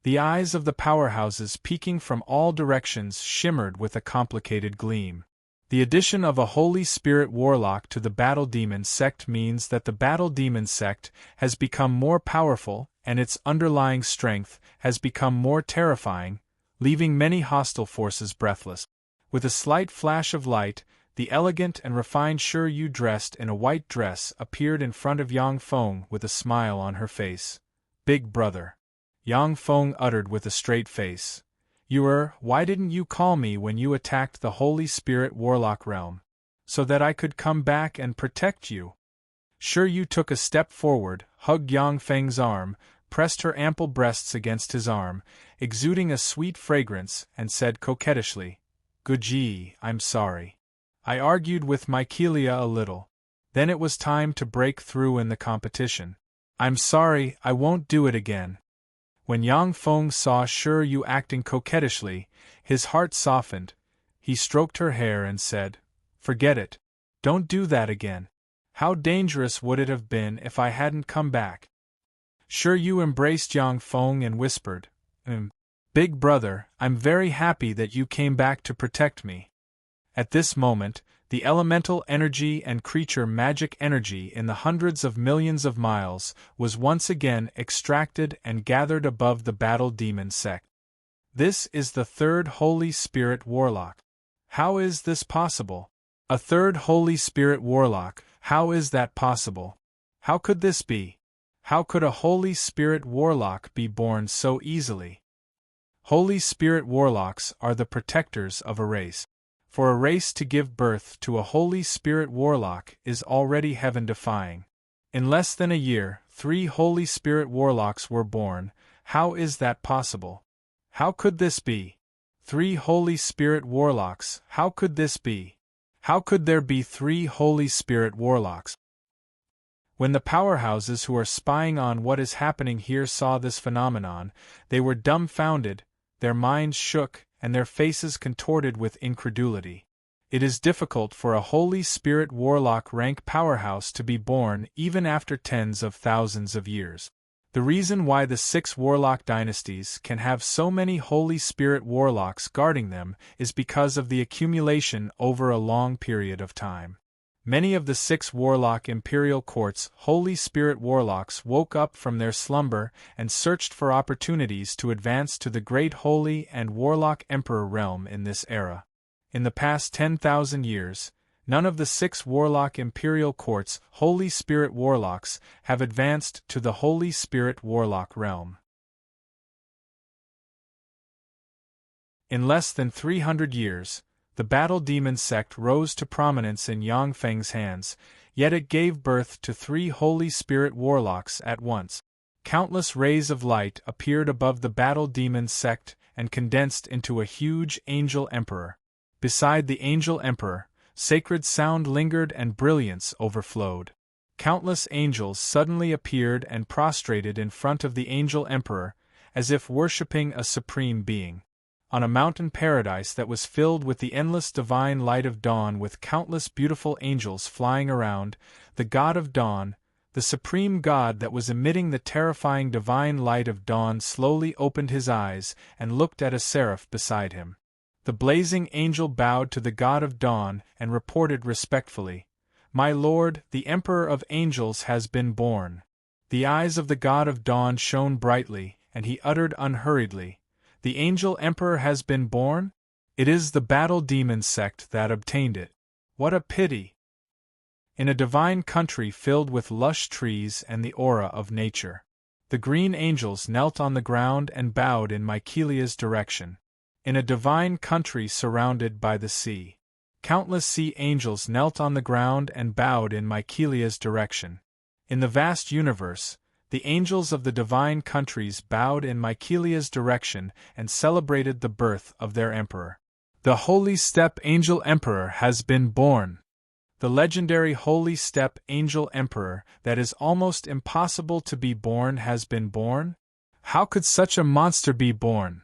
The eyes of the powerhouses peeking from all directions shimmered with a complicated gleam. The addition of a Holy Spirit warlock to the Battle Demon sect means that the Battle Demon sect has become more powerful and its underlying strength has become more terrifying, leaving many hostile forces breathless. With a slight flash of light, the elegant and refined Shiryu dressed in a white dress appeared in front of Yang Feng with a smile on her face. "Big brother." Yang Feng uttered with a straight face. Why didn't you call me when you attacked the Holy Spirit warlock realm? So that I could come back and protect you." Shiryu took a step forward, hugged Yang Feng's arm, pressed her ample breasts against his arm, exuding a sweet fragrance, and said coquettishly, "Guji, I'm sorry. I argued with Mykelia a little. Then it was time to break through in the competition. I'm sorry, I won't do it again." When Yang Feng saw Shiryu acting coquettishly, his heart softened. He stroked her hair and said, "Forget it. Don't do that again. How dangerous would it have been if I hadn't come back?" Shiryu embraced Yang Feng and whispered, "Big brother, I'm very happy that you came back to protect me." At this moment, the elemental energy and creature magic energy in the hundreds of millions of miles was once again extracted and gathered above the Battle Demon sect. This is the third Holy Spirit warlock. How is this possible? A third Holy Spirit warlock, how is that possible? How could this be? How could a Holy Spirit warlock be born so easily? Holy Spirit warlocks are the protectors of a race. For a race to give birth to a Holy Spirit warlock is already heaven-defying. In less than a year, 3 Holy Spirit warlocks were born. How is that possible? How could this be? 3 Holy Spirit warlocks, how could this be? How could there be 3 Holy Spirit warlocks? When the powerhouses who are spying on what is happening here saw this phenomenon, they were dumbfounded, their minds shook, and their faces contorted with incredulity. It is difficult for a Holy Spirit warlock rank powerhouse to be born even after tens of thousands of years. The reason why the 6 warlock dynasties can have so many Holy Spirit warlocks guarding them is because of the accumulation over a long period of time. Many of the 6 warlock imperial courts' Holy Spirit warlocks woke up from their slumber and searched for opportunities to advance to the great Holy and Warlock Emperor realm in this era. In the past 10,000 years, none of the 6 warlock imperial courts' Holy Spirit warlocks have advanced to the Holy Spirit warlock realm. In less than 300 years, the Battle Demon sect rose to prominence in Yang Feng's hands, yet it gave birth to 3 Holy Spirit warlocks at once. Countless rays of light appeared above the Battle Demon sect and condensed into a huge Angel Emperor. Beside the Angel Emperor, sacred sound lingered and brilliance overflowed. Countless angels suddenly appeared and prostrated in front of the Angel Emperor, as if worshipping a supreme being. On a mountain paradise that was filled with the endless divine light of dawn with countless beautiful angels flying around, the God of Dawn, the supreme God that was emitting the terrifying divine light of dawn slowly opened his eyes and looked at a seraph beside him. The blazing angel bowed to the God of Dawn and reported respectfully, "My lord, the Emperor of Angels has been born." The eyes of the God of Dawn shone brightly, and he uttered unhurriedly, "The Angel Emperor has been born? It is the Battle Demon sect that obtained it. What a pity!" In a divine country filled with lush trees and the aura of nature, the green angels knelt on the ground and bowed in Mycelia's direction. In a divine country surrounded by the sea, countless sea angels knelt on the ground and bowed in Mycelia's direction. In the vast universe, the angels of the divine countries bowed in Mycelia's direction and celebrated the birth of their emperor. The Holy Steppe Angel Emperor has been born. The legendary Holy Steppe Angel Emperor that is almost impossible to be born has been born? How could such a monster be born?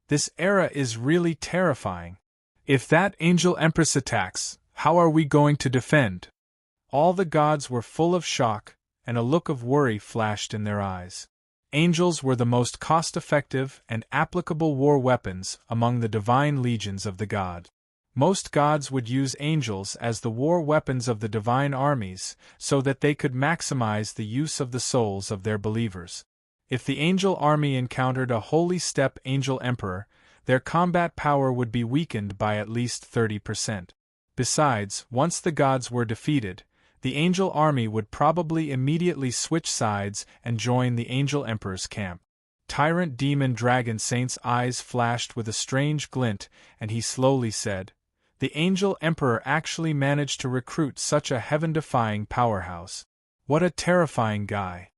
This era is really terrifying. If that Angel Empress attacks, how are we going to defend? All the gods were full of shock, and a look of worry flashed in their eyes. Angels were the most cost-effective and applicable war weapons among the divine legions of the god. Most gods would use angels as the war weapons of the divine armies so that they could maximize the use of the souls of their believers. If the angel army encountered a Holy Steppe Angel Emperor, their combat power would be weakened by at least 30%. Besides, once the gods were defeated, the angel army would probably immediately switch sides and join the Angel Emperor's camp. Tyrant Demon Dragon Saint's eyes flashed with a strange glint, and he slowly said, "The Angel Emperor actually managed to recruit such a heaven-defying powerhouse. What a terrifying guy."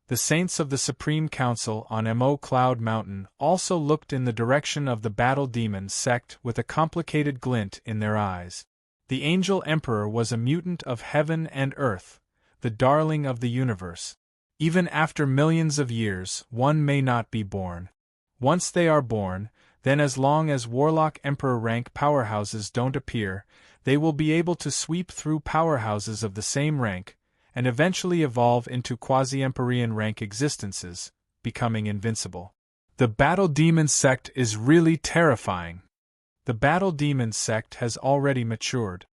The saints of the Supreme Council on Mo Cloud Mountain also looked in the direction of the Battle Demon sect with a complicated glint in their eyes. The Angel Emperor was a mutant of heaven and earth, the darling of the universe. Even after millions of years, one may not be born. Once they are born, then as long as Warlock Emperor rank powerhouses don't appear, they will be able to sweep through powerhouses of the same rank, and eventually evolve into quasi-Emperorian rank existences, becoming invincible. The Battle Demon sect is really terrifying. The Battle Demon sect has already matured.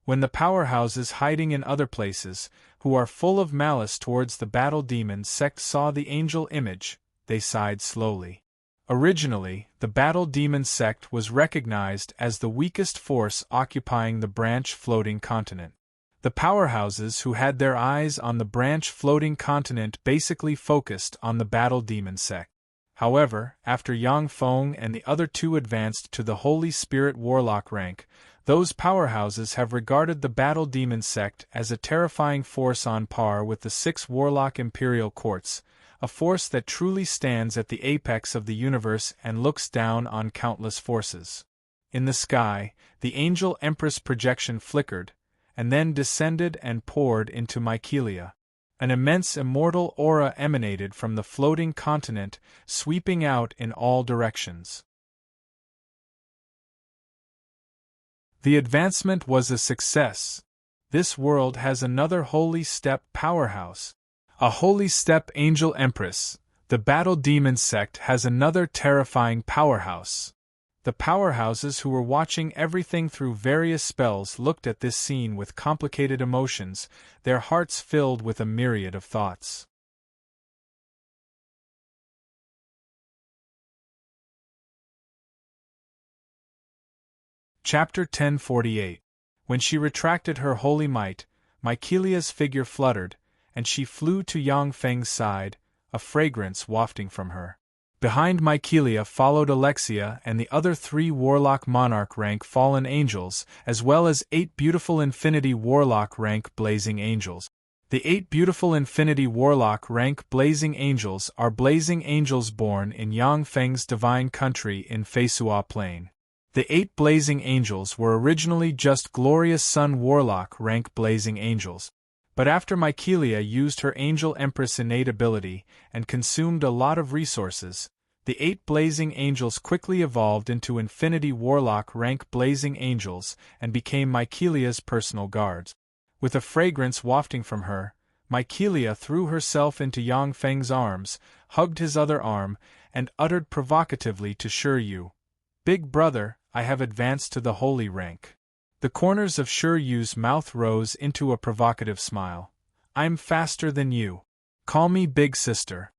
When the powerhouses hiding in other places, who are full of malice towards the Battle Demon sect saw the angel image, they sighed slowly. Originally, the Battle Demon sect was recognized as the weakest force occupying the branch floating continent. The powerhouses who had their eyes on the branch floating continent basically focused on the Battle Demon sect. However, after Yang Feng and the other 2 advanced to the Holy Spirit Warlock rank, those powerhouses have regarded the Battle Demon sect as a terrifying force on par with the 6 Warlock Imperial Courts, a force that truly stands at the apex of the universe and looks down on countless forces. In the sky, the Angel Empress projection flickered, and then descended and poured into Mycelia. An immense immortal aura emanated from the floating continent, sweeping out in all directions. The advancement was a success. This world has another Holy Steppe powerhouse. A holy step angel empress, the battle demon sect has another terrifying powerhouse. The powerhouses who were watching everything through various spells looked at this scene with complicated emotions, their hearts filled with a myriad of thoughts. Chapter 1048. When she retracted her holy might, Mycelia's figure fluttered, and she flew to Yang Feng's side, a fragrance wafting from her. Behind Mycelia followed Alexia and the other 3 Warlock Monarch rank fallen angels, as well as 8 beautiful Infinity Warlock rank blazing angels. The 8 beautiful Infinity Warlock rank blazing angels are blazing angels born in Yang Feng's divine country in Feisua Plain. The 8 blazing angels were originally just glorious Sun Warlock rank blazing angels. But after Mycelia used her Angel Empress innate ability and consumed a lot of resources, the 8 blazing angels quickly evolved into Infinity Warlock rank blazing angels and became Mycelia's personal guards. With a fragrance wafting from her, Mycelia threw herself into Yang Feng's arms, hugged his other arm, and uttered provocatively to Shiryu, "Big brother, I have advanced to the holy rank." The corners of Shiryu's mouth rose into a provocative smile. "I'm faster than you. Call me big sister."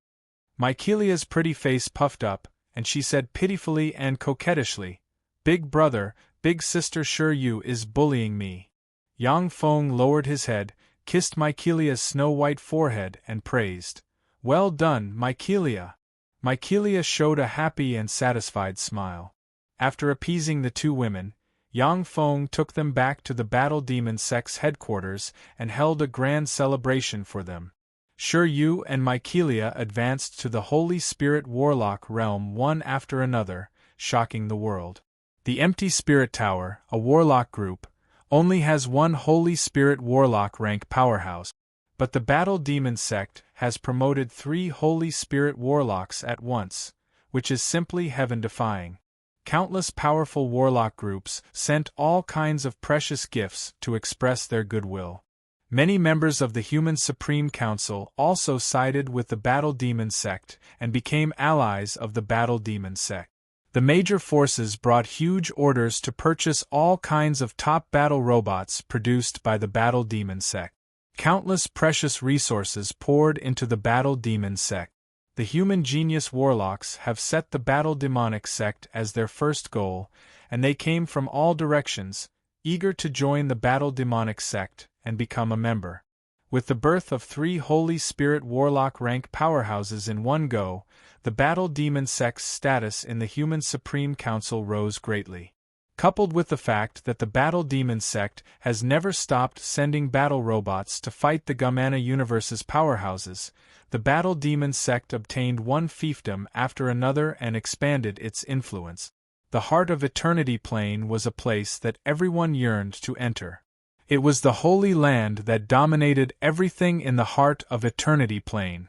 Mycelia's pretty face puffed up, and she said pitifully and coquettishly, "Big brother, big sister Shiryu is bullying me." Yang Feng lowered his head, kissed Mycelia's snow-white forehead and praised, "Well done, Mycelia." Mycelia showed a happy and satisfied smile. After appeasing the 2 women, Yang Feng took them back to the Battle Demon Sect's headquarters and held a grand celebration for them. Shiryu and Mycelia advanced to the Holy Spirit Warlock realm one after another, shocking the world. The Empty Spirit Tower, a warlock group, only has 1 Holy Spirit Warlock rank powerhouse, but the Battle Demon Sect has promoted 3 Holy Spirit Warlocks at once, which is simply heaven-defying. Countless powerful warlock groups sent all kinds of precious gifts to express their goodwill. Many members of the Human Supreme Council also sided with the Battle Demon Sect and became allies of the Battle Demon Sect. The major forces brought huge orders to purchase all kinds of top battle robots produced by the Battle Demon Sect. Countless precious resources poured into the Battle Demon Sect. The human genius warlocks have set the Battle Demonic Sect as their first goal, and they came from all directions, eager to join the Battle Demonic Sect and become a member. With the birth of 3 Holy Spirit Warlock rank powerhouses in one go, the Battle Demon Sect's status in the Human Supreme Council rose greatly. Coupled with the fact that the Battle Demon Sect has never stopped sending battle robots to fight the Gamana Universe's powerhouses, the Battle Demon Sect obtained one fiefdom after another and expanded its influence. The heart of Eternity Plain was a place that everyone yearned to enter. It was the Holy Land that dominated everything in the heart of Eternity Plain.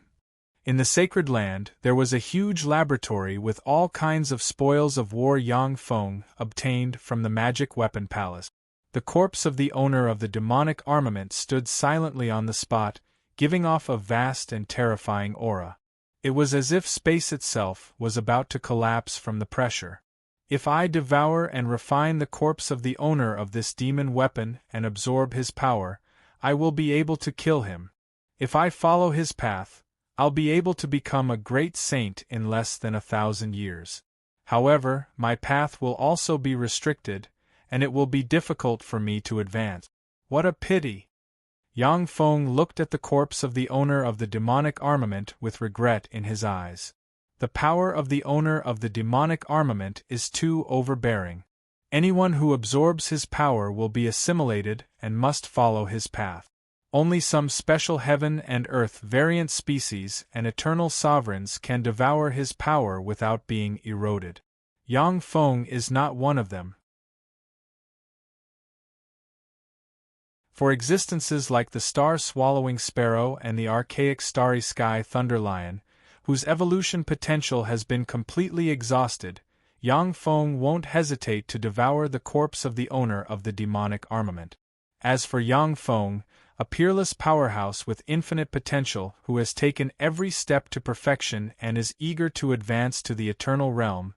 In the Sacred Land, there was a huge laboratory with all kinds of spoils of war Yang Feng obtained from the Magic Weapon Palace. The corpse of the owner of the demonic armament stood silently on the spot, giving off a vast and terrifying aura. It was as if space itself was about to collapse from the pressure. If I devour and refine the corpse of the owner of this demon weapon and absorb his power, I will be able to kill him. If I follow his path, I'll be able to become a great saint in less than 1,000 years. However, my path will also be restricted, and it will be difficult for me to advance. What a pity! Yang Feng looked at the corpse of the owner of the demonic armament with regret in his eyes. The power of the owner of the demonic armament is too overbearing. Anyone who absorbs his power will be assimilated and must follow his path. Only some special heaven and earth variant species and eternal sovereigns can devour his power without being eroded. Yang Feng is not one of them. For existences like the star-swallowing sparrow and the archaic starry sky thunderlion, whose evolution potential has been completely exhausted, Yang Feng won't hesitate to devour the corpse of the owner of the demonic armament. As for Yang Feng, a peerless powerhouse with infinite potential who has taken every step to perfection and is eager to advance to the eternal realm,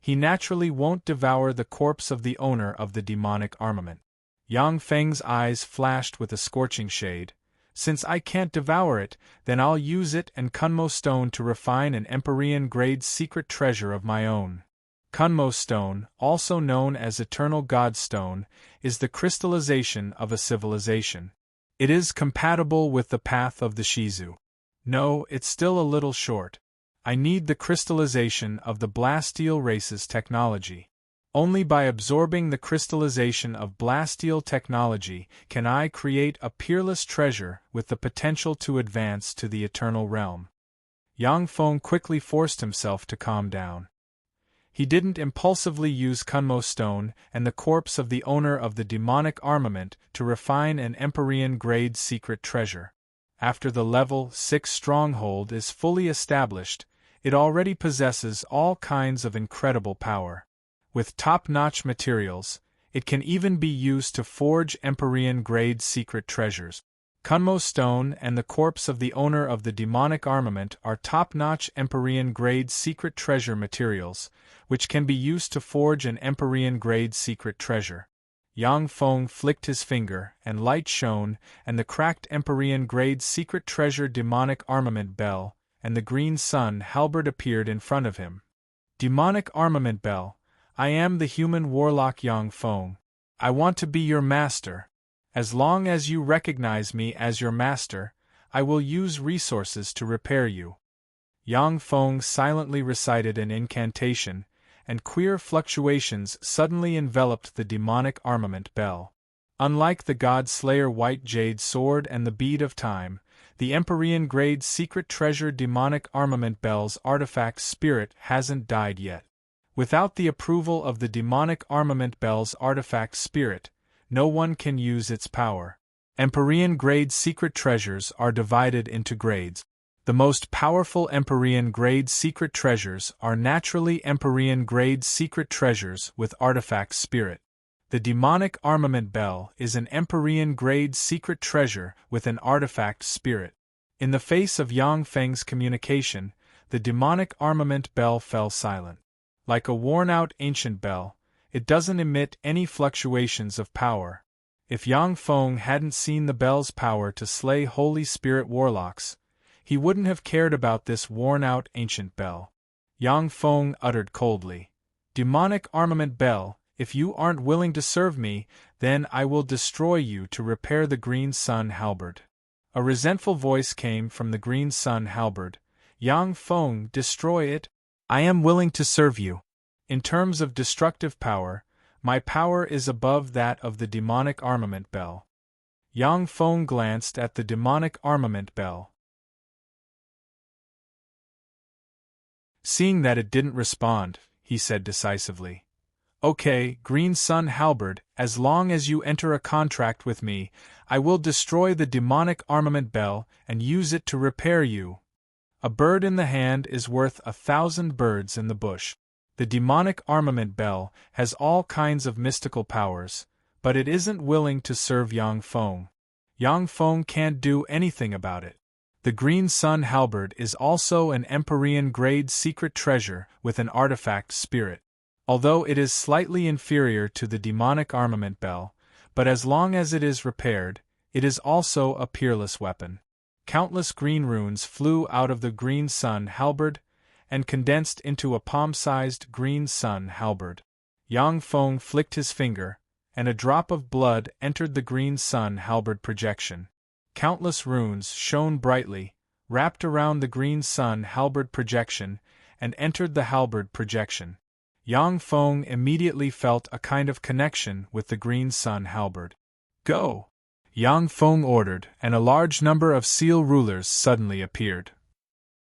he naturally won't devour the corpse of the owner of the demonic armament. Yang Feng's eyes flashed with a scorching shade. Since I can't devour it, then I'll use it and Kunmo Stone to refine an Empyrean-grade secret treasure of my own. Kunmo Stone, also known as Eternal God Stone, is the crystallization of a civilization. It is compatible with the path of the Shizu. No, it's still a little short. I need the crystallization of the Blasteel race's technology. Only by absorbing the crystallization of Blasteel technology can I create a peerless treasure with the potential to advance to the eternal realm. Yang Feng quickly forced himself to calm down. He didn't impulsively use Kunmo Stone and the corpse of the owner of the demonic armament to refine an Empyrean-grade secret treasure. After the level 6 stronghold is fully established, it already possesses all kinds of incredible power. With top-notch materials, it can even be used to forge Empyrean-grade secret treasures. Kunmo Stone and the corpse of the owner of the demonic armament are top-notch Empyrean-grade secret treasure materials, which can be used to forge an Empyrean-grade secret treasure. Yang Feng flicked his finger, and light shone, and the cracked Empyrean-grade secret treasure demonic armament bell, and the green sun halberd appeared in front of him. Demonic armament bell, I am the human warlock Yang Feng. I want to be your master. As long as you recognize me as your master, I will use resources to repair you. Yang Feng silently recited an incantation, and queer fluctuations suddenly enveloped the demonic armament bell. Unlike the God Slayer White Jade Sword and the Bead of Time, the Empyrean-grade secret treasure demonic armament bell's artifact spirit hasn't died yet. Without the approval of the demonic armament bell's artifact spirit, no one can use its power. Empyrean-grade secret treasures are divided into grades. The most powerful Empyrean-grade secret treasures are naturally Empyrean-grade secret treasures with artifact spirit. The demonic armament bell is an Empyrean-grade secret treasure with an artifact spirit. In the face of Yang Feng's communication, the demonic armament bell fell silent. Like a worn-out ancient bell, it doesn't emit any fluctuations of power. If Yang Feng hadn't seen the bell's power to slay Holy Spirit warlocks, he wouldn't have cared about this worn-out ancient bell. Yang Feng uttered coldly, "Demonic armament bell, if you aren't willing to serve me, then I will destroy you to repair the Green Sun halberd." A resentful voice came from the Green Sun halberd. "Yang Feng, destroy it? I am willing to serve you. In terms of destructive power, my power is above that of the demonic armament bell." Yang Feng glanced at the demonic armament bell. Seeing that it didn't respond, he said decisively, "Okay, Green Sun halberd, as long as you enter a contract with me, I will destroy the demonic armament bell and use it to repair you. A bird in the hand is worth 1,000 birds in the bush. The demonic armament bell has all kinds of mystical powers, but it isn't willing to serve Yang Feng. Yang Feng can't do anything about it. The Green Sun halberd is also an Empyrean-grade secret treasure with an artifact spirit. Although it is slightly inferior to the demonic armament bell, but as long as it is repaired, it is also a peerless weapon." Countless green runes flew out of the Green Sun halberd, and condensed into a palm-sized Green Sun halberd. Yang Feng flicked his finger, and a drop of blood entered the Green Sun halberd projection. Countless runes shone brightly, wrapped around the Green Sun halberd projection, and entered the halberd projection. Yang Feng immediately felt a kind of connection with the Green Sun halberd. "Go!" Yang Feng ordered, and a large number of seal rulers suddenly appeared.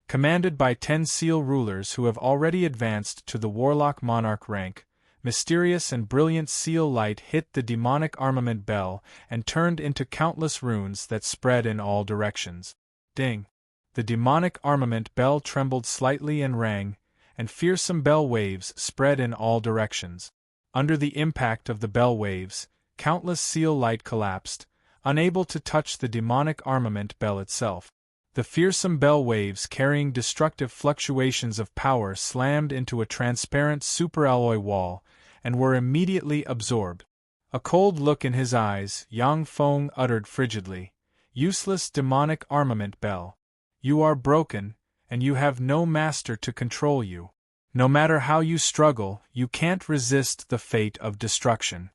Commanded by 10 seal rulers who have already advanced to the Warlock Monarch rank, mysterious and brilliant seal light hit the demonic armament bell and turned into countless runes that spread in all directions. Ding! The demonic armament bell trembled slightly and rang, and fearsome bell waves spread in all directions. Under the impact of the bell waves, countless seal light collapsed, unable to touch the demonic armament bell itself. The fearsome bell waves carrying destructive fluctuations of power slammed into a transparent superalloy wall and were immediately absorbed. A cold look in his eyes, Yang Feng uttered frigidly, "Useless demonic armament bell. You are broken, and you have no master to control you. No matter how you struggle, you can't resist the fate of destruction."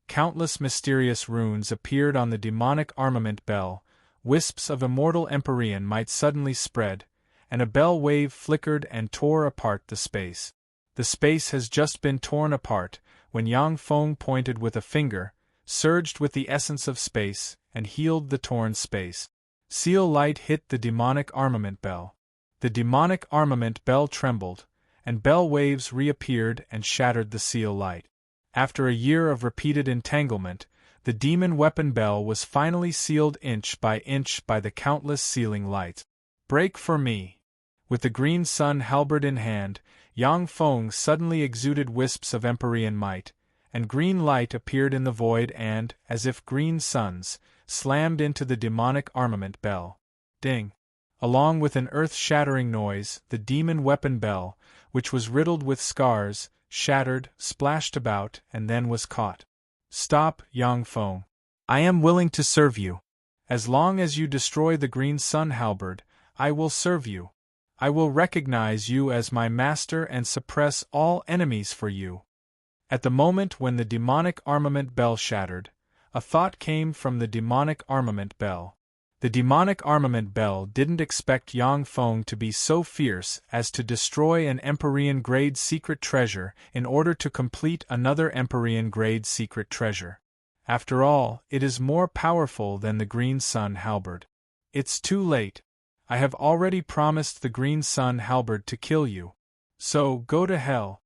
Countless mysterious runes appeared on the demonic armament bell, wisps of immortal empyrean might suddenly spread, and a bell wave flickered and tore apart the space. The space has just been torn apart, when Yang Feng pointed with a finger, surged with the essence of space, and healed the torn space. Seal light hit the demonic armament bell. The demonic armament bell trembled, and bell waves reappeared and shattered the seal light. After a year of repeated entanglement, the demon weapon bell was finally sealed inch by the countless sealing lights. "Break for me!" With the green sun halberd in hand, Yang Feng suddenly exuded wisps of empyrean might, and green light appeared in the void and, as if green suns, slammed into the demonic armament bell. Ding! Along with an earth-shattering noise, the demon weapon bell, which was riddled with scars, shattered, splashed about, and then was caught. "Stop, Yang Feng. I am willing to serve you. As long as you destroy the green sun halberd, I will serve you. I will recognize you as my master and suppress all enemies for you." At the moment when the demonic armament bell shattered, a thought came from the demonic armament bell. The demonic armament bell didn't expect Yang Feng to be so fierce as to destroy an Empyrean-grade secret treasure in order to complete another Empyrean-grade secret treasure. After all, it is more powerful than the green sun halberd. It's too late. I have already promised the green sun halberd to kill you. So, go to hell.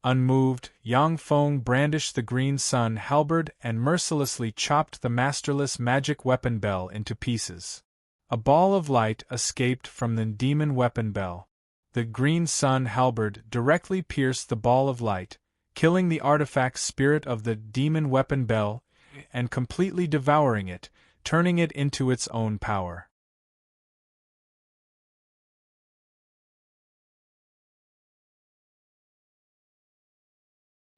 Unmoved, Yang Feng brandished the green sun halberd and mercilessly chopped the masterless magic weapon bell into pieces. A ball of light escaped from the demon weapon bell. The green sun halberd directly pierced the ball of light, killing the artifact spirit of the demon weapon bell and completely devouring it, turning it into its own power.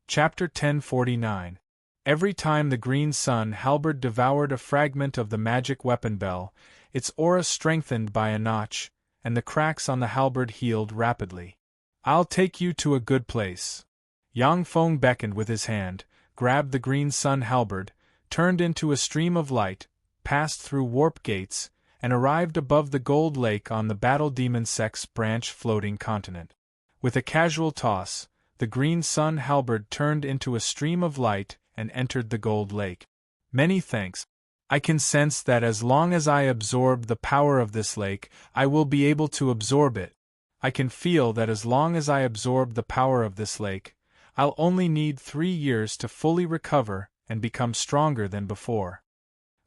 Chapter 1049. Every time the green sun halberd devoured a fragment of the magic weapon bell, its aura strengthened by a notch, and the cracks on the halberd healed rapidly. "I'll take you to a good place." Yang Feng beckoned with his hand, grabbed the green sun halberd, turned into a stream of light, passed through warp gates, and arrived above the gold lake on the battle demon sex branch floating continent. With a casual toss, the green sun halberd turned into a stream of light and entered the gold lake. "Many thanks. I can sense that as long as I absorb the power of this lake, I will be able to absorb it. I can feel that as long as I absorb the power of this lake, I'll only need 3 years to fully recover and become stronger than before."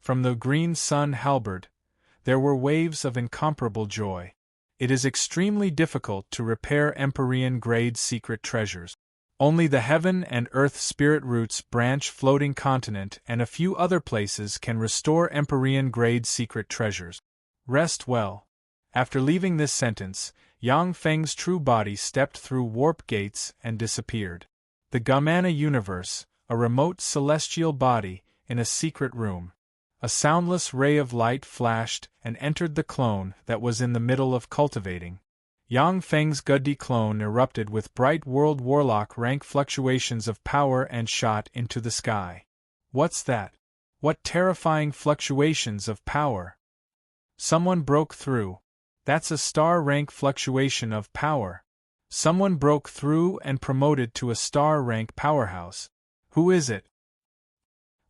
From the green sun halberd, there were waves of incomparable joy. It is extremely difficult to repair Empyrean-grade secret treasures. Only the Heaven and Earth Spirit Roots branch floating continent and a few other places can restore Empyrean-grade secret treasures. Rest well. After leaving this sentence, Yang Feng's true body stepped through warp gates and disappeared. The Gamana universe, a remote celestial body, in a secret room. A soundless ray of light flashed and entered the clone that was in the middle of cultivating. Yang Feng's Guddi clone erupted with bright world warlock rank fluctuations of power and shot into the sky. What's that? What terrifying fluctuations of power? Someone broke through. That's a star rank fluctuation of power. Someone broke through and promoted to a star rank powerhouse. Who is it?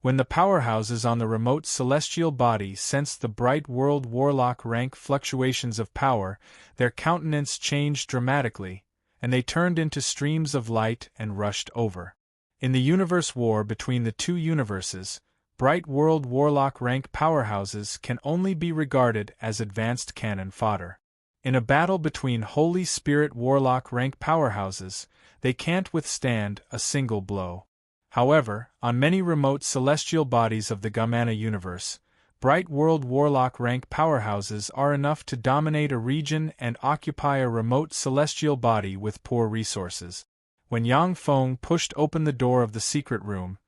When the powerhouses on the remote celestial body sensed the bright world warlock rank fluctuations of power, their countenance changed dramatically, and they turned into streams of light and rushed over. In the universe war between the two universes, bright world warlock rank powerhouses can only be regarded as advanced cannon fodder. In a battle between Holy Spirit warlock rank powerhouses, they can't withstand a single blow. However, on many remote celestial bodies of the Gamana universe, Bright World Warlock rank powerhouses are enough to dominate a region and occupy a remote celestial body with poor resources. When Yang Feng pushed open the door of the secret room,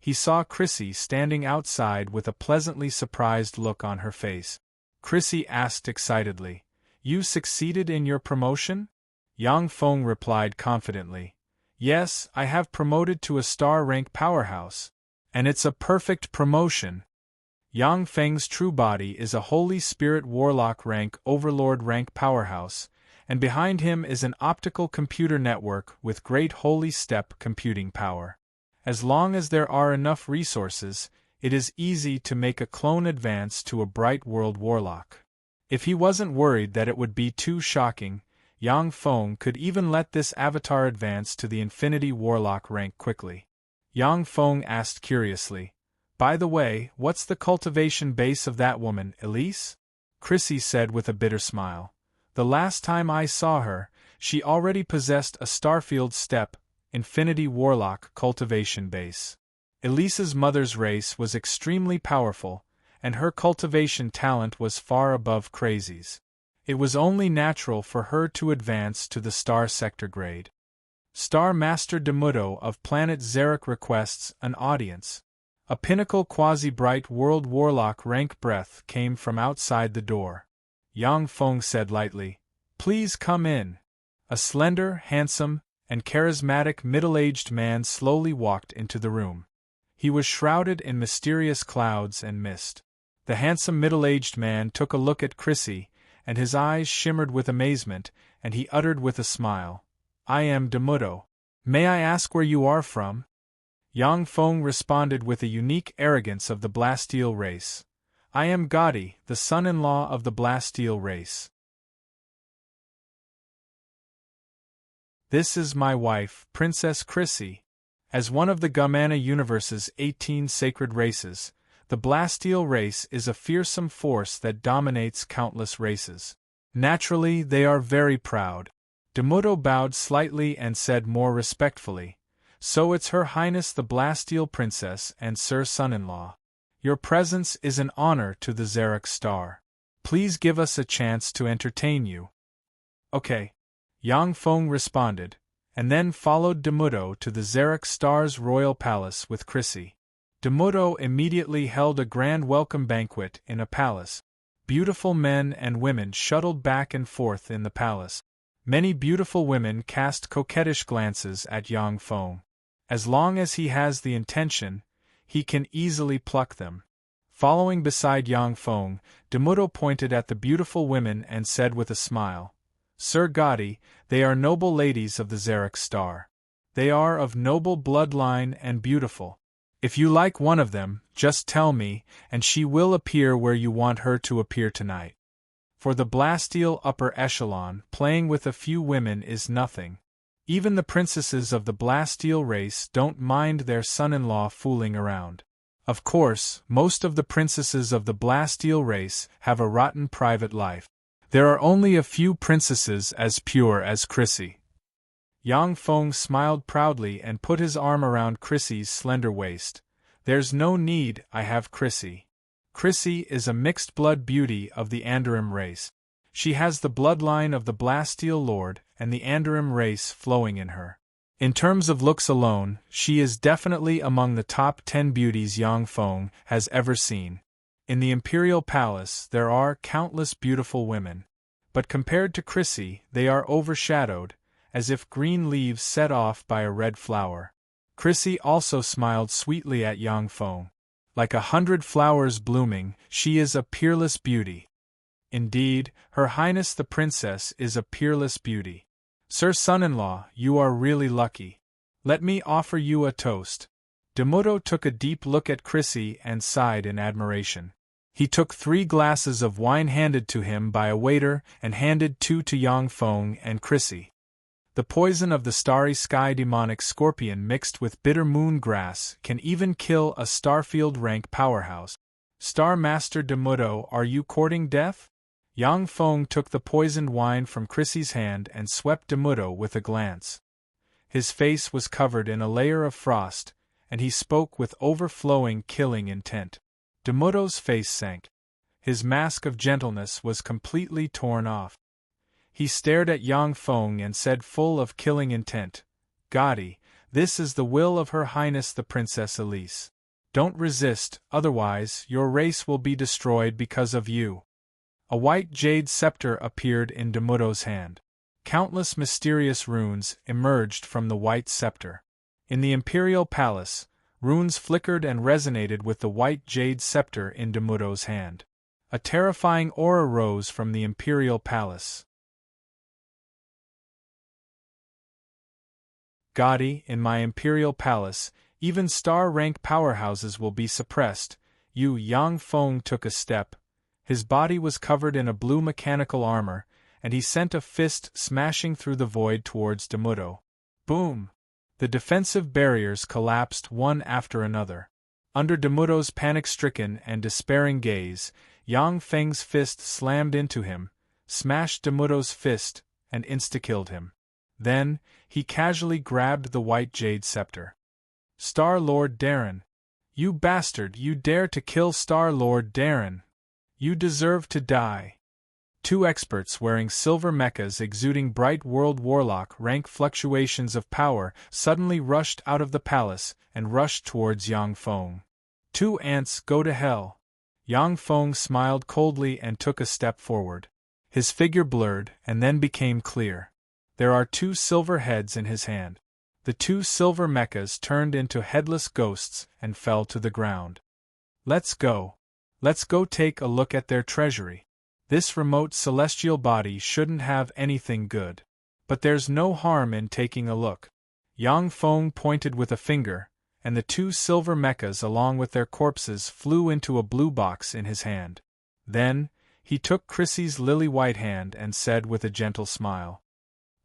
he saw Chrissy standing outside with a pleasantly surprised look on her face. Chrissy asked excitedly, "You succeeded in your promotion?" Yang Feng replied confidently, "Yes, I have promoted to a star rank powerhouse. And it's a perfect promotion." Yang Feng's true body is a Holy Spirit Warlock rank Overlord rank powerhouse, and behind him is an optical computer network with great Holy Step computing power. As long as there are enough resources, it is easy to make a clone advance to a Bright World Warlock. If he wasn't worried that it would be too shocking, Yang Feng could even let this avatar advance to the Infinity Warlock rank quickly. Yang Feng asked curiously, "By the way, what's the cultivation base of that woman, Elise?" Chrissy said with a bitter smile, "The last time I saw her, she already possessed a Starfield Step, Infinity Warlock cultivation base. Elise's mother's race was extremely powerful, and her cultivation talent was far above Crazy's. It was only natural for her to advance to the Star Sector grade." Star Master Demudo of planet Zarek requests an audience. A pinnacle quasi-bright world warlock rank breath came from outside the door. Yang Feng said lightly, "Please come in." A slender, handsome, and charismatic middle-aged man slowly walked into the room. He was shrouded in mysterious clouds and mist. The handsome middle-aged man took a look at Chrissy, and his eyes shimmered with amazement, and he uttered with a smile, "I am Demudo. May I ask where you are from?" Yang Feng responded with a unique arrogance of the Blasteel race. "I am Gotti, the son-in-law of the Blasteel race. This is my wife, Princess Chrissy." As one of the Gamana universe's 18 sacred races, the Blasteel race is a fearsome force that dominates countless races. Naturally, they are very proud. Demudo bowed slightly and said more respectfully, "So it's Her Highness the Blasteel Princess and Sir Son-in-law. Your presence is an honor to the Zarek Star. Please give us a chance to entertain you." "Okay," Yang Feng responded, and then followed Demudo to the Zarek Star's royal palace with Chrissy. Demudo immediately held a grand welcome banquet in a palace. Beautiful men and women shuttled back and forth in the palace. Many beautiful women cast coquettish glances at Yang Feng. As long as he has the intention, he can easily pluck them. Following beside Yang Feng, Demudo pointed at the beautiful women and said with a smile, "Sir Gotti, they are noble ladies of the Zarek Star. They are of noble bloodline and beautiful. If you like one of them, just tell me, and she will appear where you want her to appear tonight. For the Blasteel upper echelon, playing with a few women is nothing. Even the princesses of the Blasteel race don't mind their son-in-law fooling around. Of course, most of the princesses of the Blasteel race have a rotten private life. There are only a few princesses as pure as Chrissy." Yang Feng smiled proudly and put his arm around Chrissy's slender waist. "There's no need, I have Chrissy. Chrissy is a mixed-blood beauty of the Andarim race. She has the bloodline of the Blasteel Lord and the Andarim race flowing in her. In terms of looks alone, she is definitely among the top 10 beauties Yang Feng has ever seen. In the Imperial Palace there are countless beautiful women. But compared to Chrissy, they are overshadowed, as if green leaves set off by a red flower." Chrissy also smiled sweetly at Yang Feng. Like 100 flowers blooming, she is a peerless beauty. Indeed, Her Highness the Princess is a peerless beauty. Sir Son-in-law, you are really lucky. Let me offer you a toast." Demudo took a deep look at Chrissy and sighed in admiration. He took 3 glasses of wine handed to him by a waiter and handed 2 to Yang Feng and Chrissy. The poison of the starry sky demonic scorpion mixed with bitter moon grass can even kill a Starfield rank powerhouse. Star Master Demudo, are you courting death? Yang Feng took the poisoned wine from Chrissy's hand and swept Demudo with a glance. His face was covered in a layer of frost, and he spoke with overflowing killing intent. Demuto's face sank. His mask of gentleness was completely torn off. He stared at Yang Feng and said, full of killing intent, "Gotti, this is the will of Her Highness the Princess Elise. Don't resist, otherwise your race will be destroyed because of you." A white jade scepter appeared in Demuto's hand. Countless mysterious runes emerged from the white scepter. In the imperial palace, runes flickered and resonated with the white jade scepter in Demuto's hand. A terrifying aura rose from the imperial palace. "Gotti, in my imperial palace, even star-rank powerhouses will be suppressed." Yang Feng took a step. His body was covered in a blue mechanical armor, and he sent a fist smashing through the void towards Demuto. Boom! The defensive barriers collapsed one after another. Under Demuto's panic-stricken and despairing gaze, Yang Feng's fist slammed into him, smashed Demuto's fist, and insta-killed him. Then, he casually grabbed the white jade scepter. "Star Lord Darren! You bastard, you dare to kill Star Lord Darren! You deserve to die!" Two experts wearing silver mechas exuding bright World Warlock rank fluctuations of power suddenly rushed out of the palace and rushed towards Yang Feng. "Two ants go to hell." Yang Feng smiled coldly and took a step forward. His figure blurred and then became clear. There are two silver heads in his hand. The two silver mechas turned into headless ghosts and fell to the ground. "Let's go. Let's go take a look at their treasury. This remote celestial body shouldn't have anything good. But there's no harm in taking a look." Yang Feng pointed with a finger, and the two silver mechas along with their corpses flew into a blue box in his hand. Then, he took Chrissy's lily-white hand and said with a gentle smile,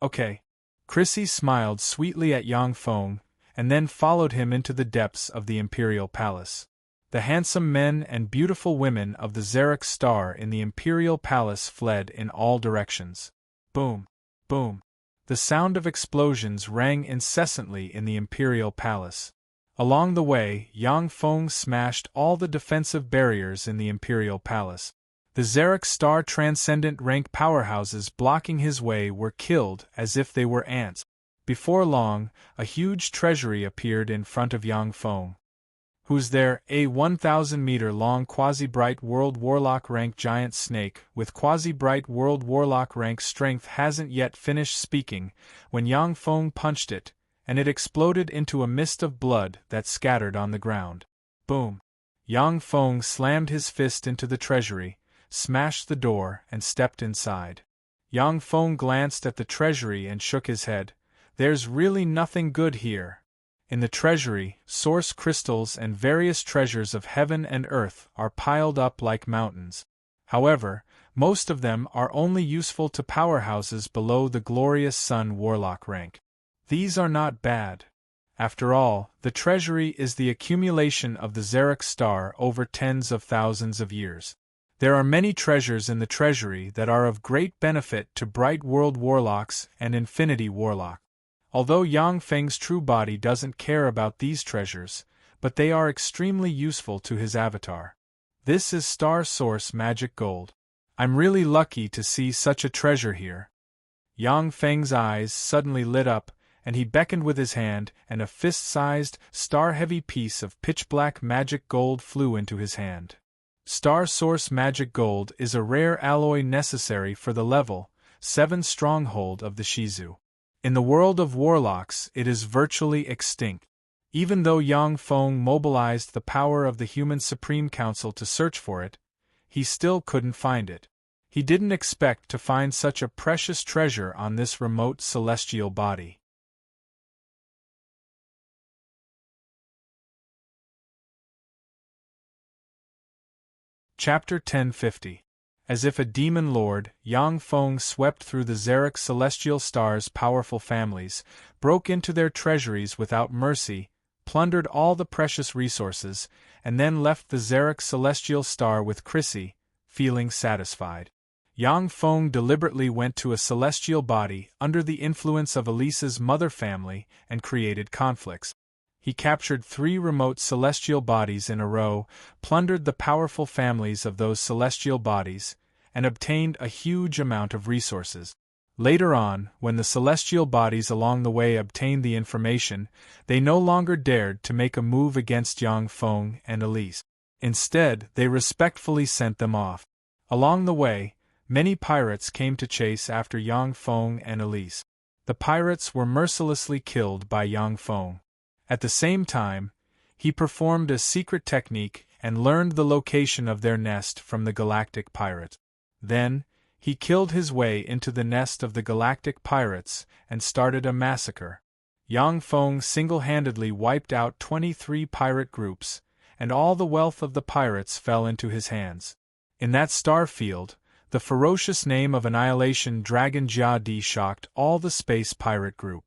"Okay." Chrissy smiled sweetly at Yang Feng, and then followed him into the depths of the imperial palace. The handsome men and beautiful women of the Xeric star in the imperial palace fled in all directions. Boom! Boom! The sound of explosions rang incessantly in the imperial palace. Along the way, Yang Feng smashed all the defensive barriers in the imperial palace. The Xeric star transcendent rank powerhouses blocking his way were killed as if they were ants. Before long, a huge treasury appeared in front of Yang Feng. "Who's there?" A 1,000-meter-long quasi-bright World Warlock rank giant snake with quasi-bright World Warlock rank strength hasn't yet finished speaking when Yang Feng punched it, and it exploded into a mist of blood that scattered on the ground. Boom! Yang Feng slammed his fist into the treasury, smashed the door, and stepped inside. Yang Feng glanced at the treasury and shook his head. "There's really nothing good here." In the treasury, source crystals and various treasures of heaven and earth are piled up like mountains. However, most of them are only useful to powerhouses below the glorious Sun Warlock rank. These are not bad. After all, the treasury is the accumulation of the Xeric star over tens of thousands of years. There are many treasures in the treasury that are of great benefit to Bright World Warlocks and Infinity Warlock. Although Yang Feng's true body doesn't care about these treasures, but they are extremely useful to his avatar. This is Star Source Magic Gold. I'm really lucky to see such a treasure here. Yang Feng's eyes suddenly lit up, and he beckoned with his hand, and a fist-sized, star-heavy piece of pitch-black magic gold flew into his hand. Star Source Magic Gold is a rare alloy necessary for the level 7 stronghold of the Shizu. In the world of warlocks, it is virtually extinct. Even though Yang Feng mobilized the power of the Human Supreme Council to search for it, he still couldn't find it. He didn't expect to find such a precious treasure on this remote celestial body. Chapter 1050. As if a demon lord, Yang Feng swept through the Xeric celestial star's powerful families, broke into their treasuries without mercy, plundered all the precious resources, and then left the Xeric celestial star with Chrissy, feeling satisfied. Yang Feng deliberately went to a celestial body under the influence of Elisa's mother family and created conflicts. He captured 3 remote celestial bodies in a row, plundered the powerful families of those celestial bodies, and obtained a huge amount of resources. Later on, when the celestial bodies along the way obtained the information, they no longer dared to make a move against Yang Feng and Elise. Instead, they respectfully sent them off. Along the way, many pirates came to chase after Yang Feng and Elise. The pirates were mercilessly killed by Yang Feng. At the same time, he performed a secret technique and learned the location of their nest from the galactic pirates. Then, he killed his way into the nest of the galactic pirates and started a massacre. Yang Feng single-handedly wiped out 23 pirate groups, and all the wealth of the pirates fell into his hands. In that star field, the ferocious name of Annihilation Dragon Jia Di shocked all the space pirate group.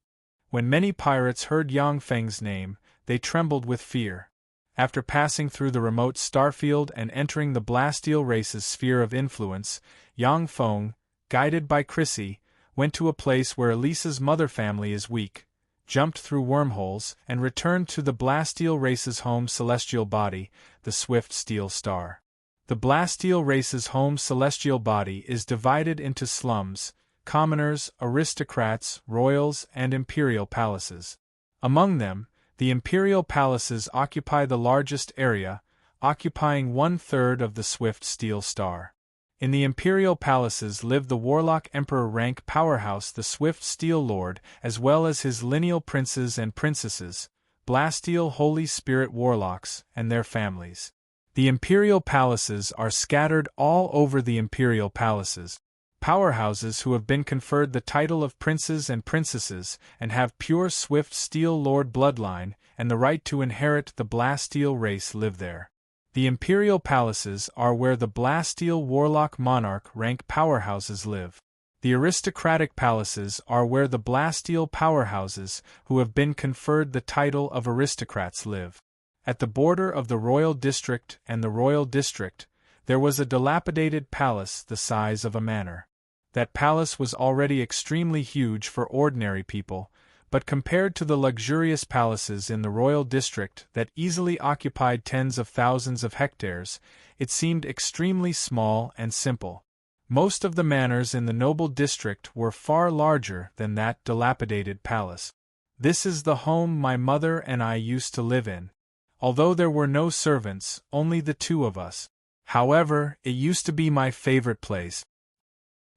When many pirates heard Yang Feng's name, they trembled with fear. After passing through the remote starfield and entering the Blasteel race's sphere of influence, Yang Feng, guided by Chrissy, went to a place where Elise's mother family is weak, jumped through wormholes, and returned to the Blasteel race's home celestial body, the Swift Steel Star. The Blasteel race's home celestial body is divided into slums, commoners, aristocrats, royals, and imperial palaces. Among them, the imperial palaces occupy the largest area, occupying 1/3 of the Swift Steel Star. In the imperial palaces live the Warlock Emperor rank powerhouse the Swift Steel Lord, as well as his lineal princes and princesses, Blasteel Holy Spirit Warlocks, and their families. The imperial palaces are scattered all over the imperial palaces. Powerhouses who have been conferred the title of princes and princesses and have pure Swift Steel Lord bloodline and the right to inherit the Blasteel race live there. The imperial palaces are where the Blasteel Warlock Monarch rank powerhouses live. The aristocratic palaces are where the Blasteel powerhouses who have been conferred the title of aristocrats live. At the border of the Royal District and the Royal District, there was a dilapidated palace the size of a manor. That palace was already extremely huge for ordinary people, but compared to the luxurious palaces in the Royal District that easily occupied tens of thousands of hectares, it seemed extremely small and simple. Most of the manors in the noble district were far larger than that dilapidated palace. This is the home my mother and I used to live in. Although there were no servants, only the 2 of us. However, it used to be my favorite place.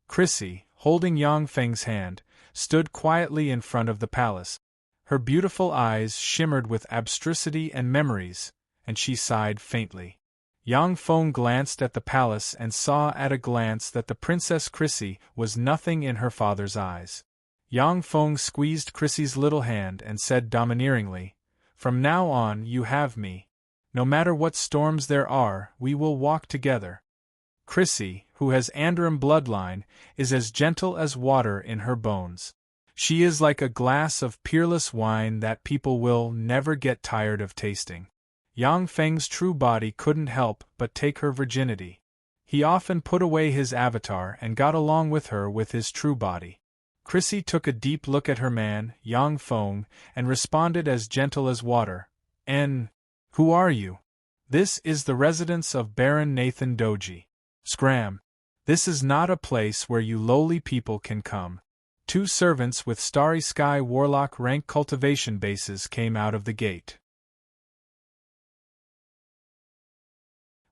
Chrissy, holding Yang Feng's hand, stood quietly in front of the palace. Her beautiful eyes shimmered with abstrusity and memories, and she sighed faintly. Yang Feng glanced at the palace and saw at a glance that the Princess Chrissy was nothing in her father's eyes. Yang Feng squeezed Chrissy's little hand and said domineeringly, "From now on you have me. No matter what storms there are, we will walk together." Chrissy, who has Andrim bloodline, is as gentle as water in her bones. She is like a glass of peerless wine that people will never get tired of tasting. Yang Feng's true body couldn't help but take her virginity. He often put away his avatar and got along with her with his true body. Chrissy took a deep look at her man, Yang Feng, and responded as gentle as water. Who are you?" "This is the residence of Baron Nathan Doji. Scram. This is not a place where you lowly people can come." 2 servants with Starry Sky Warlock rank cultivation bases came out of the gate.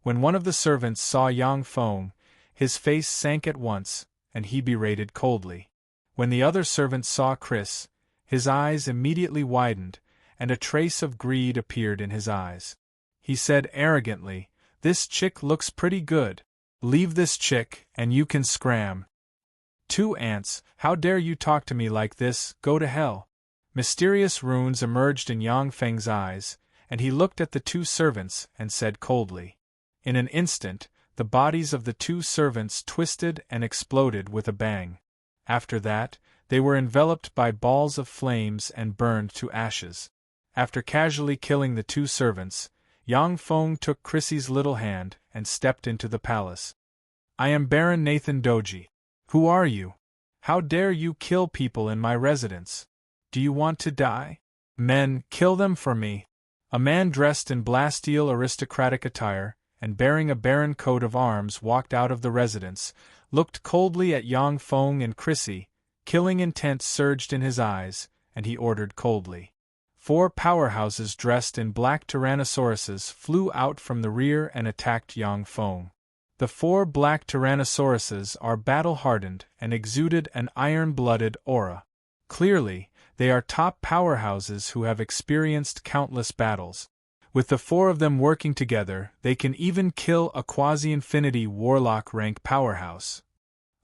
When one of the servants saw Yang Feng, his face sank at once, and he berated coldly. When the other servant saw Chris, his eyes immediately widened, and a trace of greed appeared in his eyes. He said arrogantly, "This chick looks pretty good. Leave this chick, and you can scram." "2 ants, how dare you talk to me like this, go to hell." Mysterious runes emerged in Yang Feng's eyes, and he looked at the 2 servants and said coldly. In an instant, the bodies of the 2 servants twisted and exploded with a bang. After that, they were enveloped by balls of flames and burned to ashes. After casually killing the 2 servants, Yang Feng took Chrissy's little hand and stepped into the palace. "I am Baron Nathan Doji. Who are you? How dare you kill people in my residence? Do you want to die?" Men, kill them for me. A man dressed in Blasteel aristocratic attire, and bearing a barren coat of arms walked out of the residence, looked coldly at Yang Feng and Chrissy. Killing intent surged in his eyes, and he ordered coldly. 4 powerhouses dressed in black tyrannosauruses flew out from the rear and attacked Yang Feng. The 4 black tyrannosauruses are battle-hardened and exuded an iron-blooded aura. Clearly, they are top powerhouses who have experienced countless battles. With the 4 of them working together, they can even kill a quasi-infinity warlock rank powerhouse.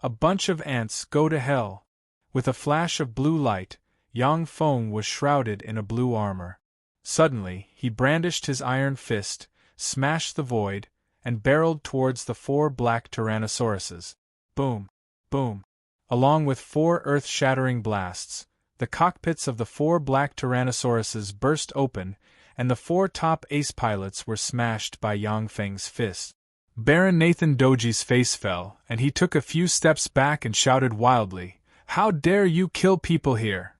A bunch of ants, go to hell. With a flash of blue light, Yang Feng was shrouded in a blue armor. Suddenly, he brandished his iron fist, smashed the void, and barreled towards the 4 black tyrannosauruses. Boom! Boom! Along with 4 earth-shattering blasts, the cockpits of the 4 black tyrannosauruses burst open, and the 4 top ace pilots were smashed by Yang Feng's fist. Baron Nathan Doji's face fell, and he took a few steps back and shouted wildly, "How dare you kill people here?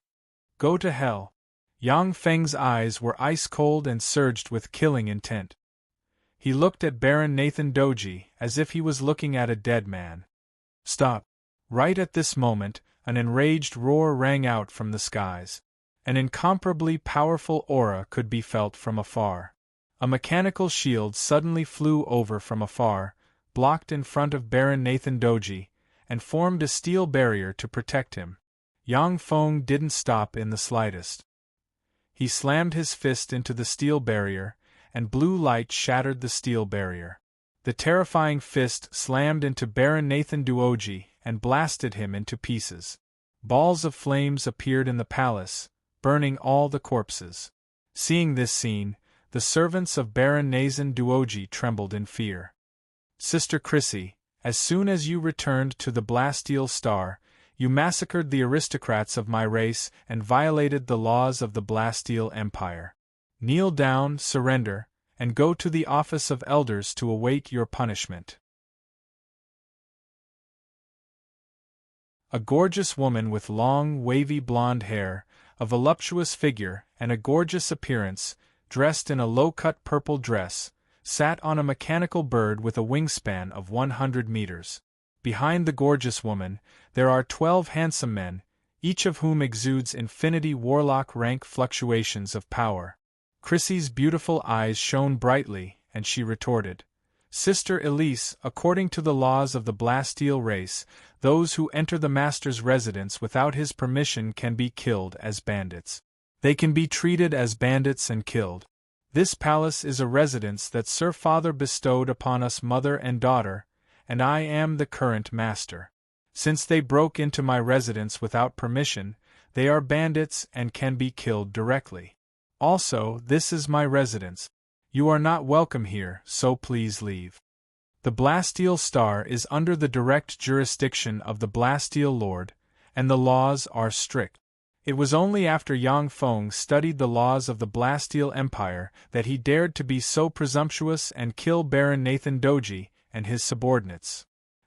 Go to hell!" Yang Feng's eyes were ice-cold and surged with killing intent. He looked at Baron Nathan Doji as if he was looking at a dead man. Stop! Right at this moment, an enraged roar rang out from the skies. An incomparably powerful aura could be felt from afar. A mechanical shield suddenly flew over from afar, blocked in front of Baron Nathan Doji, and formed a steel barrier to protect him. Yang Feng didn't stop in the slightest. He slammed his fist into the steel barrier, and blue light shattered the steel barrier. The terrifying fist slammed into Baron Nathan Doji and blasted him into pieces. Balls of flames appeared in the palace, burning all the corpses. Seeing this scene, the servants of Baron Nathan Doji trembled in fear. Sister Chrissy, as soon as you returned to the Blasteel Star, you massacred the aristocrats of my race and violated the laws of the Blasteel Empire. Kneel down, surrender, and go to the office of elders to await your punishment. A gorgeous woman with long, wavy blonde hair, a voluptuous figure, and a gorgeous appearance, dressed in a low-cut purple dress, sat on a mechanical bird with a wingspan of 100 meters. Behind the gorgeous woman, there are 12 handsome men, each of whom exudes infinity warlock rank fluctuations of power. Chrissy's beautiful eyes shone brightly, and she retorted, "Sister Elise, according to the laws of the Blasteel race, those who enter the Master's residence without his permission can be killed as bandits. They can be treated as bandits and killed. This palace is a residence that Sir Father bestowed upon us mother and daughter, and I am the current master. Since they broke into my residence without permission, they are bandits and can be killed directly. Also, this is my residence. You are not welcome here, so please leave." The Blasteel Star is under the direct jurisdiction of the Blasteel Lord, and the laws are strict. It was only after Yang Feng studied the laws of the Blasteel Empire that he dared to be so presumptuous and kill Baron Nathan Doji and his subordinates.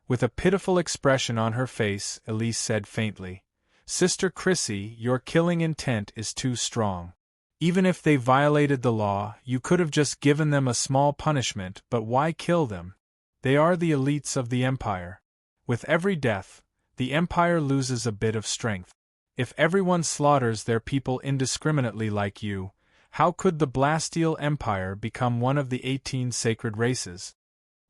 With a pitiful expression on her face, Elise said faintly, "Sister Chrissy, your killing intent is too strong. Even if they violated the law, you could have just given them a small punishment, but why kill them? They are the elites of the Empire. With every death, the Empire loses a bit of strength. If everyone slaughters their people indiscriminately like you, how could the Blasteel Empire become one of the 18 sacred races?"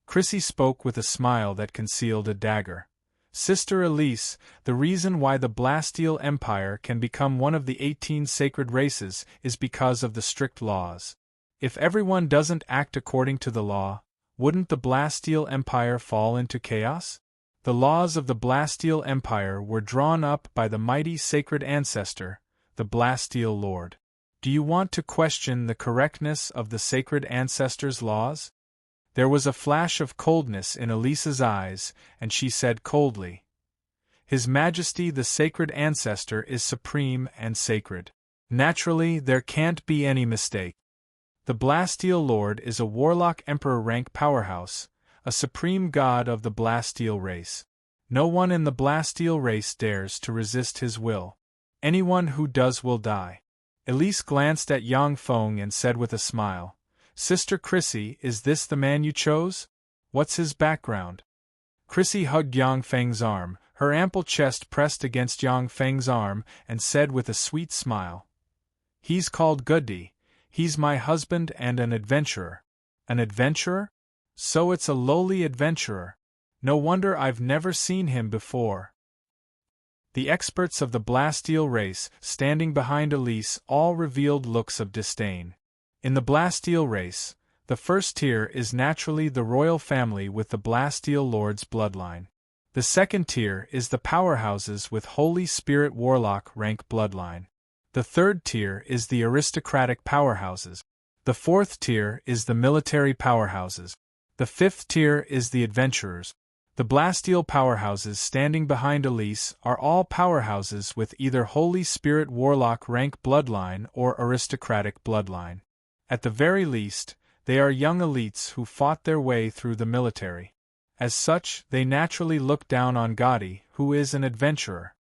Chrissy spoke with a smile that concealed a dagger. "Sister Elise, the reason why the Blasteel Empire can become one of the 18 sacred races is because of the strict laws. If everyone doesn't act according to the law, wouldn't the Blasteel Empire fall into chaos? The laws of the Blasteel Empire were drawn up by the mighty sacred ancestor, the Blasteel Lord. Do you want to question the correctness of the sacred ancestor's laws?" There was a flash of coldness in Elise's eyes, and she said coldly, "His Majesty the Sacred Ancestor is supreme and sacred. Naturally, there can't be any mistake. The Blasteel Lord is a warlock emperor rank powerhouse, a supreme god of the Blasteel race. No one in the Blasteel race dares to resist his will. Anyone who does will die. Elise glanced at Yang Feng and said with a smile, "Sister Chrissy, is this the man you chose? What's his background?" Chrissy hugged Yang Feng's arm, her ample chest pressed against Yang Feng's arm, and said with a sweet smile, "He's called Gudi. He's my husband and an adventurer." An adventurer? So it's a lowly adventurer. No wonder I've never seen him before. The experts of the Blasteel race, standing behind Elise, all revealed looks of disdain. In the Blasteel race, the first tier is naturally the royal family with the Blasteel Lord's bloodline. The second tier is the powerhouses with Holy Spirit Warlock rank bloodline. The third tier is the aristocratic powerhouses. The fourth tier is the military powerhouses. The fifth tier is the adventurers. The Blasteel powerhouses standing behind Elise are all powerhouses with either Holy Spirit Warlock rank bloodline or aristocratic bloodline. At the very least, they are young elites who fought their way through the military. As such, they naturally look down on Gadi, who is an adventurer.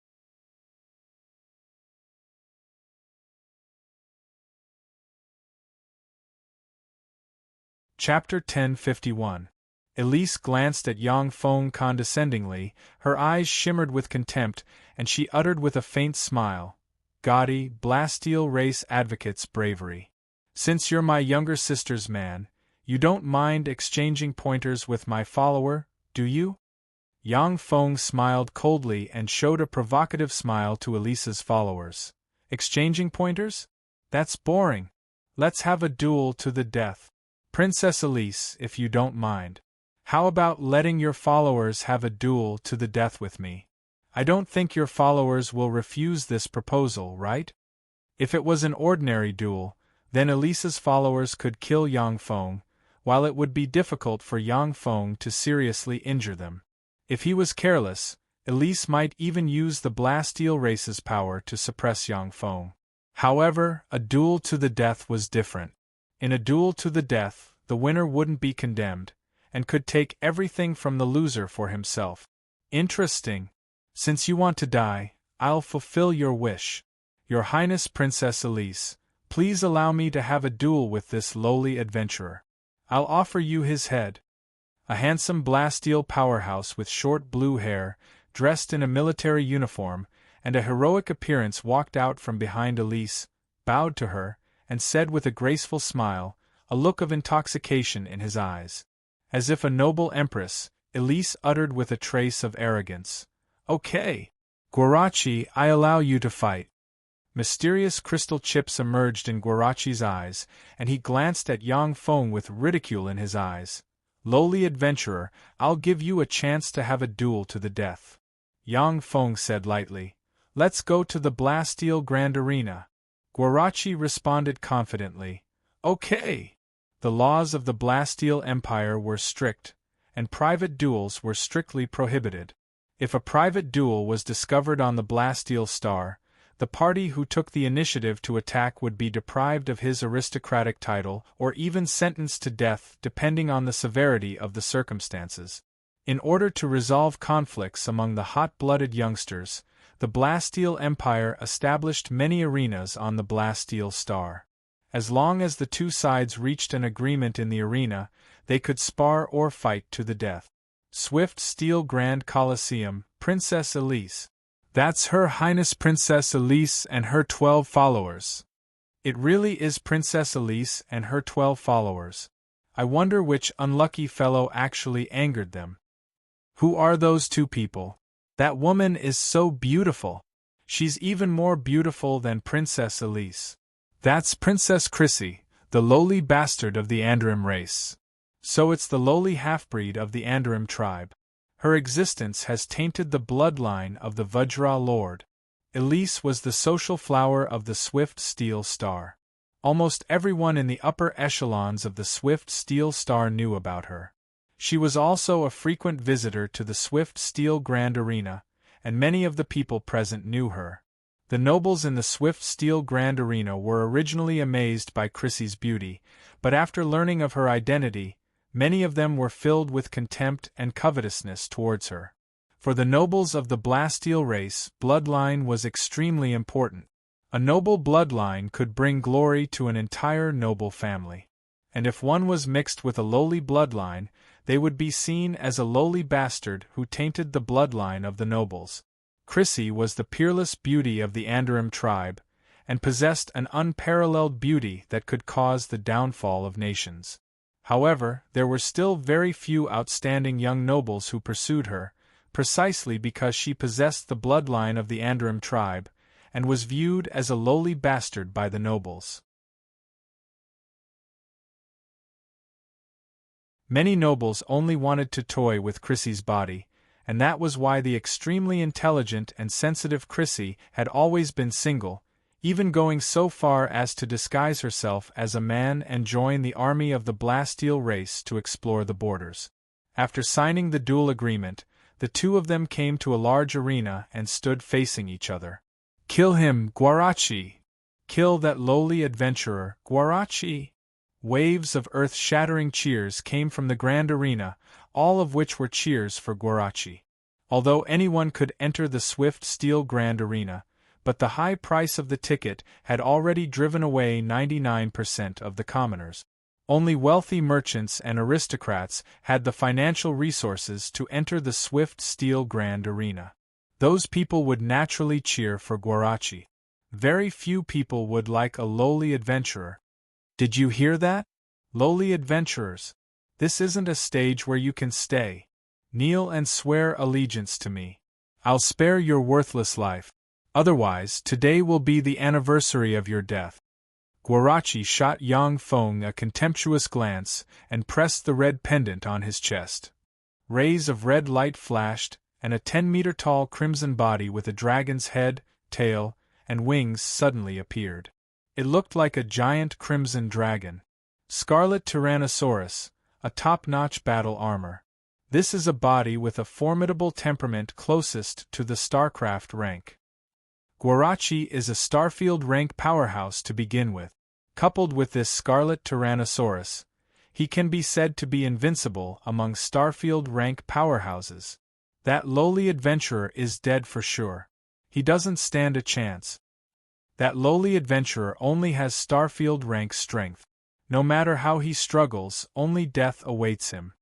Chapter 1051. Elise glanced at Yang Feng condescendingly, her eyes shimmered with contempt, and she uttered with a faint smile, "Gadi, Blasteel race advocates bravery. Since you're my younger sister's man, you don't mind exchanging pointers with my follower, do you?" Yang Feng smiled coldly and showed a provocative smile to Elise's followers. "Exchanging pointers? That's boring. Let's have a duel to the death. Princess Elise, if you don't mind. How about letting your followers have a duel to the death with me? I don't think your followers will refuse this proposal, right?" If it was an ordinary duel, then Elise's followers could kill Yang Feng, while it would be difficult for Yang Feng to seriously injure them. If he was careless, Elise might even use the Blasteel race's power to suppress Yang Feng. However, a duel to the death was different. In a duel to the death, the winner wouldn't be condemned, and could take everything from the loser for himself. Interesting. Since you want to die, I'll fulfill your wish. Your Highness Princess Elise, please allow me to have a duel with this lowly adventurer. I'll offer you his head. A handsome Blasteel powerhouse with short blue hair, dressed in a military uniform, and a heroic appearance walked out from behind Elise, bowed to her, and said with a graceful smile, a look of intoxication in his eyes. As if a noble empress, Elise uttered with a trace of arrogance, "Okay. Guarachi, I allow you to fight." Mysterious crystal chips emerged in Guarachi's eyes, and he glanced at Yang Feng with ridicule in his eyes. "Lowly adventurer, I'll give you a chance to have a duel to the death." Yang Feng said lightly, "Let's go to the Blasteel Grand Arena." Guarachi responded confidently, "Okay." The laws of the Blasteel Empire were strict, and private duels were strictly prohibited. If a private duel was discovered on the Blasteel star, the party who took the initiative to attack would be deprived of his aristocratic title or even sentenced to death depending on the severity of the circumstances. In order to resolve conflicts among the hot-blooded youngsters, the Blasteel Empire established many arenas on the Blasteel star. As long as the two sides reached an agreement in the arena, they could spar or fight to the death. Swift Steel Grand Coliseum, Princess Elise. That's Her Highness Princess Elise and her 12 followers. It really is Princess Elise and her 12 followers. I wonder which unlucky fellow actually angered them. Who are those two people? That woman is so beautiful. She's even more beautiful than Princess Elise. That's Princess Chrissy, the lowly bastard of the Andrim race. So it's the lowly half-breed of the Andrim tribe. Her existence has tainted the bloodline of the Vajra Lord. Elise was the social flower of the Swift Steel Star. Almost everyone in the upper echelons of the Swift Steel Star knew about her. She was also a frequent visitor to the Swift Steel Grand Arena, and many of the people present knew her. The nobles in the Swift Steel Grand Arena were originally amazed by Chrissy's beauty, but after learning of her identity, many of them were filled with contempt and covetousness towards her. For the nobles of the Blasteel race, bloodline was extremely important. A noble bloodline could bring glory to an entire noble family. And if one was mixed with a lowly bloodline, they would be seen as a lowly bastard who tainted the bloodline of the nobles. Chrissy was the peerless beauty of the Andarim tribe, and possessed an unparalleled beauty that could cause the downfall of nations. However, there were still very few outstanding young nobles who pursued her, precisely because she possessed the bloodline of the Andarim tribe, and was viewed as a lowly bastard by the nobles. Many nobles only wanted to toy with Chrissy's body, and that was why the extremely intelligent and sensitive Chrissy had always been single, even going so far as to disguise herself as a man and join the army of the Blasteel race to explore the borders. After signing the duel agreement, the two of them came to a large arena and stood facing each other. "Kill him, Guarachi! Kill that lowly adventurer, Guarachi!" Waves of earth-shattering cheers came from the grand arena, all of which were cheers for Guarachi. Although anyone could enter the Swift Steel Grand Arena, but the high price of the ticket had already driven away 99% of the commoners. Only wealthy merchants and aristocrats had the financial resources to enter the Swift Steel Grand Arena. Those people would naturally cheer for Guarachi. Very few people would like a lowly adventurer. Did you hear that? Lowly adventurers. This isn't a stage where you can stay. Kneel and swear allegiance to me. I'll spare your worthless life. Otherwise, today will be the anniversary of your death. Guarachi shot Yang Feng a contemptuous glance and pressed the red pendant on his chest. Rays of red light flashed, and a 10-meter-tall crimson body with a dragon's head, tail, and wings suddenly appeared. It looked like a giant crimson dragon. Scarlet Tyrannosaurus, a top-notch battle armor. This is a body with a formidable temperament closest to the StarCraft rank. Guarachi is a Starfield rank powerhouse to begin with. Coupled with this Scarlet Tyrannosaurus, he can be said to be invincible among Starfield rank powerhouses. That lowly adventurer is dead for sure. He doesn't stand a chance. That lowly adventurer only has Starfield rank strength. No matter how he struggles, only death awaits him.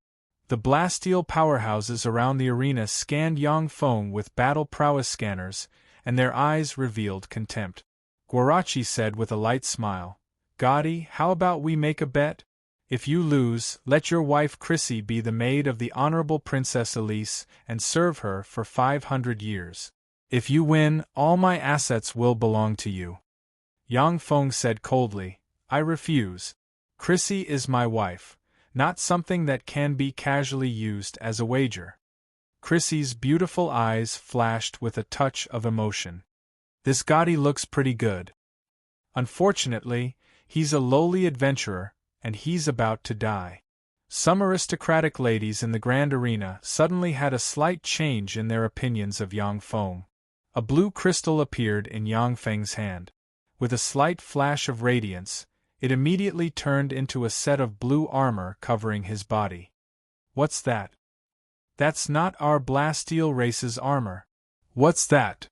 The Blasteel powerhouses around the arena scanned Yang Feng with battle prowess scanners, and their eyes revealed contempt. Guarachi said with a light smile, "Gotti, how about we make a bet? If you lose, let your wife Chrissy be the maid of the Honorable Princess Elise and serve her for 500 years. If you win, all my assets will belong to you." Yang Feng said coldly, "I refuse. Chrissy is my wife, not something that can be casually used as a wager." Chrissy's beautiful eyes flashed with a touch of emotion. "This Gotti looks pretty good. Unfortunately, he's a lowly adventurer, and he's about to die." Some aristocratic ladies in the grand arena suddenly had a slight change in their opinions of Yang Feng. A blue crystal appeared in Yang Feng's hand. With a slight flash of radiance, it immediately turned into a set of blue armor covering his body. "What's that?" "That's not our Blasteel race's armor." "What's that?"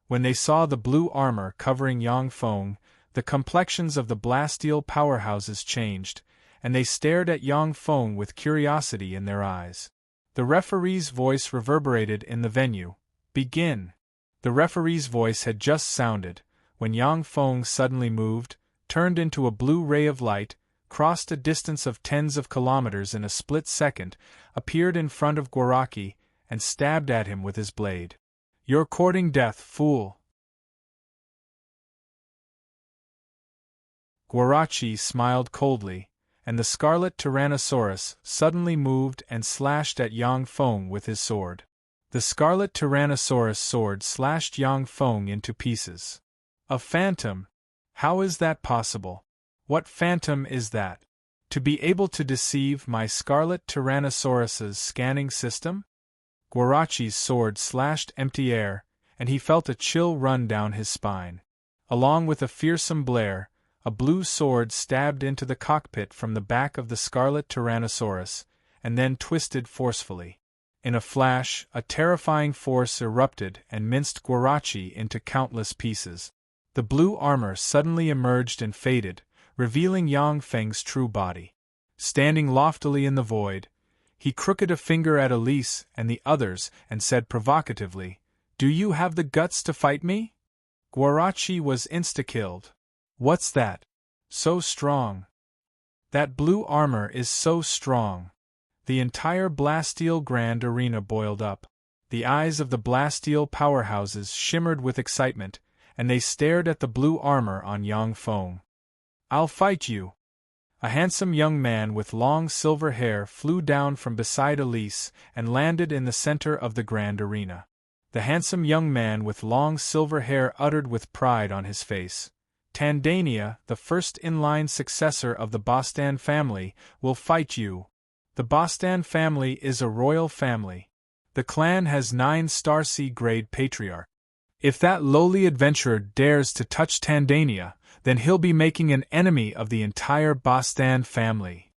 When they saw the blue armor covering Yang Feng, the complexions of the Blasteel powerhouses changed, and they stared at Yang Feng with curiosity in their eyes. The referee's voice reverberated in the venue. "Begin." The referee's voice had just sounded, when Yang Feng suddenly moved, turned into a blue ray of light, crossed a distance of tens of kilometers in a split second, appeared in front of Guarachi, and stabbed at him with his blade. "You're courting death, fool." Guarachi smiled coldly, and the Scarlet Tyrannosaurus suddenly moved and slashed at Yang Feng with his sword. The Scarlet Tyrannosaurus sword slashed Yang Feng into pieces. "A phantom? How is that possible? What phantom is that? To be able to deceive my Scarlet Tyrannosaurus's scanning system?" Guarachi's sword slashed empty air, and he felt a chill run down his spine. Along with a fearsome blare, a blue sword stabbed into the cockpit from the back of the Scarlet Tyrannosaurus, and then twisted forcefully. In a flash, a terrifying force erupted and minced Guarachi into countless pieces. The blue armor suddenly emerged and faded, revealing Yang Feng's true body. Standing loftily in the void, he crooked a finger at Elise and the others and said provocatively, "Do you have the guts to fight me?" Guarachi was insta-killed. "What's that? So strong." "That blue armor is so strong." The entire Blasteel Grand Arena boiled up. The eyes of the Blasteel powerhouses shimmered with excitement, and they stared at the blue armor on Yang Feng. "I'll fight you." A handsome young man with long silver hair flew down from beside Elise and landed in the center of the Grand Arena. The handsome young man with long silver hair uttered with pride on his face, "Tandania, the first in-line successor of the Bostan family, will fight you." The Bostan family is a royal family. The clan has 9 Star C-grade patriarchs. If that lowly adventurer dares to touch Tandania, then he'll be making an enemy of the entire Bostan family.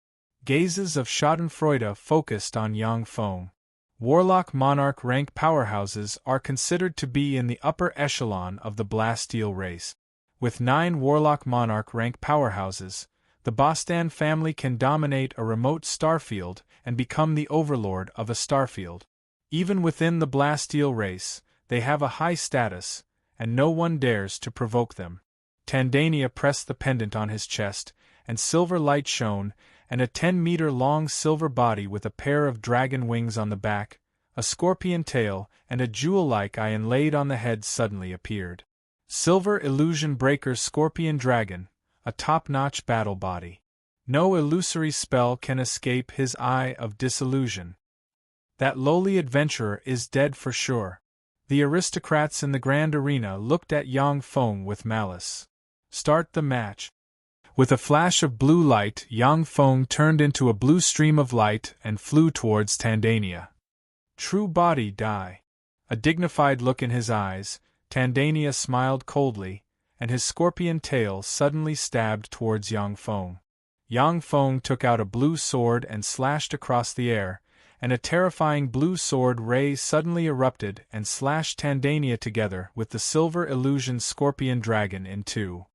Gazes of schadenfreude focused on Yang Feng. Warlock Monarch rank powerhouses are considered to be in the upper echelon of the Blasteel race. With 9 Warlock Monarch rank powerhouses, the Bostan family can dominate a remote starfield and become the overlord of a starfield. Even within the Blasteel race, they have a high status, and no one dares to provoke them. Tandania pressed the pendant on his chest, and silver light shone, and a 10-meter-long silver body with a pair of dragon wings on the back, a scorpion tail, and a jewel-like eye inlaid on the head suddenly appeared. Silver Illusion Breaker Scorpion Dragon, a top-notch battle body. No illusory spell can escape his eye of disillusion. That lowly adventurer is dead for sure. The aristocrats in the Grand Arena looked at Yang Feng with malice. "Start the match." With a flash of blue light, Yang Feng turned into a blue stream of light and flew towards Tandania. "True body die." A dignified look in his eyes, Tandania smiled coldly, and his scorpion tail suddenly stabbed towards Yang Feng. Yang Feng took out a blue sword and slashed across the air, and a terrifying blue sword ray suddenly erupted and slashed Tandania together with the Silver Illusion Scorpion Dragon in two.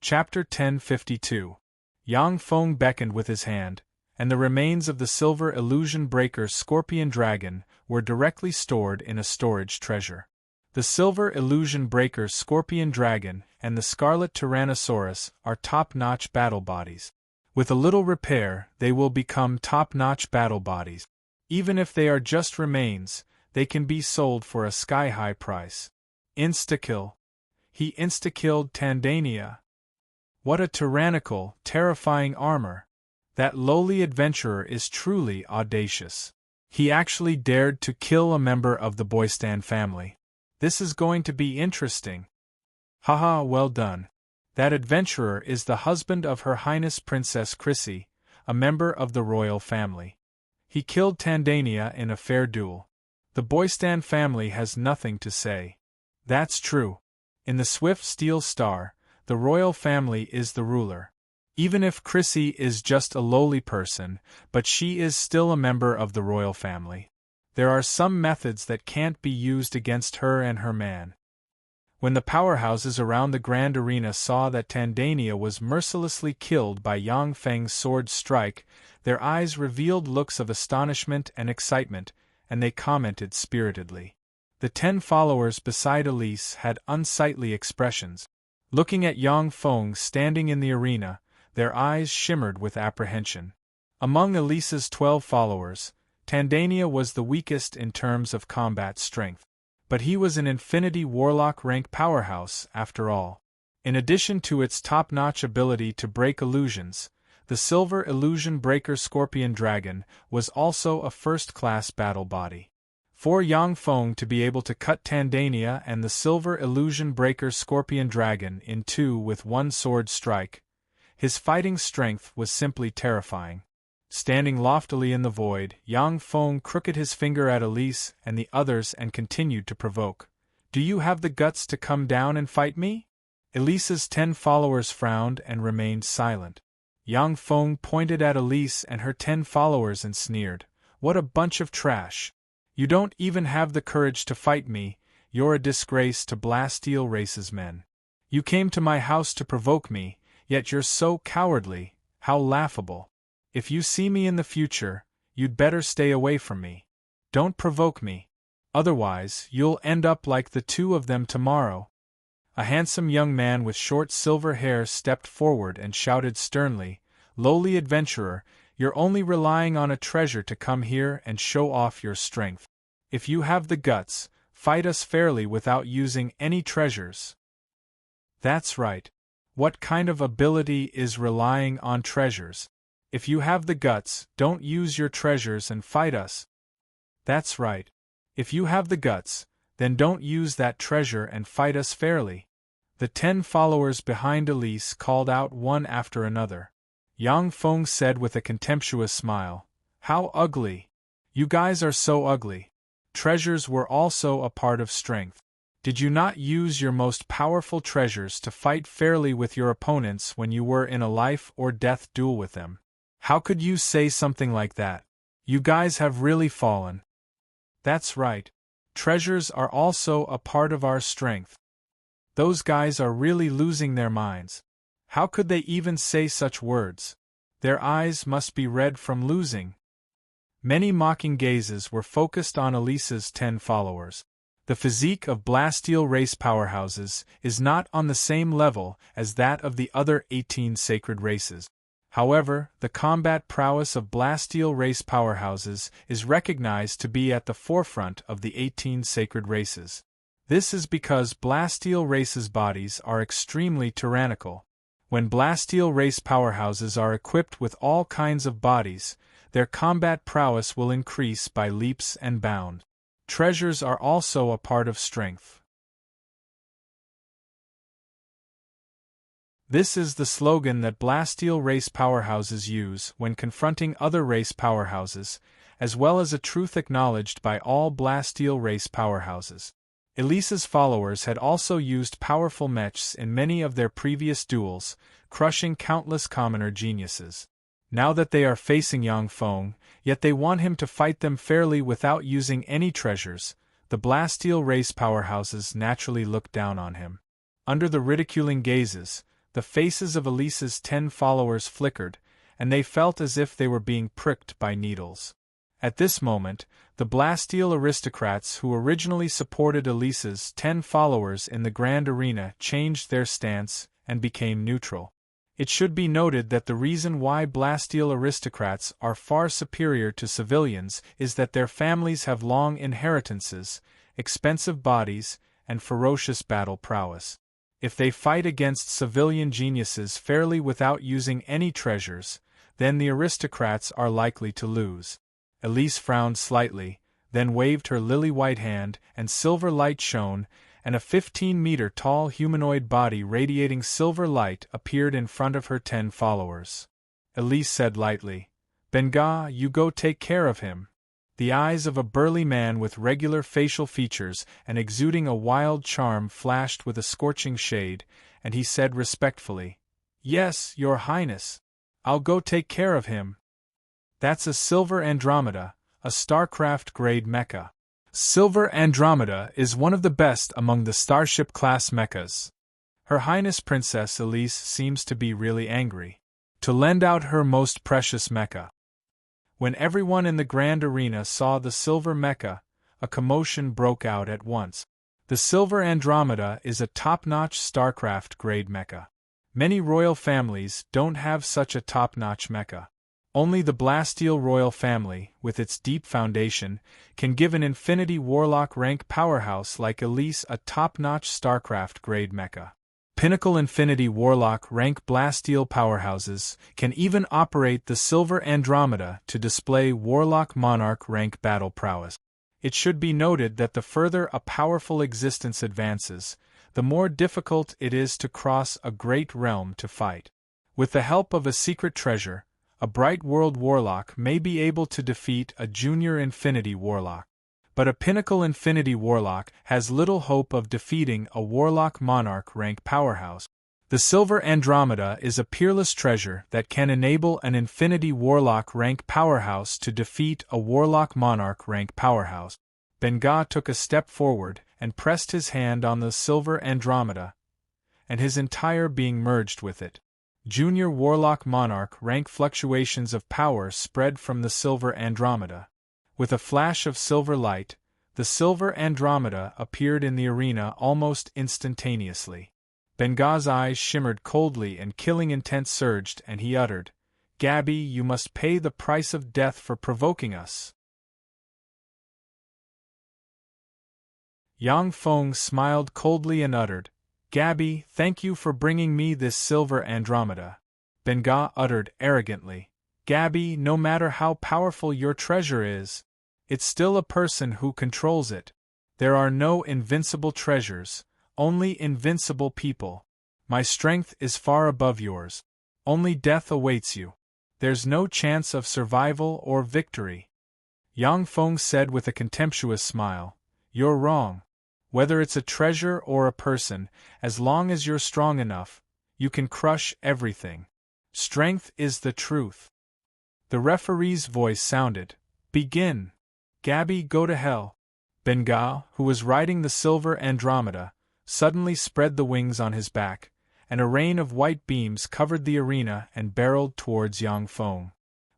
Chapter 1052. Yang Feng beckoned with his hand, and the remains of the Silver Illusion Breaker Scorpion Dragon were directly stored in a storage treasure. The Silver Illusion Breaker Scorpion Dragon and the Scarlet Tyrannosaurus are top-notch battle bodies. With a little repair, they will become top-notch battle bodies. Even if they are just remains, they can be sold for a sky-high price. Insta-kill. He insta-killed Tandania. What a tyrannical, terrifying armor. That lowly adventurer is truly audacious. He actually dared to kill a member of the Boystan family. This is going to be interesting. Haha, well done. That adventurer is the husband of Her Highness Princess Chrissy, a member of the royal family. He killed Tandania in a fair duel. The Boystan family has nothing to say. That's true. In the Swift Steel Star, the royal family is the ruler. Even if Chrissy is just a lowly person, but she is still a member of the royal family. There are some methods that can't be used against her and her man. When the powerhouses around the Grand Arena saw that Tandania was mercilessly killed by Yang Feng's sword strike, their eyes revealed looks of astonishment and excitement, and they commented spiritedly. The 10 followers beside Elise had unsightly expressions. Looking at Yang Feng standing in the arena, their eyes shimmered with apprehension. Among Elise's 12 followers, Tandania was the weakest in terms of combat strength. But he was an Infinity Warlock rank powerhouse, after all. In addition to its top-notch ability to break illusions, the Silver Illusion Breaker Scorpion Dragon was also a first-class battle body. For Yang Feng to be able to cut Tandania and the Silver Illusion Breaker Scorpion Dragon in two with one sword strike, his fighting strength was simply terrifying. Standing loftily in the void, Yang Feng crooked his finger at Elise and the others and continued to provoke. "Do you have the guts to come down and fight me?" Elise's 10 followers frowned and remained silent. Yang Feng pointed at Elise and her 10 followers and sneered, What a bunch of trash! You don't even have the courage to fight me, you're a disgrace to Blasteel Race's men. You came to my house to provoke me, yet you're so cowardly, how laughable. If you see me in the future, you'd better stay away from me. Don't provoke me. Otherwise, you'll end up like the two of them tomorrow. A handsome young man with short silver hair stepped forward and shouted sternly, "Lowly adventurer, you're only relying on a treasure to come here and show off your strength. If you have the guts, fight us fairly without using any treasures." That's right. What kind of ability is relying on treasures? If you have the guts, don't use your treasures and fight us. That's right. If you have the guts, then don't use that treasure and fight us fairly. The 10 followers behind Elise called out one after another. Yang Feng said with a contemptuous smile, "How ugly! You guys are so ugly. Treasures were also a part of strength. Did you not use your most powerful treasures to fight fairly with your opponents when you were in a life-or-death duel with them? How could you say something like that? You guys have really fallen." That's right. Treasures are also a part of our strength. Those guys are really losing their minds. How could they even say such words? Their eyes must be red from losing. Many mocking gazes were focused on Elise's 10 followers. The physique of Blasteel race powerhouses is not on the same level as that of the other 18 sacred races. However, the combat prowess of Blasteel race powerhouses is recognized to be at the forefront of the 18 sacred races. This is because Blasteel races' bodies are extremely tyrannical. When Blasteel race powerhouses are equipped with all kinds of bodies, their combat prowess will increase by leaps and bounds. Treasures are also a part of strength. This is the slogan that Blasteel race powerhouses use when confronting other race powerhouses, as well as a truth acknowledged by all Blasteel race powerhouses. Elise's followers had also used powerful mechs in many of their previous duels, crushing countless commoner geniuses. Now that they are facing Yang Feng, yet they want him to fight them fairly without using any treasures, the Blasteel race powerhouses naturally look down on him. Under the ridiculing gazes, the faces of Elise's 10 followers flickered, and they felt as if they were being pricked by needles. At this moment, the Blasteel aristocrats who originally supported Elise's 10 followers in the Grand Arena changed their stance and became neutral. It should be noted that the reason why Blasteel aristocrats are far superior to civilians is that their families have long inheritances, expensive bodies, and ferocious battle prowess. If they fight against civilian geniuses fairly without using any treasures, then the aristocrats are likely to lose. Elise frowned slightly, then waved her lily-white hand, and silver light shone, and a 15-meter-tall humanoid body radiating silver light appeared in front of her 10 followers. Elise said lightly, "Benga, you go take care of him." The eyes of a burly man with regular facial features and exuding a wild charm flashed with a scorching shade, and he said respectfully, "Yes, Your Highness. I'll go take care of him." That's a Silver Andromeda, a StarCraft-grade mecha. Silver Andromeda is one of the best among the Starship-class mechas. Her Highness Princess Elise seems to be really angry. To lend out her most precious mecha. When everyone in the Grand Arena saw the silver mecha, a commotion broke out at once. The Silver Andromeda is a top-notch StarCraft-grade mecha. Many royal families don't have such a top-notch mecha. Only the Blasteel royal family, with its deep foundation, can give an Infinity Warlock rank powerhouse like Elise a top-notch StarCraft-grade mecha. Pinnacle Infinity Warlock rank Blasteel powerhouses can even operate the Silver Andromeda to display Warlock Monarch rank battle prowess. It should be noted that the further a powerful existence advances, the more difficult it is to cross a great realm to fight. With the help of a secret treasure, a Bright World Warlock may be able to defeat a Junior Infinity Warlock. But a Pinnacle Infinity Warlock has little hope of defeating a Warlock Monarch rank powerhouse. The Silver Andromeda is a peerless treasure that can enable an Infinity Warlock rank powerhouse to defeat a Warlock Monarch rank powerhouse. Ben-Ga took a step forward and pressed his hand on the Silver Andromeda, and his entire being merged with it. Junior Warlock Monarch rank fluctuations of power spread from the Silver Andromeda. With a flash of silver light, the Silver Andromeda appeared in the arena almost instantaneously. Ben-Ga's eyes shimmered coldly and killing intent surged, and he uttered, "Gabby, you must pay the price of death for provoking us." Yang Feng smiled coldly and uttered, "Gabby, thank you for bringing me this Silver Andromeda." Ben-Ga uttered arrogantly, "Gabby, no matter how powerful your treasure is, it's still a person who controls it. There are no invincible treasures, only invincible people. My strength is far above yours. Only death awaits you. There's no chance of survival or victory." Yang Feng said with a contemptuous smile, "You're wrong. Whether it's a treasure or a person, as long as you're strong enough, you can crush everything. Strength is the truth." The referee's voice sounded, "Begin. Gabby, go to hell." Ben-Ga, who was riding the Silver Andromeda, suddenly spread the wings on his back, and a rain of white beams covered the arena and barreled towards Yang Feng.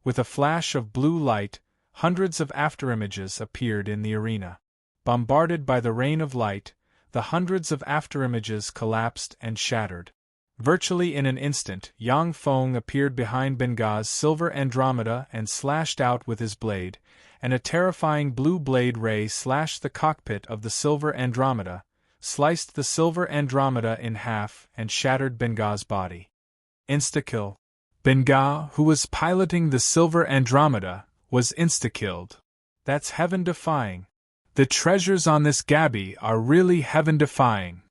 With a flash of blue light, hundreds of afterimages appeared in the arena. Bombarded by the rain of light, the hundreds of afterimages collapsed and shattered. Virtually in an instant, Yang Feng appeared behind Ben-Ga's Silver Andromeda and slashed out with his blade, and a terrifying blue blade ray slashed the cockpit of the Silver Andromeda, sliced the Silver Andromeda in half and shattered Ben-Ga's body. Insta-kill. Ben-Ga, who was piloting the Silver Andromeda, was insta-killed. That's heaven-defying. The treasures on this Gabby are really heaven-defying.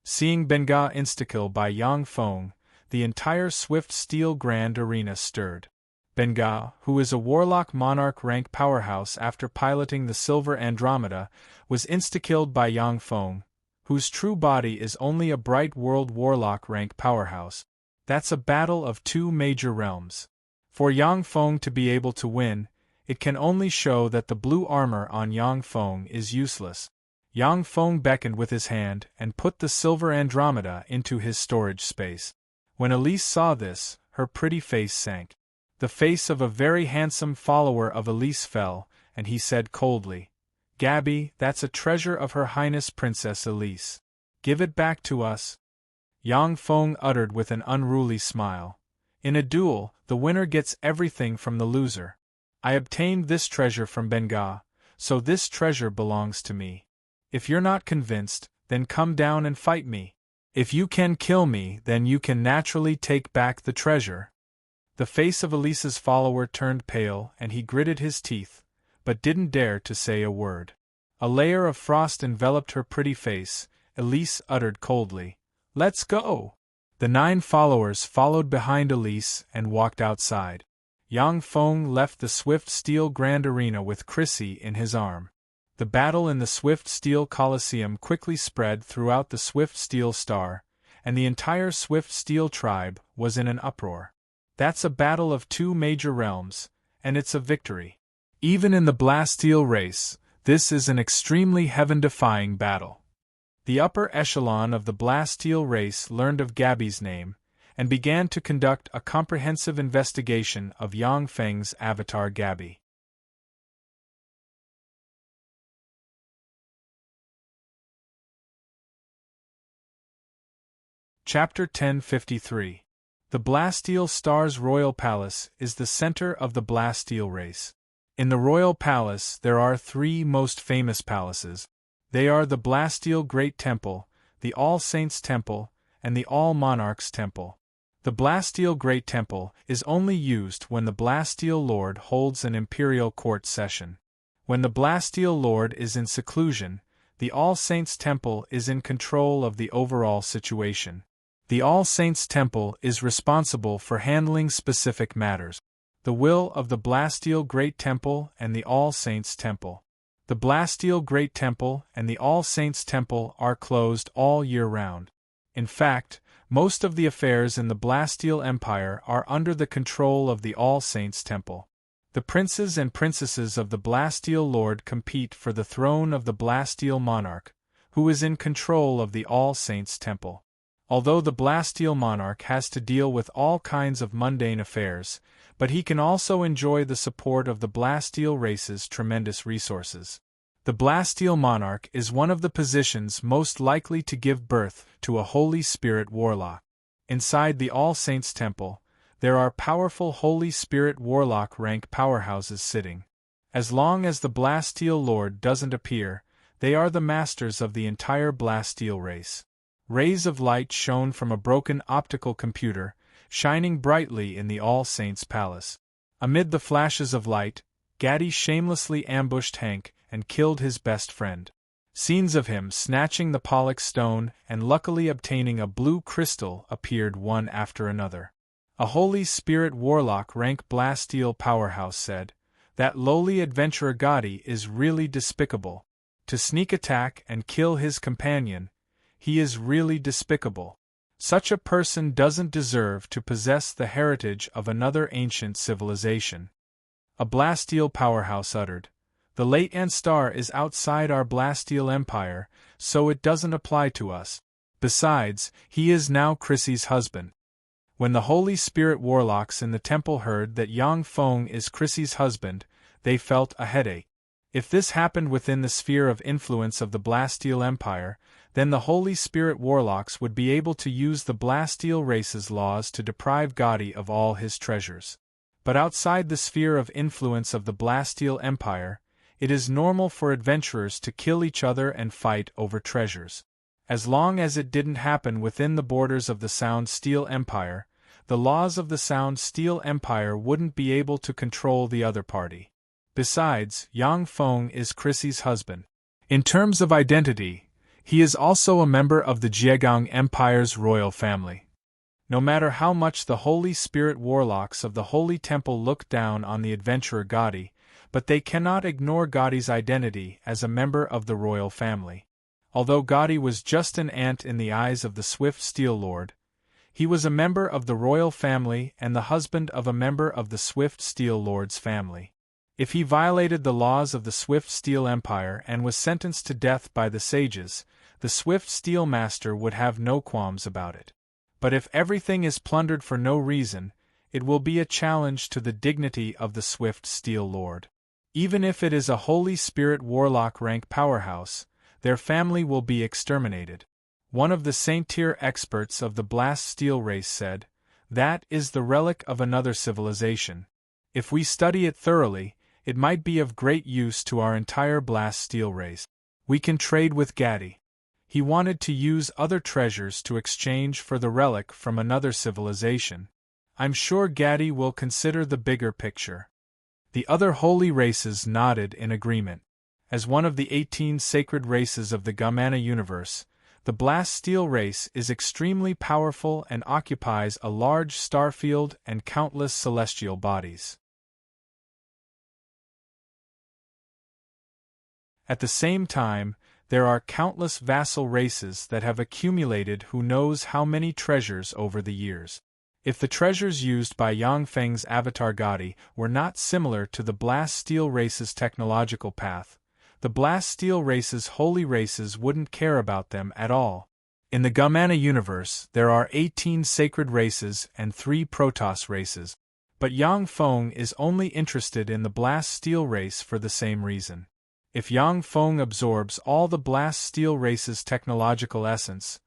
Seeing Ben-Ga insta-kill by Yang Feng, the entire Swift Steel Grand Arena stirred. Ben-Ga, who is a Warlock Monarch rank powerhouse after piloting the Silver Andromeda, was insta-killed by Yang Feng, whose true body is only a Bright World Warlock rank powerhouse. That's a battle of two major realms. For Yang Feng to be able to win, it can only show that the blue armor on Yang Feng is useless. Yang Feng beckoned with his hand and put the Silver Andromeda into his storage space. When Elise saw this, her pretty face sank. The face of a very handsome follower of Elise fell, and he said coldly, "Gabby, that's a treasure of Her Highness Princess Elise. Give it back to us." Yang Feng uttered with an unruly smile, "In a duel, the winner gets everything from the loser. I obtained this treasure from Ben-Ga, so this treasure belongs to me. If you're not convinced, then come down and fight me. If you can kill me, then you can naturally take back the treasure." The face of Elise's follower turned pale and he gritted his teeth, but didn't dare to say a word. A layer of frost enveloped her pretty face. Elise uttered coldly, "Let's go!" The 9 followers followed behind Elise and walked outside. Yang Feng left the Swift Steel Grand Arena with Chrissy in his arm. The battle in the Swift Steel Coliseum quickly spread throughout the Swift Steel Star, and the entire Swift Steel tribe was in an uproar. That's a battle of two major realms, and it's a victory. Even in the Blasteel race, this is an extremely heaven-defying battle. The upper echelon of the Blasteel race learned of Gabby's name, and began to conduct a comprehensive investigation of Yang Feng's avatar Gabby. Chapter 1053. The Blasteel Star's Royal Palace is the center of the Blasteel race. In the Royal Palace there are 3 most famous palaces. They are the Blasteel Great Temple, the All Saints Temple, and the All Monarchs Temple. The Blasteel Great Temple is only used when the Blasteel Lord holds an imperial court session. When the Blasteel Lord is in seclusion, the All Saints Temple is in control of the overall situation. The All Saints Temple is responsible for handling specific matters. The will of the Blasteel Great Temple and the All Saints Temple. The Blasteel Great Temple and the All Saints Temple are closed all year round. In fact, Most of the affairs in the Blasteel Empire are under the control of the All Saints Temple. The princes and princesses of the Blasteel Lord compete for the throne of the Blasteel Monarch, who is in control of the All Saints Temple. Although the Blasteel Monarch has to deal with all kinds of mundane affairs, but he can also enjoy the support of the Blasteel race's tremendous resources. The Blasteel Monarch is one of the positions most likely to give birth to a Holy Spirit Warlock. Inside the All Saints Temple, there are powerful Holy Spirit Warlock rank powerhouses sitting. As long as the Blasteel Lord doesn't appear, they are the masters of the entire Blasteel race. Rays of light shone from a broken optical computer, shining brightly in the All Saints Palace. Amid the flashes of light, Gaddy shamelessly ambushed Hank and killed his best friend. Scenes of him snatching the Pollux stone and luckily obtaining a blue crystal appeared one after another. A Holy Spirit Warlock rank Blasteel powerhouse said, "That lowly adventurer Gaddy is really despicable. To sneak attack and kill his companion, he is really despicable. Such a person doesn't deserve to possess the heritage of another ancient civilization." A Blasteel powerhouse uttered, "The late Anstar is outside our Blasteel Empire, so it doesn't apply to us. Besides, he is now Chrissy's husband." When the Holy Spirit Warlocks in the temple heard that Yang Feng is Chrissy's husband, they felt a headache. If this happened within the sphere of influence of the Blasteel Empire, then the Holy Spirit Warlocks would be able to use the Blasteel race's laws to deprive Gaddy of all his treasures. But outside the sphere of influence of the Blasteel Empire, it is normal for adventurers to kill each other and fight over treasures. As long as it didn't happen within the borders of the Sound Steel Empire, the laws of the Sound Steel Empire wouldn't be able to control the other party. Besides, Yang Feng is Chrissy's husband. In terms of identity, he is also a member of the Jiegang Empire's royal family. No matter how much the Holy Spirit Warlocks of the Holy Temple look down on the adventurer Gaddy, but they cannot ignore Gaddy's identity as a member of the royal family. Although Gaddy was just an ant in the eyes of the Swift Steel Lord, he was a member of the royal family and the husband of a member of the Swift Steel Lord's family. If he violated the laws of the Swift Steel Empire and was sentenced to death by the sages, the Swift Steel Master would have no qualms about it. But if everything is plundered for no reason, it will be a challenge to the dignity of the Swift Steel Lord. Even if it is a Holy Spirit Warlock rank powerhouse, their family will be exterminated. One of the Saint-Tier experts of the Blasteel race said, "That is the relic of another civilization. If we study it thoroughly, it might be of great use to our entire Blasteel race. We can trade with Gaddy." He wanted to use other treasures to exchange for the relic from another civilization. I'm sure Gaddy will consider the bigger picture. The other holy races nodded in agreement. As one of the 18 sacred races of the Gamana universe, the Blasteel race is extremely powerful and occupies a large starfield and countless celestial bodies. At the same time, there are countless vassal races that have accumulated who knows how many treasures over the years. If the treasures used by Yang Feng's avatar Gaddy were not similar to the Blasteel race's technological path, the Blasteel race's holy races wouldn't care about them at all. In the Gamana universe, there are 18 sacred races and 3 Protoss races. But Yang Feng is only interested in the Blasteel race for the same reason. If Yang Feng absorbs all the Blasteel race's technological essence,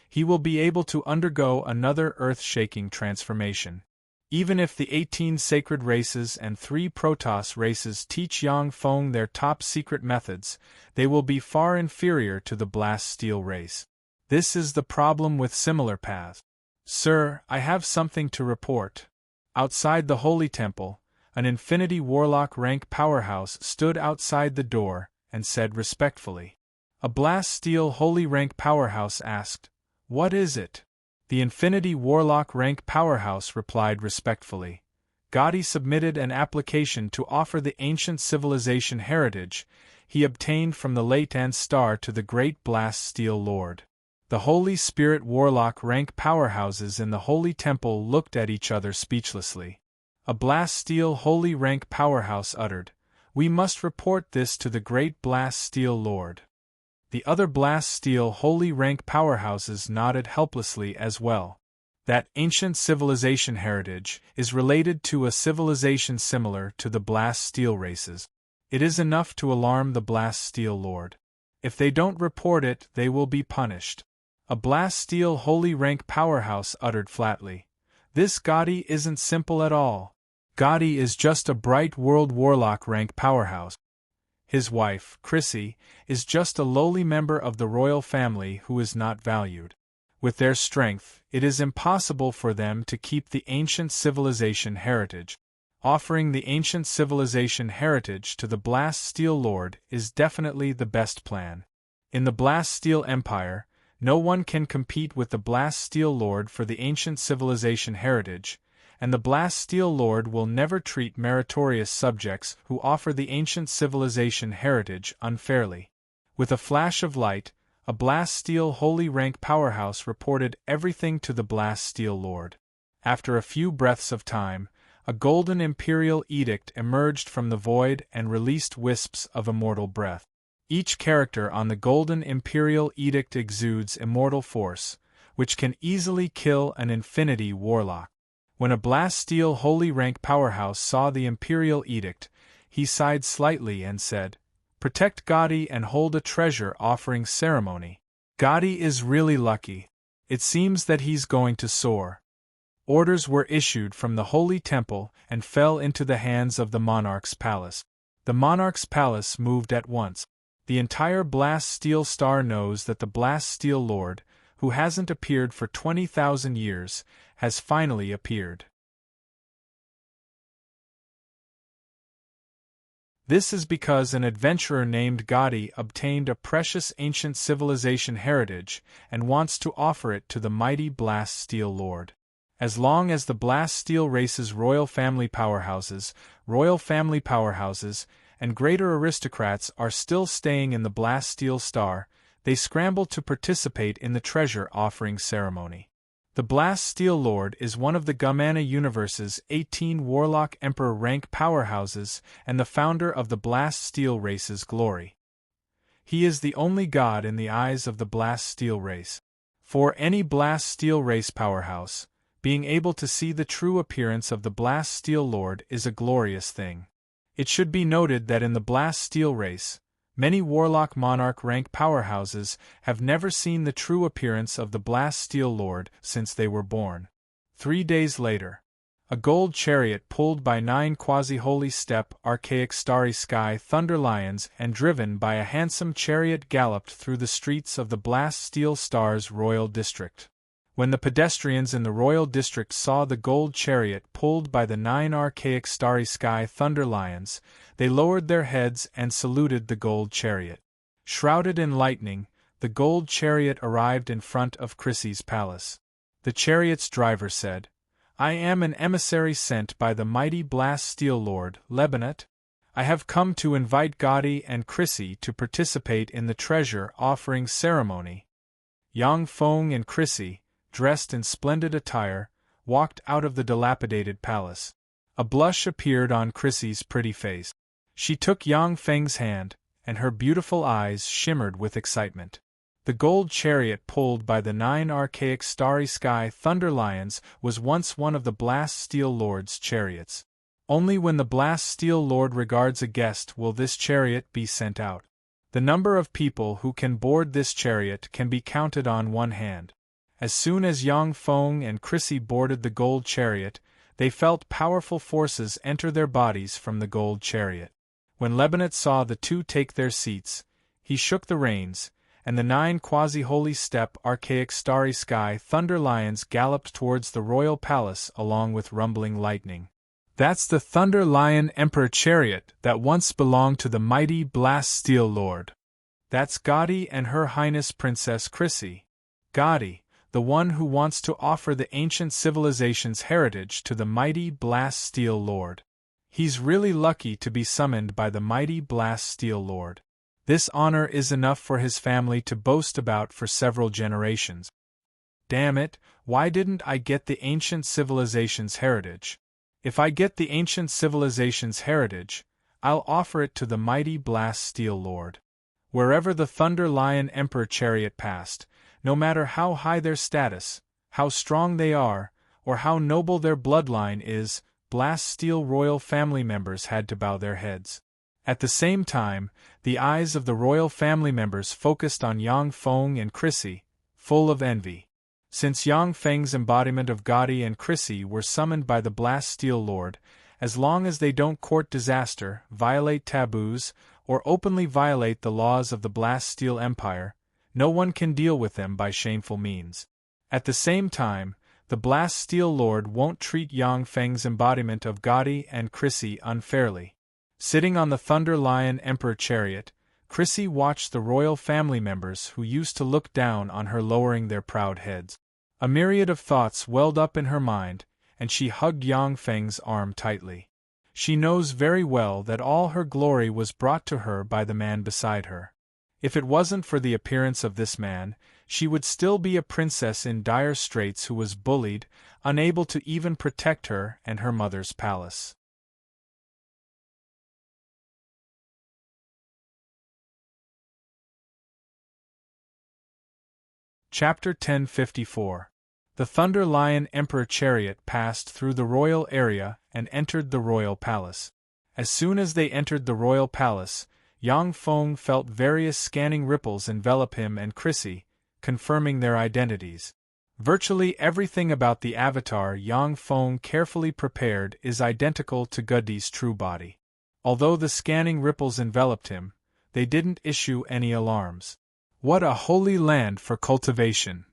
he will be able to undergo another earth-shaking transformation. Even if the 18 sacred races and 3 Protoss races teach Yang Feng their top-secret methods, they will be far inferior to the Blasteel race. This is the problem with similar paths. "Sir, I have something to report." Outside the Holy Temple, an Infinity Warlock rank powerhouse stood outside the door and said respectfully. A Blasteel Holy rank powerhouse asked, "What is it?" The Infinity Warlock rank powerhouse replied respectfully. Gaddy submitted an application to offer the ancient civilization heritage he obtained from the late Anstar to the great Blasteel Lord. The Holy Spirit Warlock rank powerhouses in the Holy Temple looked at each other speechlessly. A Blast Steel Holy rank powerhouse uttered, "We must report this to the great Blast Steel Lord." The other Blast Steel Holy rank powerhouses nodded helplessly as well. That ancient civilization heritage is related to a civilization similar to the Blast Steel races. It is enough to alarm the Blast Steel Lord. If they don't report it, they will be punished. A Blast Steel Holy rank powerhouse uttered flatly, "This Gotti isn't simple at all. Gotti is just a bright world warlock rank powerhouse. His wife, Chrissy, is just a lowly member of the royal family who is not valued. With their strength, it is impossible for them to keep the ancient civilization heritage. Offering the ancient civilization heritage to the Blast Steel Lord is definitely the best plan. In the Blast Steel Empire, no one can compete with the Blast Steel Lord for the ancient civilization heritage, and the Blast Steel Lord will never treat meritorious subjects who offer the ancient civilization heritage unfairly." With a flash of light, a Blast Steel Holy rank powerhouse reported everything to the Blast Steel Lord. After a few breaths of time, a golden imperial edict emerged from the void and released wisps of immortal breath. Each character on the golden imperial edict exudes immortal force, which can easily kill an infinity warlock. When a Blast Steel Holy rank powerhouse saw the imperial edict, he sighed slightly and said, "Protect Gotti and hold a treasure offering ceremony. Gotti is really lucky. It seems that he's going to soar." Orders were issued from the Holy Temple and fell into the hands of the monarch's palace. The monarch's palace moved at once. The entire Blast Steel Star knows that the Blast Steel Lord, who hasn't appeared for 20,000 years, has finally appeared. This is because an adventurer named Gotti obtained a precious ancient civilization heritage and wants to offer it to the mighty Blast Steel Lord. As long as the Blast Steel race's royal family powerhouses, and greater aristocrats are still staying in the Blast Steel Star, they scramble to participate in the treasure offering ceremony. The Blast Steel Lord is one of the Gamana universe's 18 Warlock Emperor rank powerhouses and the founder of the Blast Steel race's glory. He is the only god in the eyes of the Blast Steel race. For any Blast Steel race powerhouse, being able to see the true appearance of the Blast Steel Lord is a glorious thing. It should be noted that in the Blast Steel race, many Warlock Monarch rank powerhouses have never seen the true appearance of the Blast Steel Lord since they were born. 3 days later, a gold chariot pulled by 9 quasi-holy steppe archaic starry sky thunder lions and driven by a handsome chariot galloped through the streets of the Blast Steel Star's royal district. When the pedestrians in the royal district saw the gold chariot pulled by the 9 archaic starry sky thunder lions, they lowered their heads and saluted the gold chariot. Shrouded in lightning, the gold chariot arrived in front of Chrissy's palace. The chariot's driver said, "I am an emissary sent by the mighty Blast Steel Lord, Lebanon. I have come to invite Gotti and Chrissy to participate in the treasure offering ceremony." Yang Feng and Chrissy, dressed in splendid attire, walked out of the dilapidated palace. A blush appeared on Chrissy's pretty face. She took Yang Feng's hand, and her beautiful eyes shimmered with excitement. The gold chariot pulled by the 9 archaic starry sky thunder lions was once one of the Blast Steel Lord's chariots. Only when the Blast Steel Lord regards a guest will this chariot be sent out. The number of people who can board this chariot can be counted on one hand. As soon as Yang Feng and Chrissy boarded the gold chariot, they felt powerful forces enter their bodies from the gold chariot. When Lebanon saw the two take their seats, he shook the reins, and the 9 quasi-holy steppe archaic starry sky thunder lions galloped towards the royal palace along with rumbling lightning. That's the Thunder Lion Emperor chariot that once belonged to the mighty Blast Steel Lord. That's Gotti and Her Highness Princess Chrissy. Gotti, the one who wants to offer the ancient civilization's heritage to the mighty Blast Steel Lord. He's really lucky to be summoned by the mighty Blast Steel Lord. This honor is enough for his family to boast about for several generations. Damn it, why didn't I get the ancient civilization's heritage? If I get the ancient civilization's heritage, I'll offer it to the mighty Blast Steel Lord. Wherever the Thunder Lion Emperor chariot passed, no matter how high their status, how strong they are, or how noble their bloodline is, Blast Steel royal family members had to bow their heads. At the same time, the eyes of the royal family members focused on Yang Feng and Chrissy, full of envy. Since Yang Feng's embodiment of Gotti and Chrissy were summoned by the Blast Steel Lord, as long as they don't court disaster, violate taboos, or openly violate the laws of the Blast Steel Empire, no one can deal with them by shameful means. At the same time, the Blast Steel Lord won't treat Yang Feng's embodiment of Gotti and Chrissy unfairly. Sitting on the Thunder Lion Emperor chariot, Chrissy watched the royal family members who used to look down on her lowering their proud heads. A myriad of thoughts welled up in her mind, and she hugged Yang Feng's arm tightly. She knows very well that all her glory was brought to her by the man beside her. If it wasn't for the appearance of this man, she would still be a princess in dire straits who was bullied, unable to even protect her and her mother's palace. Chapter 1054. The Thunder Lion Emperor chariot passed through the royal area and entered the royal palace. As soon as they entered the royal palace, Yang Feng felt various scanning ripples envelop him and Chrissy, confirming their identities. Virtually everything about the avatar Yang Feng carefully prepared is identical to Gotti's true body. Although the scanning ripples enveloped him, they didn't issue any alarms. What a holy land for cultivation!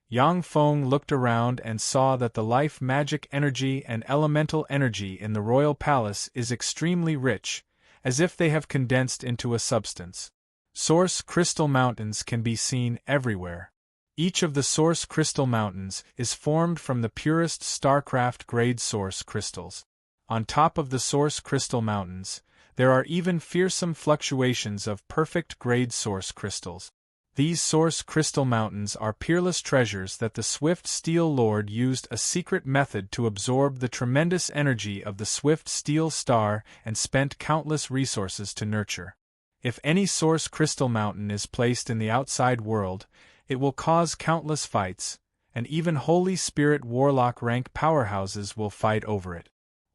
Yang Feng looked around and saw that the life magic energy and elemental energy in the royal palace is extremely rich, as if they have condensed into a substance. Source crystal mountains can be seen everywhere. Each of the source crystal mountains is formed from the purest StarCraft grade source crystals. On top of the source crystal mountains, there are even fearsome fluctuations of perfect grade source crystals. These source crystal mountains are peerless treasures that the Swift Steel Lord used a secret method to absorb the tremendous energy of the Swift Steel Star and spent countless resources to nurture. If any source crystal mountain is placed in the outside world, it will cause countless fights, and even Holy Spirit Warlock rank powerhouses will fight over it.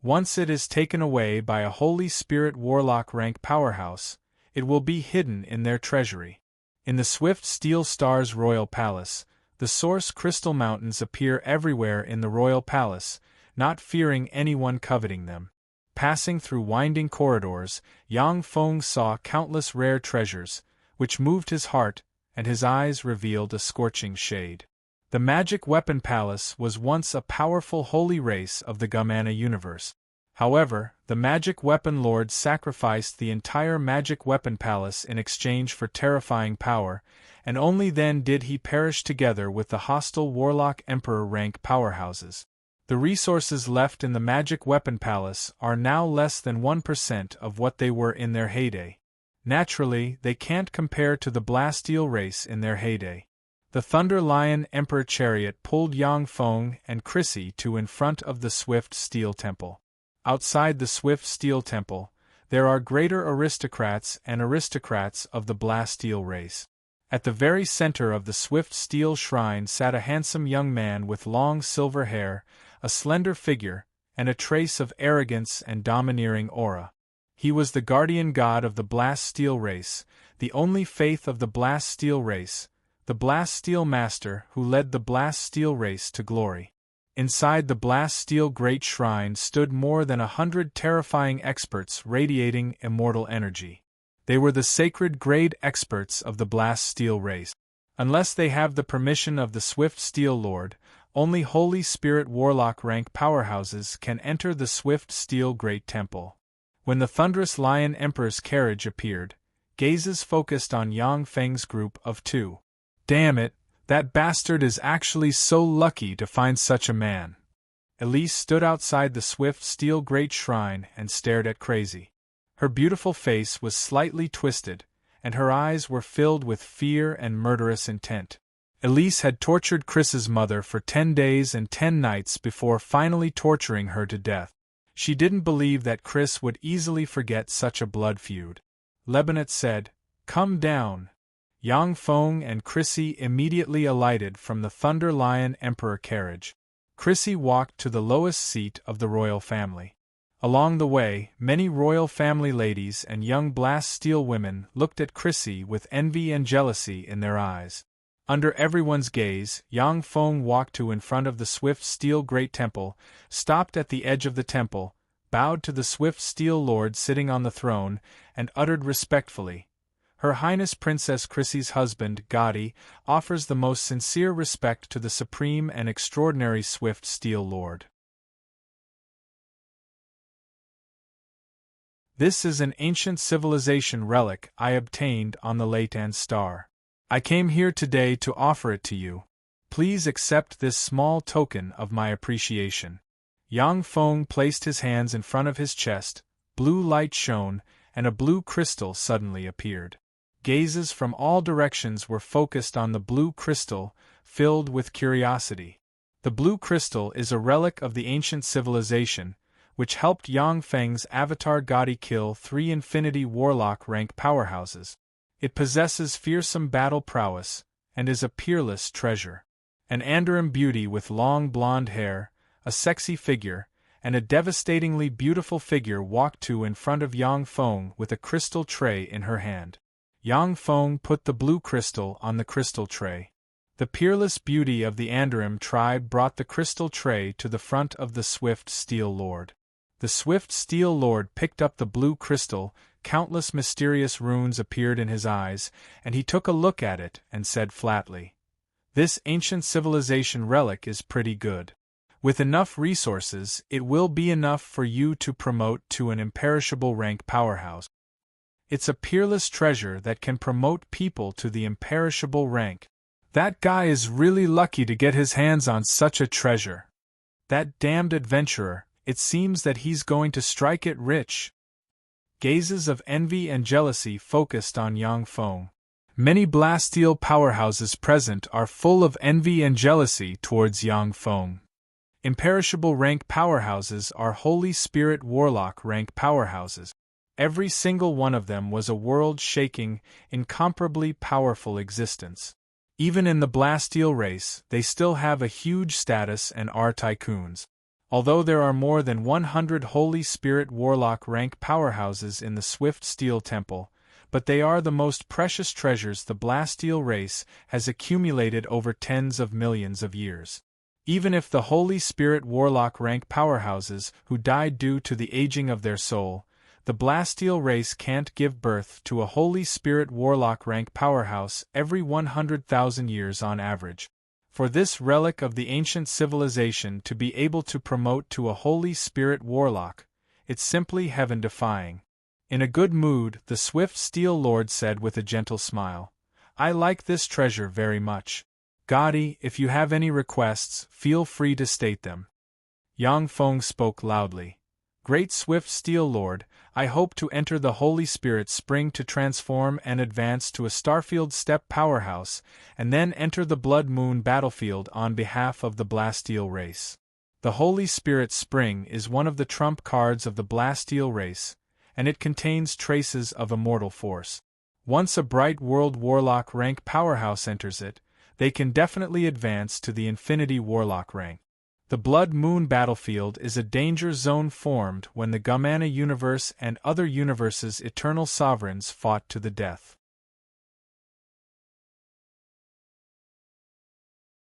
Once it is taken away by a Holy Spirit Warlock rank powerhouse, it will be hidden in their treasury. In the Swift Steel Star's royal palace, the source crystal mountains appear everywhere in the royal palace, not fearing anyone coveting them. Passing through winding corridors, Yang Feng saw countless rare treasures, which moved his heart, and his eyes revealed a scorching shade. The Magic Weapon Palace was once a powerful holy race of the Gamana universe. However, the Magic Weapon Lord sacrificed the entire Magic Weapon Palace in exchange for terrifying power, and only then did he perish together with the hostile Warlock Emperor rank powerhouses. The resources left in the Magic Weapon Palace are now less than 1% of what they were in their heyday. Naturally, they can't compare to the Blasteel race in their heyday. The Thunder Lion Emperor chariot pulled Yang Feng and Chrissy to in front of the Swift Steel Temple. Outside the Swift Steel Temple, there are greater aristocrats and aristocrats of the Blasteel race. At the very center of the Swift Steel Shrine sat a handsome young man with long silver hair, a slender figure, and a trace of arrogance and domineering aura. He was the guardian god of the Blasteel race, the only faith of the Blasteel race, the Blasteel master who led the Blasteel race to glory. Inside the Blasteel Great Shrine stood more than 100 terrifying experts radiating immortal energy. They were the sacred grade experts of the Blasteel race. Unless they have the permission of the Swift Steel Lord, only Holy Spirit Warlock rank powerhouses can enter the Swift Steel Great Temple. When the Thunderous Lion Emperor's carriage appeared, gazes focused on Yang Feng's group of 2. Damn it! That bastard is actually so lucky to find such a man. Elise stood outside the Swift Steel Great Shrine and stared at Crazy. Her beautiful face was slightly twisted, and her eyes were filled with fear and murderous intent. Elise had tortured Chris's mother for 10 days and 10 nights before finally torturing her to death. She didn't believe that Chris would easily forget such a blood feud. Lebanon said, "Come down." Yang Feng and Chrissy immediately alighted from the Thunder Lion Emperor carriage. Chrissy walked to the lowest seat of the royal family. Along the way, many royal family ladies and young blast steel women looked at Chrissy with envy and jealousy in their eyes. Under everyone's gaze, Yang Feng walked to in front of the Swift Steel Great Temple, stopped at the edge of the temple, bowed to the Swift Steel Lord sitting on the throne, and uttered respectfully, "Her Highness Princess Chrissy's husband, Gotti, offers the most sincere respect to the supreme and extraordinary Swift Steel Lord. This is an ancient civilization relic I obtained on the Leitan star. I came here today to offer it to you. Please accept this small token of my appreciation." Yang Feng placed his hands in front of his chest, blue light shone, and a blue crystal suddenly appeared. Gazes from all directions were focused on the blue crystal, filled with curiosity. The blue crystal is a relic of the ancient civilization, which helped Yang Feng's avatar Gotti kill 3 Infinity Warlock rank powerhouses. It possesses fearsome battle prowess, and is a peerless treasure. An Andarim beauty with long blonde hair, a sexy figure, and a devastatingly beautiful figure walked to in front of Yang Feng with a crystal tray in her hand. Yang Feng put the blue crystal on the crystal tray. The peerless beauty of the Andarim tribe brought the crystal tray to the front of the Swift Steel Lord. The Swift Steel Lord picked up the blue crystal, countless mysterious runes appeared in his eyes, and he took a look at it and said flatly, "This ancient civilization relic is pretty good. With enough resources, it will be enough for you to promote to an imperishable rank powerhouse. It's a peerless treasure that can promote people to the imperishable rank. That guy is really lucky to get his hands on such a treasure. That damned adventurer, it seems that he's going to strike it rich." Gazes of envy and jealousy focused on Yang Feng. Many Blasteel powerhouses present are full of envy and jealousy towards Yang Feng. Imperishable rank powerhouses are Holy Spirit Warlock rank powerhouses. Every single one of them was a world-shaking, incomparably powerful existence. Even in the Blasteel race, they still have a huge status and are tycoons. Although there are more than 100 Holy Spirit Warlock rank powerhouses in the Swift Steel Temple, but they are the most precious treasures the Blasteel race has accumulated over tens of millions of years. Even if the Holy Spirit Warlock rank powerhouses who died due to the aging of their soul, the Blasteel race can't give birth to a Holy Spirit Warlock rank powerhouse every 100,000 years on average. For this relic of the ancient civilization to be able to promote to a Holy Spirit Warlock, it's simply heaven-defying. In a good mood, the Swift Steel Lord said with a gentle smile, "I like this treasure very much. Gotti, if you have any requests, feel free to state them." Yang Feng spoke loudly. "Great Swift Steel Lord, I hope to enter the Holy Spirit Spring to transform and advance to a Starfield Step powerhouse, and then enter the Blood Moon battlefield on behalf of the Blasteel race. The Holy Spirit Spring is one of the trump cards of the Blasteel race, and it contains traces of immortal force. Once a Bright World Warlock rank powerhouse enters it, they can definitely advance to the Infinity Warlock rank. The Blood Moon battlefield is a danger zone formed when the Gamana universe and other universes' eternal sovereigns fought to the death.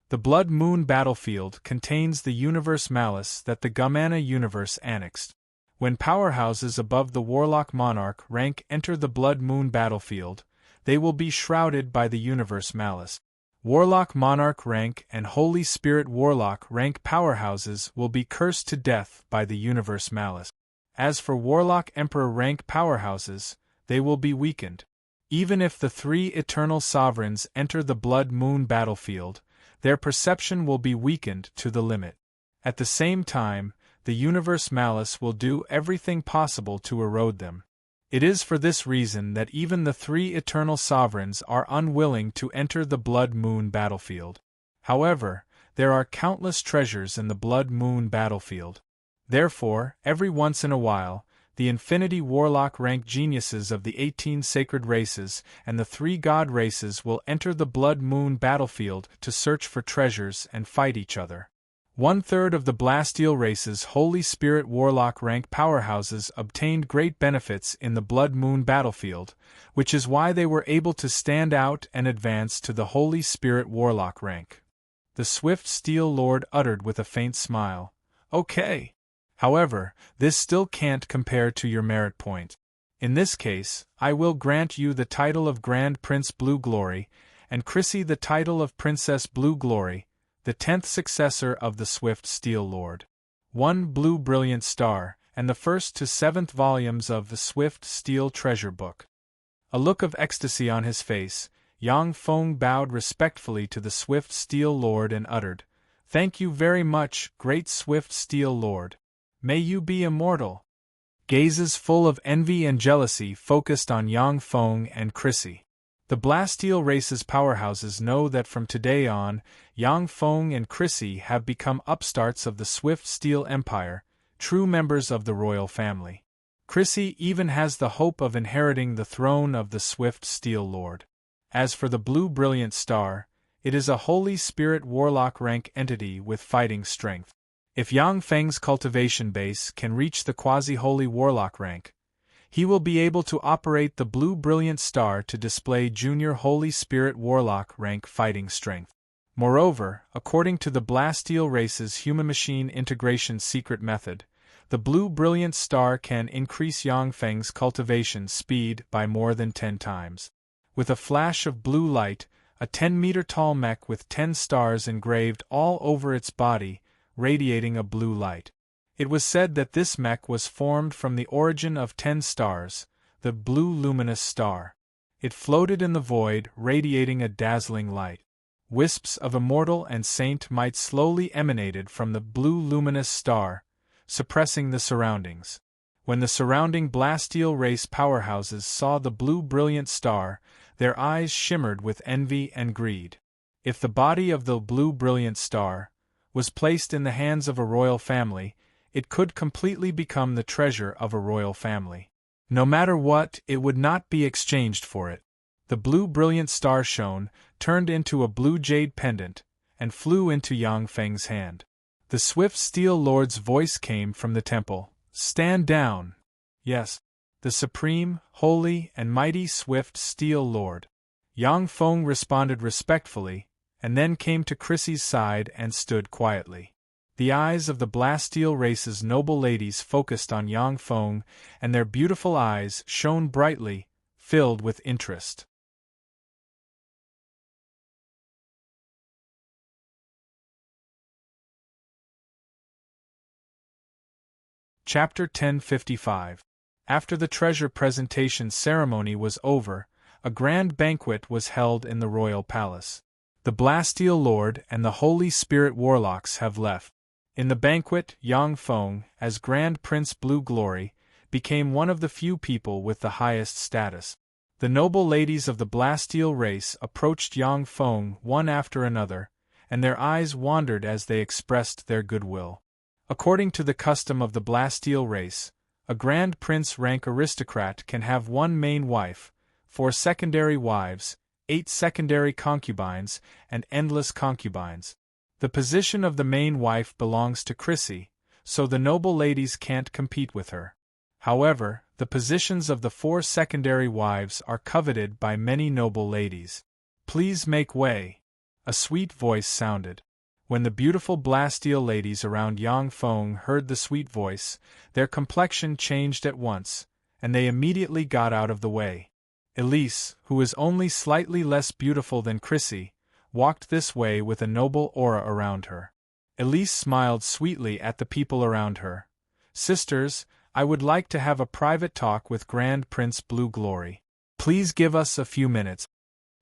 The Blood Moon battlefield contains the universe malice that the Gamana universe annexed. When powerhouses above the Warlock Monarch rank enter the Blood Moon battlefield, they will be shrouded by the universe malice. Warlock Monarch rank and Holy Spirit Warlock rank powerhouses will be cursed to death by the universe malice. As for Warlock Emperor rank powerhouses, they will be weakened. Even if the 3 eternal sovereigns enter the Blood Moon battlefield, their perception will be weakened to the limit. At the same time, the universe malice will do everything possible to erode them. It is for this reason that even the three eternal sovereigns are unwilling to enter the Blood Moon battlefield. However, there are countless treasures in the Blood Moon battlefield. Therefore, every once in a while, the Infinity Warlock rank geniuses of the 18 sacred races and the 3 god races will enter the Blood Moon battlefield to search for treasures and fight each other. 1/3 of the Blasteel race's Holy Spirit Warlock rank powerhouses obtained great benefits in the Blood Moon battlefield, which is why they were able to stand out and advance to the Holy Spirit Warlock rank. The Swift Steel Lord uttered with a faint smile, "Okay. However, this still can't compare to your merit point. In this case, I will grant you the title of Grand Prince Blue Glory, and Chrissy the title of Princess Blue Glory, the 10th successor of the Swift Steel Lord. 1 Blue Brilliant Star, and the 1st to 7th volumes of the Swift Steel Treasure Book." A look of ecstasy on his face, Yang Feng bowed respectfully to the Swift Steel Lord and uttered, "Thank you very much, great Swift Steel Lord. May you be immortal." Gazes full of envy and jealousy focused on Yang Feng and Chrissy. The Blasteel race's powerhouses know that from today on, Yang Feng and Chrissy have become upstarts of the Swift Steel Empire, true members of the royal family. Chrissy even has the hope of inheriting the throne of the Swift Steel Lord. As for the Blue Brilliant Star, it is a Holy Spirit Warlock rank entity with fighting strength. If Yang Feng's cultivation base can reach the Quasi-Holy Warlock rank, he will be able to operate the Blue Brilliant Star to display Junior Holy Spirit Warlock rank fighting strength. Moreover, according to the Blasteel race's human-machine integration secret method, the Blue Brilliant Star can increase Yang Feng's cultivation speed by more than 10 times. With a flash of blue light, a 10-meter-tall mech with 10 stars engraved all over its body, radiating a blue light. It was said that this mech was formed from the origin of 10 stars, the blue luminous star. It floated in the void, radiating a dazzling light. Wisps of immortal and saint might slowly emanated from the blue luminous star, suppressing the surroundings. When the surrounding Blasteel race powerhouses saw the blue brilliant star, their eyes shimmered with envy and greed. If the body of the blue brilliant star was placed in the hands of a royal family, it could completely become the treasure of a royal family. No matter what, it would not be exchanged for it. The blue brilliant star shone, turned into a blue jade pendant, and flew into Yang Feng's hand. The Swift Steel Lord's voice came from the temple, "Stand down." Yes, the supreme, holy, and mighty Swift Steel Lord. Yang Feng responded respectfully, and then came to Chrissy's side and stood quietly. The eyes of the Blasteel race's noble ladies focused on Yang Feng, and their beautiful eyes shone brightly, filled with interest. Chapter 1055. After the treasure presentation ceremony was over, a grand banquet was held in the royal palace. The Blasteel Lord and the Holy Spirit Warlocks have left. In the banquet, Yang Feng, as Grand Prince Blue Glory, became one of the few people with the highest status. The noble ladies of the Blasteel race approached Yang Feng one after another, and their eyes wandered as they expressed their goodwill. According to the custom of the Blasteel race, a Grand Prince rank aristocrat can have 1 main wife, 4 secondary wives, 8 secondary concubines, and endless concubines. The position of the main wife belongs to Chrissy, so the noble ladies can't compete with her. However, the positions of the 4 secondary wives are coveted by many noble ladies. "Please make way." A sweet voice sounded. When the beautiful Blasteel ladies around Yang Feng heard the sweet voice, their complexion changed at once, and they immediately got out of the way. Elise, who is only slightly less beautiful than Chrissy, walked this way with a noble aura around her. Elise smiled sweetly at the people around her. "Sisters, I would like to have a private talk with Grand Prince Blue Glory. Please give us a few minutes."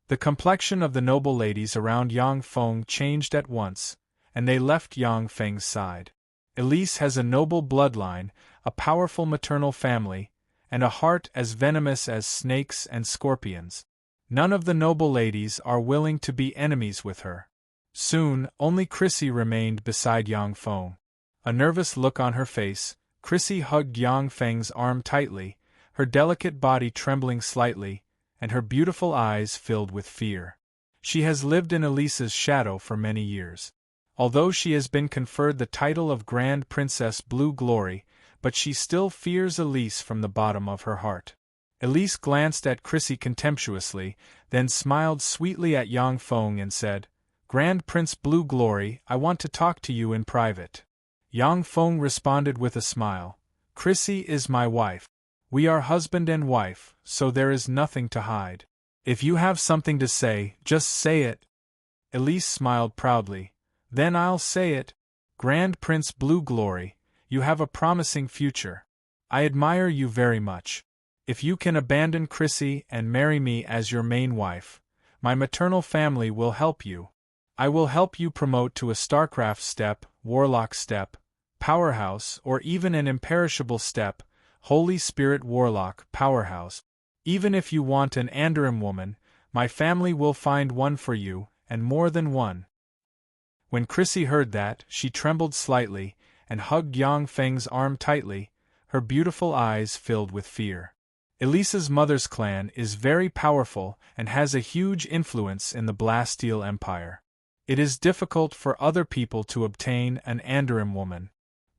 The complexion of the noble ladies around Yang Feng changed at once, and they left Yang Feng's side. Elise has a noble bloodline, a powerful maternal family, and a heart as venomous as snakes and scorpions. None of the noble ladies are willing to be enemies with her. Soon, only Chrissy remained beside Yang Feng. A nervous look on her face, Chrissy hugged Yang Feng's arm tightly, her delicate body trembling slightly, and her beautiful eyes filled with fear. She has lived in Elisa's shadow for many years. Although she has been conferred the title of Grand Princess Blue Glory, but she still fears Elise from the bottom of her heart. Elise glanced at Chrissy contemptuously, then smiled sweetly at Yang Feng and said, "Grand Prince Blue Glory, I want to talk to you in private." Yang Feng responded with a smile, "Chrissy is my wife. We are husband and wife, so there is nothing to hide. If you have something to say, just say it." Elise smiled proudly. "Then I'll say it. Grand Prince Blue Glory, you have a promising future. I admire you very much. If you can abandon Chrissy and marry me as your main wife, my maternal family will help you. I will help you promote to a StarCraft step, Warlock step, Powerhouse, or even an imperishable step, Holy Spirit Warlock Powerhouse. Even if you want an Andarim woman, my family will find one for you, and more than one." When Chrissy heard that, she trembled slightly, and hugged Yang Feng's arm tightly, her beautiful eyes filled with fear. Elisa's mother's clan is very powerful and has a huge influence in the Blasteel Empire. It is difficult for other people to obtain an Andarim woman.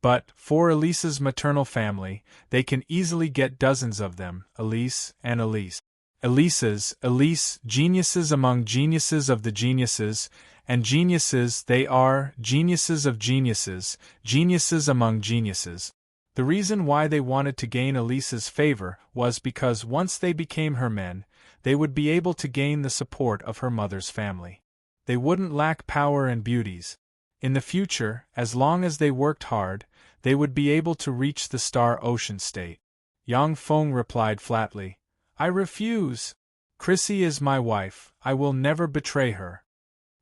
But, for Elisa's maternal family, they can easily get dozens of them, Elise and Elise. Elise, geniuses among geniuses of the geniuses, and geniuses they are, geniuses of geniuses, geniuses among geniuses. The reason why they wanted to gain Elisa's favor was because once they became her men, they would be able to gain the support of her mother's family. They wouldn't lack power and beauties. In the future, as long as they worked hard, they would be able to reach the Star Ocean state. Yang Feng replied flatly, "I refuse. Chrissy is my wife, I will never betray her."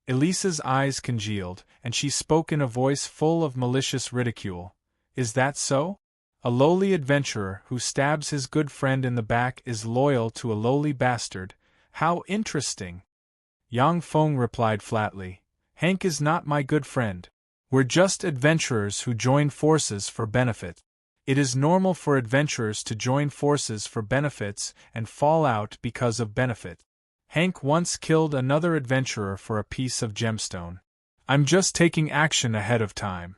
Elisa's eyes congealed, and she spoke in a voice full of malicious ridicule. "Is that so? A lowly adventurer who stabs his good friend in the back is loyal to a lowly bastard? How interesting!" Yang Feng replied flatly, "Hank is not my good friend. We're just adventurers who join forces for benefit. It is normal for adventurers to join forces for benefits and fall out because of benefit. Hank once killed another adventurer for a piece of gemstone. I'm just taking action ahead of time."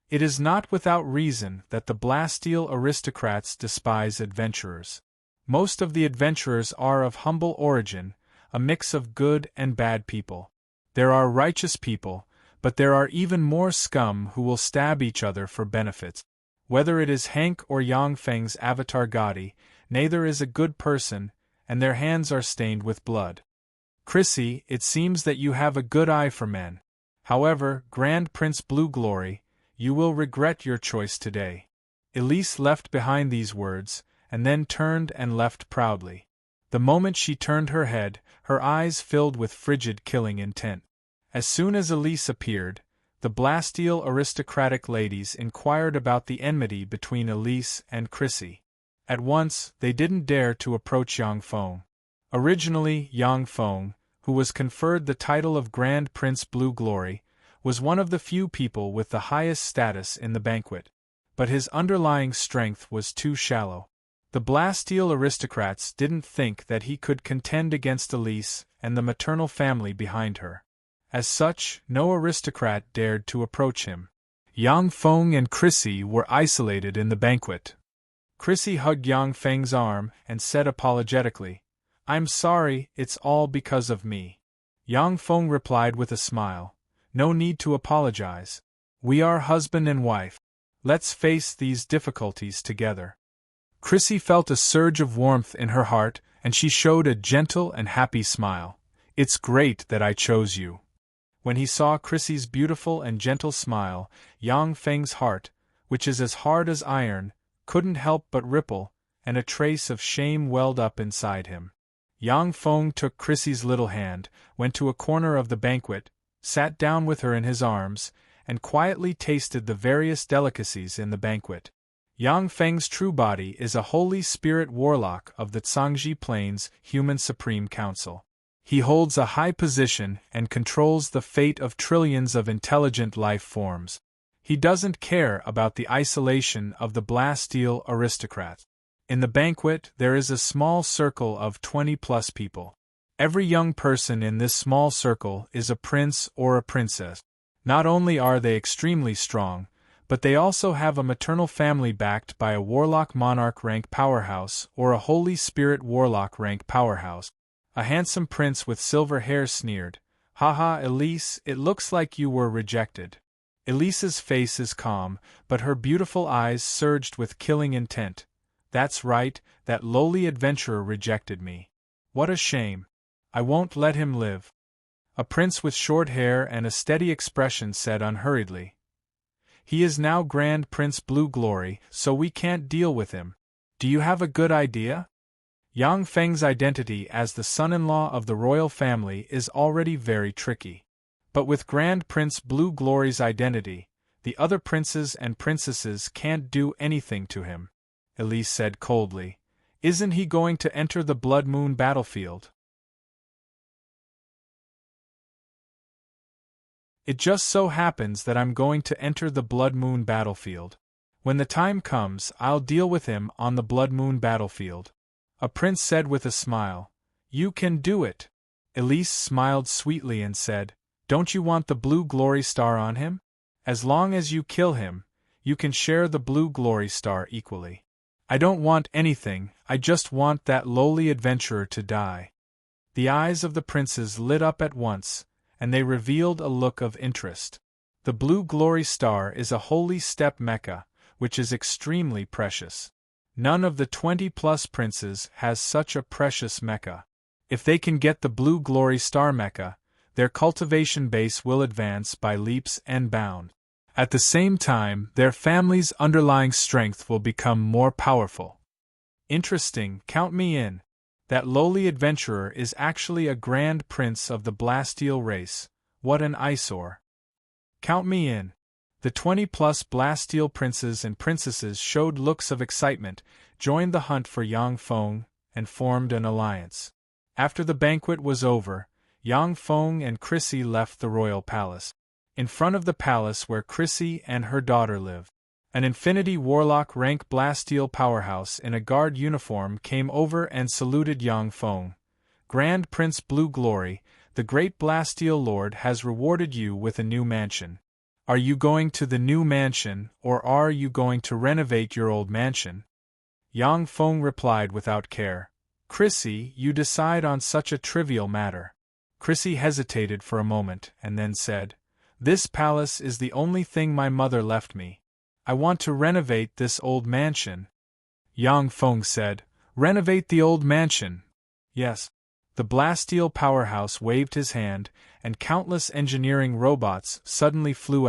It is not without reason that the Blasteel aristocrats despise adventurers. Most of the adventurers are of humble origin, a mix of good and bad people. There are righteous people, but there are even more scum who will stab each other for benefits. Whether it is Hank or Yang Feng's avatar Gotti, neither is a good person, and their hands are stained with blood. Chrissy, it seems that you have a good eye for men. However, Grand Prince Blue Glory, you will regret your choice today. Elise left behind these words, and then turned and left proudly. The moment she turned her head, her eyes filled with frigid killing intent. As soon as Elise appeared, the Blasteel aristocratic ladies inquired about the enmity between Elise and Chrissy. At once, they didn't dare to approach Yang Feng. Originally, Yang Feng, who was conferred the title of Grand Prince Blue Glory, was one of the few people with the highest status in the banquet. But his underlying strength was too shallow. The Blasteel aristocrats didn't think that he could contend against Elise and the maternal family behind her. As such, no aristocrat dared to approach him. Yang Feng and Chrissy were isolated in the banquet. Chrissy hugged Yang Feng's arm and said apologetically, "I'm sorry, it's all because of me." Yang Feng replied with a smile, "No need to apologize. We are husband and wife. Let's face these difficulties together." Chrissy felt a surge of warmth in her heart, and she showed a gentle and happy smile. "It's great that I chose you." When he saw Chrissy's beautiful and gentle smile, Yang Feng's heart, which is as hard as iron, couldn't help but ripple, and a trace of shame welled up inside him. Yang Feng took Chrissy's little hand, went to a corner of the banquet, sat down with her in his arms, and quietly tasted the various delicacies in the banquet. Yang Feng's true body is a Holy Spirit warlock of the Zhangji Plains Human Supreme Council. He holds a high position and controls the fate of trillions of intelligent life forms. He doesn't care about the isolation of the Blasteel aristocrats. In the banquet, there is a small circle of 20+ people. Every young person in this small circle is a prince or a princess. Not only are they extremely strong, but they also have a maternal family backed by a Warlock Monarch rank powerhouse or a Holy Spirit Warlock rank powerhouse. A handsome prince with silver hair sneered, "Haha, Elise, it looks like you were rejected." Elise's face is calm, but her beautiful eyes surged with killing intent. "That's right, that lowly adventurer rejected me. What a shame. I won't let him live." A prince with short hair and a steady expression said unhurriedly, "He is now Grand Prince Blue Glory, so we can't deal with him. Do you have a good idea?" Yang Feng's identity as the son-in-law of the royal family is already very tricky. But with Grand Prince Blue Glory's identity, the other princes and princesses can't do anything to him. Elise said coldly, "Isn't he going to enter the Blood Moon battlefield?" "It just so happens that I'm going to enter the Blood Moon battlefield. When the time comes, I'll deal with him on the Blood Moon battlefield," a prince said with a smile. "You can do it." Elise smiled sweetly and said, "Don't you want the Blue Glory Star on him? As long as you kill him, you can share the Blue Glory Star equally." "I don't want anything, I just want that lowly adventurer to die." The eyes of the princes lit up at once, and they revealed a look of interest. The Blue Glory Star is a holy step mecha, which is extremely precious. None of the 20+ princes has such a precious mecha. If they can get the Blue Glory Star mecha, their cultivation base will advance by leaps and bounds. At the same time, their family's underlying strength will become more powerful. Interesting, count me in. That lowly adventurer is actually a grand prince of the Blasteel race. What an eyesore. Count me in. The 20+ Blasteel princes and princesses showed looks of excitement, joined the hunt for Yang Feng, and formed an alliance. After the banquet was over, Yang Feng and Chrissy left the royal palace. In front of the palace where Chrissy and her daughter lived, an Infinity Warlock rank Blasteel powerhouse in a guard uniform came over and saluted Yang Feng. "Grand Prince Blue Glory, the great Blasteel Lord has rewarded you with a new mansion. Are you going to the new mansion, or are you going to renovate your old mansion?" Yang Feng replied without care, "Chrissy, you decide on such a trivial matter." Chrissy hesitated for a moment and then said, "This palace is the only thing my mother left me. I want to renovate this old mansion." Yang Feng said, "Renovate the old mansion?" "Yes." The Blasteel powerhouse waved his hand, and countless engineering robots suddenly flew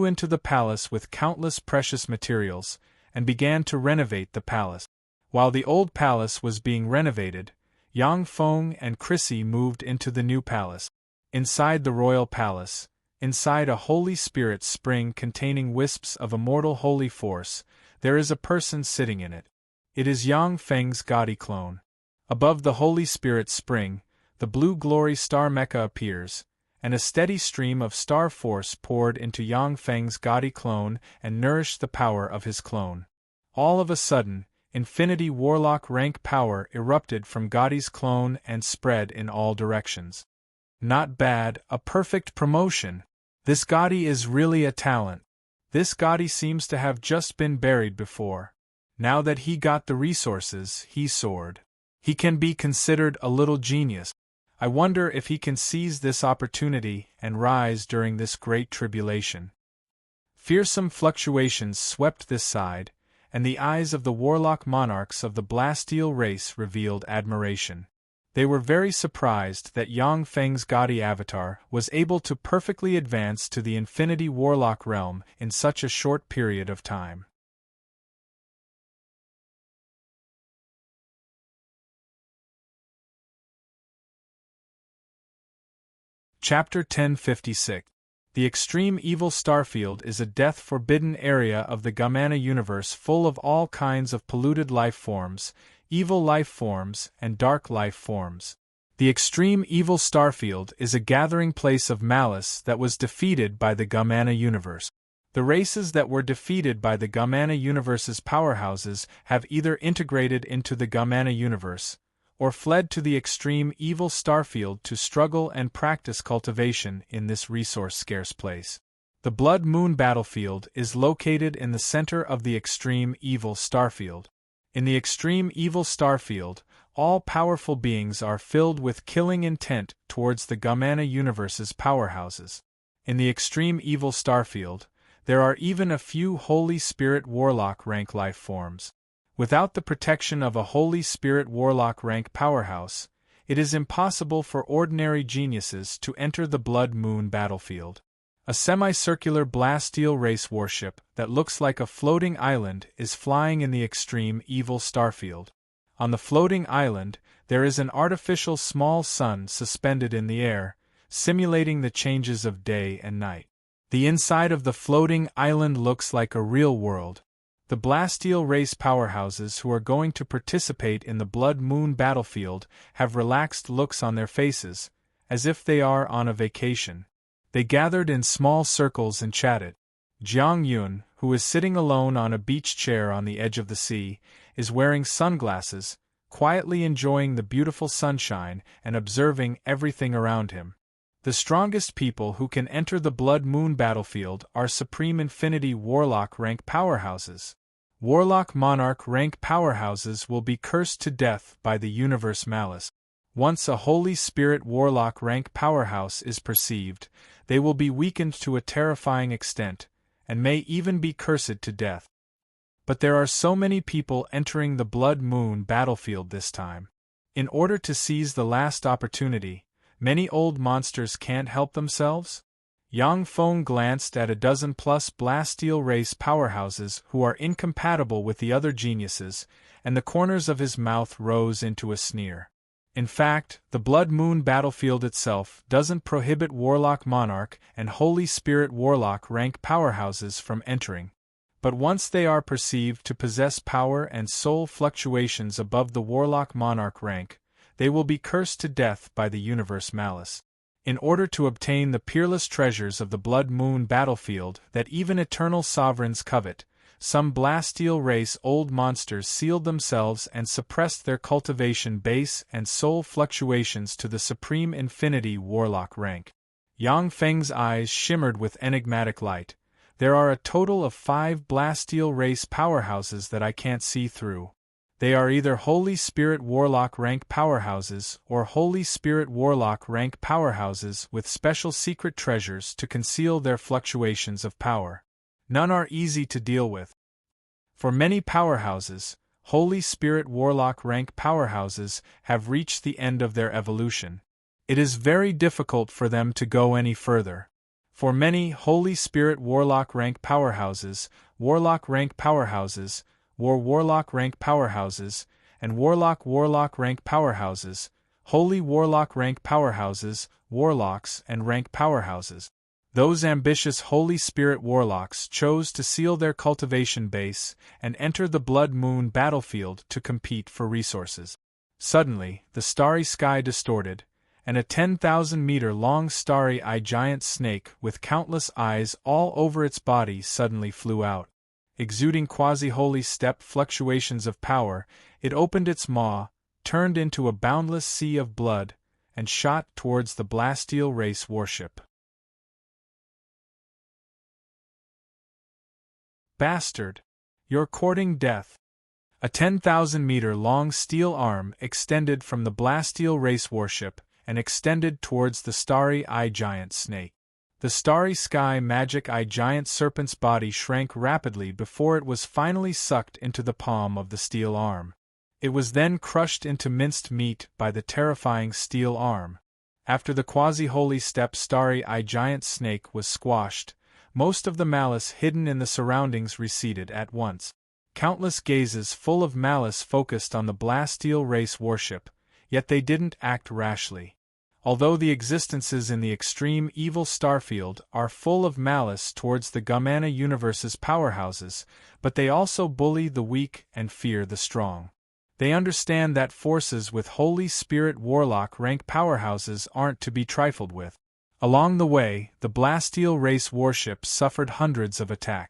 into the palace with countless precious materials, and began to renovate the palace. While the old palace was being renovated, Yang Feng and Chrissy moved into the new palace. Inside the royal palace, inside a Holy Spirit spring containing wisps of immortal holy force, there is a person sitting in it. It is Yang Feng's gaudy clone. Above the Holy Spirit spring, the Blue Glory Star mecha appears, and a steady stream of star force poured into Yang Feng's gaudy clone and nourished the power of his clone. All of a sudden, Infinity Warlock rank power erupted from Gaudy's clone and spread in all directions. Not bad, a perfect promotion. This Gaudy is really a talent. This Gaudy seems to have just been buried before. Now that he got the resources, he soared. He can be considered a little genius. I wonder if he can seize this opportunity and rise during this great tribulation. Fearsome fluctuations swept this side, and the eyes of the warlock monarchs of the Blasteel race revealed admiration. They were very surprised that Yang Feng's gaudy avatar was able to perfectly advance to the Infinity Warlock realm in such a short period of time. Chapter 1056. The extreme evil starfield is a death-forbidden area of the Gamana universe full of all kinds of polluted life forms, evil life forms, and dark life forms. The extreme evil starfield is a gathering place of malice that was defeated by the Gamana universe. The races that were defeated by the Gamana universe's powerhouses have either integrated into the Gamana universe, or fled to the extreme evil starfield to struggle and practice cultivation in this resource-scarce place. The Blood Moon battlefield is located in the center of the extreme evil starfield. In the extreme evil starfield, all powerful beings are filled with killing intent towards the Gamana universe's powerhouses. In the extreme evil starfield, there are even a few Holy Spirit Warlock rank life forms. Without the protection of a Holy Spirit Warlock rank powerhouse, it is impossible for ordinary geniuses to enter the Blood Moon battlefield. A semicircular Blasteel race warship that looks like a floating island is flying in the extreme evil starfield. On the floating island, there is an artificial small sun suspended in the air, simulating the changes of day and night. The inside of the floating island looks like a real world. The Blasteel race powerhouses who are going to participate in the Blood Moon battlefield have relaxed looks on their faces, as if they are on a vacation. They gathered in small circles and chatted. Jiang Yun, who is sitting alone on a beach chair on the edge of the sea, is wearing sunglasses, quietly enjoying the beautiful sunshine and observing everything around him. The strongest people who can enter the Blood Moon battlefield are Supreme Infinity Warlock rank powerhouses. Warlock Monarch rank powerhouses will be cursed to death by the universe malice. Once a Holy Spirit Warlock rank powerhouse is perceived, they will be weakened to a terrifying extent, and may even be cursed to death. But there are so many people entering the Blood Moon battlefield this time. In order to seize the last opportunity, many old monsters can't help themselves. Yang Feng glanced at a dozen-plus Blasteel race powerhouses who are incompatible with the other geniuses, and the corners of his mouth rose into a sneer. In fact, the Blood Moon battlefield itself doesn't prohibit Warlock Monarch and Holy Spirit Warlock rank powerhouses from entering. But once they are perceived to possess power and soul fluctuations above the Warlock Monarch rank, they will be cursed to death by the universe malice. In order to obtain the peerless treasures of the Blood Moon battlefield that even eternal sovereigns covet, some Blasteel race old monsters sealed themselves and suppressed their cultivation base and soul fluctuations to the Supreme Infinity Warlock rank. Yang Feng's eyes shimmered with enigmatic light. There are a total of 5 Blasteel race powerhouses that I can't see through. They are either Holy Spirit Warlock rank powerhouses or Holy Spirit Warlock rank powerhouses with special secret treasures to conceal their fluctuations of power. None are easy to deal with. For many powerhouses, Holy Spirit Warlock rank powerhouses have reached the end of their evolution. It is very difficult for them to go any further. For many Holy Spirit Warlock rank powerhouses, Warlock rank powerhouses, Warlock rank powerhouses, and Warlock rank powerhouses, Holy Warlock rank powerhouses, Warlocks and rank powerhouses. Those ambitious Holy Spirit Warlocks chose to seal their cultivation base and enter the Blood Moon battlefield to compete for resources. Suddenly, the starry sky distorted, and a 10,000-meter-long starry-eyed giant snake with countless eyes all over its body suddenly flew out. Exuding quasi-holy step fluctuations of power, it opened its maw, turned into a boundless sea of blood, and shot towards the Blasteel race warship. Bastard! You're courting death. A 10,000-meter-long steel arm extended from the Blasteel race warship and extended towards the starry-eyed giant snake. The starry sky magic-eye giant serpent's body shrank rapidly before it was finally sucked into the palm of the steel arm. It was then crushed into minced meat by the terrifying steel arm. After the quasi-holy step starry-eyed giant snake was squashed, most of the malice hidden in the surroundings receded at once. Countless gazes full of malice focused on the Blasteel race warship, yet they didn't act rashly. Although the existences in the extreme evil starfield are full of malice towards the Gamana universe's powerhouses, but they also bully the weak and fear the strong. They understand that forces with Holy Spirit Warlock rank powerhouses aren't to be trifled with. Along the way, the Blastial race warships suffered hundreds of attacks.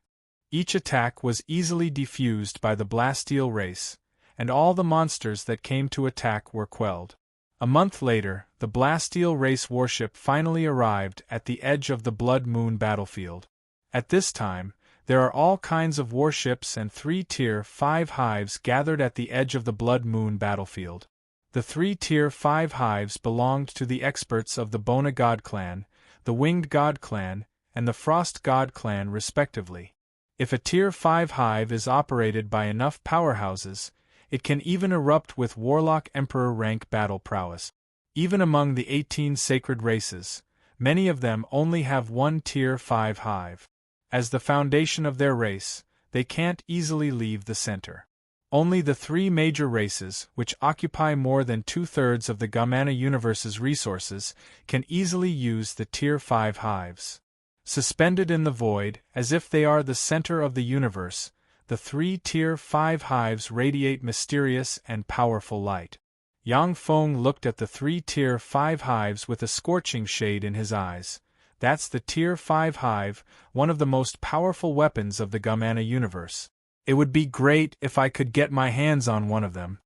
Each attack was easily defused by the Blastial race, and all the monsters that came to attack were quelled. A month later, the Blastial race warship finally arrived at the edge of the Blood Moon battlefield. At this time, there are all kinds of warships and 3 Tier 5 hives gathered at the edge of the Blood Moon battlefield. The 3 Tier 5 hives belonged to the experts of the Bona God clan, the Winged God clan, and the Frost God clan respectively. If a Tier 5 hive is operated by enough powerhouses, it can even erupt with Warlock Emperor rank battle prowess. Even among the 18 sacred races, many of them only have 1 Tier 5 hive. As the foundation of their race, they can't easily leave the center. Only the 3 major races, which occupy more than 2/3 of the Gamana universe's resources, can easily use the Tier 5 hives. Suspended in the void, as if they are the center of the universe, the 3 Tier 5 hives radiate mysterious and powerful light. Yang Feng looked at the 3 Tier 5 hives with a scorching shade in his eyes. That's the Tier 5 hive, one of the most powerful weapons of the Gamana universe. It would be great if I could get my hands on one of them.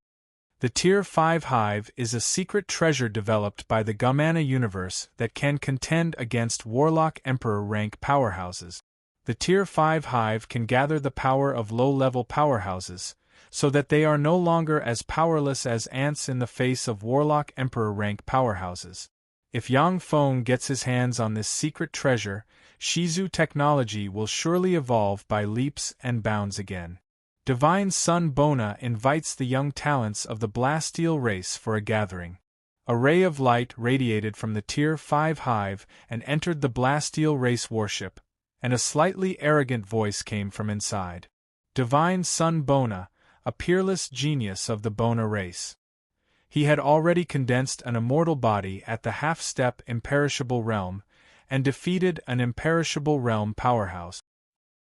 The Tier 5 hive is a secret treasure developed by the Gamana universe that can contend against Warlock Emperor rank powerhouses. The Tier 5 hive can gather the power of low-level powerhouses, so that they are no longer as powerless as ants in the face of Warlock Emperor rank powerhouses. If Yang Feng gets his hands on this secret treasure, Shizu technology will surely evolve by leaps and bounds again. Divine Sun Bona invites the young talents of the Blastial race for a gathering. A ray of light radiated from the Tier 5 hive and entered the Blastial race warship, and a slightly arrogant voice came from inside. Divine Sun Bona, a peerless genius of the Bona race. He had already condensed an immortal body at the half-step imperishable realm, and defeated an imperishable realm powerhouse.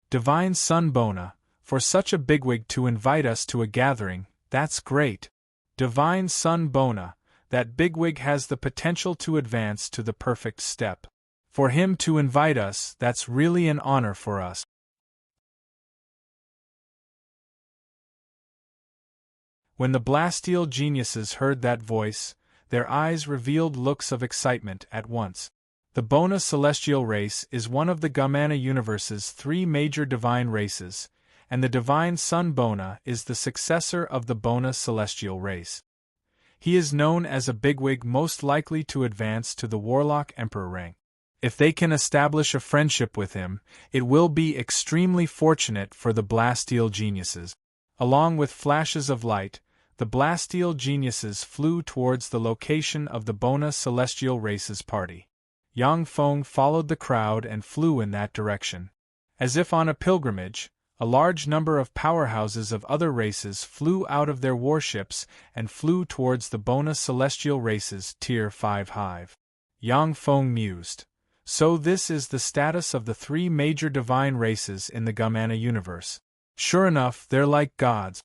Divine Sun Bona, for such a bigwig to invite us to a gathering, that's great. Divine Sun Bona, that bigwig has the potential to advance to the perfect step. For him to invite us, that's really an honor for us. When the Blastial geniuses heard that voice, their eyes revealed looks of excitement at once. The Bona celestial race is one of the Gamana universe's 3 major divine races, and the Divine Sun Bona is the successor of the Bona celestial race. He is known as a bigwig most likely to advance to the Warlock Emperor rank. If they can establish a friendship with him, it will be extremely fortunate for the Blastial geniuses. Along with flashes of light, the Blastial geniuses flew towards the location of the Bona celestial race's party. Yang Feng followed the crowd and flew in that direction. As if on a pilgrimage, a large number of powerhouses of other races flew out of their warships and flew towards the Bona celestial race's Tier 5 hive. Yang Feng mused. So this is the status of the 3 major divine races in the Gamana universe. Sure enough, they're like gods.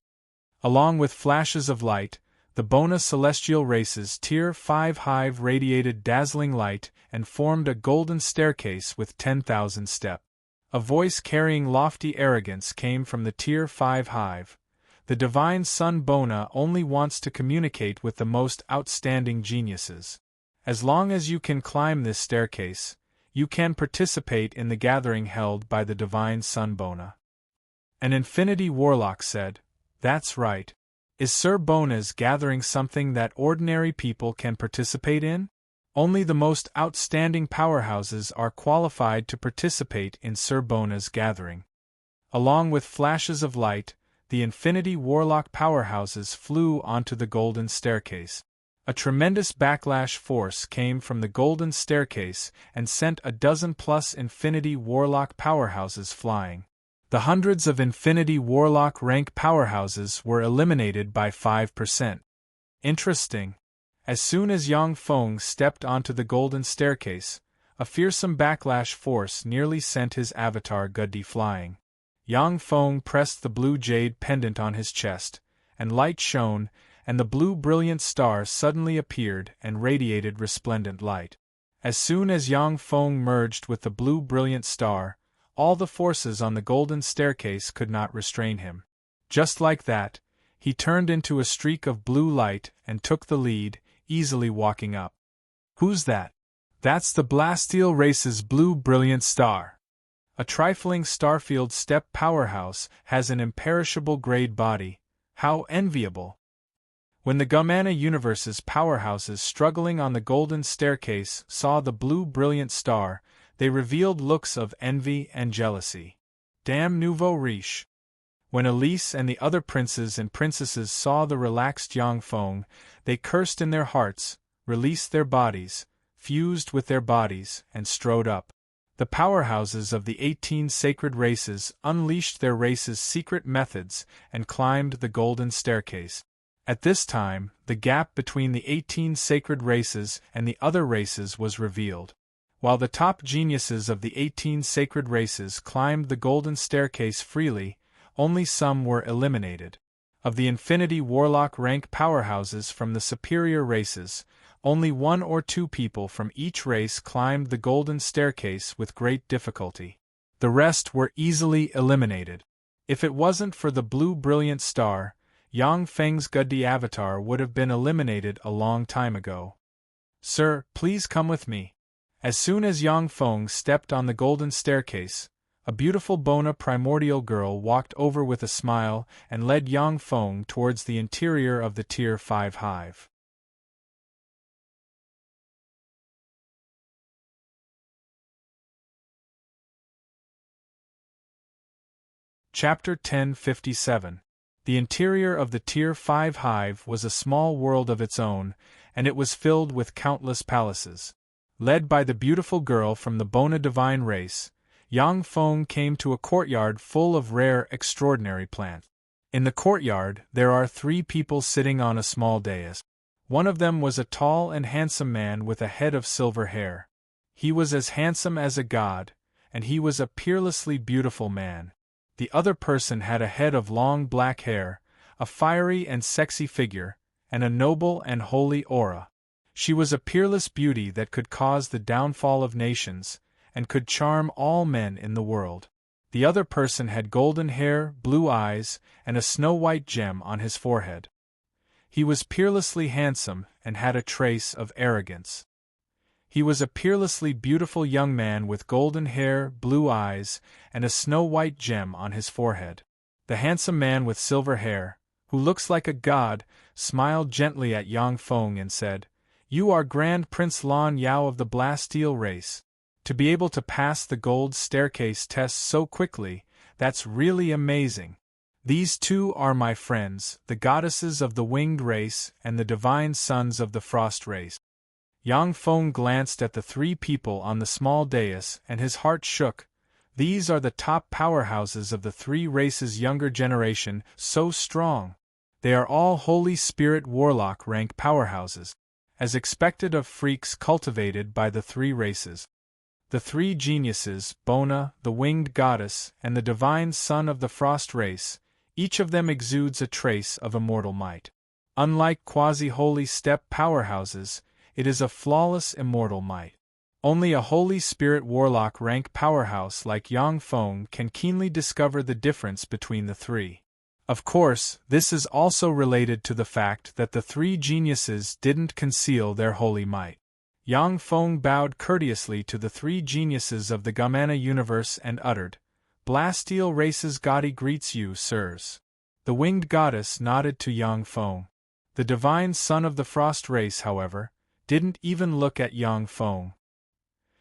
Along with flashes of light, the Bona celestial race's Tier 5 hive radiated dazzling light and formed a golden staircase with 10,000 steps. A voice carrying lofty arrogance came from the Tier 5 hive. The Divine Sun Bona only wants to communicate with the most outstanding geniuses. As long as you can climb this staircase, you can participate in the gathering held by the Divine Sun Bona. An Infinity Warlock said, "That's right. Is Sir Bona's gathering something that ordinary people can participate in? Only the most outstanding powerhouses are qualified to participate in Sir Bona's gathering." Along with flashes of light, the Infinity Warlock powerhouses flew onto the golden staircase. A tremendous backlash force came from the golden staircase and sent a dozen-plus Infinity Warlock powerhouses flying. The hundreds of Infinity Warlock rank powerhouses were eliminated by 5%. Interesting. As soon as Yang Feng stepped onto the golden staircase, a fearsome backlash force nearly sent his avatar Guddi flying. Yang Feng pressed the blue jade pendant on his chest, and light shone, and the blue brilliant star suddenly appeared and radiated resplendent light. As soon as Yang Feng merged with the blue brilliant star, all the forces on the golden staircase could not restrain him. Just like that, he turned into a streak of blue light and took the lead, easily walking up. "Who's that?" "That's the Blasteel race's blue brilliant star. A trifling Starfield step powerhouse has an imperishable grade body. How enviable!" When the Gumana Universe's powerhouses struggling on the golden staircase saw the blue brilliant star, they revealed looks of envy and jealousy. Damn nouveau riche! When Elise and the other princes and princesses saw the relaxed Yang Feng, they cursed in their hearts, released their bodies, fused with their bodies, and strode up. The powerhouses of the 18 sacred races unleashed their race's secret methods and climbed the golden staircase. At this time, the gap between the 18 sacred races and the other races was revealed. While the top geniuses of the 18 sacred races climbed the golden staircase freely, only some were eliminated. Of the Infinity Warlock rank powerhouses from the superior races, only 1 or 2 people from each race climbed the golden staircase with great difficulty. The rest were easily eliminated. If it wasn't for the blue brilliant star, Yang Feng's Guddi avatar would have been eliminated a long time ago. "Sir, please come with me." As soon as Yang Feng stepped on the golden staircase, a beautiful Bona primordial girl walked over with a smile and led Yang Feng towards the interior of the Tier 5 hive. Chapter 1057. The interior of the Tier 5 hive was a small world of its own, and it was filled with countless palaces. Led by the beautiful girl from the Bona divine race, Yang Feng came to a courtyard full of rare, extraordinary plants. In the courtyard, there are 3 people sitting on a small dais. One of them was a tall and handsome man with a head of silver hair. He was as handsome as a god, and he was a peerlessly beautiful man. The other person had a head of long black hair, a fiery and sexy figure, and a noble and holy aura. She was a peerless beauty that could cause the downfall of nations, and could charm all men in the world. The other person had golden hair, blue eyes, and a snow-white gem on his forehead. He was peerlessly handsome and had a trace of arrogance. He was a peerlessly beautiful young man with golden hair, blue eyes, and a snow-white gem on his forehead. The handsome man with silver hair, who looks like a god, smiled gently at Yang Feng and said, "You are Grand Prince Lan Yao of the Blasteel race. To be able to pass the gold staircase test so quickly, that's really amazing. These 2 are my friends, the goddesses of the winged race and the divine sons of the frost race." Yang Feng glanced at the 3 people on the small dais and his heart shook. These are the top powerhouses of the 3 races' younger generation, so strong. They are all Holy Spirit Warlock rank powerhouses, as expected of freaks cultivated by the 3 races. The 3 geniuses, Bona, the winged goddess, and the divine son of the frost race, each of them exudes a trace of immortal might. Unlike quasi-holy step powerhouses, it is a flawless immortal might. Only a Holy Spirit Warlock rank powerhouse like Yang Feng can keenly discover the difference between the 3. Of course, this is also related to the fact that the 3 geniuses didn't conceal their holy might. Yang Feng bowed courteously to the 3 geniuses of the Gumana universe and uttered, "Blasteel race's Gotti greets you, sirs." The winged goddess nodded to Yang Feng. The divine son of the frost race, however, didn't even look at Yang Feng.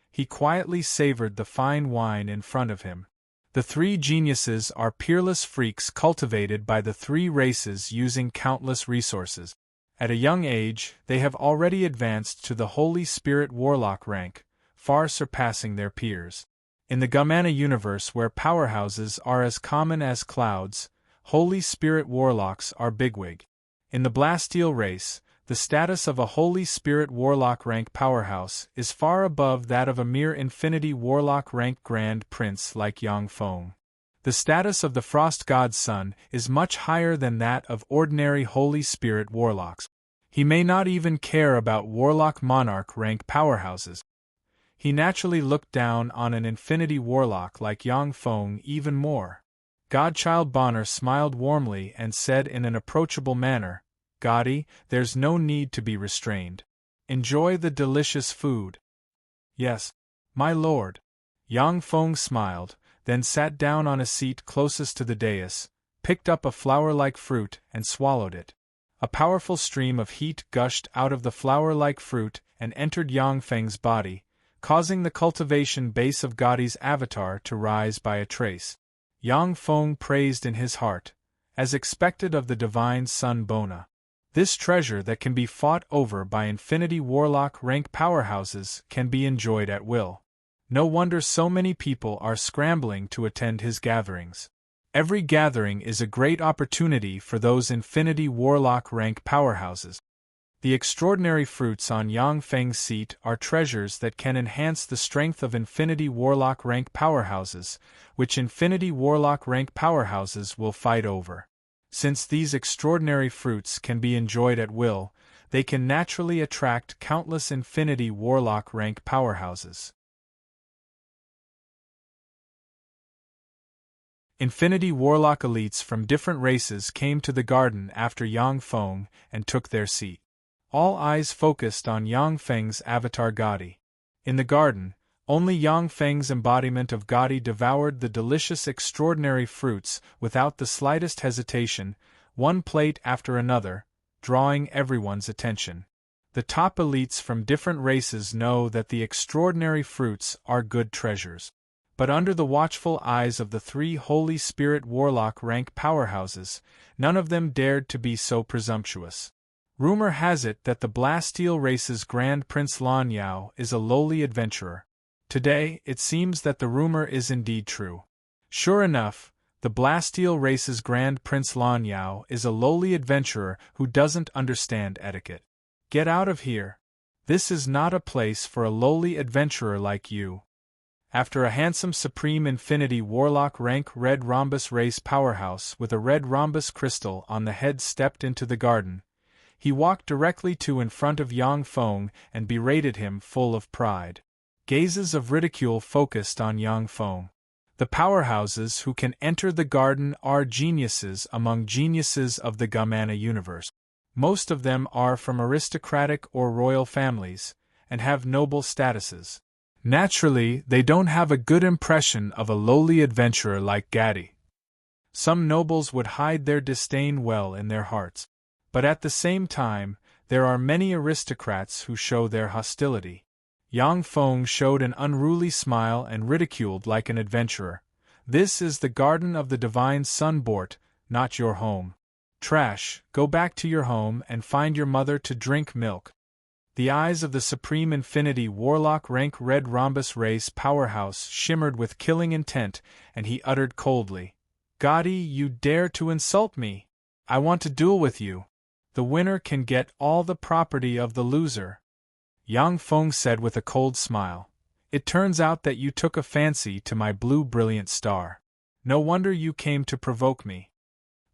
He quietly savored the fine wine in front of him. The 3 geniuses are peerless freaks cultivated by the 3 races using countless resources. At a young age, they have already advanced to the Holy Spirit Warlock rank, far surpassing their peers. In the Gumana universe where powerhouses are as common as clouds, Holy Spirit Warlocks are bigwig. In the Blasteel race, the status of a Holy Spirit Warlock rank powerhouse is far above that of a mere Infinity Warlock rank Grand Prince like Yang Feng. The status of the Frost God's son is much higher than that of ordinary Holy Spirit Warlocks. He may not even care about Warlock Monarch rank powerhouses. He naturally looked down on an Infinity Warlock like Yang Feng even more. Godchild Bonner smiled warmly and said in an approachable manner, "Gotti, there's no need to be restrained. Enjoy the delicious food." "Yes, my lord." Yang Feng smiled, then sat down on a seat closest to the dais, picked up a flower-like fruit and swallowed it. A powerful stream of heat gushed out of the flower-like fruit and entered Yang Feng's body, causing the cultivation base of Gotti's avatar to rise by a trace. Yang Feng praised in his heart, as expected of the divine son Bona. This treasure that can be fought over by Infinity Warlock rank powerhouses can be enjoyed at will. No wonder so many people are scrambling to attend his gatherings. Every gathering is a great opportunity for those Infinity Warlock rank powerhouses. The extraordinary fruits on Yang Feng's seat are treasures that can enhance the strength of Infinity Warlock rank powerhouses, which Infinity Warlock rank powerhouses will fight over. Since these extraordinary fruits can be enjoyed at will, they can naturally attract countless Infinity Warlock rank powerhouses. Infinity Warlock elites from different races came to the garden after Yang Feng and took their seat. All eyes focused on Yang Feng's avatar Gotti. In the garden, only Yang Feng's embodiment of Gotti devoured the delicious extraordinary fruits without the slightest hesitation, one plate after another, drawing everyone's attention. The top elites from different races know that the extraordinary fruits are good treasures. But under the watchful eyes of the three Holy Spirit Warlock rank powerhouses, none of them dared to be so presumptuous. Rumor has it that the Blasteel race's Grand Prince Lan Yao is a lowly adventurer. Today, it seems that the rumor is indeed true. Sure enough, the Blasteel race's Grand Prince Lan Yao is a lowly adventurer who doesn't understand etiquette. Get out of here. This is not a place for a lowly adventurer like you. After a handsome Supreme Infinity Warlock rank Red Rhombus race powerhouse with a red rhombus crystal on the head stepped into the garden, he walked directly to in front of Yang Feng and berated him full of pride. Gazes of ridicule focused on Yang Feng. The powerhouses who can enter the garden are geniuses among geniuses of the Gamana universe. Most of them are from aristocratic or royal families, and have noble statuses. Naturally, they don't have a good impression of a lowly adventurer like Gotti. Some nobles would hide their disdain well in their hearts. But at the same time, there are many aristocrats who show their hostility. Yang Feng showed an unruly smile and ridiculed like an adventurer. This is the garden of the divine Sun Bort, not your home. Trash, go back to your home and find your mother to drink milk. The eyes of the Supreme Infinity Warlock rank Red Rhombus race powerhouse shimmered with killing intent, and he uttered coldly, "Gotti, you dare to insult me? I want to duel with you. The winner can get all the property of the loser." Yang Feng said with a cold smile, "It turns out that you took a fancy to my blue brilliant star. No wonder you came to provoke me."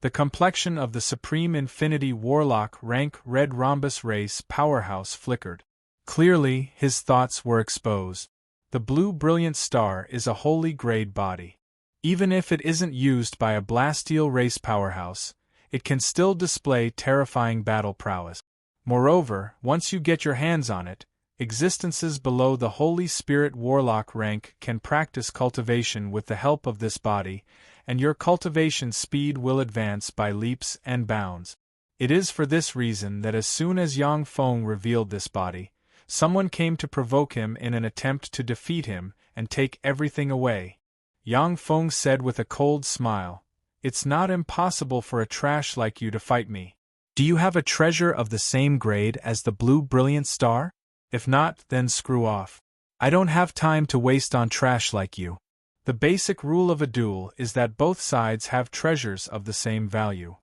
The complexion of the Supreme Infinity Warlock rank Red Rhombus race powerhouse flickered. Clearly, his thoughts were exposed. The blue brilliant star is a holy grade body. Even if it isn't used by a Blasteel race powerhouse, it can still display terrifying battle prowess. Moreover, once you get your hands on it, existences below the Holy Spirit Warlock rank can practice cultivation with the help of this body, and your cultivation speed will advance by leaps and bounds. It is for this reason that as soon as Yang Feng revealed this body, someone came to provoke him in an attempt to defeat him and take everything away. Yang Feng said with a cold smile, "It's not impossible for a trash like you to fight me. Do you have a treasure of the same grade as the blue brilliant star? If not, then screw off. I don't have time to waste on trash like you." The basic rule of a duel is that both sides have treasures of the same value.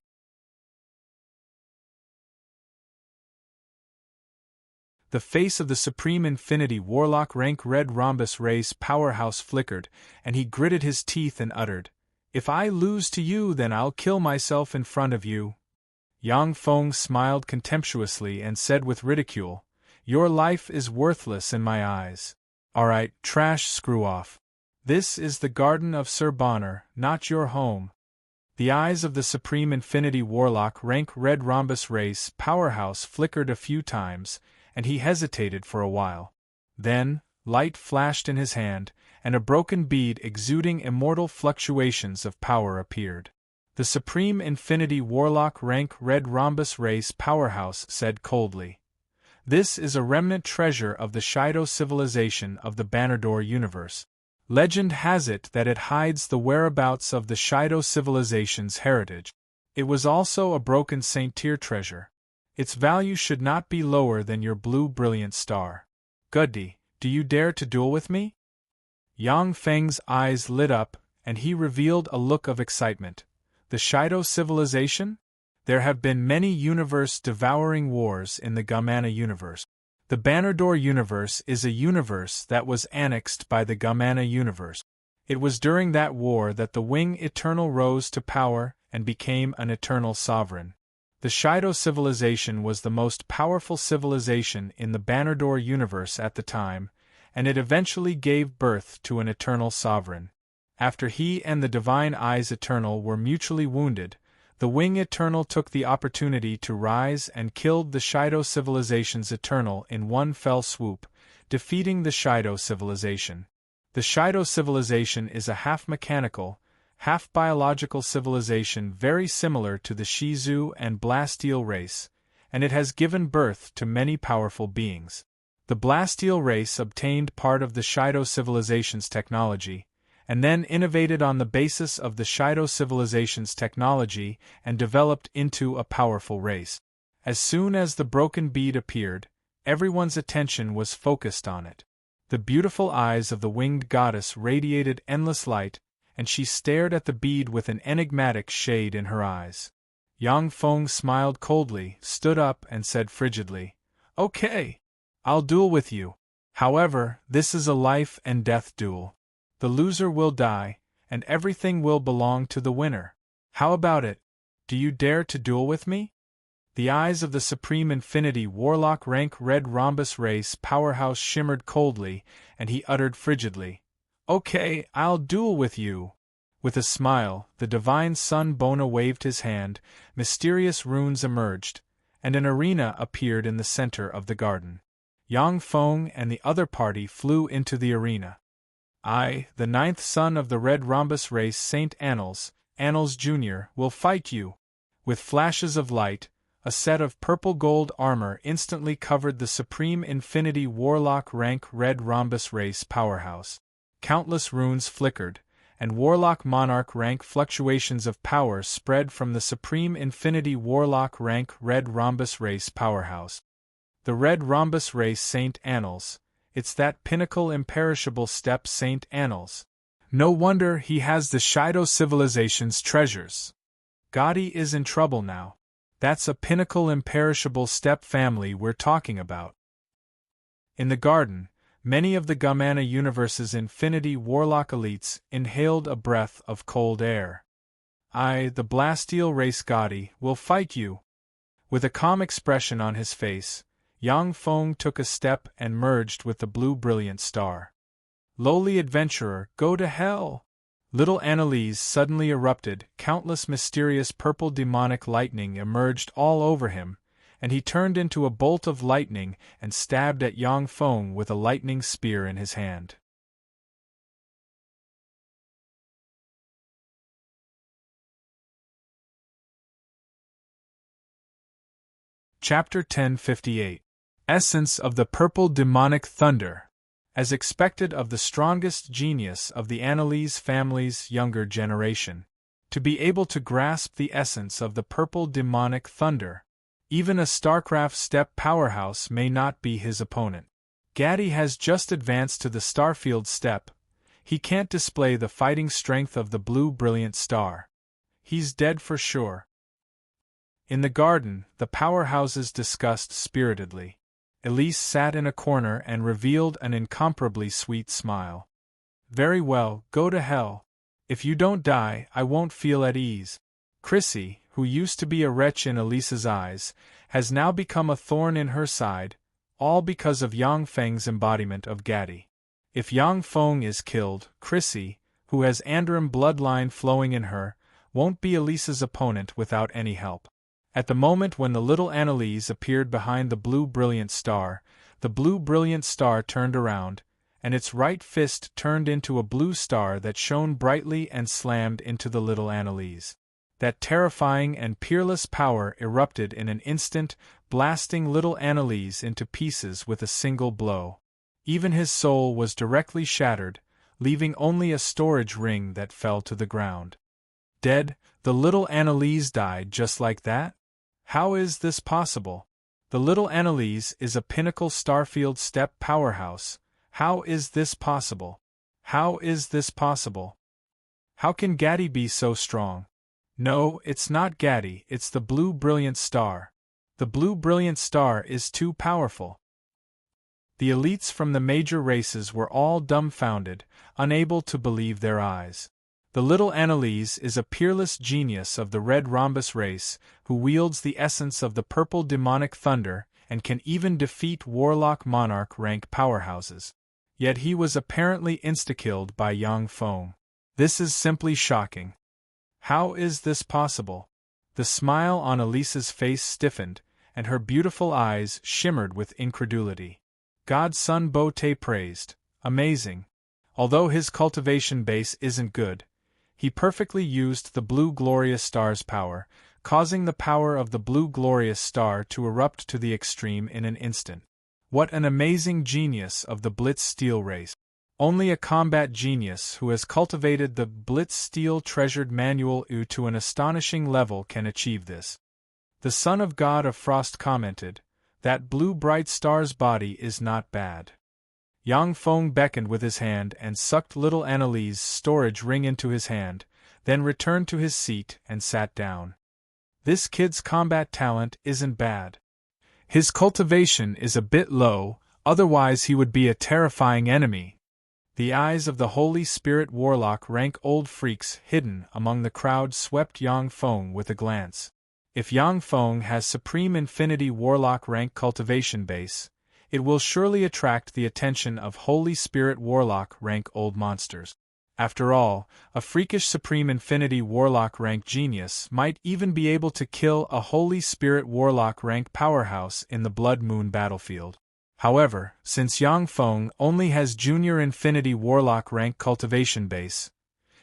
The face of the Supreme Infinity Warlock rank Red Rhombus Race powerhouse flickered, and he gritted his teeth and uttered, "If I lose to you, then I'll kill myself in front of you." Yang Feng smiled contemptuously and said with ridicule, "Your life is worthless in my eyes. Alright, trash, screw off. This is the Garden of Sir Bonner, not your home." The eyes of the Supreme Infinity Warlock rank Red Rhombus Race powerhouse flickered a few times, and he hesitated for a while. Then, light flashed in his hand, and a broken bead exuding immortal fluctuations of power appeared. The Supreme Infinity Warlock rank Red Rhombus Race powerhouse said coldly, "This is a remnant treasure of the Shido civilization of the Bannerdoor universe. Legend has it that it hides the whereabouts of the Shido civilization's heritage. It was also a broken Saint Tier treasure. Its value should not be lower than your blue brilliant star. Goody, do you dare to duel with me?" Yang Feng's eyes lit up, and he revealed a look of excitement. The Shido civilization? There have been many universe-devouring wars in the Gamana universe. The Bannerdoor universe is a universe that was annexed by the Gamana universe. It was during that war that the Wing Eternal rose to power and became an eternal sovereign. The Shido civilization was the most powerful civilization in the Bannerdoor universe at the time, and it eventually gave birth to an eternal sovereign. After he and the Divine Eyes Eternal were mutually wounded, the Wing Eternal took the opportunity to rise and killed the Shido civilization's Eternal in one fell swoop, defeating the Shido civilization. The Shido civilization is a half-mechanical, half-biological civilization very similar to the Shizu and Blasteel race, and it has given birth to many powerful beings. The Blasteel race obtained part of the Shido civilization's technology, and then innovated on the basis of the Shido civilization's technology and developed into a powerful race. As soon as the broken bead appeared, everyone's attention was focused on it. The beautiful eyes of the winged goddess radiated endless light, and she stared at the bead with an enigmatic shade in her eyes. Yang Feng smiled coldly, stood up, and said frigidly, "Okay, I'll duel with you. However, this is a life and death duel. The loser will die, and everything will belong to the winner. How about it? Do you dare to duel with me?" The eyes of the Supreme Infinity Warlock rank Red Rhombus Race powerhouse shimmered coldly, and he uttered frigidly, "Okay, I'll duel with you." With a smile, the Divine Sun Bona waved his hand, mysterious runes emerged, and an arena appeared in the center of the garden. Yang Feng and the other party flew into the arena. "I, the ninth son of the Red Rhombus Race Saint Annals Jr., will fight you." With flashes of light, a set of purple-gold armor instantly covered the Supreme Infinity Warlock rank Red Rhombus Race powerhouse. Countless runes flickered, and Warlock Monarch rank fluctuations of power spread from the Supreme Infinity Warlock rank Red Rhombus Race powerhouse. The Red Rhombus Race Saint Annals, it's that pinnacle imperishable step Saint Annals. No wonder he has the Shido civilization's treasures. Gotti is in trouble now. That's a pinnacle imperishable step family we're talking about. In the garden, many of the Gamana universe's Infinity Warlock elites inhaled a breath of cold air. "I, the Blasteel race Gotti, will fight you." With a calm expression on his face, Yang Feng took a step and merged with the blue brilliant star. "Lowly adventurer, go to hell!" Little Annalise suddenly erupted, countless mysterious purple demonic lightning emerged all over him, and he turned into a bolt of lightning and stabbed at Yang Feng with a lightning spear in his hand. Chapter 1058. Essence of the Purple Demonic Thunder. As expected of the strongest genius of the Annalise family's younger generation, to be able to grasp the essence of the purple demonic thunder, even a StarCraft step powerhouse may not be his opponent. Gaddy has just advanced to the Starfield step. He can't display the fighting strength of the blue brilliant star. He's dead for sure. In the garden, the powerhouses discussed spiritedly. Elise sat in a corner and revealed an incomparably sweet smile. Very well, go to hell. If you don't die, I won't feel at ease. Chrissy, who used to be a wretch in Elise's eyes, has now become a thorn in her side, all because of Yang Feng's embodiment of Gatti. If Yang Feng is killed, Chrissy, who has Andrim bloodline flowing in her, won't be Elise's opponent without any help. At the moment when the little Annalise appeared behind the blue brilliant star, the blue brilliant star turned around, and its right fist turned into a blue star that shone brightly and slammed into the little Annalise. That terrifying and peerless power erupted in an instant, blasting little Annalise into pieces with a single blow. Even his soul was directly shattered, leaving only a storage ring that fell to the ground. Dead, the little Annalise died just like that? How is this possible? The little Annalise is a pinnacle Starfield step powerhouse. How is this possible? How is this possible? How can Gatti be so strong? No, it's not Gatti, it's the blue brilliant star. The blue brilliant star is too powerful. The elites from the major races were all dumbfounded, unable to believe their eyes. The little Annalise is a peerless genius of the red rhombus race, who wields the essence of the purple demonic thunder and can even defeat warlock monarch rank powerhouses. Yet he was apparently insta-killed by Yang Feng. This is simply shocking. How is this possible? The smile on Elise's face stiffened, and her beautiful eyes shimmered with incredulity. God's son Bo-Te praised. Amazing. Although his cultivation base isn't good, he perfectly used the blue glorious star's power, causing the power of the blue glorious star to erupt to the extreme in an instant. What an amazing genius of the Blitz Steel race. Only a combat genius who has cultivated the Blitz Steel treasured manual U to an astonishing level can achieve this. The Son of God of Frost commented, "That blue bright star's body is not bad." Yang Feng beckoned with his hand and sucked little Annalise's storage ring into his hand, then returned to his seat and sat down. This kid's combat talent isn't bad. His cultivation is a bit low, otherwise he would be a terrifying enemy. The eyes of the Holy Spirit Warlock rank old freaks hidden among the crowd swept Yang Feng with a glance. If Yang Feng has Supreme Infinity Warlock rank cultivation base, it will surely attract the attention of Holy Spirit Warlock rank old monsters. After all, a freakish Supreme Infinity Warlock rank genius might even be able to kill a Holy Spirit Warlock rank powerhouse in the Blood Moon battlefield. However, since Yang Feng only has Junior Infinity Warlock rank cultivation base,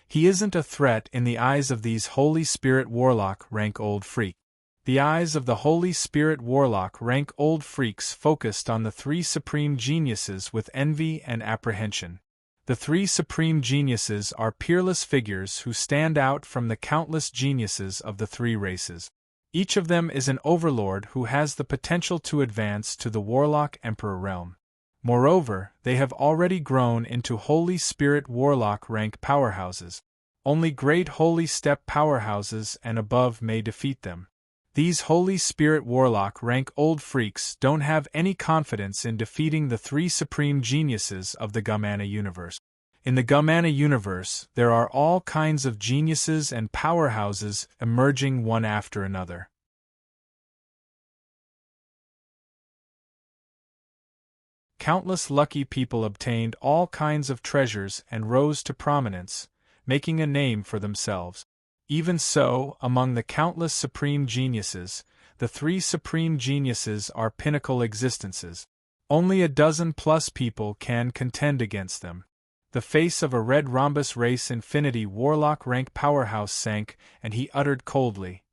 he isn't a threat in the eyes of these Holy Spirit Warlock rank old freaks. The eyes of the Holy Spirit Warlock rank old freaks focused on the three supreme geniuses with envy and apprehension. The three supreme geniuses are peerless figures who stand out from the countless geniuses of the three races. Each of them is an overlord who has the potential to advance to the Warlock Emperor realm. Moreover, they have already grown into Holy Spirit Warlock rank powerhouses. Only great Holy Step powerhouses and above may defeat them. These Holy Spirit Warlock rank old freaks don't have any confidence in defeating the three supreme geniuses of the Gamana universe. In the Gamana universe, there are all kinds of geniuses and powerhouses emerging one after another. Countless lucky people obtained all kinds of treasures and rose to prominence, making a name for themselves. Even so, among the countless supreme geniuses, the three supreme geniuses are pinnacle existences. Only a dozen plus people can contend against them. The face of a red rhombus race Infinity Warlock rank powerhouse sank, and he uttered coldly,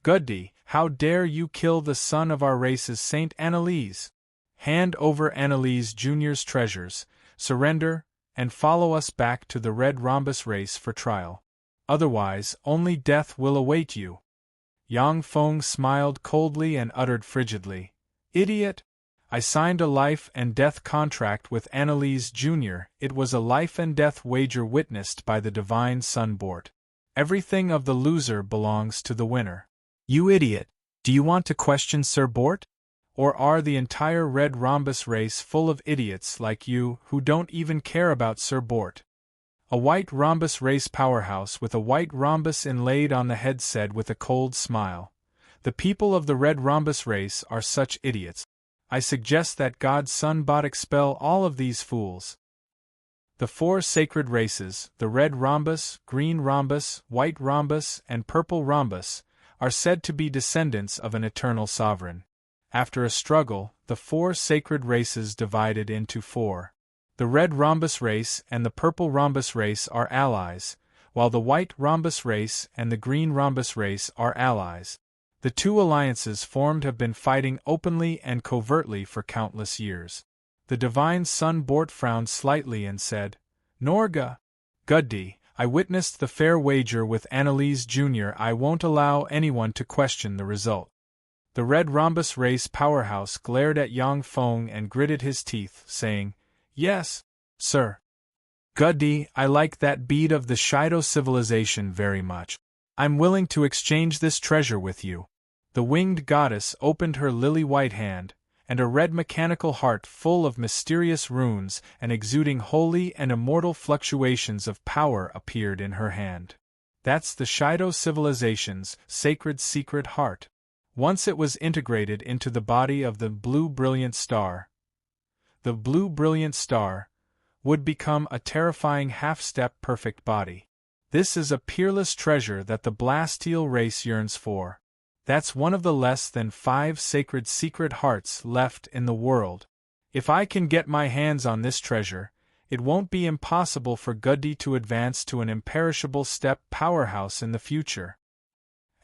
"Guddi, how dare you kill the son of our race's Saint Annalise? Hand over Annalise Jr.'s treasures, surrender, and follow us back to the red rhombus race for trial. Otherwise, only death will await you." Yang Feng smiled coldly and uttered frigidly, "Idiot! I signed a life and death contract with Annalise Jr. It was a life and death wager witnessed by the divine Sun Bort. Everything of the loser belongs to the winner. You idiot! Do you want to question Sir Bort? or are the entire Red Rhombus race full of idiots like you who don't even care about Sir Bort? A white rhombus race powerhouse with a white rhombus inlaid on the head said with a cold smile. The people of the Red Rhombus race are such idiots. I suggest that God's Son Bot expel all of these fools. The four sacred races, the red rhombus, green rhombus, white rhombus, and purple rhombus, are said to be descendants of an eternal sovereign. After a struggle, the four sacred races divided into four. The red rhombus race and the purple rhombus race are allies, while the white rhombus race and the green rhombus race are allies. The two alliances formed have been fighting openly and covertly for countless years. The divine Son Bort frowned slightly and said, Norga, Guddy, I witnessed the fair wager with Annalise Jr. I won't allow anyone to question the result. The red rhombus race powerhouse glared at Yang Feng and gritted his teeth, saying, Yes, sir. Guddy, I like that bead of the Shido civilization very much. I'm willing to exchange this treasure with you. The winged goddess opened her lily-white hand, and a red mechanical heart full of mysterious runes and exuding holy and immortal fluctuations of power appeared in her hand. That's the Shido civilization's sacred secret heart. Once it was integrated into the body of the blue brilliant star. The blue brilliant star would become a terrifying half-step perfect body. This is a peerless treasure that the Blastial race yearns for. That's one of the less than 5 sacred secret hearts left in the world. If I can get my hands on this treasure, it won't be impossible for Guddy to advance to an imperishable step powerhouse in the future.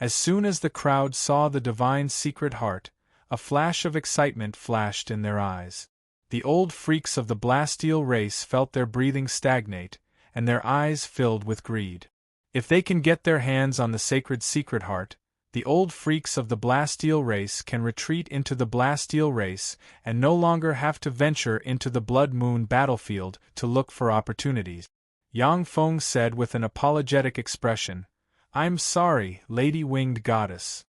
As soon as the crowd saw the divine secret heart, a flash of excitement flashed in their eyes. The old freaks of the Blastial race felt their breathing stagnate, and their eyes filled with greed. If they can get their hands on the sacred secret heart, the old freaks of the Blastial race can retreat into the Blastial race and no longer have to venture into the Blood Moon battlefield to look for opportunities. Yang Feng said with an apologetic expression, I'm sorry, Lady Winged Goddess.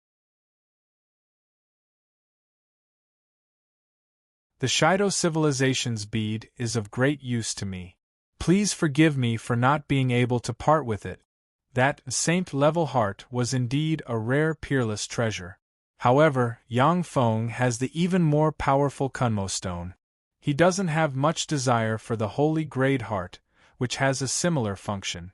The Shido civilization's bead is of great use to me. Please forgive me for not being able to part with it. That saint-level heart was indeed a rare peerless treasure. However, Yang Feng has the even more powerful Kunmo stone. He doesn't have much desire for the holy grade heart, which has a similar function.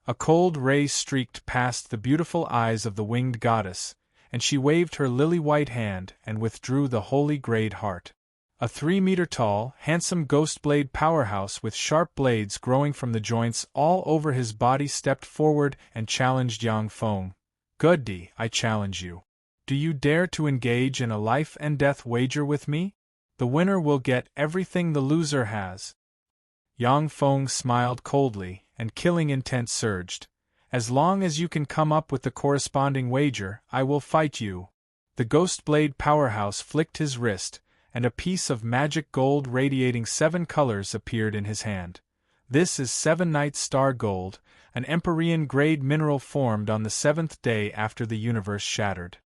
A cold ray streaked past the beautiful eyes of the winged goddess, and she waved her lily-white hand and withdrew the holy grade heart. A 3-meter-tall, handsome ghost blade powerhouse with sharp blades growing from the joints all over his body stepped forward and challenged Yang Feng. Guddy, I challenge you. Do you dare to engage in a life-and-death wager with me? The winner will get everything the loser has. Yang Feng smiled coldly, and killing intent surged. As long as you can come up with the corresponding wager, I will fight you. The ghost blade powerhouse flicked his wrist, and a piece of magic gold radiating 7 colors appeared in his hand. This is 7 Night Star Gold, an Empyrean-grade mineral formed on the 7th day after the universe shattered.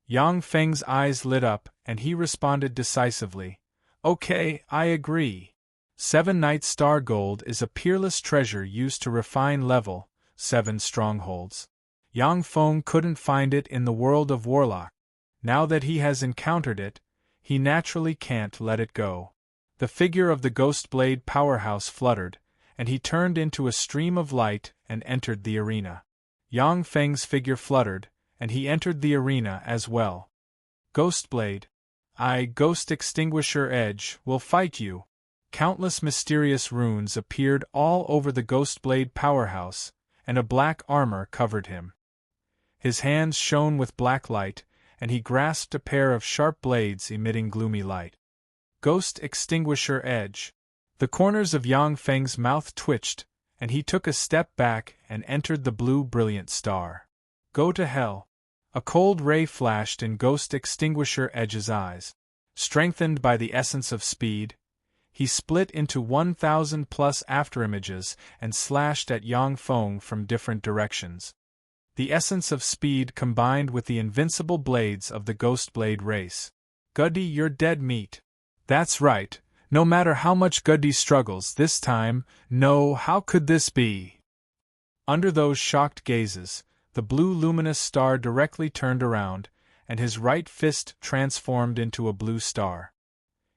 Yang Feng's eyes lit up, and he responded decisively, Okay, I agree. 7 Night Star Gold is a peerless treasure used to refine level 7 strongholds. Yang Feng couldn't find it in the world of Warlock. Now that he has encountered it, he naturally can't let it go. The figure of the Ghost Blade powerhouse fluttered, and he turned into a stream of light and entered the arena. Yang Feng's figure fluttered, and he entered the arena as well. Ghost Blade, Ghost Extinguisher Edge, will fight you. Countless mysterious runes appeared all over the Ghost Blade powerhouse, and a black armor covered him. His hands shone with black light, and he grasped a pair of sharp blades emitting gloomy light. Ghost Extinguisher Edge. The corners of Yang Feng's mouth twitched, and he took a step back and entered the blue brilliant star. Go to hell. A cold ray flashed in Ghost Extinguisher Edge's eyes. Strengthened by the essence of speed, he split into 1,000+ afterimages and slashed at Yang Feng from different directions. The essence of speed combined with the invincible blades of the Ghost Blade race. Guddy, you're dead meat. That's right, no matter how much Guddy struggles this time, no, how could this be? Under those shocked gazes, the blue luminous star directly turned around, and his right fist transformed into a blue star.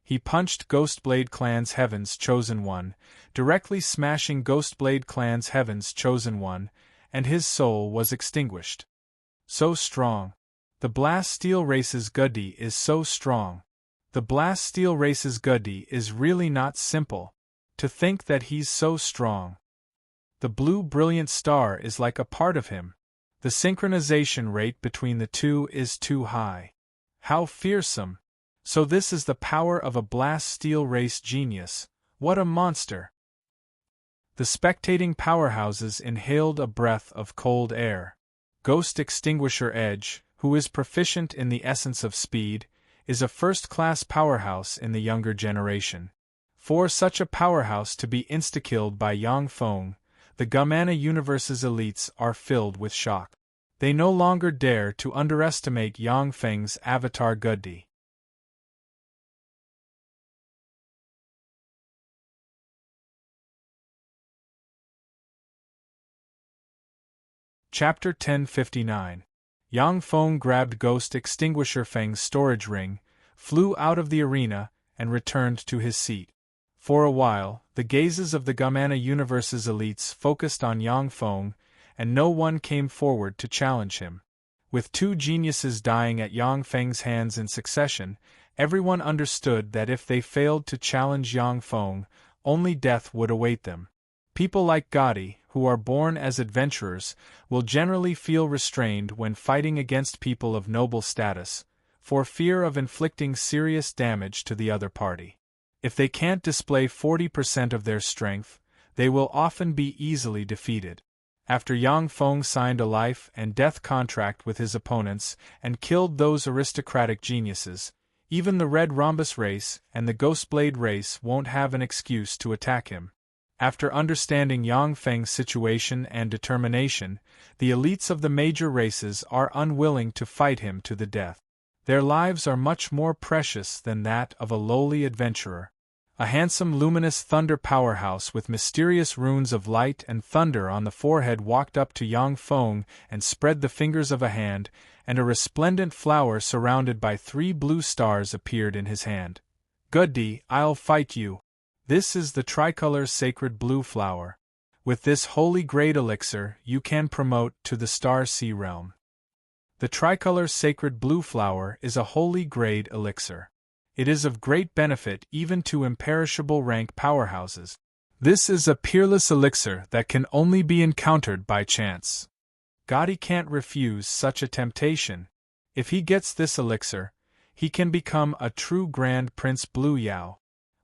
He punched Ghostblade Clan's Heaven's Chosen One, directly smashing Ghostblade Clan's Heaven's Chosen One, and his soul was extinguished. So strong. The Blast Steel Race's Guddy is so strong. The Blast Steel Race's Guddy is really not simple. To think that he's so strong. The blue brilliant star is like a part of him. The synchronization rate between the two is too high. How fearsome! So this is the power of a Blast Steel Race genius. What a monster! The spectating powerhouses inhaled a breath of cold air. Ghost Extinguisher Edge, who is proficient in the essence of speed, is a first-class powerhouse in the younger generation. For such a powerhouse to be insta-killed by Yang Feng, the Gumana Universe's elites are filled with shock. They no longer dare to underestimate Yang Feng's avatar Guddy. Chapter 1059. Yang Feng grabbed Ghost Extinguisher Feng's storage ring, flew out of the arena, and returned to his seat. For a while, the gazes of the Gumana Universe's elites focused on Yang Feng, and no one came forward to challenge him. With two geniuses dying at Yang Feng's hands in succession, everyone understood that if they failed to challenge Yang Feng, only death would await them. People like Guddy, who are born as adventurers, will generally feel restrained when fighting against people of noble status, for fear of inflicting serious damage to the other party. If they can't display 40% of their strength, they will often be easily defeated. After Yang Feng signed a life and death contract with his opponents and killed those aristocratic geniuses, even the Red Rhombus race and the Ghostblade race won't have an excuse to attack him. After understanding Yang Feng's situation and determination, the elites of the major races are unwilling to fight him to the death. Their lives are much more precious than that of a lowly adventurer. A handsome luminous thunder powerhouse with mysterious runes of light and thunder on the forehead walked up to Yang Feng and spread the fingers of a hand, and a resplendent flower surrounded by 3 blue stars appeared in his hand. Guddy, I'll fight you. This is the tricolor sacred blue flower. With this holy grade elixir you can promote to the Star Sea realm. The tricolor sacred blue flower is a holy grade elixir. It is of great benefit even to imperishable rank powerhouses. This is a peerless elixir that can only be encountered by chance. Guddy can't refuse such a temptation. If he gets this elixir, he can become a true Grand Prince Blue Yao.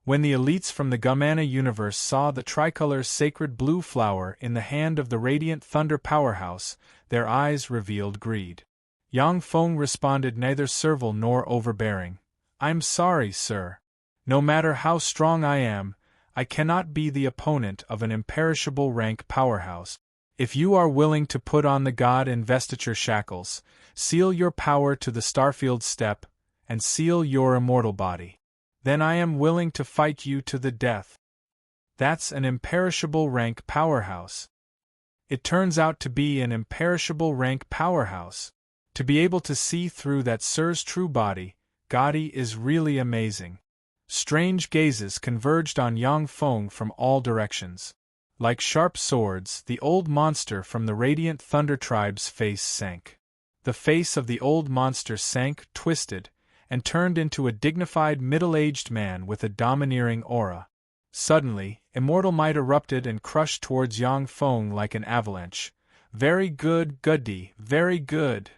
When the elites from the Gumana universe saw the tricolor sacred blue flower in the hand of the radiant thunder powerhouse, their eyes revealed greed. Yang Feng responded neither servile nor overbearing. I'm sorry, sir. No matter how strong I am, I cannot be the opponent of an imperishable rank powerhouse. If you are willing to put on the God Investiture shackles, seal your power to the Starfield step, and seal your immortal body, then I am willing to fight you to the death. That's an imperishable rank powerhouse. It turns out to be an imperishable rank powerhouse. To be able to see through that Sir's true body, Guddy is really amazing. Strange gazes converged on Yang Feng from all directions. Like sharp swords, the old monster from the Radiant Thunder Tribe's face sank. The face of the old monster sank, twisted, and turned into a dignified middle-aged man with a domineering aura. Suddenly, immortal might erupted and crushed towards Yang Feng like an avalanche. Very good, Guddy, very good.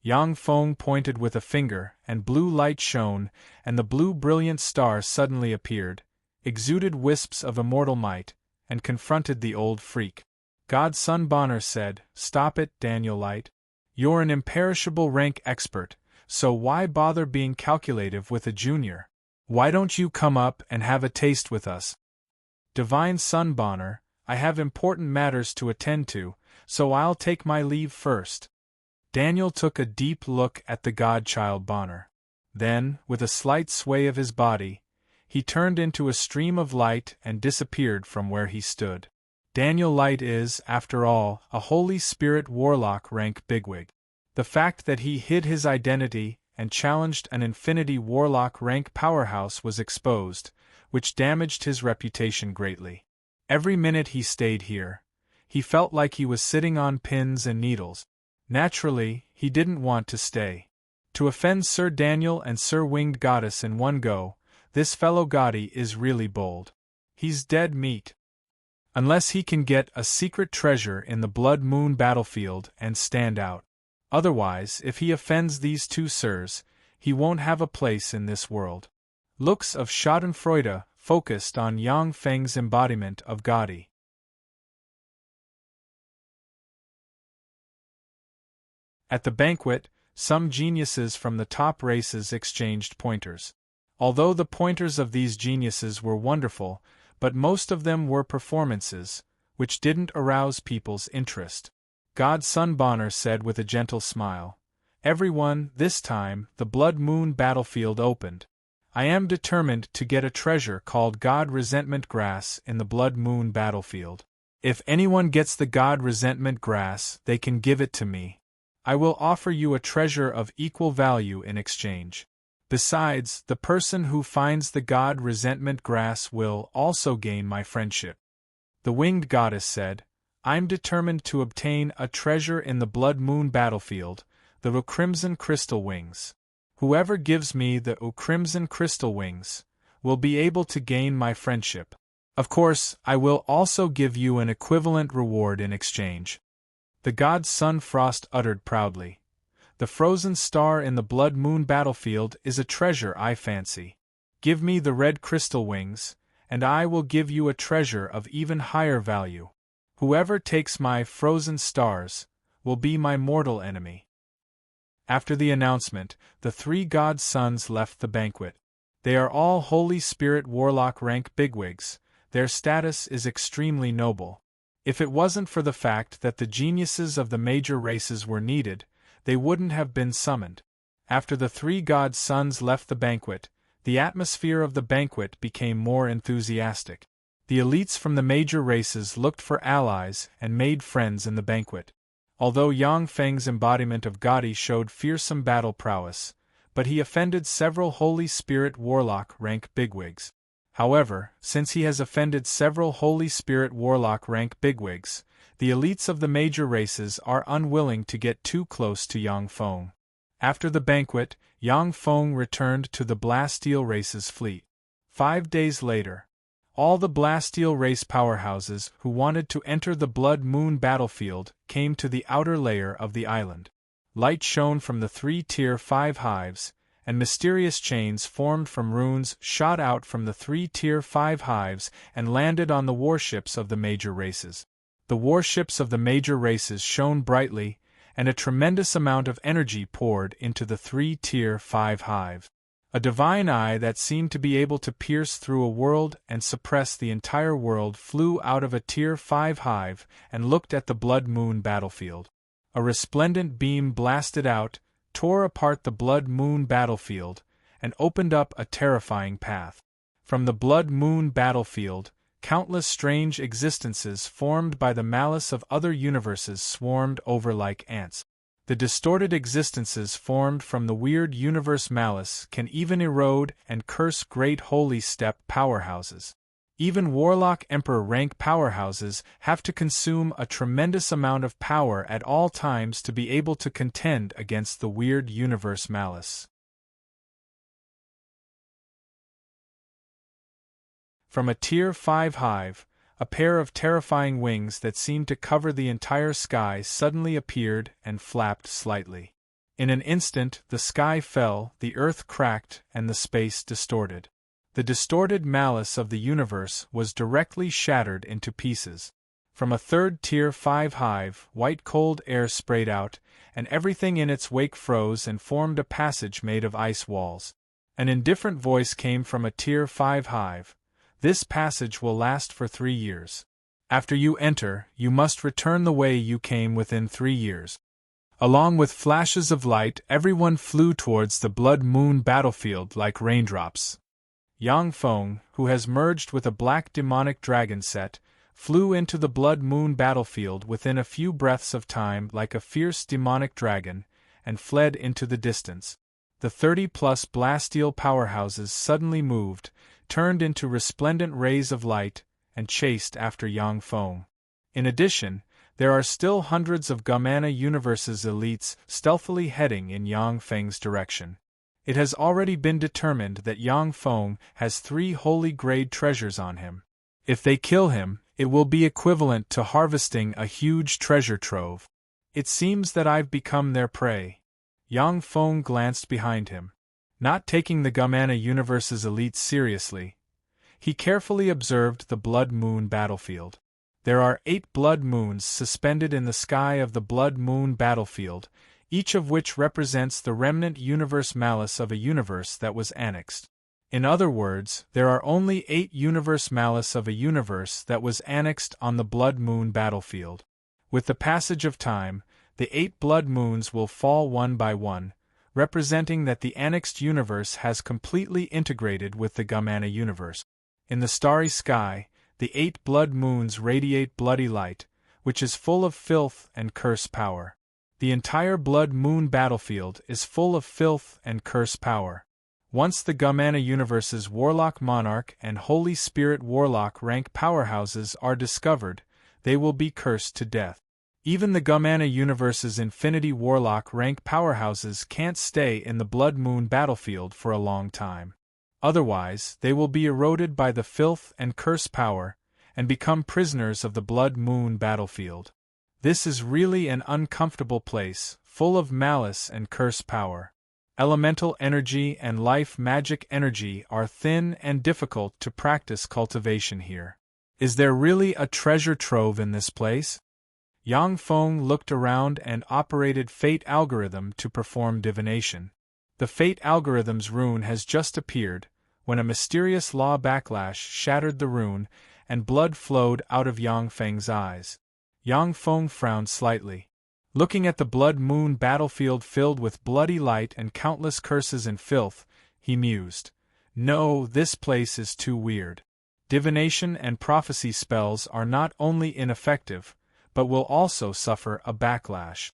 Yang Feng pointed with a finger, and blue light shone, and the blue brilliant star suddenly appeared, exuded wisps of immortal might, and confronted the old freak. Godson Bonner said, "Stop it, Daniel Light. You're an imperishable rank expert, so why bother being calculative with a junior? Why don't you come up and have a taste with us?" "Divine Son Bonner, I have important matters to attend to, so I'll take my leave first." Daniel took a deep look at the godchild Bonner. Then, with a slight sway of his body, he turned into a stream of light and disappeared from where he stood. Daniel Light is, after all, a Holy Spirit Warlock rank bigwig. The fact that he hid his identity and challenged an Infinity Warlock rank powerhouse was exposed, which damaged his reputation greatly. Every minute he stayed here, he felt like he was sitting on pins and needles. Naturally, he didn't want to stay. To offend Sir Daniel and Sir Winged Goddess in one go, this fellow Gotti is really bold. He's dead meat. Unless he can get a secret treasure in the Blood Moon battlefield and stand out. Otherwise, if he offends these two sirs, he won't have a place in this world. Looks of Schadenfreude focused on Yang Feng's embodiment of Gotti. At the banquet, some geniuses from the top races exchanged pointers. Although the pointers of these geniuses were wonderful, but most of them were performances, which didn't arouse people's interest. Godson Bonner said with a gentle smile, "Everyone, this time, the Blood Moon battlefield opened. I am determined to get a treasure called God Resentment Grass in the Blood Moon battlefield. If anyone gets the God Resentment Grass, they can give it to me. I will offer you a treasure of equal value in exchange. Besides, the person who finds the God Resentment Grass will also gain my friendship." The Winged Goddess said, "I'm determined to obtain a treasure in the Blood Moon battlefield, the Crimson Crystal Wings. Whoever gives me the Crimson Crystal Wings will be able to gain my friendship. Of course, I will also give you an equivalent reward in exchange." The god Sun Frost uttered proudly, "The frozen star in the Blood Moon battlefield is a treasure, I fancy. Give me the red crystal wings, and I will give you a treasure of even higher value. Whoever takes my frozen stars will be my mortal enemy." After the announcement, the three god sons left the banquet. They are all Holy Spirit Warlock rank bigwigs. Their status is extremely noble. If it wasn't for the fact that the geniuses of the major races were needed, they wouldn't have been summoned. After the three god sons left the banquet, the atmosphere of the banquet became more enthusiastic. The elites from the major races looked for allies and made friends in the banquet. Although Yang Feng's embodiment of Gotti showed fearsome battle prowess, but he offended several Holy Spirit Warlock rank bigwigs. However, since he has offended several Holy Spirit Warlock rank bigwigs, the elites of the major races are unwilling to get too close to Yang Feng. After the banquet, Yang Feng returned to the Blasteel race's fleet. 5 days later, all the Blasteel race powerhouses who wanted to enter the Blood Moon battlefield came to the outer layer of the island. Light shone from the 3 Tier 5 hives, and mysterious chains formed from runes shot out from the 3 Tier 5 hives and landed on the warships of the major races. The warships of the major races shone brightly, and a tremendous amount of energy poured into the 3 Tier 5 hive. A divine eye that seemed to be able to pierce through a world and suppress the entire world flew out of a Tier 5 hive and looked at the Blood Moon battlefield. A resplendent beam blasted out, tore apart the Blood Moon battlefield, and opened up a terrifying path. From the Blood Moon battlefield, countless strange existences formed by the malice of other universes swarmed over like ants. The distorted existences formed from the weird universe malice can even erode and curse great holy step powerhouses. Even Warlock Emperor rank powerhouses have to consume a tremendous amount of power at all times to be able to contend against the weird universe malice. From a Tier 5 hive, a pair of terrifying wings that seemed to cover the entire sky suddenly appeared and flapped slightly. In an instant, the sky fell, the earth cracked, and the space distorted. The distorted malice of the universe was directly shattered into pieces. From a 3rd Tier 5 hive, white cold air sprayed out, and everything in its wake froze and formed a passage made of ice walls. An indifferent voice came from a Tier 5 hive. "This passage will last for 3 years. After you enter, you must return the way you came within 3 years." Along with flashes of light, everyone flew towards the Blood Moon battlefield like raindrops. Yang Feng, who has merged with a black demonic dragon set, flew into the Blood Moon battlefield within a few breaths of time like a fierce demonic dragon, and fled into the distance. The 30-plus Blastial powerhouses suddenly moved, turned into resplendent rays of light, and chased after Yang Feng. In addition, there are still hundreds of Gamana Universe's elites stealthily heading in Yang Feng's direction. It has already been determined that Yang Feng has 3 holy grade treasures on him. If they kill him, it will be equivalent to harvesting a huge treasure trove. It seems that I've become their prey. Yang Feng glanced behind him. Not taking the Gamana Universe's elites seriously, he carefully observed the Blood Moon battlefield. There are 8 blood moons suspended in the sky of the Blood Moon battlefield, each of which represents the remnant universe malice of a universe that was annexed. In other words, there are only 8 universe malice of a universe that was annexed on the Blood Moon battlefield. With the passage of time, the 8 blood moons will fall one by one, representing that the annexed universe has completely integrated with the Gamana universe. In the starry sky, the 8 blood moons radiate bloody light, which is full of filth and curse power. The entire Blood Moon battlefield is full of filth and curse power. Once the Gamana Universe's Warlock Monarch and Holy Spirit Warlock rank powerhouses are discovered, they will be cursed to death. Even the Gamana Universe's Infinity Warlock rank powerhouses can't stay in the Blood Moon battlefield for a long time. Otherwise, they will be eroded by the filth and curse power, and become prisoners of the Blood Moon battlefield. This is really an uncomfortable place, full of malice and curse power. Elemental energy and life magic energy are thin and difficult to practice cultivation here. Is there really a treasure trove in this place? Yang Feng looked around and operated Fate Algorithm to perform divination. The Fate Algorithm's rune has just appeared, when a mysterious law backlash shattered the rune, and blood flowed out of Yang Feng's eyes. Yang Feng frowned slightly. Looking at the Blood Moon battlefield filled with bloody light and countless curses and filth, he mused, "No, this place is too weird. Divination and prophecy spells are not only ineffective, but will also suffer a backlash."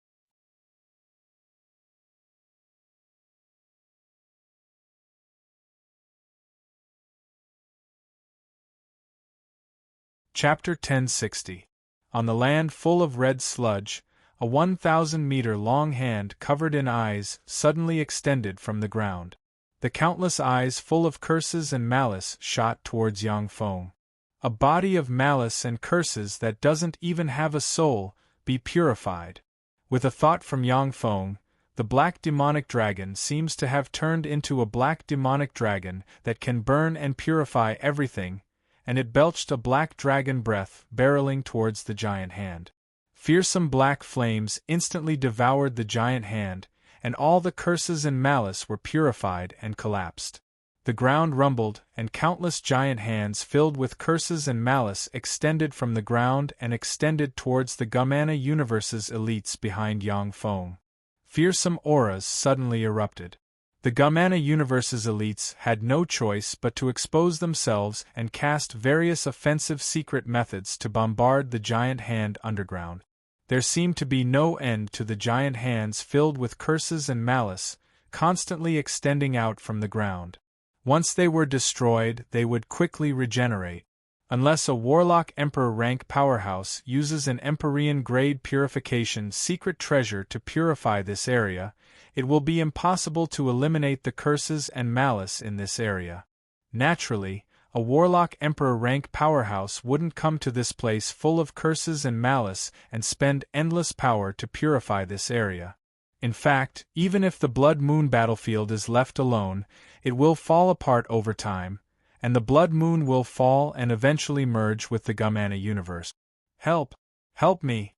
Chapter 1060. On the land full of red sludge, a 1,000-meter-long hand covered in eyes suddenly extended from the ground. The countless eyes full of curses and malice shot towards Yang Feng. A body of malice and curses that doesn't even have a soul, be purified. With a thought from Yang Feng, the black demonic dragon seems to have turned into a black demonic dragon that can burn and purify everything, and it belched a black dragon breath barreling towards the giant hand. Fearsome black flames instantly devoured the giant hand, and all the curses and malice were purified and collapsed. The ground rumbled, and countless giant hands filled with curses and malice extended from the ground and extended towards the Gamana Universe's elites behind Yang Feng. Fearsome auras suddenly erupted. The Gamana Universe's elites had no choice but to expose themselves and cast various offensive secret methods to bombard the giant hand underground. There seemed to be no end to the giant hands filled with curses and malice, constantly extending out from the ground. Once they were destroyed, they would quickly regenerate. Unless a Warlock Emperor rank powerhouse uses an Empyrean grade purification secret treasure to purify this area, it will be impossible to eliminate the curses and malice in this area. Naturally, a Warlock Emperor rank powerhouse wouldn't come to this place full of curses and malice and spend endless power to purify this area. In fact, even if the Blood Moon battlefield is left alone, it will fall apart over time, and the Blood Moon will fall and eventually merge with the Gamana universe. Help! Help me!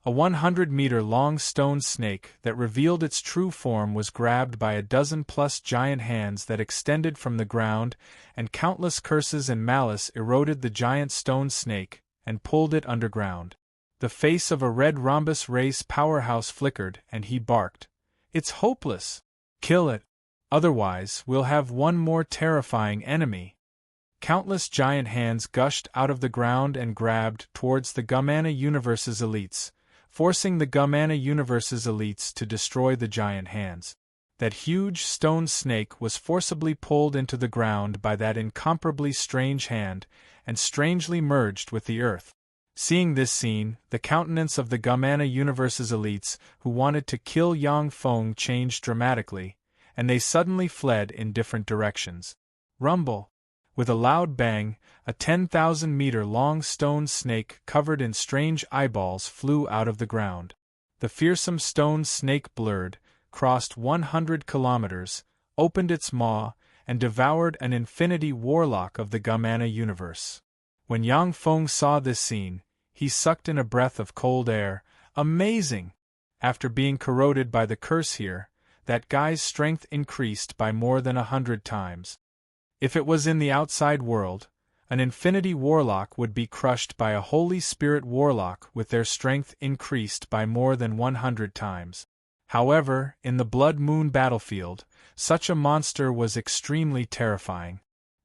A 100-meter-long stone snake that revealed its true form was grabbed by a dozen-plus giant hands that extended from the ground, and countless curses and malice eroded the giant stone snake and pulled it underground. The face of a red rhombus race powerhouse flickered and he barked. It's hopeless! Kill it! Otherwise, we'll have one more terrifying enemy. Countless giant hands gushed out of the ground and grabbed towards the Gumana Universe's elites, forcing the Gumana Universe's elites to destroy the giant hands. That huge stone snake was forcibly pulled into the ground by that incomparably strange hand, and strangely merged with the earth. Seeing this scene, the countenance of the Gumana Universe's elites who wanted to kill Yang Feng changed dramatically, and they suddenly fled in different directions. Rumble! With a loud bang, a 10,000-meter-long stone snake covered in strange eyeballs flew out of the ground. The fearsome stone snake blurred, crossed 100 kilometers, opened its maw, and devoured an infinity warlock of the Gumana universe. When Yang Feng saw this scene, he sucked in a breath of cold air. Amazing! After being corroded by the curse here, that guy's strength increased by more than 100 times. If it was in the outside world, an infinity warlock would be crushed by a Holy Spirit warlock with their strength increased by more than 100 times. However, in the Blood Moon battlefield, such a monster was extremely terrifying.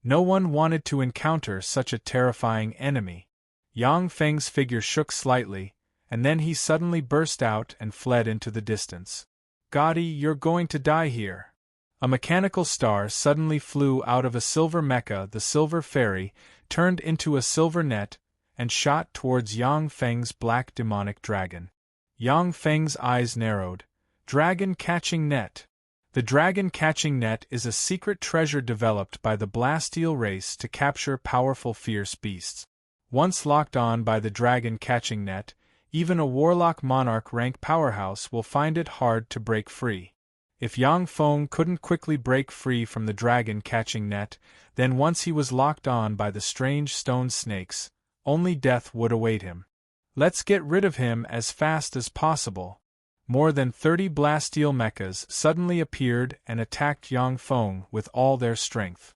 No one wanted to encounter such a terrifying enemy. Yang Feng's figure shook slightly, and then he suddenly burst out and fled into the distance. "Gotti, you're going to die here." A mechanical star suddenly flew out of a silver mecha. The silver fairy turned into a silver net and shot towards Yang Feng's black demonic dragon. Yang Feng's eyes narrowed. Dragon-catching net. The dragon-catching net is a secret treasure developed by the Blasteel race to capture powerful fierce beasts. Once locked on by the dragon-catching net, even a warlock monarch rank powerhouse will find it hard to break free. If Yang Feng couldn't quickly break free from the dragon-catching net, then once he was locked on by the strange stone snakes, only death would await him. Let's get rid of him as fast as possible. More than 30 Blasteel mechas suddenly appeared and attacked Yang Feng with all their strength.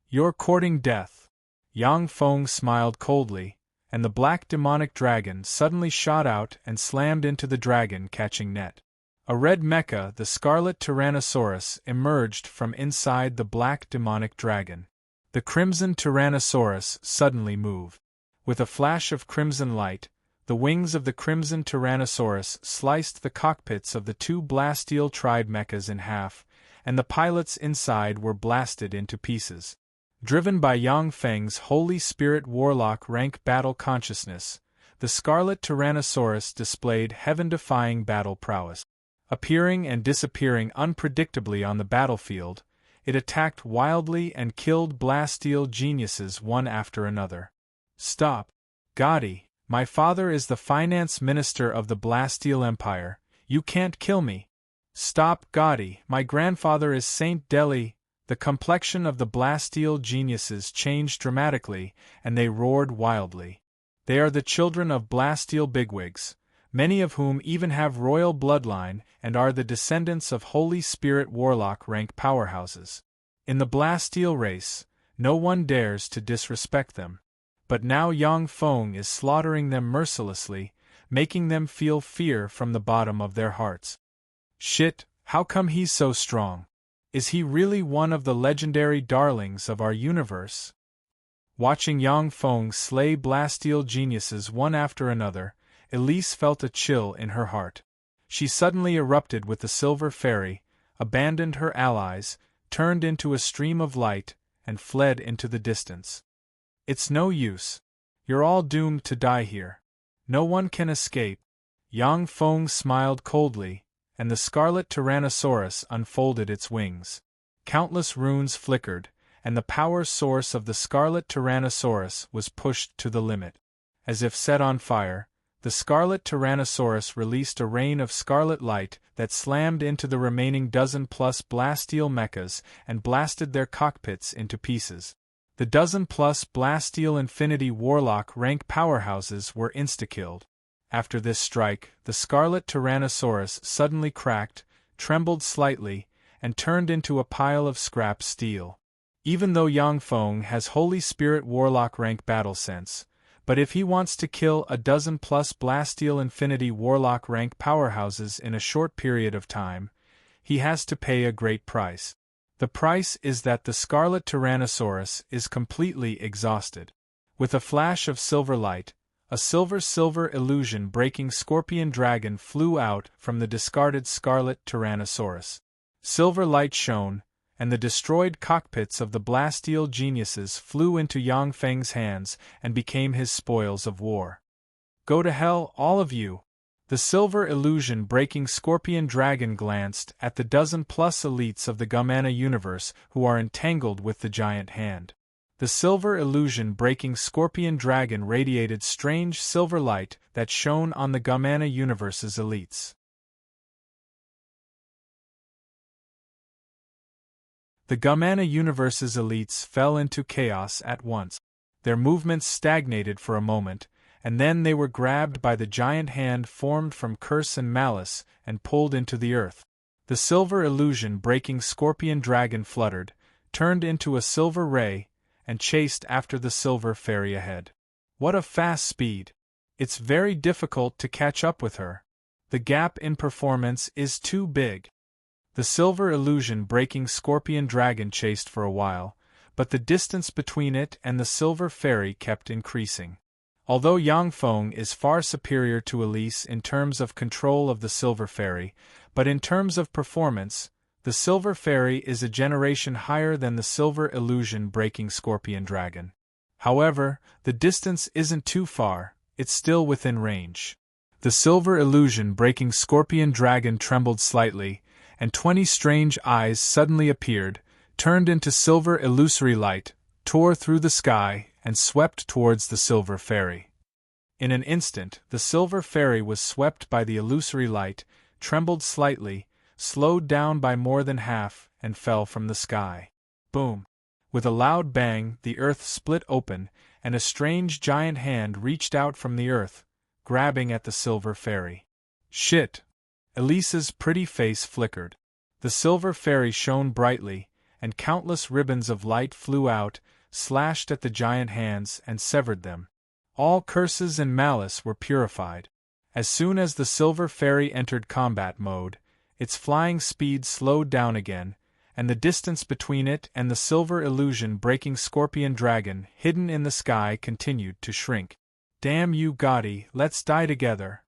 "You're courting death." Yang Feng smiled coldly, and the black demonic dragon suddenly shot out and slammed into the dragon-catching net. A red mecha, the Scarlet Tyrannosaurus, emerged from inside the black demonic dragon. The crimson Tyrannosaurus suddenly moved. With a flash of crimson light, the wings of the crimson Tyrannosaurus sliced the cockpits of the two Blasteel tried mechas in half, and the pilots inside were blasted into pieces. Driven by Yang Feng's Holy Spirit Warlock rank battle consciousness, the Scarlet Tyrannosaurus displayed heaven-defying battle prowess. Appearing and disappearing unpredictably on the battlefield, it attacked wildly and killed Blasteel geniuses one after another. "Stop. Gotti, my father is the finance minister of the Blasteel Empire, you can't kill me." "Stop, Gotti, my grandfather is Saint Deli." The complexion of the Blasteel geniuses changed dramatically, and they roared wildly. They are the children of Blasteel bigwigs, many of whom even have royal bloodline and are the descendants of Holy Spirit Warlock rank powerhouses. In the Blasteel race, no one dares to disrespect them. But now Yang Feng is slaughtering them mercilessly, making them feel fear from the bottom of their hearts. Shit, how come he's so strong? Is he really one of the legendary darlings of our universe? Watching Yang Feng slay Blasteel geniuses one after another, Elise felt a chill in her heart. She suddenly erupted with the Silver Fairy, abandoned her allies, turned into a stream of light, and fled into the distance. "It's no use. You're all doomed to die here. No one can escape." Yang Feng smiled coldly, and the Scarlet Tyrannosaurus unfolded its wings. Countless runes flickered, and the power source of the Scarlet Tyrannosaurus was pushed to the limit. As if set on fire, the Scarlet Tyrannosaurus released a rain of scarlet light that slammed into the remaining dozen-plus Blasteel mechas and blasted their cockpits into pieces. The dozen-plus Blasteel Infinity Warlock rank powerhouses were insta-killed. After this strike, the Scarlet Tyrannosaurus suddenly cracked, trembled slightly, and turned into a pile of scrap steel. Even though Yang Feng has Holy Spirit Warlock rank battle sense, but if he wants to kill a dozen plus Blasteel Infinity Warlock rank powerhouses in a short period of time, he has to pay a great price. The price is that the Scarlet Tyrannosaurus is completely exhausted. With a flash of silver light, a silver illusion breaking scorpion dragon flew out from the discarded Scarlet Tyrannosaurus. Silver light shone, and the destroyed cockpits of the Blasteel geniuses flew into Yang Feng's hands and became his spoils of war. Go to hell, all of you! The silver illusion breaking scorpion dragon glanced at the dozen-plus elites of the Gamana universe who are entangled with the giant hand. The silver illusion breaking scorpion dragon radiated strange silver light that shone on the Gamana universe's elites. The Gamana universe's elites fell into chaos at once. Their movements stagnated for a moment, and then they were grabbed by the giant hand formed from curse and malice and pulled into the earth. The silver illusion breaking scorpion dragon fluttered, turned into a silver ray, and chased after the silver fairy ahead. What a fast speed! It's very difficult to catch up with her. The gap in performance is too big. The silver illusion breaking scorpion dragon chased for a while, but the distance between it and the silver fairy kept increasing. Although Yang Feng is far superior to Elise in terms of control of the Silver Fairy, but in terms of performance, the Silver Fairy is a generation higher than the Silver Illusion breaking Scorpion Dragon. However, the distance isn't too far, it's still within range. The Silver Illusion breaking Scorpion Dragon trembled slightly, and 20 strange eyes suddenly appeared, turned into silver illusory light, tore through the sky, and swept towards the Silver Fairy. In an instant, the Silver Fairy was swept by the illusory light, trembled slightly, slowed down by more than half, and fell from the sky. Boom! With a loud bang, the earth split open, and a strange giant hand reached out from the earth, grabbing at the Silver Fairy. Shit! Elise's pretty face flickered. The Silver Fairy shone brightly, and countless ribbons of light flew out, slashed at the giant hands and severed them. All curses and malice were purified. As soon as the Silver Fairy entered combat mode, its flying speed slowed down again, and the distance between it and the Silver Illusion breaking Scorpion Dragon hidden in the sky continued to shrink. Damn you, Gotti, let's die together!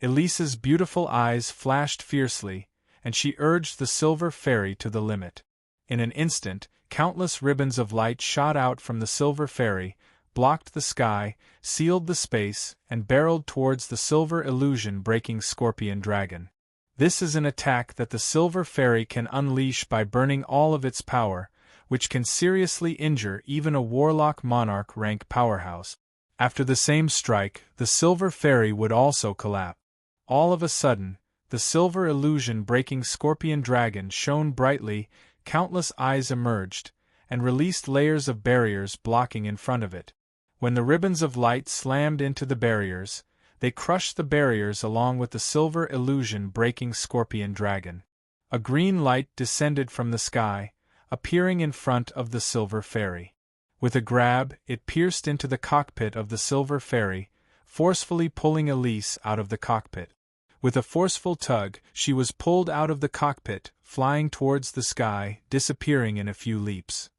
Elise's beautiful eyes flashed fiercely, and she urged the Silver Fairy to the limit. In an instant, countless ribbons of light shot out from the Silver Fairy, blocked the sky, sealed the space, and barreled towards the Silver Illusion breaking Scorpion Dragon. This is an attack that the Silver Fairy can unleash by burning all of its power, which can seriously injure even a Warlock Monarch rank powerhouse. After the same strike, the Silver Fairy would also collapse. All of a sudden, the Silver Illusion breaking Scorpion Dragon shone brightly, countless eyes emerged, and released layers of barriers blocking in front of it. When the ribbons of light slammed into the barriers, they crushed the barriers along with the Silver Illusion breaking Scorpion Dragon. A green light descended from the sky, appearing in front of the Silver Fairy. With a grab, it pierced into the cockpit of the Silver Fairy, forcefully pulling Elise out of the cockpit. With a forceful tug, she was pulled out of the cockpit, flying towards the sky, disappearing in a few leaps.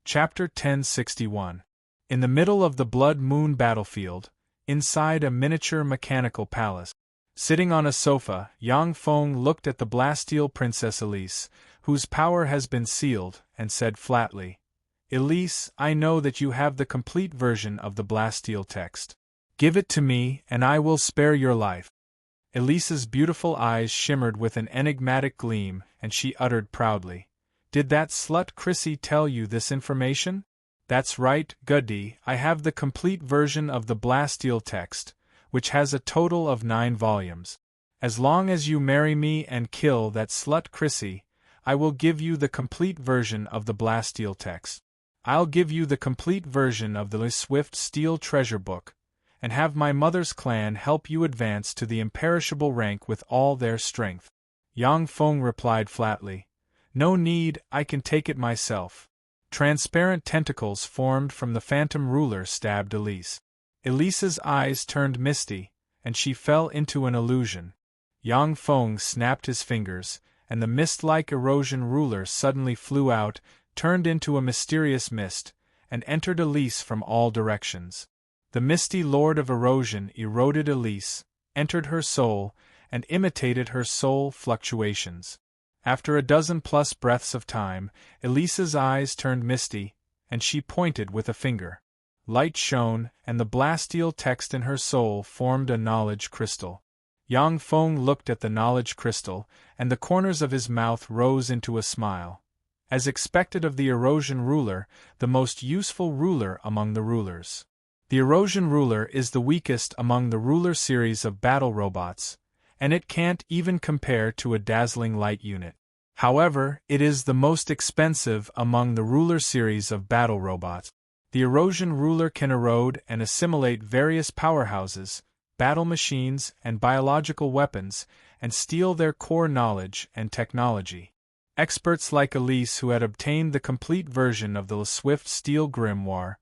Chapter 1061. In the middle of the Blood Moon battlefield, inside a miniature mechanical palace, sitting on a sofa, Yang Feng looked at the Blasteel Princess Elise, whose power has been sealed, and said flatly, "Elise, I know that you have the complete version of the Blasteel text. Give it to me, and I will spare your life." Elise's beautiful eyes shimmered with an enigmatic gleam, and she uttered proudly, "Did that slut Chrissy tell you this information?" "That's right, Goody, I have the complete version of the Blasteel text, which has a total of 9 volumes. As long as you marry me and kill that slut Chrissy, I will give you the complete version of the Blasteel text. I'll give you the complete version of the Swift Steel Treasure Book, and have my mother's clan help you advance to the imperishable rank with all their strength. Yang Feng replied flatly, "No need, I can take it myself." Transparent tentacles formed from the phantom ruler stabbed Elise. Elise's eyes turned misty, and she fell into an illusion. Yang Feng snapped his fingers, and the mist-like erosion ruler suddenly flew out, turned into a mysterious mist, and entered Elise from all directions. The misty lord of erosion eroded Elise, entered her soul, and imitated her soul fluctuations. After a dozen-plus breaths of time, Elise's eyes turned misty, and she pointed with a finger. Light shone, and the blastial text in her soul formed a knowledge crystal. Yang Feng looked at the knowledge crystal, and the corners of his mouth rose into a smile. As expected of the erosion ruler, the most useful ruler among the rulers. The erosion ruler is the weakest among the ruler series of battle robots, and it can't even compare to a dazzling light unit. However, it is the most expensive among the ruler series of battle robots. The erosion ruler can erode and assimilate various powerhouses, battle machines, and biological weapons, and steal their core knowledge and technology. Experts like Elise, who had obtained the complete version of the Swift Steel Grimoire,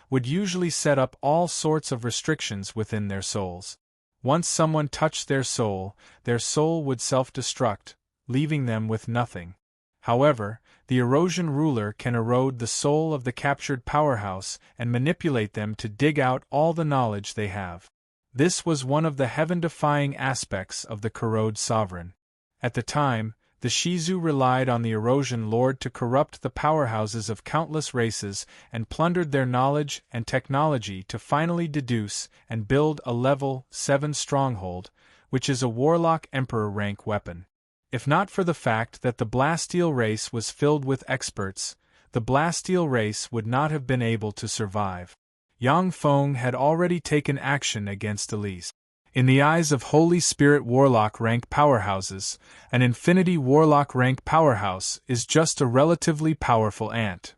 would usually set up all sorts of restrictions within their souls. Once someone touched their soul would self-destruct, leaving them with nothing. However, the erosion ruler can erode the soul of the captured powerhouse and manipulate them to dig out all the knowledge they have. This was one of the heaven-defying aspects of the Corrode Sovereign. At the time, the Shizu relied on the erosion lord to corrupt the powerhouses of countless races and plundered their knowledge and technology to finally deduce and build a level 7 stronghold, which is a warlock emperor rank weapon. If not for the fact that the Blastial race was filled with experts, the Blastial race would not have been able to survive. Yang Feng had already taken action against Elise. In the eyes of Holy Spirit Warlock rank powerhouses, an Infinity Warlock rank powerhouse is just a relatively powerful ant.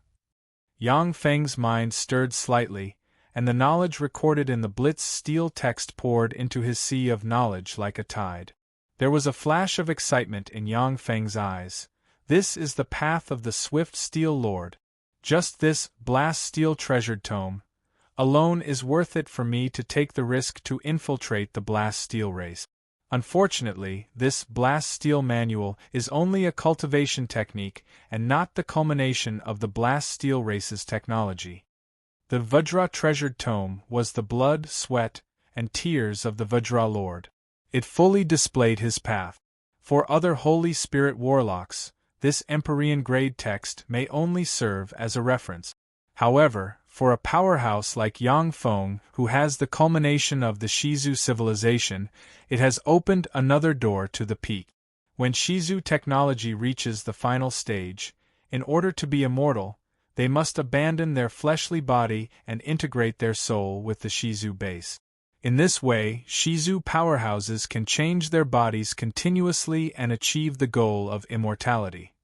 Yang Feng's mind stirred slightly, and the knowledge recorded in the Blitz steel text poured into his sea of knowledge like a tide. There was a flash of excitement in Yang Feng's eyes. This is the path of the Swift Steel Lord. Just this Blast Steel treasured tome alone is worth it for me to take the risk to infiltrate the Blast Steel race. Unfortunately, this Blast Steel manual is only a cultivation technique and not the culmination of the Blast Steel race's technology. The Vajra treasured tome was the blood, sweat, and tears of the Vajra Lord. It fully displayed his path. For other Holy Spirit warlocks, this Empyrean grade text may only serve as a reference. However, for a powerhouse like Yang Feng, who has the culmination of the Shizu civilization, it has opened another door to the peak. When Shizu technology reaches the final stage, in order to be immortal, they must abandon their fleshly body and integrate their soul with the Shizu base. In this way, Shizu powerhouses can change their bodies continuously and achieve the goal of immortality.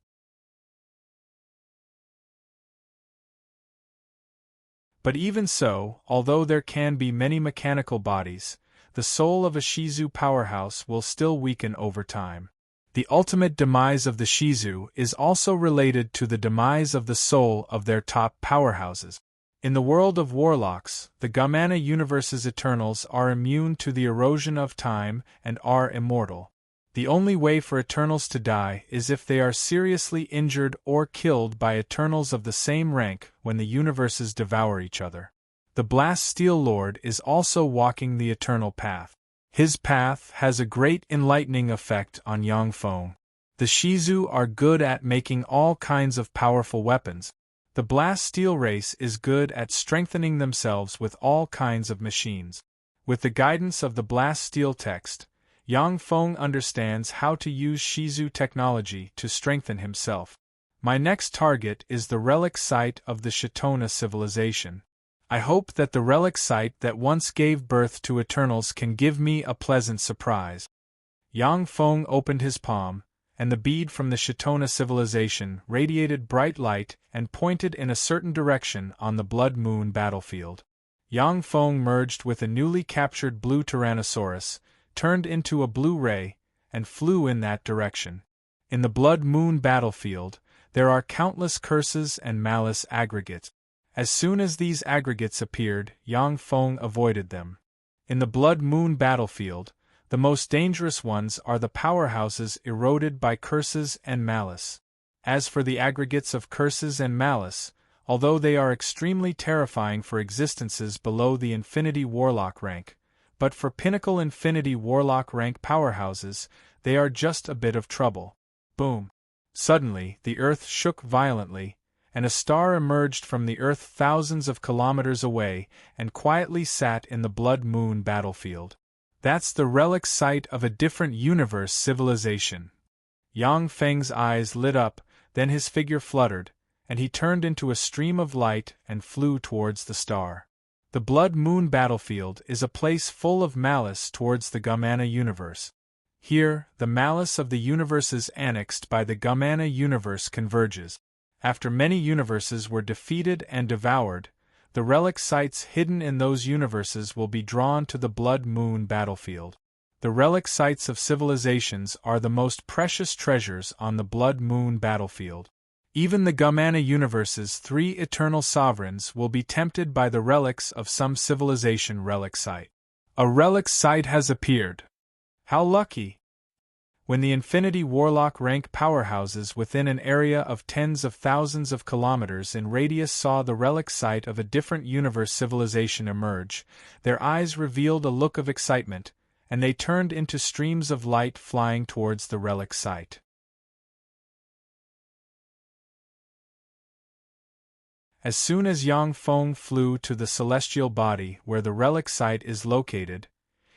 But even so, although there can be many mechanical bodies, the soul of a Shizu powerhouse will still weaken over time. The ultimate demise of the Shizu is also related to the demise of the soul of their top powerhouses. In the world of warlocks, the Gamana universe's Eternals are immune to the erosion of time and are immortal. The only way for Eternals to die is if they are seriously injured or killed by Eternals of the same rank when the universes devour each other. The Blast Steel Lord is also walking the Eternal path. His path has a great enlightening effect on Yang Feng. The Shizu are good at making all kinds of powerful weapons. The Blast Steel race is good at strengthening themselves with all kinds of machines. With the guidance of the Blast Steel text, Yang Feng understands how to use Shizu technology to strengthen himself. My next target is the relic site of the Shatona civilization. I hope that the relic site that once gave birth to Eternals can give me a pleasant surprise. Yang Feng opened his palm, and the bead from the Shatona civilization radiated bright light and pointed in a certain direction on the Blood Moon battlefield. Yang Feng merged with a newly captured blue Tyrannosaurus, turned into a blue ray, and flew in that direction. In the Blood Moon battlefield, there are countless curses and malice aggregates. As soon as these aggregates appeared, Yang Feng avoided them. In the Blood Moon battlefield, the most dangerous ones are the powerhouses eroded by curses and malice. As for the aggregates of curses and malice, although they are extremely terrifying for existences below the Infinity Warlock rank, but for Pinnacle Infinity Warlock rank powerhouses, they are just a bit of trouble. Boom! Suddenly, the Earth shook violently, and a star emerged from the Earth thousands of kilometers away and quietly sat in the Blood Moon battlefield. That's the relic site of a different universe civilization. Yang Feng's eyes lit up, then his figure fluttered, and he turned into a stream of light and flew towards the star. The Blood Moon battlefield is a place full of malice towards the Gamana universe. Here, the malice of the universes annexed by the Gamana universe converges. After many universes were defeated and devoured, the relic sites hidden in those universes will be drawn to the Blood Moon battlefield. The relic sites of civilizations are the most precious treasures on the Blood Moon battlefield. Even the Gamana universe's 3 eternal sovereigns will be tempted by the relics of some civilization relic site. A relic site has appeared. How lucky! When the Infinity Warlock rank powerhouses within an area of tens of thousands of kilometers in radius saw the relic site of a different universe civilization emerge, their eyes revealed a look of excitement, and they turned into streams of light flying towards the relic site. As soon as Yang Feng flew to the celestial body where the relic site is located,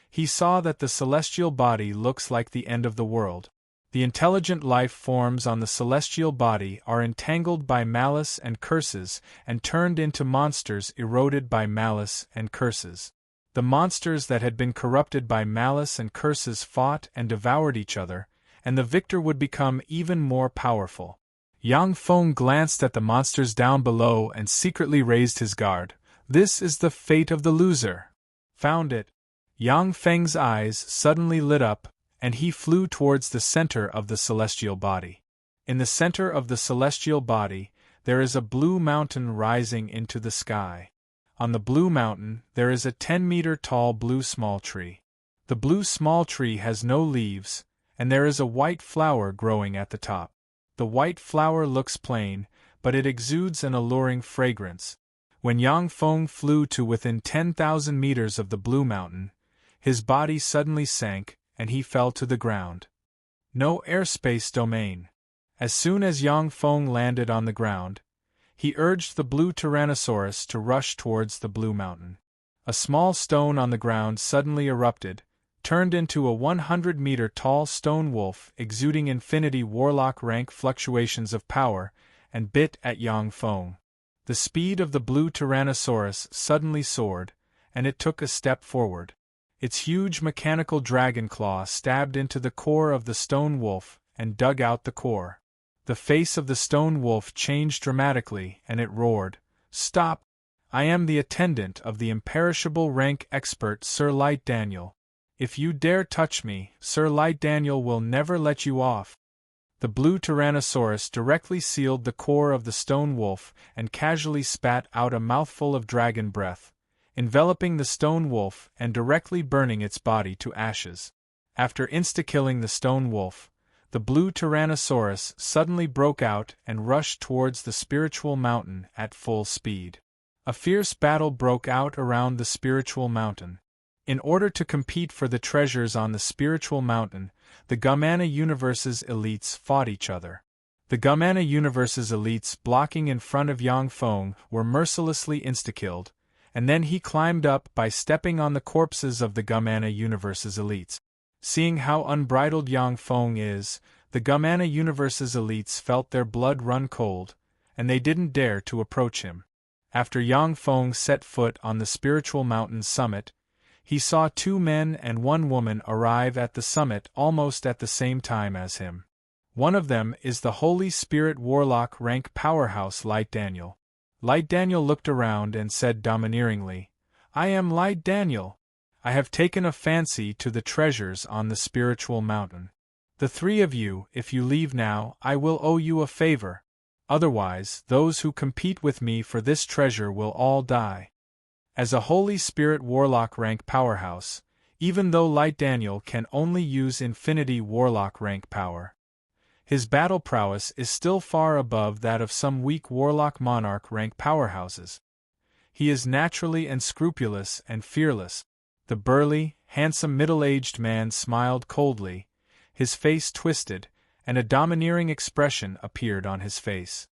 he saw that the celestial body looks like the end of the world. The intelligent life forms on the celestial body are entangled by malice and curses and turned into monsters eroded by malice and curses. The monsters that had been corrupted by malice and curses fought and devoured each other, and the victor would become even more powerful. Yang Feng glanced at the monsters down below and secretly raised his guard. This is the fate of the loser. Found it. Yang Feng's eyes suddenly lit up, and he flew towards the center of the celestial body. In the center of the celestial body, there is a blue mountain rising into the sky. On the blue mountain, there is a 10-meter-tall blue small tree. The blue small tree has no leaves, and there is a white flower growing at the top. The white flower looks plain, but it exudes an alluring fragrance. When Yang Feng flew to within 10,000 meters of the blue mountain, his body suddenly sank, and he fell to the ground. No airspace domain. As soon as Yang Feng landed on the ground, he urged the blue Tyrannosaurus to rush towards the blue mountain. A small stone on the ground suddenly erupted, turned into a 100-meter-tall stone wolf exuding Infinity Warlock rank fluctuations of power, and bit at Yang Feng. The speed of the blue Tyrannosaurus suddenly soared, and it took a step forward. Its huge mechanical dragon claw stabbed into the core of the stone wolf and dug out the core. The face of the stone wolf changed dramatically, and it roared, "Stop! I am the attendant of the imperishable rank expert Sir Light Daniel. If you dare touch me, Sir Light Daniel will never let you off." The blue Tyrannosaurus directly sealed the core of the stone wolf and casually spat out a mouthful of dragon breath, enveloping the stone wolf and directly burning its body to ashes. After insta-killing the stone wolf, the blue Tyrannosaurus suddenly broke out and rushed towards the spiritual mountain at full speed. A fierce battle broke out around the spiritual mountain. In order to compete for the treasures on the spiritual mountain, the Gamana universe's elites fought each other. The Gamana universe's elites blocking in front of Yang Feng were mercilessly insta-killed, and then he climbed up by stepping on the corpses of the Gamana universe's elites. Seeing how unbridled Yang Feng is, the Gamana universe's elites felt their blood run cold, and they didn't dare to approach him. After Yang Feng set foot on the spiritual mountain's summit, he saw 2 men and 1 woman arrive at the summit almost at the same time as him. One of them is the Holy Spirit Warlock rank powerhouse Light Daniel. Light Daniel looked around and said domineeringly, I am Light Daniel. I have taken a fancy to the treasures on the spiritual mountain. The three of you, if you leave now, I will owe you a favor. Otherwise, those who compete with me for this treasure will all die. As a Holy Spirit Warlock rank powerhouse, even though Light Daniel can only use Infinity Warlock rank power, his battle prowess is still far above that of some weak Warlock Monarch rank powerhouses. He is naturally unscrupulous and fearless. The burly, handsome middle-aged man smiled coldly, his face twisted, and a domineering expression appeared on his face.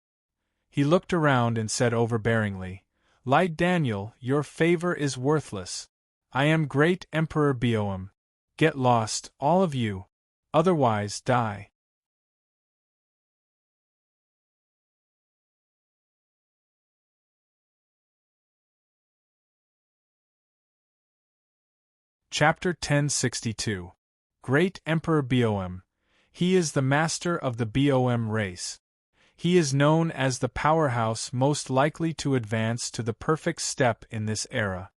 He looked around and said overbearingly, Light Daniel, your favor is worthless. I am Great Emperor Boem. Get lost, all of you. Otherwise die. Chapter 1062. Great Emperor Boem. He is the master of the Boem race. He is known as the powerhouse most likely to advance to the perfect step in this era.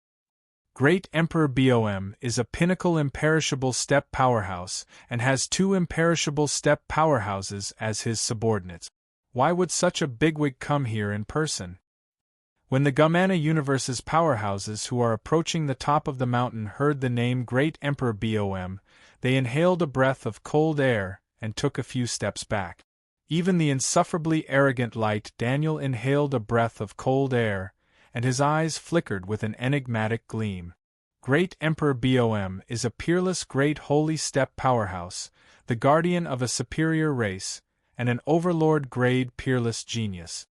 Great Emperor Boem is a pinnacle imperishable step powerhouse and has two imperishable step powerhouses as his subordinates. Why would such a bigwig come here in person? When the Gumana Universe's powerhouses who are approaching the top of the mountain heard the name Great Emperor Boem, they inhaled a breath of cold air and took a few steps back. Even the insufferably arrogant Light Daniel inhaled a breath of cold air, and his eyes flickered with an enigmatic gleam. Great Emperor Boem is a peerless great holy step powerhouse, the guardian of a superior race, and an overlord-grade peerless genius.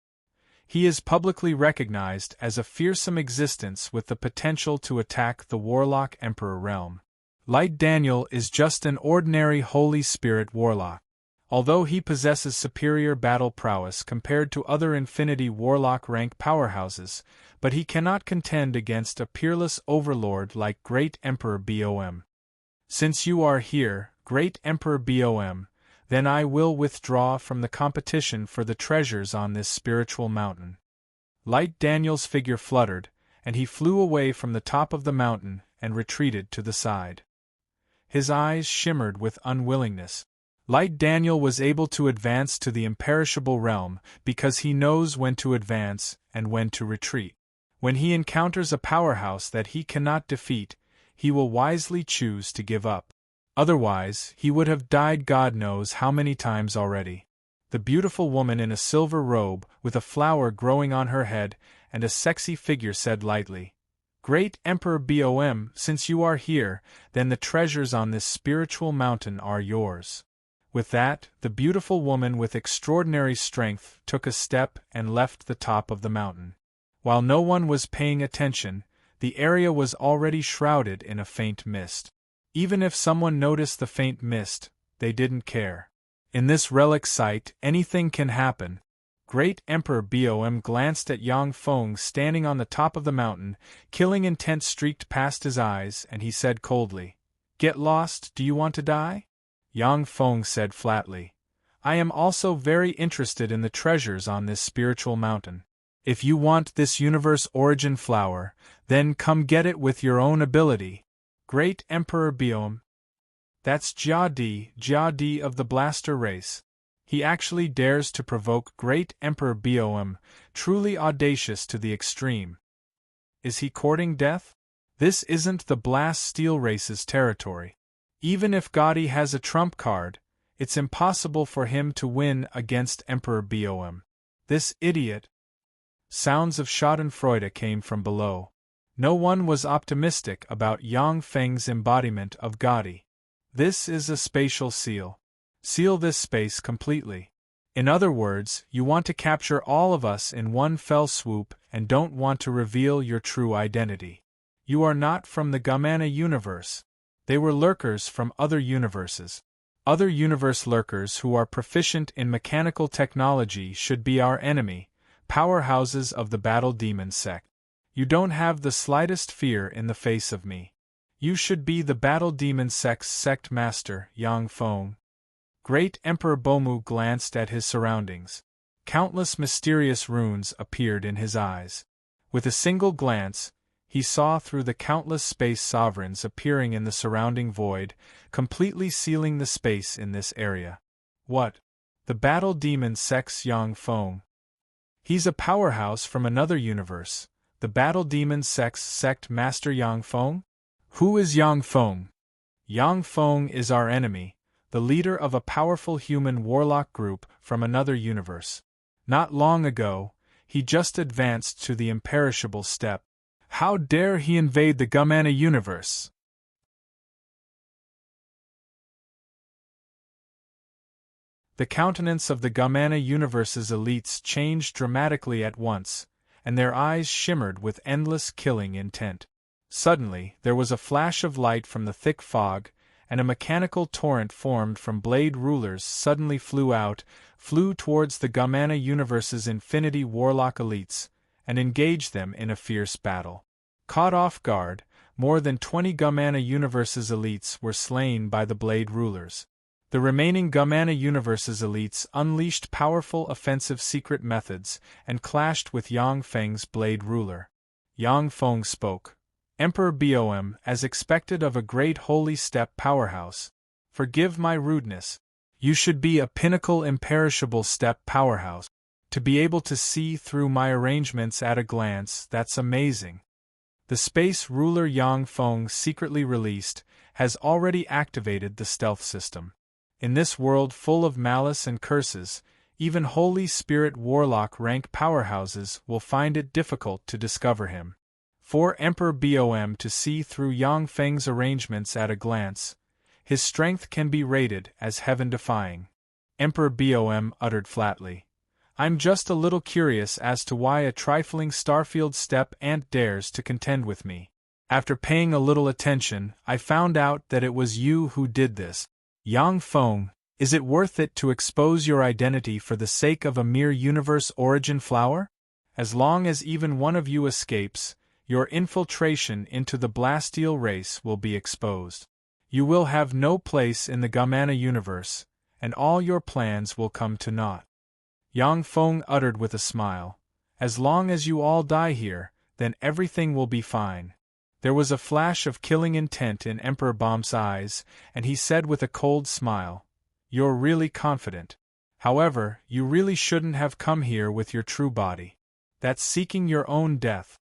He is publicly recognized as a fearsome existence with the potential to attack the Warlock Emperor realm. Light Daniel is just an ordinary Holy Spirit Warlock. Although he possesses superior battle prowess compared to other Infinity Warlock rank powerhouses, but he cannot contend against a peerless overlord like Great Emperor Boem. Since you are here, Great Emperor Boem, then I will withdraw from the competition for the treasures on this spiritual mountain. Light Daniel's figure fluttered, and he flew away from the top of the mountain and retreated to the side. His eyes shimmered with unwillingness. Light Daniel was able to advance to the imperishable realm because he knows when to advance and when to retreat. When he encounters a powerhouse that he cannot defeat, he will wisely choose to give up. Otherwise, he would have died God knows how many times already. The beautiful woman in a silver robe, with a flower growing on her head, and a sexy figure said lightly, Great Emperor Boem, since you are here, then the treasures on this spiritual mountain are yours. With that, the beautiful woman with extraordinary strength took a step and left the top of the mountain. While no one was paying attention, the area was already shrouded in a faint mist. Even if someone noticed the faint mist, they didn't care. In this relic site, anything can happen. Great Emperor Boem glanced at Yang Feng standing on the top of the mountain, killing intent streaked past his eyes, and he said coldly, Get lost, do you want to die? Yang Feng said flatly, I am also very interested in the treasures on this spiritual mountain. If you want this universe origin flower, then come get it with your own ability. Great Emperor Boem. That's Jia Di of the Blaster race. He actually dares to provoke Great Emperor Boem, truly audacious to the extreme. Is he courting death? This isn't the Blast Steel race's territory. Even if Gotti has a trump card, it's impossible for him to win against Emperor Boem. This idiot. Sounds of schadenfreude came from below. No one was optimistic about Yang Feng's embodiment of Gotti. This is a spatial seal. Seal this space completely. In other words, you want to capture all of us in one fell swoop and don't want to reveal your true identity. You are not from the Gumana universe. They were lurkers from other universes. Other universe lurkers who are proficient in mechanical technology should be our enemy, powerhouses of the Battle Demon sect. You don't have the slightest fear in the face of me. You should be the Battle Demon sect's sect master, Yang Feng. Great Emperor Bomu glanced at his surroundings. Countless mysterious runes appeared in his eyes. With a single glance, he saw through the countless space sovereigns appearing in the surrounding void, completely sealing the space in this area. What? The battle demon Sex Yang Feng. He's a powerhouse from another universe, the battle demon sex sect master Yang Feng? Who is Yang Feng? Yang Feng is our enemy, the leader of a powerful human warlock group from another universe. Not long ago, he just advanced to the imperishable step. How dare he invade the Gumana universe? The countenance of the Gumana universe's elites changed dramatically at once, and their eyes shimmered with endless killing intent. Suddenly, there was a flash of light from the thick fog, and a mechanical torrent formed from blade rulers suddenly flew towards the Gumana universe's infinity warlock elites, and engaged them in a fierce battle. Caught off guard, more than 20 Gumana universe's elites were slain by the blade rulers. The remaining Gumana universe's elites unleashed powerful offensive secret methods and clashed with Yang Feng's blade ruler. Yang Feng spoke. Emperor Bom, as expected of a great holy step powerhouse. Forgive my rudeness. You should be a pinnacle imperishable step powerhouse. To be able to see through my arrangements at a glance, that's amazing. The space ruler Yang Feng secretly released has already activated the stealth system. In this world full of malice and curses, even Holy Spirit Warlock rank powerhouses will find it difficult to discover him. For Emperor Bom to see through Yang Feng's arrangements at a glance, his strength can be rated as heaven-defying. Emperor Bom uttered flatly. I'm just a little curious as to why a trifling Starfield step ant dares to contend with me. After paying a little attention, I found out that it was you who did this. Yang Feng, is it worth it to expose your identity for the sake of a mere universe origin flower? As long as even one of you escapes, your infiltration into the Blastial race will be exposed. You will have no place in the Gumana universe, and all your plans will come to naught. Yang Feng uttered with a smile. As long as you all die here, then everything will be fine. There was a flash of killing intent in Emperor Bom's eyes, and he said with a cold smile, You're really confident. However, you really shouldn't have come here with your true body. That's seeking your own death.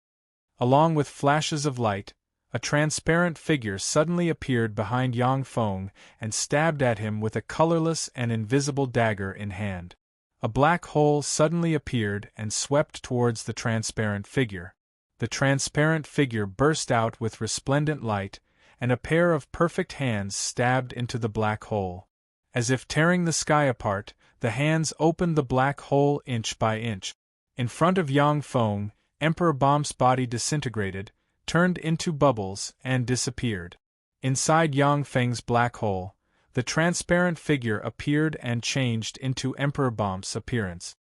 Along with flashes of light, a transparent figure suddenly appeared behind Yang Feng and stabbed at him with a colorless and invisible dagger in hand. A black hole suddenly appeared and swept towards the transparent figure. The transparent figure burst out with resplendent light, and a pair of perfect hands stabbed into the black hole. As if tearing the sky apart, the hands opened the black hole inch by inch. In front of Yang Feng, Emperor Bom's body disintegrated, turned into bubbles, and disappeared. Inside Yang Feng's black hole, the transparent figure appeared and changed into Emperor Bom's appearance.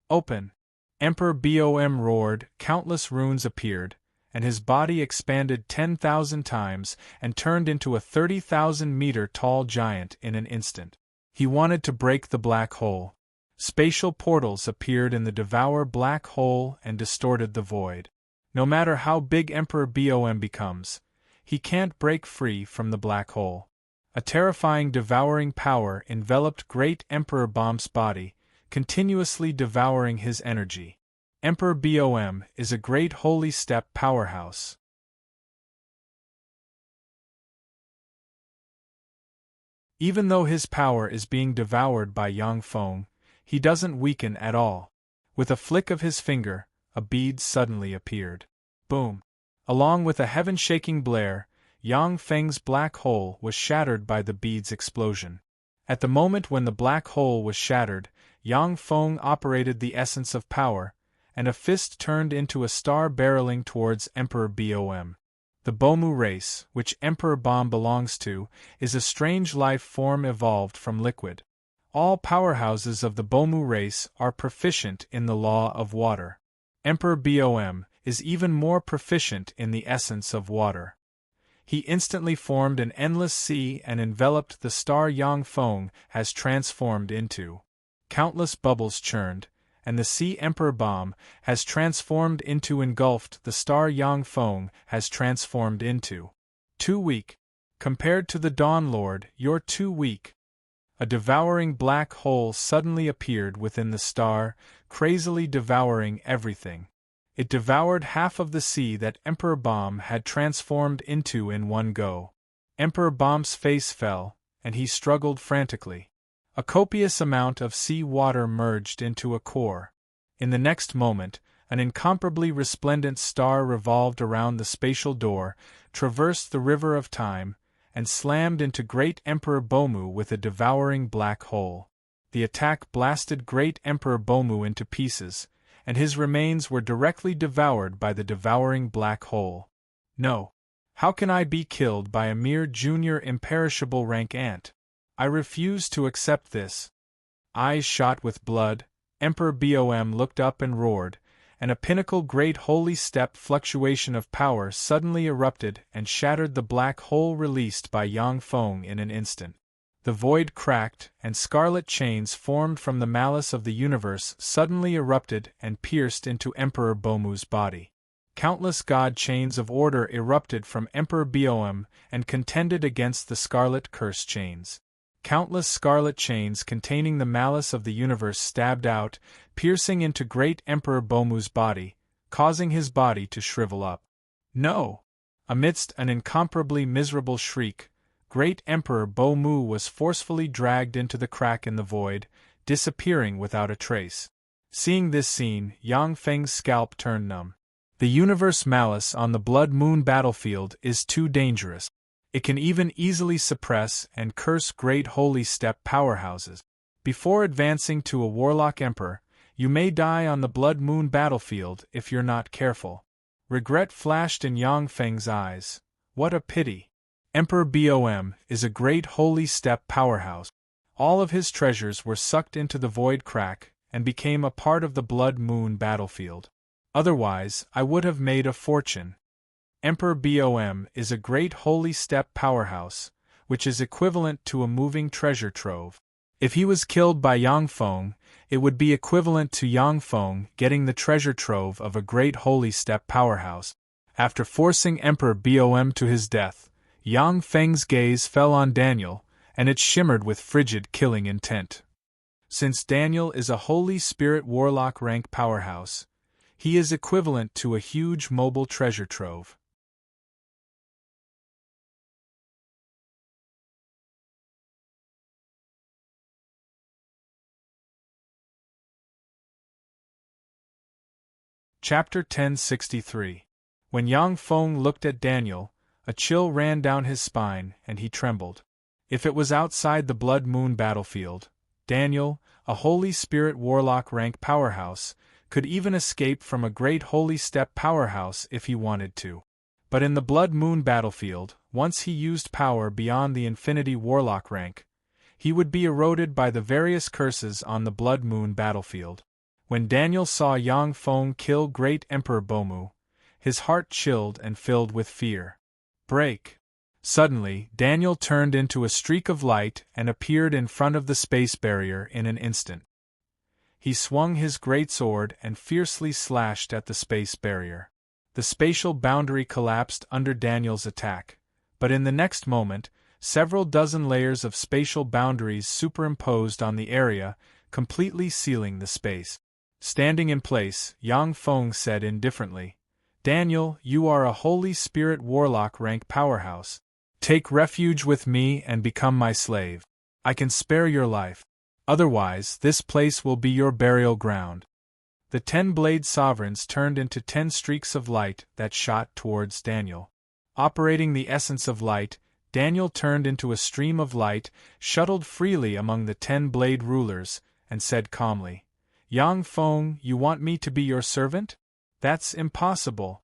Open! Emperor Bom roared, countless runes appeared, and his body expanded 10,000 times and turned into a 30,000-meter-tall giant in an instant. He wanted to break the black hole. Spatial portals appeared in the devour black hole and distorted the void. No matter how big Emperor Bom becomes, he can't break free from the black hole. A terrifying devouring power enveloped great Emperor Bom's body, continuously devouring his energy. Emperor Bom is a great holy step powerhouse. Even though his power is being devoured by Yang Feng, he doesn't weaken at all. With a flick of his finger, a bead suddenly appeared. Boom! Along with a heaven-shaking blare, Yang Feng's black hole was shattered by the bead's explosion. At the moment when the black hole was shattered, Yang Feng operated the essence of power, and a fist turned into a star barreling towards Emperor Bom. The Bomu race, which Emperor Bom belongs to, is a strange life form evolved from liquid. All powerhouses of the Bomu race are proficient in the law of water. Emperor Bom is even more proficient in the essence of water. He instantly formed an endless sea and enveloped the star Yang Feng has transformed into. Countless bubbles churned, and the Sea Emperor Bomb has transformed into engulfed, the star Yang Feng has transformed into. Too weak. Compared to the Dawn Lord, you're too weak. A devouring black hole suddenly appeared within the star, crazily devouring everything. It devoured half of the sea that Emperor Bomb had transformed into in one go. Emperor Bomb's face fell, and he struggled frantically. A copious amount of sea water merged into a core. In the next moment, an incomparably resplendent star revolved around the spatial door, traversed the river of time, and slammed into Great Emperor Bomu with a devouring black hole. The attack blasted Great Emperor Bomu into pieces, and his remains were directly devoured by the devouring black hole. No. How can I be killed by a mere junior imperishable rank ant? I refuse to accept this. Eyes shot with blood, Emperor Bom looked up and roared, and a pinnacle great holy step fluctuation of power suddenly erupted and shattered the black hole released by Yang Feng in an instant. The void cracked, and scarlet chains formed from the malice of the universe suddenly erupted and pierced into Emperor Bomu's body. Countless god chains of order erupted from Emperor Bom and contended against the scarlet curse chains. Countless scarlet chains containing the malice of the universe stabbed out, piercing into Great Emperor Bomu's body, causing his body to shrivel up. No! Amidst an incomparably miserable shriek, Great Emperor Bomu was forcefully dragged into the crack in the void, disappearing without a trace. Seeing this scene, Yang Feng's scalp turned numb. The universe malice on the Blood Moon battlefield is too dangerous. It can even easily suppress and curse great holy step powerhouses. Before advancing to a warlock emperor, you may die on the Blood Moon battlefield if you're not careful. Regret flashed in Yang Feng's eyes. What a pity. Emperor Bom is a great holy step powerhouse. All of his treasures were sucked into the void crack and became a part of the Blood Moon battlefield. Otherwise, I would have made a fortune. Emperor Bom is a great holy step powerhouse, which is equivalent to a moving treasure trove. If he was killed by Yang Feng, it would be equivalent to Yang Feng getting the treasure trove of a great holy step powerhouse. After forcing Emperor Bom to his death, Yang Feng's gaze fell on Daniel, and it shimmered with frigid killing intent. Since Daniel is a Holy Spirit Warlock rank powerhouse, he is equivalent to a huge mobile treasure trove. Chapter 1063. When Yang Feng looked at Daniel, a chill ran down his spine and he trembled. If it was outside the Blood Moon battlefield, Daniel, a Holy Spirit Warlock rank powerhouse, could even escape from a great Holy Step powerhouse if he wanted to. But in the Blood Moon battlefield, once he used power beyond the Infinity Warlock rank, he would be eroded by the various curses on the Blood Moon battlefield. When Daniel saw Yang Feng kill Great Emperor Bomu, his heart chilled and filled with fear. Break! Suddenly, Daniel turned into a streak of light and appeared in front of the space barrier in an instant. He swung his greatsword and fiercely slashed at the space barrier. The spatial boundary collapsed under Daniel's attack, but in the next moment, several dozen layers of spatial boundaries superimposed on the area, completely sealing the space. Standing in place, Yang Feng said indifferently, "Daniel, you are a Holy Spirit Warlock rank powerhouse. Take refuge with me and become my slave. I can spare your life. Otherwise, this place will be your burial ground." The 10-blade sovereigns turned into 10 streaks of light that shot towards Daniel. Operating the essence of light, Daniel turned into a stream of light, shuttled freely among the 10-blade rulers, and said calmly, "Yang Feng, you want me to be your servant? That's impossible."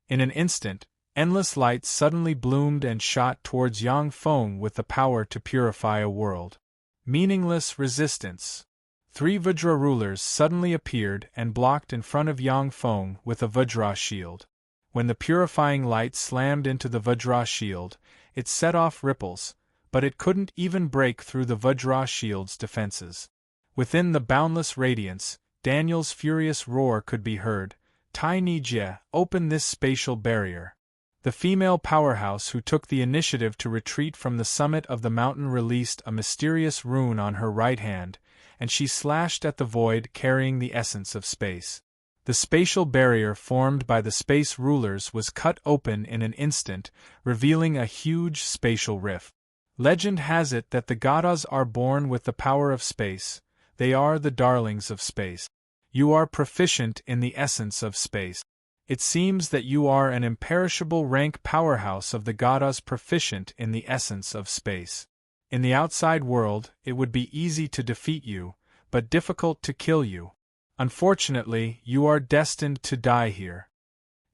In an instant, endless light suddenly bloomed and shot towards Yang Feng with the power to purify a world. Meaningless resistance. 3 Vajra rulers suddenly appeared and blocked in front of Yang Feng with a Vajra shield. When the purifying light slammed into the Vajra shield, it set off ripples, but it couldn't even break through the Vajra shield's defenses. Within the boundless radiance, Daniel's furious roar could be heard. Tai Nijie, open this spatial barrier. The female powerhouse who took the initiative to retreat from the summit of the mountain released a mysterious rune on her right hand, and she slashed at the void carrying the essence of space. The spatial barrier formed by the space rulers was cut open in an instant, revealing a huge spatial rift. Legend has it that the Gadas are born with the power of space. They are the darlings of space. You are proficient in the essence of space. It seems that you are an imperishable rank powerhouse of the Gadas proficient in the essence of space. In the outside world, it would be easy to defeat you, but difficult to kill you. Unfortunately, you are destined to die here.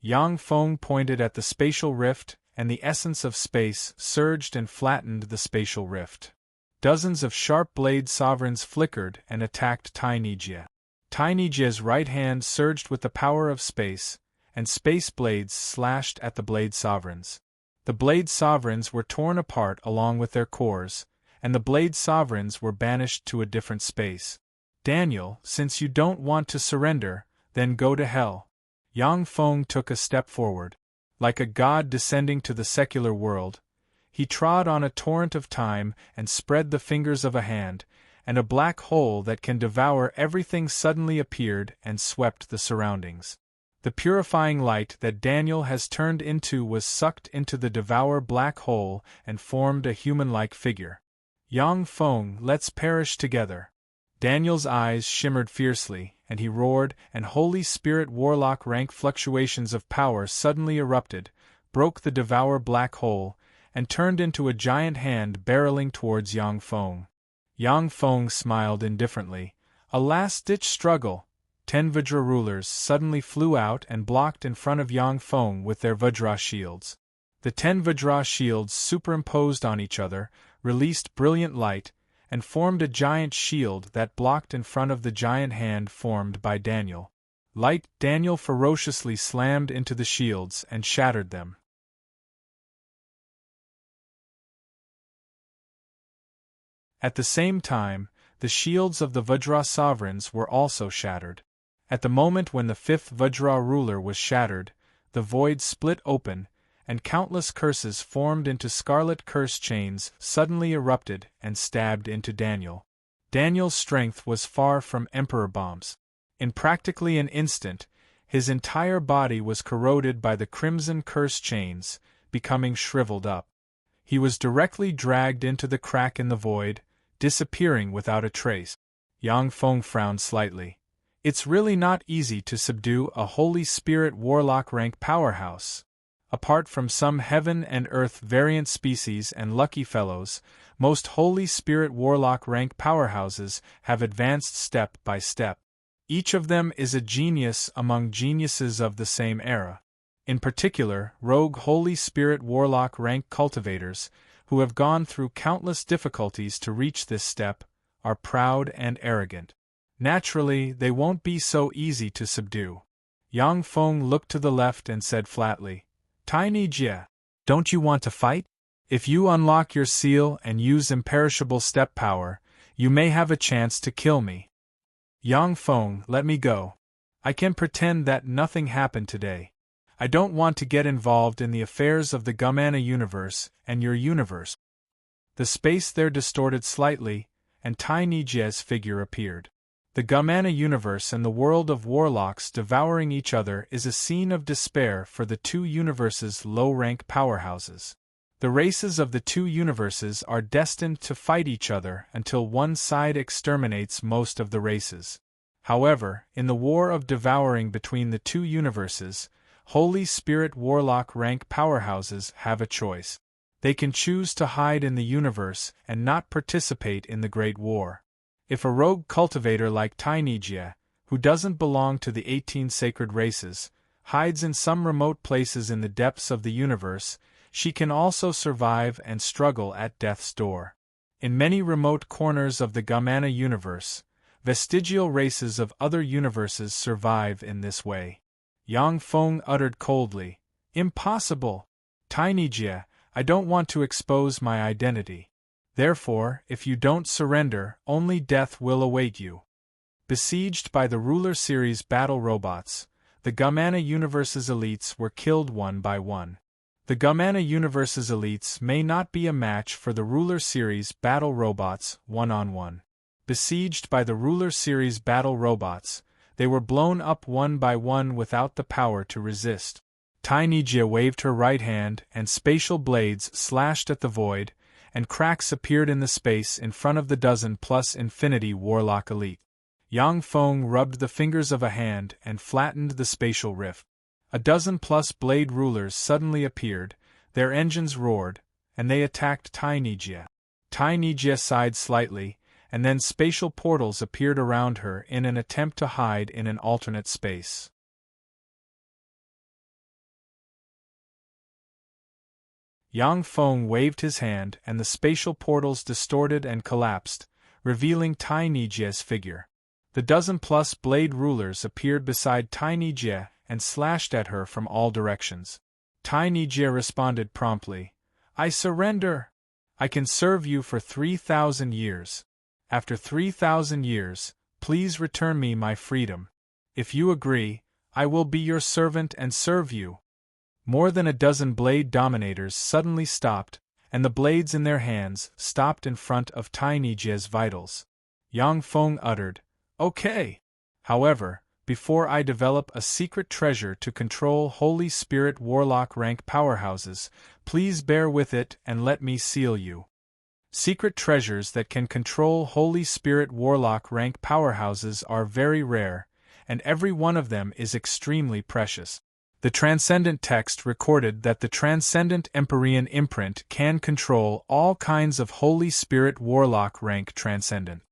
Yang Feng pointed at the spatial rift, and the essence of space surged and flattened the spatial rift. Dozens of sharp blade sovereigns flickered and attacked Tai Nijie. Tai Nijie's right hand surged with the power of space, and space blades slashed at the blade sovereigns. The blade sovereigns were torn apart along with their cores, and the blade sovereigns were banished to a different space. Daniel, since you don't want to surrender, then go to hell. Yang Feng took a step forward. Like a god descending to the secular world, he trod on a torrent of time and spread the fingers of a hand, and a black hole that can devour everything suddenly appeared and swept the surroundings. The purifying light that Daniel has turned into was sucked into the devour black hole and formed a human-like figure. Yang Feng, let's perish together. Daniel's eyes shimmered fiercely, and he roared, and Holy Spirit Warlock rank fluctuations of power suddenly erupted, broke the devour black hole, and turned into a giant hand barreling towards Yang Feng. Yang Feng smiled indifferently. A last-ditch struggle. 10 Vajra rulers suddenly flew out and blocked in front of Yang Feng with their Vajra shields. The 10 Vajra shields superimposed on each other, released brilliant light, and formed a giant shield that blocked in front of the giant hand formed by Daniel. Daniel ferociously slammed into the shields and shattered them. At the same time, the shields of the Vajra sovereigns were also shattered. At the moment when the 5th Vajra ruler was shattered, the void split open, and countless curses formed into scarlet curse chains suddenly erupted and stabbed into Daniel. Daniel's strength was far from Emperor Bomb's. In practically an instant, his entire body was corroded by the crimson curse chains, becoming shriveled up. He was directly dragged into the crack in the void, disappearing without a trace. Yang Feng frowned slightly. It's really not easy to subdue a Holy Spirit Warlock rank powerhouse. Apart from some heaven and earth variant species and lucky fellows, most Holy Spirit Warlock rank powerhouses have advanced step by step. Each of them is a genius among geniuses of the same era. In particular, rogue Holy Spirit Warlock rank cultivators, who have gone through countless difficulties to reach this step, are proud and arrogant. Naturally, they won't be so easy to subdue. Yang Feng looked to the left and said flatly, Tai Nijie, don't you want to fight? If you unlock your seal and use imperishable step power, you may have a chance to kill me. Yang Feng, let me go. I can pretend that nothing happened today. I don't want to get involved in the affairs of the Gumana universe and your universe. The space there distorted slightly, and Tai Nijie's figure appeared. The Gumana universe and the world of warlocks devouring each other is a scene of despair for the two universes' low-rank powerhouses. The races of the two universes are destined to fight each other until one side exterminates most of the races. However, in the war of devouring between the two universes, Holy Spirit Warlock rank powerhouses have a choice. They can choose to hide in the universe and not participate in the Great War. If a rogue cultivator like Tai Nijie, who doesn't belong to the 18 sacred races, hides in some remote places in the depths of the universe, she can also survive and struggle at death's door. In many remote corners of the Gumana universe, vestigial races of other universes survive in this way. Yang Feng uttered coldly, Impossible! Tai Nijie, I don't want to expose my identity. Therefore, if you don't surrender, only death will await you. Besieged by the Ruler Series battle robots, the Gamana Universe's elites were killed one by one. The Gamana Universe's elites may not be a match for the Ruler Series battle robots one-on-one. Besieged by the Ruler Series battle robots, they were blown up one by one without the power to resist. Tainijia waved her right hand, and spatial blades slashed at the void, and cracks appeared in the space in front of the dozen-plus Infinity Warlock elite. Yang Feng rubbed the fingers of a hand and flattened the spatial rift. A dozen-plus blade rulers suddenly appeared, their engines roared, and they attacked Tainijia. Tainijia sighed slightly, and then spatial portals appeared around her in an attempt to hide in an alternate space. Yang Feng waved his hand and the spatial portals distorted and collapsed, revealing Tainijia's figure. The dozen-plus blade rulers appeared beside Tainijia and slashed at her from all directions. Tainijia responded promptly, "I surrender! I can serve you for 3,000 years. After 3,000 years, please return me my freedom. If you agree, I will be your servant and serve you." More than a dozen blade dominators suddenly stopped, and the blades in their hands stopped in front of Tainijia's vitals. Yang Feng uttered, "Okay. However, before I develop a secret treasure to control Holy Spirit Warlock rank powerhouses, please bear with it and let me seal you." Secret treasures that can control Holy Spirit Warlock rank powerhouses are very rare, and every one of them is extremely precious. The Transcendent text recorded that the Transcendent Empyrean imprint can control all kinds of Holy Spirit Warlock rank Transcendent.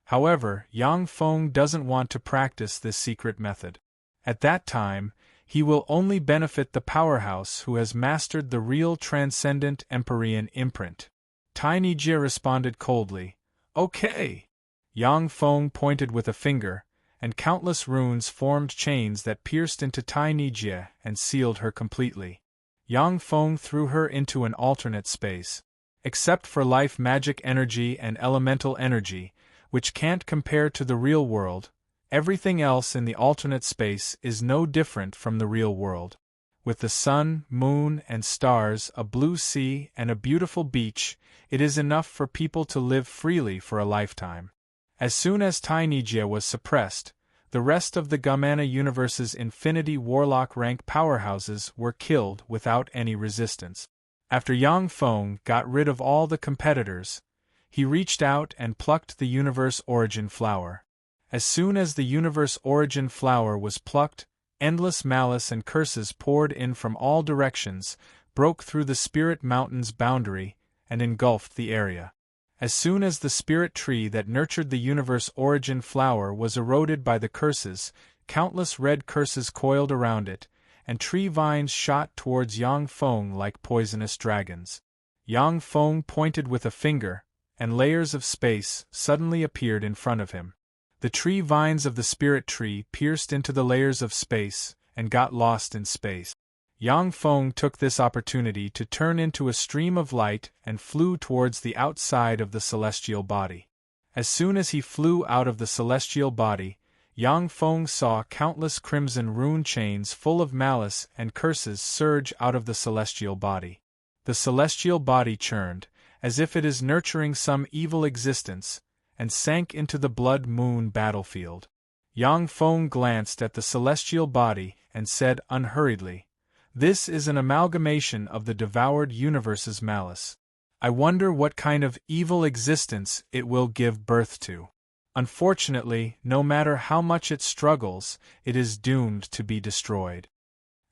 However, Yang Feng doesn't want to practice this secret method. At that time, he will only benefit the powerhouse who has mastered the real Transcendent Empyrean imprint. Tainijia responded coldly, "Okay." Yang Feng pointed with a finger, and countless runes formed chains that pierced into Tainijia and sealed her completely. Yang Feng threw her into an alternate space. Except for life magic energy and elemental energy, which can't compare to the real world, everything else in the alternate space is no different from the real world. With the sun, moon, and stars, a blue sea, and a beautiful beach, it is enough for people to live freely for a lifetime. As soon as Tainijia was suppressed, the rest of the Gamana Universe's Infinity Warlock rank powerhouses were killed without any resistance. After Yang Feng got rid of all the competitors, he reached out and plucked the Universe Origin Flower. As soon as the Universe Origin Flower was plucked, endless malice and curses poured in from all directions, broke through the Spirit Mountain's boundary, and engulfed the area. As soon as the spirit tree that nurtured the Universe Origin Flower was eroded by the curses, countless red curses coiled around it, and tree vines shot towards Yang Feng like poisonous dragons. Yang Feng pointed with a finger, and layers of space suddenly appeared in front of him. The tree vines of the spirit tree pierced into the layers of space, and got lost in space. Yang Feng took this opportunity to turn into a stream of light and flew towards the outside of the celestial body. As soon as he flew out of the celestial body, Yang Feng saw countless crimson rune chains full of malice and curses surge out of the celestial body. The celestial body churned, as if it is nurturing some evil existence, and sank into the blood moon battlefield. Yang Feng glanced at the celestial body and said unhurriedly, "This is an amalgamation of the devoured universe's malice. I wonder what kind of evil existence it will give birth to. Unfortunately, no matter how much it struggles, it is doomed to be destroyed.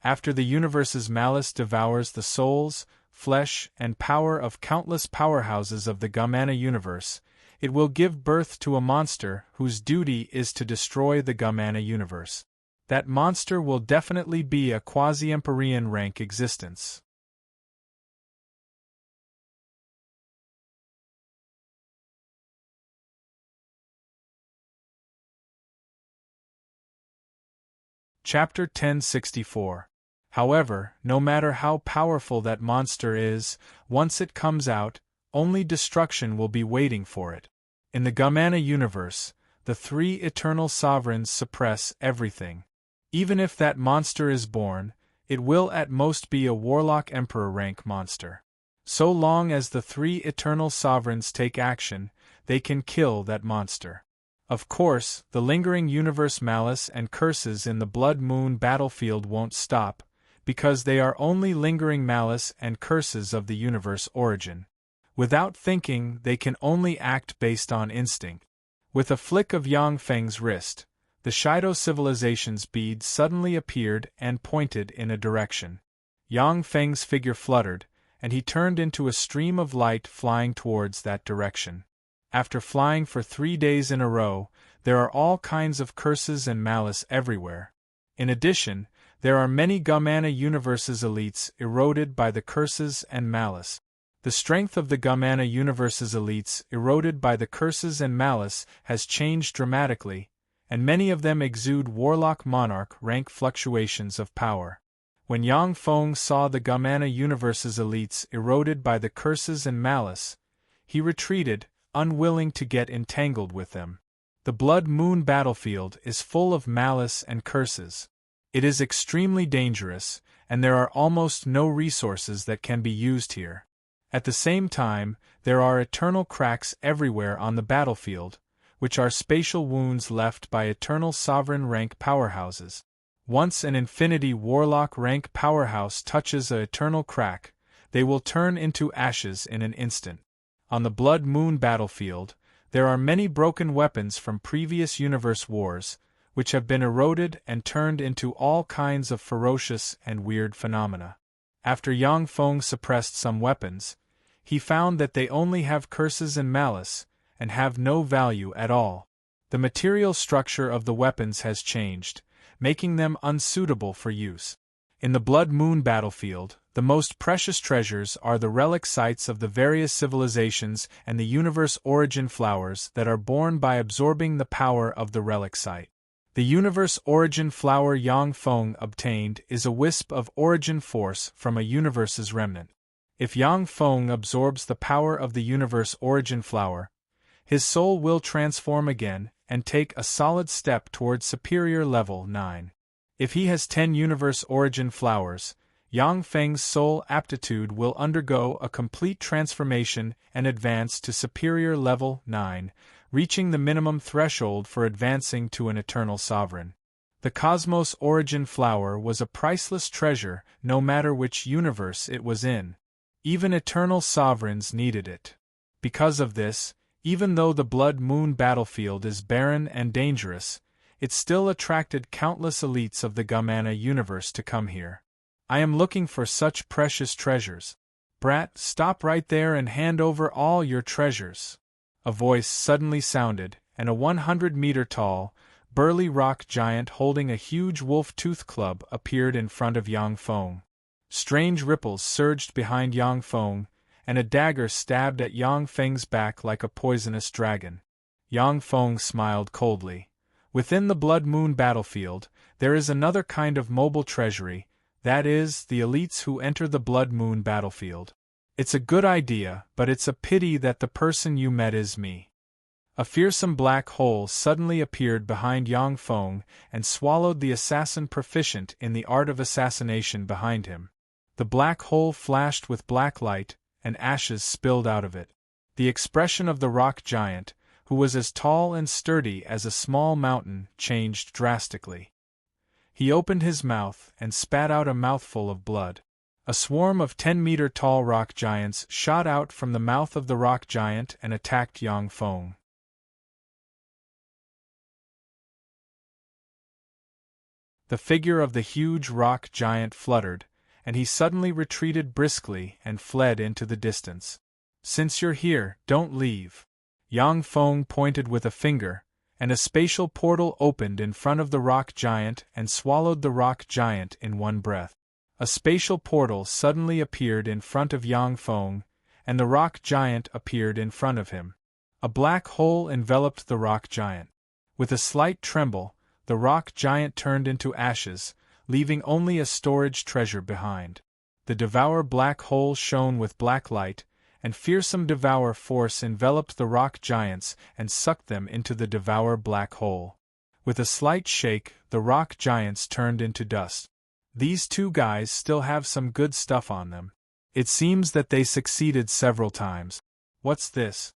After the universe's malice devours the souls, flesh, and power of countless powerhouses of the Gamana universe, it will give birth to a monster whose duty is to destroy the Gamana universe. That monster will definitely be a quasi-Empyrean rank existence." Chapter 1064. However, no matter how powerful that monster is, once it comes out, only destruction will be waiting for it. In the Gamana universe, the three eternal sovereigns suppress everything. Even if that monster is born, it will at most be a warlock emperor rank monster. So long as the three eternal sovereigns take action, they can kill that monster. Of course, the lingering universe malice and curses in the Blood Moon battlefield won't stop, because they are only lingering malice and curses of the universe origin. Without thinking, they can only act based on instinct. With a flick of Yang Feng's wrist, the Shido civilization's bead suddenly appeared and pointed in a direction. Yang Feng's figure fluttered, and he turned into a stream of light flying towards that direction. After flying for 3 days in a row, there are all kinds of curses and malice everywhere. In addition, there are many Gamana Universe's elites eroded by the curses and malice. The strength of the Gamana Universe's elites eroded by the curses and malice has changed dramatically, and many of them exude warlock monarch rank fluctuations of power. When Yang Feng saw the Gamana Universe's elites eroded by the curses and malice, he retreated, unwilling to get entangled with them. The Blood Moon battlefield is full of malice and curses. It is extremely dangerous, and there are almost no resources that can be used here. At the same time, there are eternal cracks everywhere on the battlefield, which are spatial wounds left by eternal sovereign rank powerhouses. Once an infinity warlock rank powerhouse touches a eternal crack, they will turn into ashes in an instant. On the Blood Moon battlefield, there are many broken weapons from previous universe wars, which have been eroded and turned into all kinds of ferocious and weird phenomena. After Yang Feng suppressed some weapons, he found that they only have curses and malice, and have no value at all. The material structure of the weapons has changed, making them unsuitable for use. In the Blood Moon battlefield, the most precious treasures are the relic sites of the various civilizations and the universe origin flowers that are born by absorbing the power of the relic site. The universe origin flower Yang Feng obtained is a wisp of origin force from a universe's remnant. If Yang Feng absorbs the power of the universe origin flower, his soul will transform again and take a solid step towards superior level 9. If he has 10 universe origin flowers, Yang Feng's soul aptitude will undergo a complete transformation and advance to superior level 9, reaching the minimum threshold for advancing to an eternal sovereign. The Cosmos Origin Flower was a priceless treasure no matter which universe it was in. Even eternal sovereigns needed it. Because of this, even though the Blood Moon battlefield is barren and dangerous, it still attracted countless elites of the Gamana universe to come here. I am looking for such precious treasures. Brat, stop right there and hand over all your treasures. A voice suddenly sounded, and a 100-meter-tall, burly rock giant holding a huge wolf-tooth club appeared in front of Yang Feng. Strange ripples surged behind Yang Feng, and a dagger stabbed at Yang Feng's back like a poisonous dragon. Yang Feng smiled coldly. Within the Blood Moon battlefield, there is another kind of mobile treasury, that is, the elites who enter the Blood Moon battlefield. It's a good idea, but it's a pity that the person you met is me. A fearsome black hole suddenly appeared behind Yang Feng and swallowed the assassin proficient in the art of assassination behind him. The black hole flashed with black light, and ashes spilled out of it. The expression of the rock giant, who was as tall and sturdy as a small mountain, changed drastically. He opened his mouth and spat out a mouthful of blood. A swarm of 10-meter-tall rock giants shot out from the mouth of the rock giant and attacked Yang Feng. The figure of the huge rock giant fluttered, and he suddenly retreated briskly and fled into the distance. Since you're here, don't leave. Yang Feng pointed with a finger, and a spatial portal opened in front of the rock giant and swallowed the rock giant in one breath. A spatial portal suddenly appeared in front of Yang Feng, and the rock giant appeared in front of him. A black hole enveloped the rock giant. With a slight tremble, the rock giant turned into ashes, leaving only a storage treasure behind. The devour black hole shone with black light, and fearsome devour force enveloped the rock giants and sucked them into the devour black hole. With a slight shake, the rock giants turned into dust. These two guys still have some good stuff on them. It seems that they succeeded several times. What's this?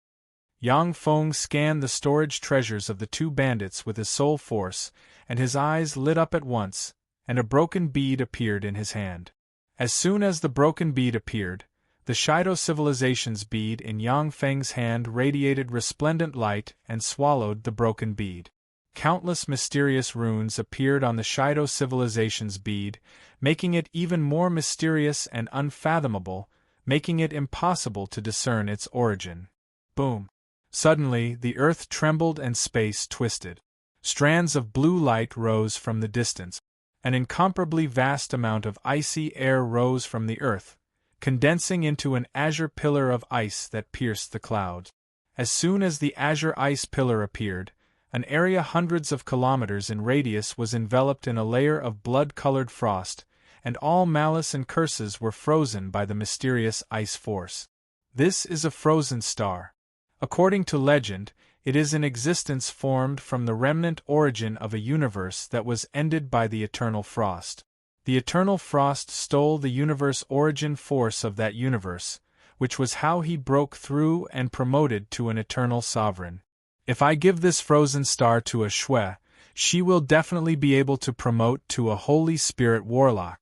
Yang Feng scanned the storage treasures of the two bandits with his soul force, and his eyes lit up at once, and a broken bead appeared in his hand. As soon as the broken bead appeared, the Shido Civilization's bead in Yang Feng's hand radiated resplendent light and swallowed the broken bead. Countless mysterious runes appeared on the Shido Civilization's bead, making it even more mysterious and unfathomable, making it impossible to discern its origin. Boom! Suddenly, the earth trembled and space twisted. Strands of blue light rose from the distance. An incomparably vast amount of icy air rose from the earth, condensing into an azure pillar of ice that pierced the clouds. As soon as the azure ice pillar appeared, an area hundreds of kilometers in radius was enveloped in a layer of blood-colored frost, and all malice and curses were frozen by the mysterious ice force. This is a frozen star. According to legend, it is an existence formed from the remnant origin of a universe that was ended by the eternal frost. The eternal frost stole the universe origin force of that universe, which was how he broke through and promoted to an eternal sovereign. If I give this frozen star to a Shui, she will definitely be able to promote to a Holy Spirit warlock.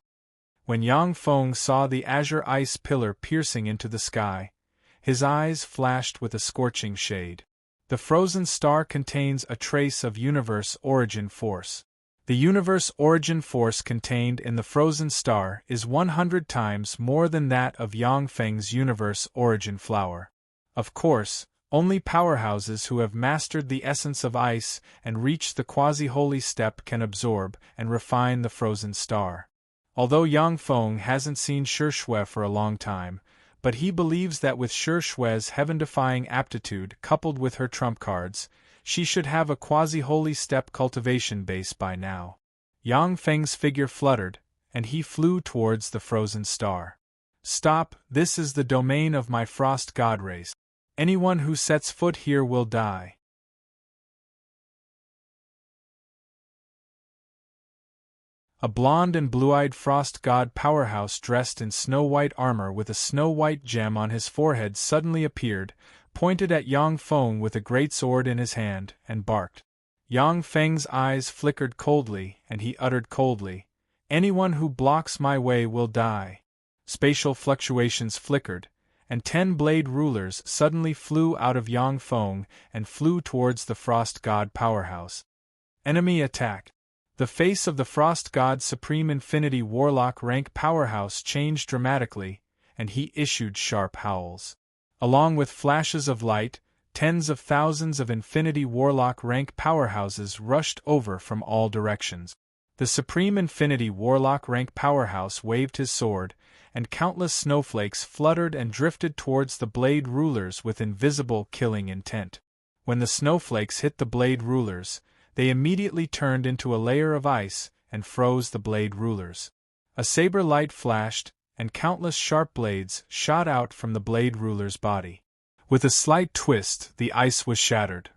When Yang Feng saw the azure ice pillar piercing into the sky, his eyes flashed with a scorching shade. The frozen star contains a trace of universe origin force. The universe origin force contained in the frozen star is 100 times more than that of Yang Feng's universe origin flower. Of course, only powerhouses who have mastered the essence of ice and reached the quasi-holy step can absorb and refine the frozen star. Although Yang Feng hasn't seen Shi Shui for a long time, but he believes that with Shi Shui's heaven-defying aptitude coupled with her trump cards, she should have a quasi-holy step cultivation base by now. Yang Feng's figure fluttered, and he flew towards the frozen star. Stop, this is the domain of my frost god race. Anyone who sets foot here will die. A blonde and blue-eyed frost god powerhouse dressed in snow-white armor with a snow-white gem on his forehead suddenly appeared, pointed at Yang Feng with a great sword in his hand, and barked. Yang Feng's eyes flickered coldly, and he uttered coldly, "Anyone who blocks my way will die." Spatial fluctuations flickered, and 10 blade rulers suddenly flew out of Yang Feng and flew towards the frost god powerhouse. Enemy attack. The face of the Frost God's Supreme Infinity Warlock rank powerhouse changed dramatically, and he issued sharp howls. Along with flashes of light, tens of thousands of Infinity Warlock rank powerhouses rushed over from all directions. The Supreme Infinity Warlock rank powerhouse waved his sword, and countless snowflakes fluttered and drifted towards the blade rulers with invisible killing intent. When the snowflakes hit the blade rulers, they immediately turned into a layer of ice and froze the blade rulers. A saber light flashed, and countless sharp blades shot out from the blade ruler's body. With a slight twist, the ice was shattered.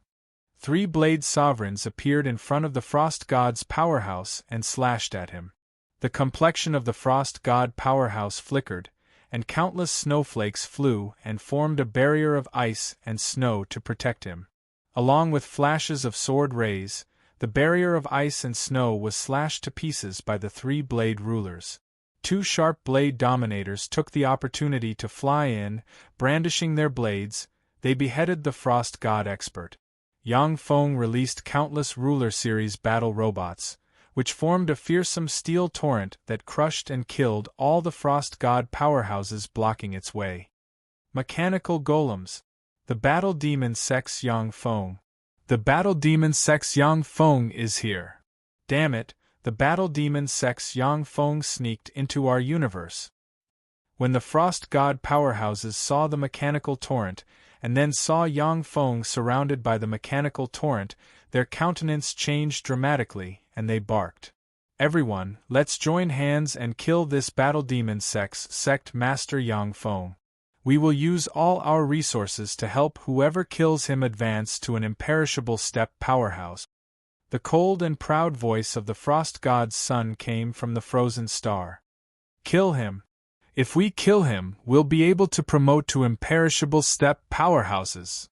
3 blade sovereigns appeared in front of the frost god's powerhouse and slashed at him. The complexion of the frost god powerhouse flickered, and countless snowflakes flew and formed a barrier of ice and snow to protect him. Along with flashes of sword rays, the barrier of ice and snow was slashed to pieces by the 3 blade rulers. 2 sharp blade dominators took the opportunity to fly in, brandishing their blades. They beheaded the frost god expert. Yang Feng released countless ruler series battle robots, which formed a fearsome steel torrent that crushed and killed all the frost god powerhouses blocking its way. Mechanical golems. The battle demon sex Yang Feng. The battle demon sex Yang Feng is here. Damn it, the battle demon sex Yang Feng sneaked into our universe. When the frost god powerhouses saw the mechanical torrent, and then saw Yang Feng surrounded by the mechanical torrent, their countenance changed dramatically, and they barked. Everyone, let's join hands and kill this battle demon sex sect master Yang Feng. We will use all our resources to help whoever kills him advance to an imperishable step powerhouse. The cold and proud voice of the frost god's son came from the frozen star. Kill him. If we kill him, we'll be able to promote to imperishable step powerhouses.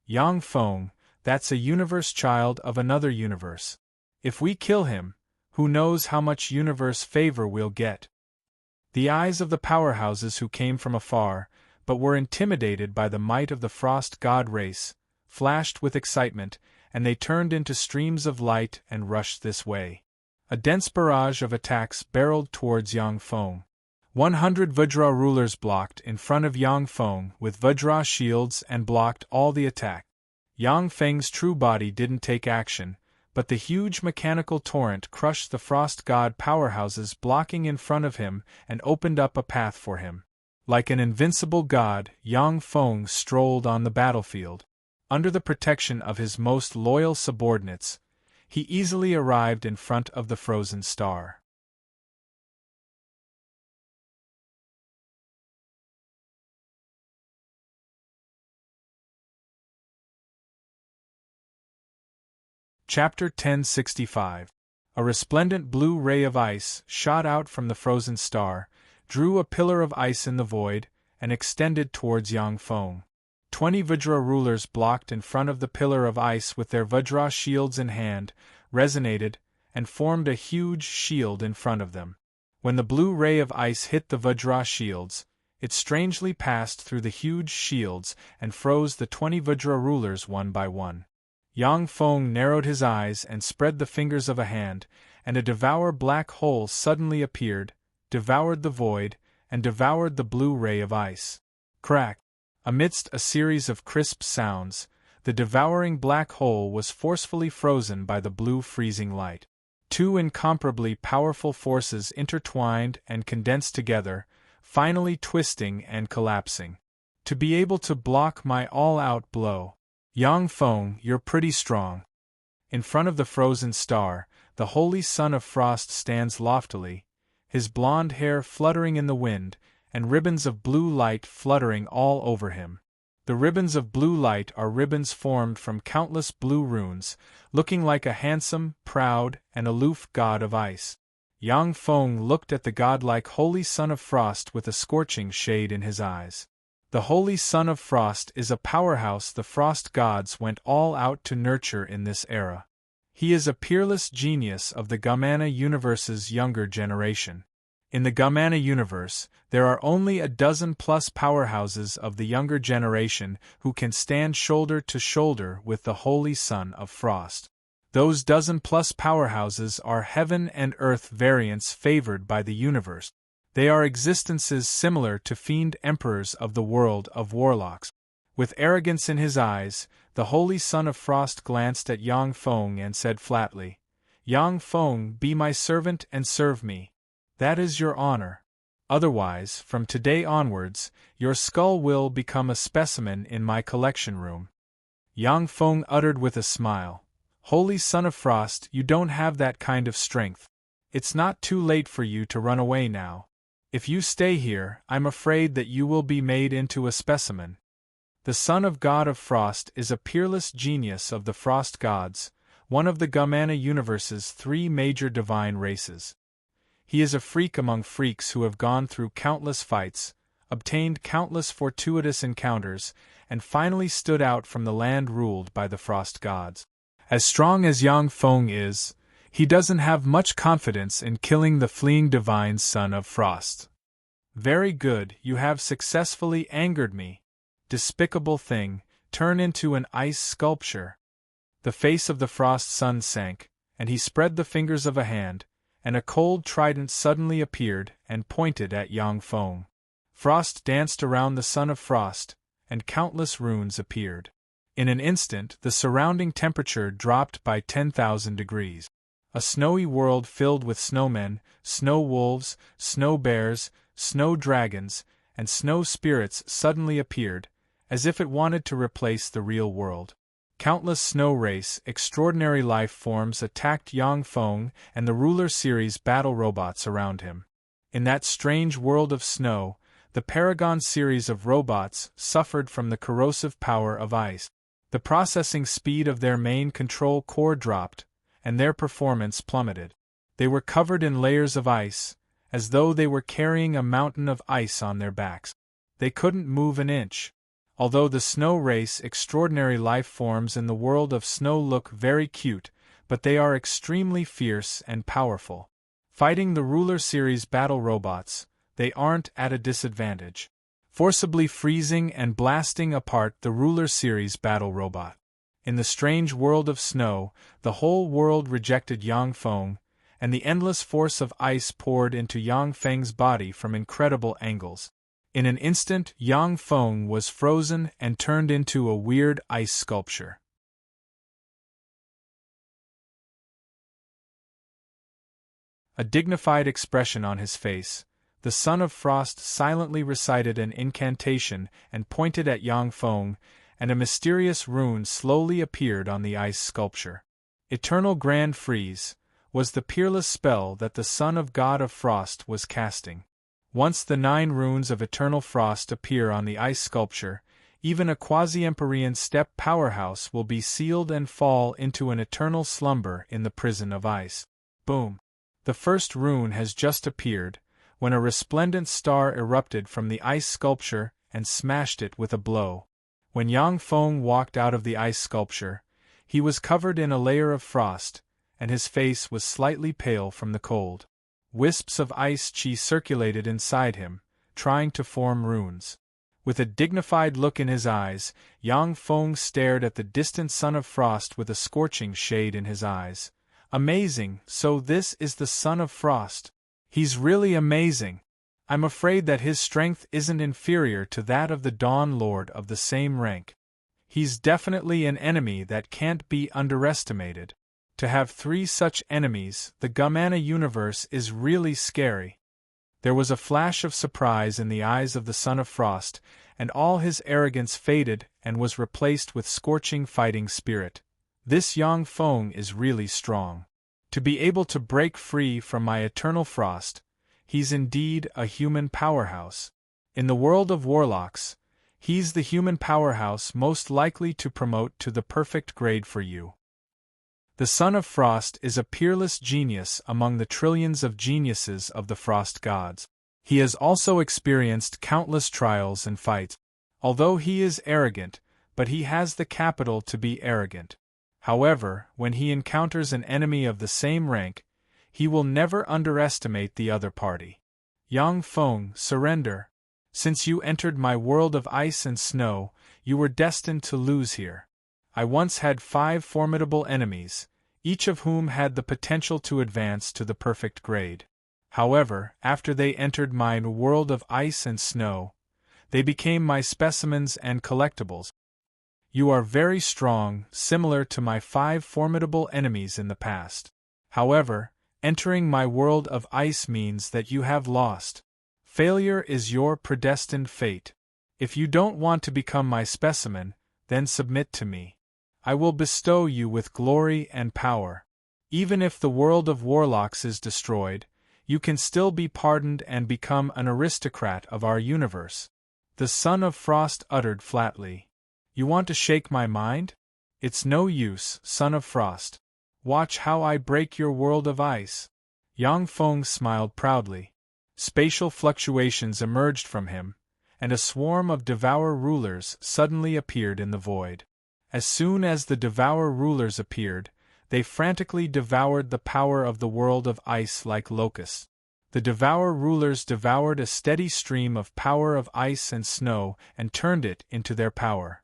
Yang Feng, that's a universe child of another universe. If we kill him, who knows how much universe favor we'll get. The eyes of the powerhouses who came from afar, but were intimidated by the might of the frost god race, flashed with excitement, and they turned into streams of light and rushed this way. A dense barrage of attacks barreled towards Yang Feng. 100 Vajra rulers blocked in front of Yang Feng with Vajra shields and blocked all the attack. Yang Feng's true body didn't take action, but the huge mechanical torrent crushed the frost god powerhouses blocking in front of him and opened up a path for him. Like an invincible god, Yang Feng strolled on the battlefield. Under the protection of his most loyal subordinates, he easily arrived in front of the frozen star. Chapter 1065. A resplendent blue ray of ice shot out from the frozen star, drew a pillar of ice in the void, and extended towards Yang Feng. 20 Vajra rulers blocked in front of the pillar of ice with their Vajra shields in hand, resonated, and formed a huge shield in front of them. When the blue ray of ice hit the Vajra shields, it strangely passed through the huge shields and froze the 20 Vajra rulers one by one. Yang Feng narrowed his eyes and spread the fingers of a hand, and a devour black hole suddenly appeared, devoured the void, and devoured the blue ray of ice. Crack! Amidst a series of crisp sounds, the devouring black hole was forcefully frozen by the blue freezing light. Two incomparably powerful forces intertwined and condensed together, finally twisting and collapsing. To be able to block my all-out blow. Yang Feng, you're pretty strong. In front of the frozen star, the holy son of frost stands loftily, his blonde hair fluttering in the wind, and ribbons of blue light fluttering all over him. The ribbons of blue light are ribbons formed from countless blue runes, looking like a handsome, proud, and aloof god of ice. Yang Feng looked at the godlike holy son of frost with a scorching shade in his eyes. The holy son of frost is a powerhouse the frost gods went all out to nurture in this era. He is a peerless genius of the Gamana universe's younger generation. In the Gamana universe, there are only a dozen plus powerhouses of the younger generation who can stand shoulder to shoulder with the holy son of frost. Those dozen plus powerhouses are heaven and earth variants favored by the universe. They are existences similar to fiend emperors of the world of warlocks. With arrogance in his eyes, the holy son of frost glanced at Yang Feng and said flatly, "Yang Feng, be my servant and serve me. That is your honor. Otherwise, from today onwards, your skull will become a specimen in my collection room." Yang Feng uttered with a smile, "Holy son of frost, you don't have that kind of strength. It's not too late for you to run away now. If you stay here, I'm afraid that you will be made into a specimen." The son of God of Frost is a peerless genius of the Frost gods, one of the Gamana universe's three major divine races. He is a freak among freaks who have gone through countless fights, obtained countless fortuitous encounters, and finally stood out from the land ruled by the Frost gods. As strong as Yang Feng is, he doesn't have much confidence in killing the fleeing divine son of frost. "Very good, you have successfully angered me. Despicable thing, turn into an ice sculpture." The face of the frost son sank, and he spread the fingers of a hand, and a cold trident suddenly appeared and pointed at Yang Feng. Frost danced around the son of frost, and countless runes appeared. In an instant the surrounding temperature dropped by 10,000 degrees. A snowy world filled with snowmen, snow wolves, snow bears, snow dragons, and snow spirits suddenly appeared, as if it wanted to replace the real world. Countless snow race, extraordinary life forms attacked Yang Feng and the ruler series battle robots around him. In that strange world of snow, The Paragon series of robots suffered from the corrosive power of ice. The processing speed of their main control core dropped, and their performance plummeted. They were covered in layers of ice, as though they were carrying a mountain of ice on their backs. They couldn't move an inch. Although the snow race extraordinary life forms in the world of snow look very cute, but they are extremely fierce and powerful. Fighting the Ruler Series battle robots, they aren't at a disadvantage. Forcibly freezing and blasting apart the Ruler Series battle robot. In the strange world of snow, the whole world rejected Yang Feng, and the endless force of ice poured into Yang Feng's body from incredible angles. In an instant, Yang Feng was frozen and turned into a weird ice sculpture. A dignified expression on his face, the Son of Frost silently recited an incantation and pointed at Yang Feng, and a mysterious rune slowly appeared on the ice sculpture. Eternal Grand Freeze was the peerless spell that the Son of God of Frost was casting. Once the 9 runes of eternal frost appear on the ice sculpture, even a quasi-Empyrean steppe powerhouse will be sealed and fall into an eternal slumber in the prison of ice. Boom! The first rune has just appeared, when a resplendent star erupted from the ice sculpture and smashed it with a blow. When Yang Feng walked out of the ice sculpture, he was covered in a layer of frost, and his face was slightly pale from the cold. Wisps of ice chi circulated inside him, trying to form runes. With a dignified look in his eyes, Yang Feng stared at the distant Son of Frost with a scorching shade in his eyes. Amazing, so this is the Son of Frost. He's really amazing. I'm afraid that his strength isn't inferior to that of the Dawn Lord of the same rank. He's definitely an enemy that can't be underestimated. To have 3 such enemies, the Gamana universe is really scary. There was a flash of surprise in the eyes of the Son of Frost, and all his arrogance faded and was replaced with scorching fighting spirit. This Yang Feng is really strong. To be able to break free from my eternal frost, he's indeed a human powerhouse. In the world of warlocks, he's the human powerhouse most likely to promote to the perfect grade for you. The Son of Frost is a peerless genius among the trillions of geniuses of the Frost gods. He has also experienced countless trials and fights. Although he is arrogant, but he has the capital to be arrogant. However, when he encounters an enemy of the same rank, he will never underestimate the other party. Yang Feng, surrender. Since you entered my world of ice and snow, you were destined to lose here. I once had 5 formidable enemies, each of whom had the potential to advance to the perfect grade. However, after they entered my world of ice and snow, they became my specimens and collectibles. You are very strong, similar to my 5 formidable enemies in the past. However, entering my world of ice means that you have lost. Failure is your predestined fate. If you don't want to become my specimen, then submit to me. I will bestow you with glory and power. Even if the world of warlocks is destroyed, you can still be pardoned and become an aristocrat of our universe. The Son of Frost uttered flatly. You want to shake my mind? It's no use, Son of Frost. Watch how I break your world of ice. Yang Feng smiled proudly. Spatial fluctuations emerged from him, and a swarm of Devour Rulers suddenly appeared in the void. As soon as the Devour Rulers appeared, they frantically devoured the power of the world of ice like locusts. The Devour Rulers devoured a steady stream of power of ice and snow and turned it into their power.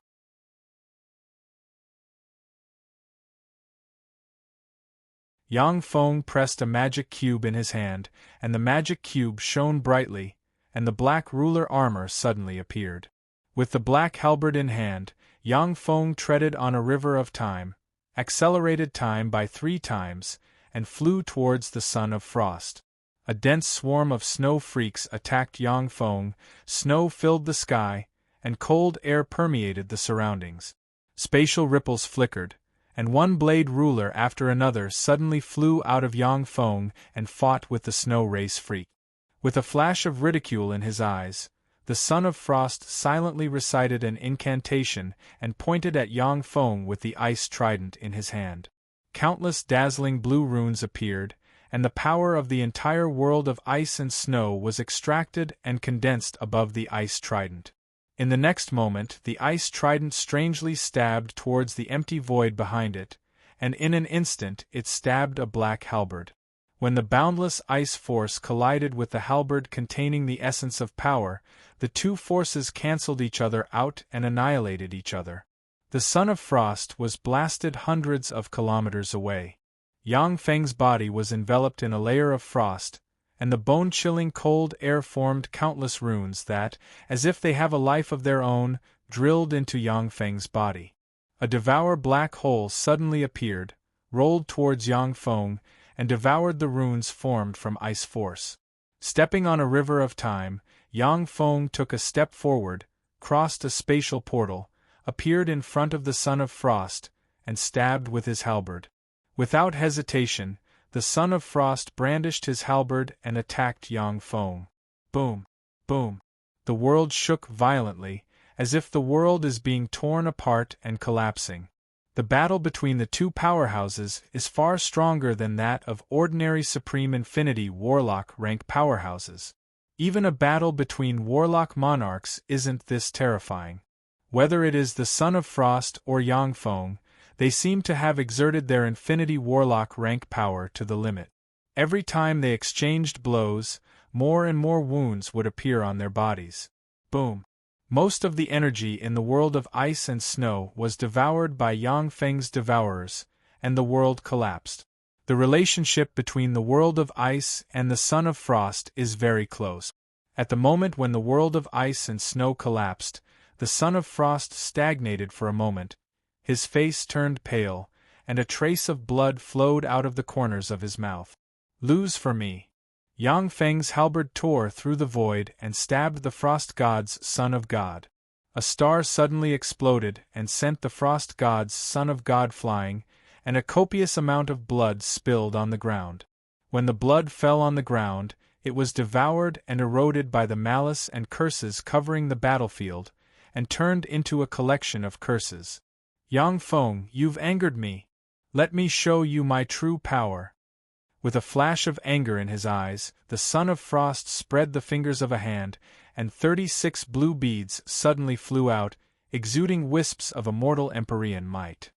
Yang Feng pressed a magic cube in his hand, and the magic cube shone brightly, and the black ruler armor suddenly appeared. With the black halberd in hand, Yang Feng treaded on a river of time, accelerated time by 3 times, and flew towards the Son of Frost. A dense swarm of snow freaks attacked Yang Feng, snow filled the sky, and cold air permeated the surroundings. Spatial ripples flickered, and one blade ruler after another suddenly flew out of Yang Feng and fought with the snow race freak. With a flash of ridicule in his eyes, the Son of Frost silently recited an incantation and pointed at Yang Feng with the ice trident in his hand. Countless dazzling blue runes appeared, and the power of the entire world of ice and snow was extracted and condensed above the ice trident. In the next moment, the ice trident strangely stabbed towards the empty void behind it, and in an instant it stabbed a black halberd. When the boundless ice force collided with the halberd containing the essence of power, the two forces cancelled each other out and annihilated each other. The Son of Frost was blasted hundreds of kilometers away. Yang Feng's body was enveloped in a layer of frost, and the bone-chilling cold air formed countless runes that, as if they have a life of their own, drilled into Yang Feng's body. A devour black hole suddenly appeared, rolled towards Yang Feng, and devoured the runes formed from ice force. Stepping on a river of time, Yang Feng took a step forward, crossed a spatial portal, appeared in front of the Son of Frost, and stabbed with his halberd. Without hesitation, the Son of Frost brandished his halberd and attacked Yang Feng. Boom! Boom! The world shook violently, as if the world is being torn apart and collapsing. The battle between the two powerhouses is far stronger than that of ordinary Supreme Infinity Warlock rank powerhouses. Even a battle between Warlock monarchs isn't this terrifying. Whether it is the Son of Frost or Yang Feng, they seem to have exerted their Infinity Warlock rank power to the limit. Every time they exchanged blows, more and more wounds would appear on their bodies. Boom! Most of the energy in the world of ice and snow was devoured by Yang Feng's devourers, and the world collapsed. The relationship between the world of ice and the Son of Frost is very close. At the moment when the world of ice and snow collapsed, the Son of Frost stagnated for a moment, his face turned pale, and a trace of blood flowed out of the corners of his mouth. Lose for me. Yang Feng's halberd tore through the void and stabbed the Frost God's Son of God. A star suddenly exploded and sent the Frost God's Son of God flying, and a copious amount of blood spilled on the ground. When the blood fell on the ground, it was devoured and eroded by the malice and curses covering the battlefield, and turned into a collection of curses. Yang Feng, you've angered me. Let me show you my true power. With a flash of anger in his eyes, the Son of Frost spread the fingers of a hand, and 36 blue beads suddenly flew out, exuding wisps of immortal Empyrean might.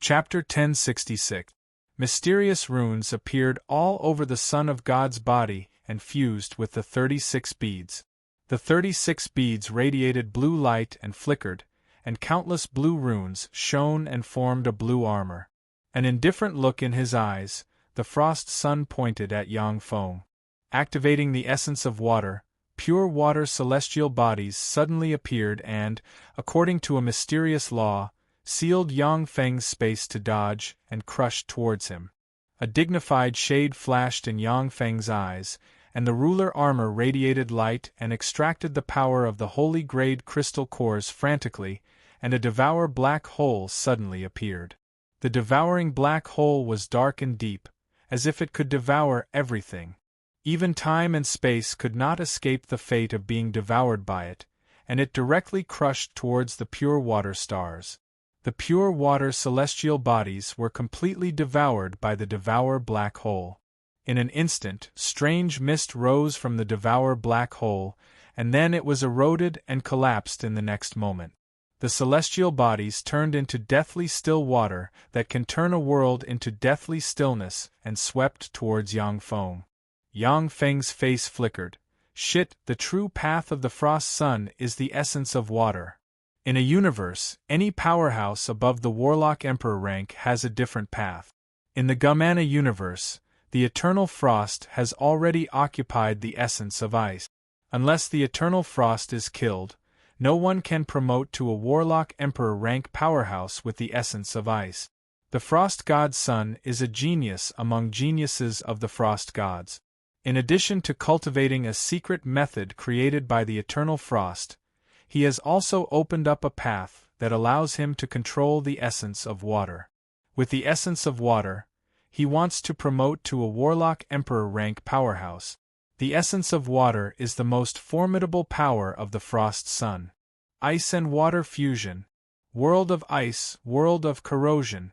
Chapter 1066. Mysterious runes appeared all over the Son of God's body and fused with the 36 beads. The 36 beads radiated blue light and flickered, and countless blue runes shone and formed a blue armor. An indifferent look in his eyes, the Frost Sun pointed at Yang Feng. Activating the essence of water, pure water celestial bodies suddenly appeared and, according to a mysterious law, sealed Yang Feng's space to dodge and crush towards him. A dignified shade flashed in Yang Feng's eyes, and the ruler armor radiated light and extracted the power of the holy grade crystal cores frantically, and a devour black hole suddenly appeared. The devouring black hole was dark and deep, as if it could devour everything. Even time and space could not escape the fate of being devoured by it, and it directly crushed towards the pure water stars. The pure water celestial bodies were completely devoured by the devour black hole. In an instant, strange mist rose from the devour black hole, and then it was eroded and collapsed in the next moment. The celestial bodies turned into deathly still water that can turn a world into deathly stillness and swept towards Yang Feng. Yang Feng's face flickered. Shit, the true path of the Frost Sun is the essence of water. In a universe, any powerhouse above the Warlock Emperor rank has a different path. In the Gamana universe, the Eternal Frost has already occupied the essence of ice. Unless the Eternal Frost is killed, no one can promote to a Warlock Emperor rank powerhouse with the essence of ice. The Frost God Sun is a genius among geniuses of the Frost Gods. In addition to cultivating a secret method created by the Eternal Frost, he has also opened up a path that allows him to control the essence of water. With the essence of water, he wants to promote to a Warlock Emperor rank powerhouse. The essence of water is the most formidable power of the Frost Sun. Ice and water fusion. World of ice, world of corrosion.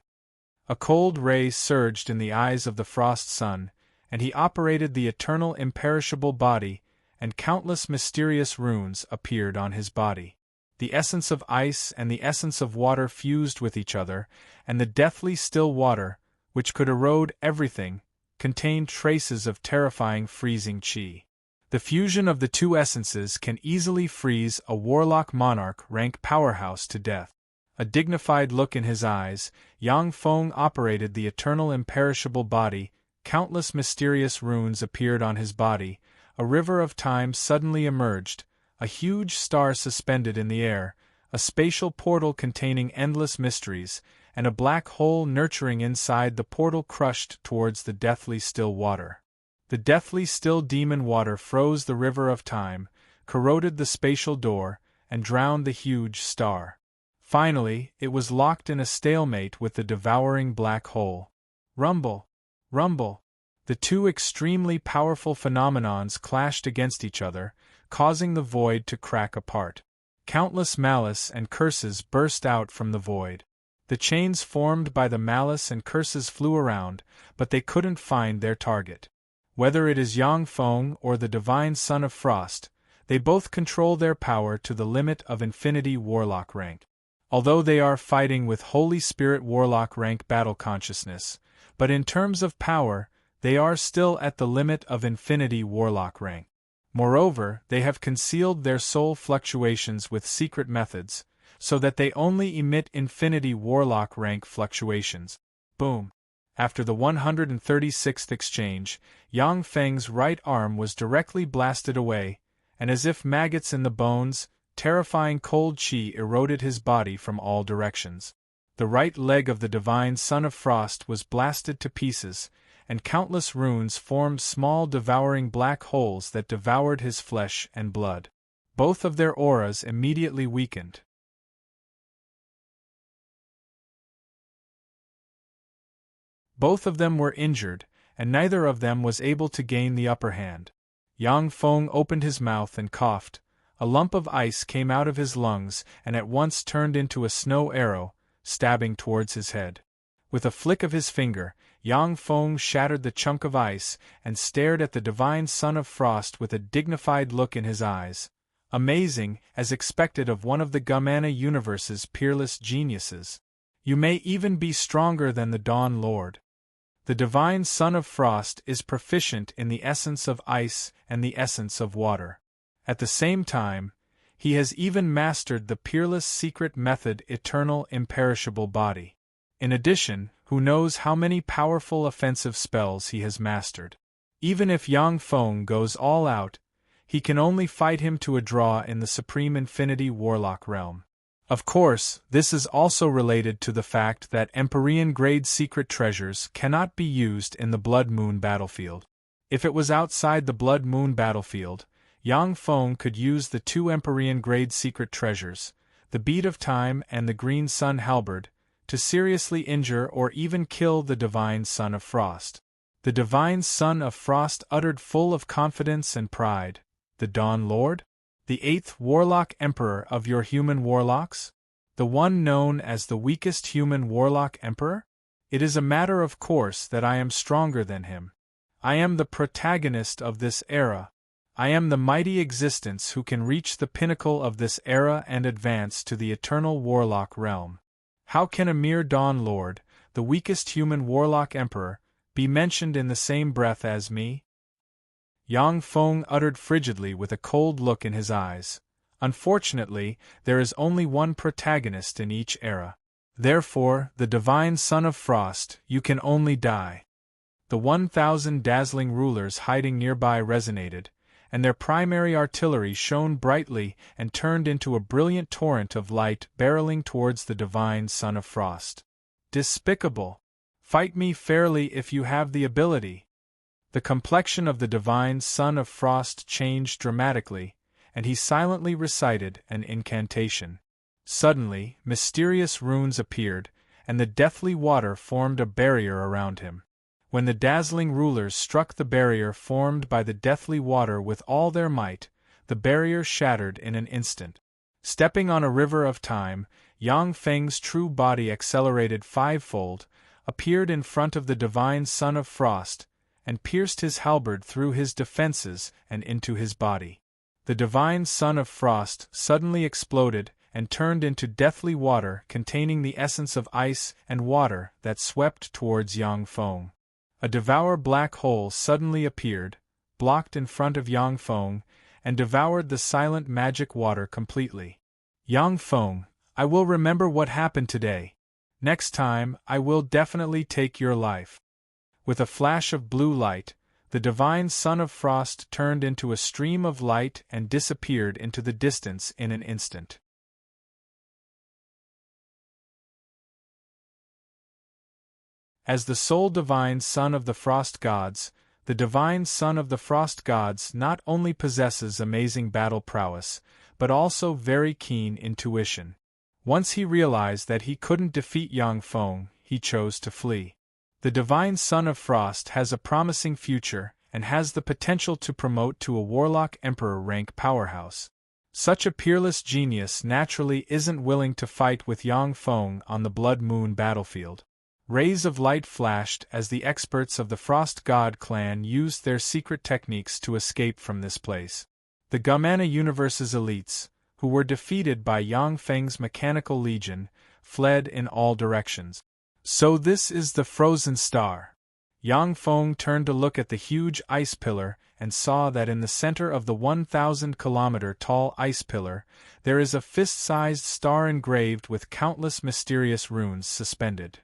A cold ray surged in the eyes of the Frost Sun, and he operated the eternal imperishable body, and countless mysterious runes appeared on his body. The essence of ice and the essence of water fused with each other, and the deathly still water, which could erode everything, contained traces of terrifying freezing chi. The fusion of the two essences can easily freeze a Warlock Monarch rank powerhouse to death. A dignified look in his eyes, Yang Feng operated the eternal imperishable body, countless mysterious runes appeared on his body, a river of time suddenly emerged, a huge star suspended in the air, a spatial portal containing endless mysteries, and a black hole nurturing inside the portal crushed towards the deathly still water. The deathly still demon water froze the river of time, corroded the spatial door, and drowned the huge star. Finally, it was locked in a stalemate with the devouring black hole. Rumble! Rumble! The two extremely powerful phenomenons clashed against each other, causing the void to crack apart. Countless malice and curses burst out from the void. The chains formed by the malice and curses flew around, but they couldn't find their target. Whether it is Yang Feng or the Divine Son of Frost, they both control their power to the limit of Infinity Warlock rank. Although they are fighting with Holy Spirit Warlock rank battle consciousness, but in terms of power, they are still at the limit of Infinity Warlock rank. Moreover, they have concealed their soul fluctuations with secret methods, so that they only emit Infinity Warlock rank fluctuations. Boom! After the 136th exchange, Yang Feng's right arm was directly blasted away, and as if maggots in the bones, terrifying cold chi eroded his body from all directions. The right leg of the Divine Son of Frost was blasted to pieces, and countless runes formed small devouring black holes that devoured his flesh and blood. Both of their auras immediately weakened. Both of them were injured, and neither of them was able to gain the upper hand. Yang Feng opened his mouth and coughed. A lump of ice came out of his lungs and at once turned into a snow arrow, stabbing towards his head. With a flick of his finger, Yang Feng shattered the chunk of ice and stared at the Divine Son of Frost with a dignified look in his eyes. Amazing, as expected of one of the Gamana universe's peerless geniuses. You may even be stronger than the Dawn Lord. The Divine Son of Frost is proficient in the essence of ice and the essence of water. At the same time, he has even mastered the peerless secret method Eternal Imperishable Body. In addition, who knows how many powerful offensive spells he has mastered. Even if Yang Feng goes all out, he can only fight him to a draw in the Supreme Infinity Warlock realm. Of course, this is also related to the fact that Empyrean-grade secret treasures cannot be used in the Blood Moon battlefield. If it was outside the Blood Moon battlefield, Yang Feng could use the two Empyrean-grade secret treasures, the Bead of Time and the Green Sun Halberd, to seriously injure or even kill the Divine Son of Frost. The Divine Son of Frost uttered full of confidence and pride, "The Dawn Lord? The 8th Warlock Emperor of your human warlocks? The one known as the weakest human Warlock Emperor? It is a matter of course that I am stronger than him. I am the protagonist of this era. I am the mighty existence who can reach the pinnacle of this era and advance to the eternal Warlock realm. How can a mere Dawn Lord, the weakest human Warlock Emperor, be mentioned in the same breath as me?" Yang Feng uttered frigidly with a cold look in his eyes. Unfortunately, there is only one protagonist in each era. Therefore, the Divine Son of Frost, you can only die. The 1,000 dazzling rulers hiding nearby resonated, and their primary artillery shone brightly and turned into a brilliant torrent of light barreling towards the Divine Son of Frost. Despicable! Fight me fairly if you have the ability. The complexion of the Divine Son of Frost changed dramatically, and he silently recited an incantation. Suddenly, mysterious runes appeared, and the deathly water formed a barrier around him. When the dazzling rulers struck the barrier formed by the deathly water with all their might, the barrier shattered in an instant. Stepping on a river of time, Yang Feng's true body accelerated fivefold, appeared in front of the divine Son of Frost, and pierced his halberd through his defenses and into his body. The divine Son of Frost suddenly exploded and turned into deathly water containing the essence of ice and water that swept towards Yang Feng. A devour black hole suddenly appeared, blocked in front of Yang Feng, and devoured the silent magic water completely. Yang Feng, I will remember what happened today. Next time, I will definitely take your life. With a flash of blue light, the divine Son of Frost turned into a stream of light and disappeared into the distance in an instant. As the sole divine Son of the Frost Gods, the divine Son of the Frost Gods not only possesses amazing battle prowess, but also very keen intuition. Once he realized that he couldn't defeat Yang Feng, he chose to flee. The divine Son of Frost has a promising future and has the potential to promote to a warlock emperor rank powerhouse. Such a peerless genius naturally isn't willing to fight with Yang Feng on the Blood Moon battlefield. Rays of light flashed as the experts of the Frost God clan used their secret techniques to escape from this place. The Gamana Universe's elites, who were defeated by Yang Feng's mechanical legion, fled in all directions. So this is the frozen star. Yang Feng turned to look at the huge ice pillar and saw that in the center of the 1,000-kilometer-tall ice pillar, there is a fist-sized star engraved with countless mysterious runes suspended.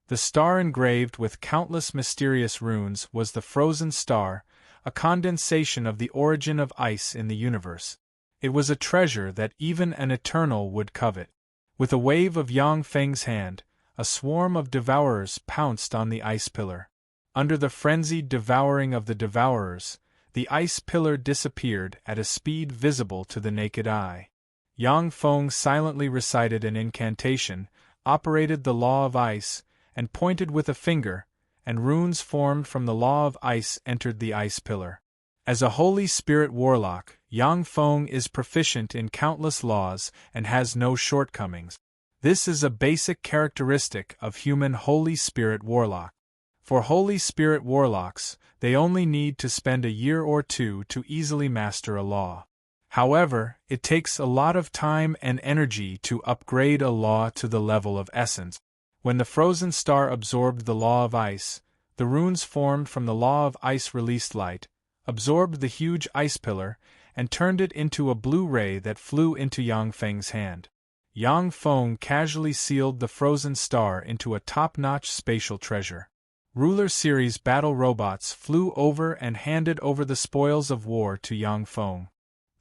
The star engraved with countless mysterious runes was the frozen star, a condensation of the origin of ice in the universe. It was a treasure that even an eternal would covet. With a wave of Yang Feng's hand, a swarm of devourers pounced on the ice pillar. Under the frenzied devouring of the devourers, the ice pillar disappeared at a speed visible to the naked eye. Yang Feng silently recited an incantation, operated the law of ice, and pointed with a finger, and runes formed from the law of ice entered the ice pillar. As a Holy Spirit warlock, Yang Feng is proficient in countless laws and has no shortcomings. This is a basic characteristic of human Holy Spirit warlock. For Holy Spirit warlocks, they only need to spend a year or two to easily master a law. However, it takes a lot of time and energy to upgrade a law to the level of essence. When the frozen star absorbed the law of ice, the runes formed from the law of ice released light, absorbed the huge ice pillar, and turned it into a blue ray that flew into Yang Feng's hand. Yang Feng casually sealed the frozen star into a top-notch spatial treasure. Ruler Series battle robots flew over and handed over the spoils of war to Yang Feng.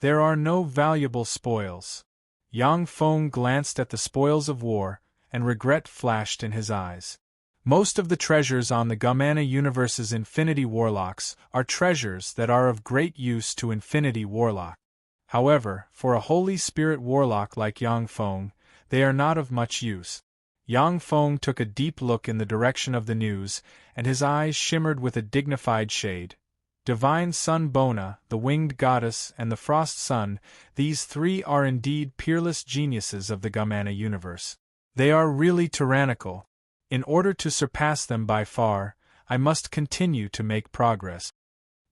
There are no valuable spoils. Yang Feng glanced at the spoils of war, and regret flashed in his eyes. Most of the treasures on the Gamana Universe's Infinity Warlocks are treasures that are of great use to Infinity Warlock. However, for a Holy Spirit Warlock like Yang Feng, they are not of much use. Yang Feng took a deep look in the direction of the news, and his eyes shimmered with a dignified shade. Divine Sun Bona, the Winged Goddess, and the Frost Sun, these three are indeed peerless geniuses of the Gamana Universe. They are really tyrannical. In order to surpass them by far, I must continue to make progress.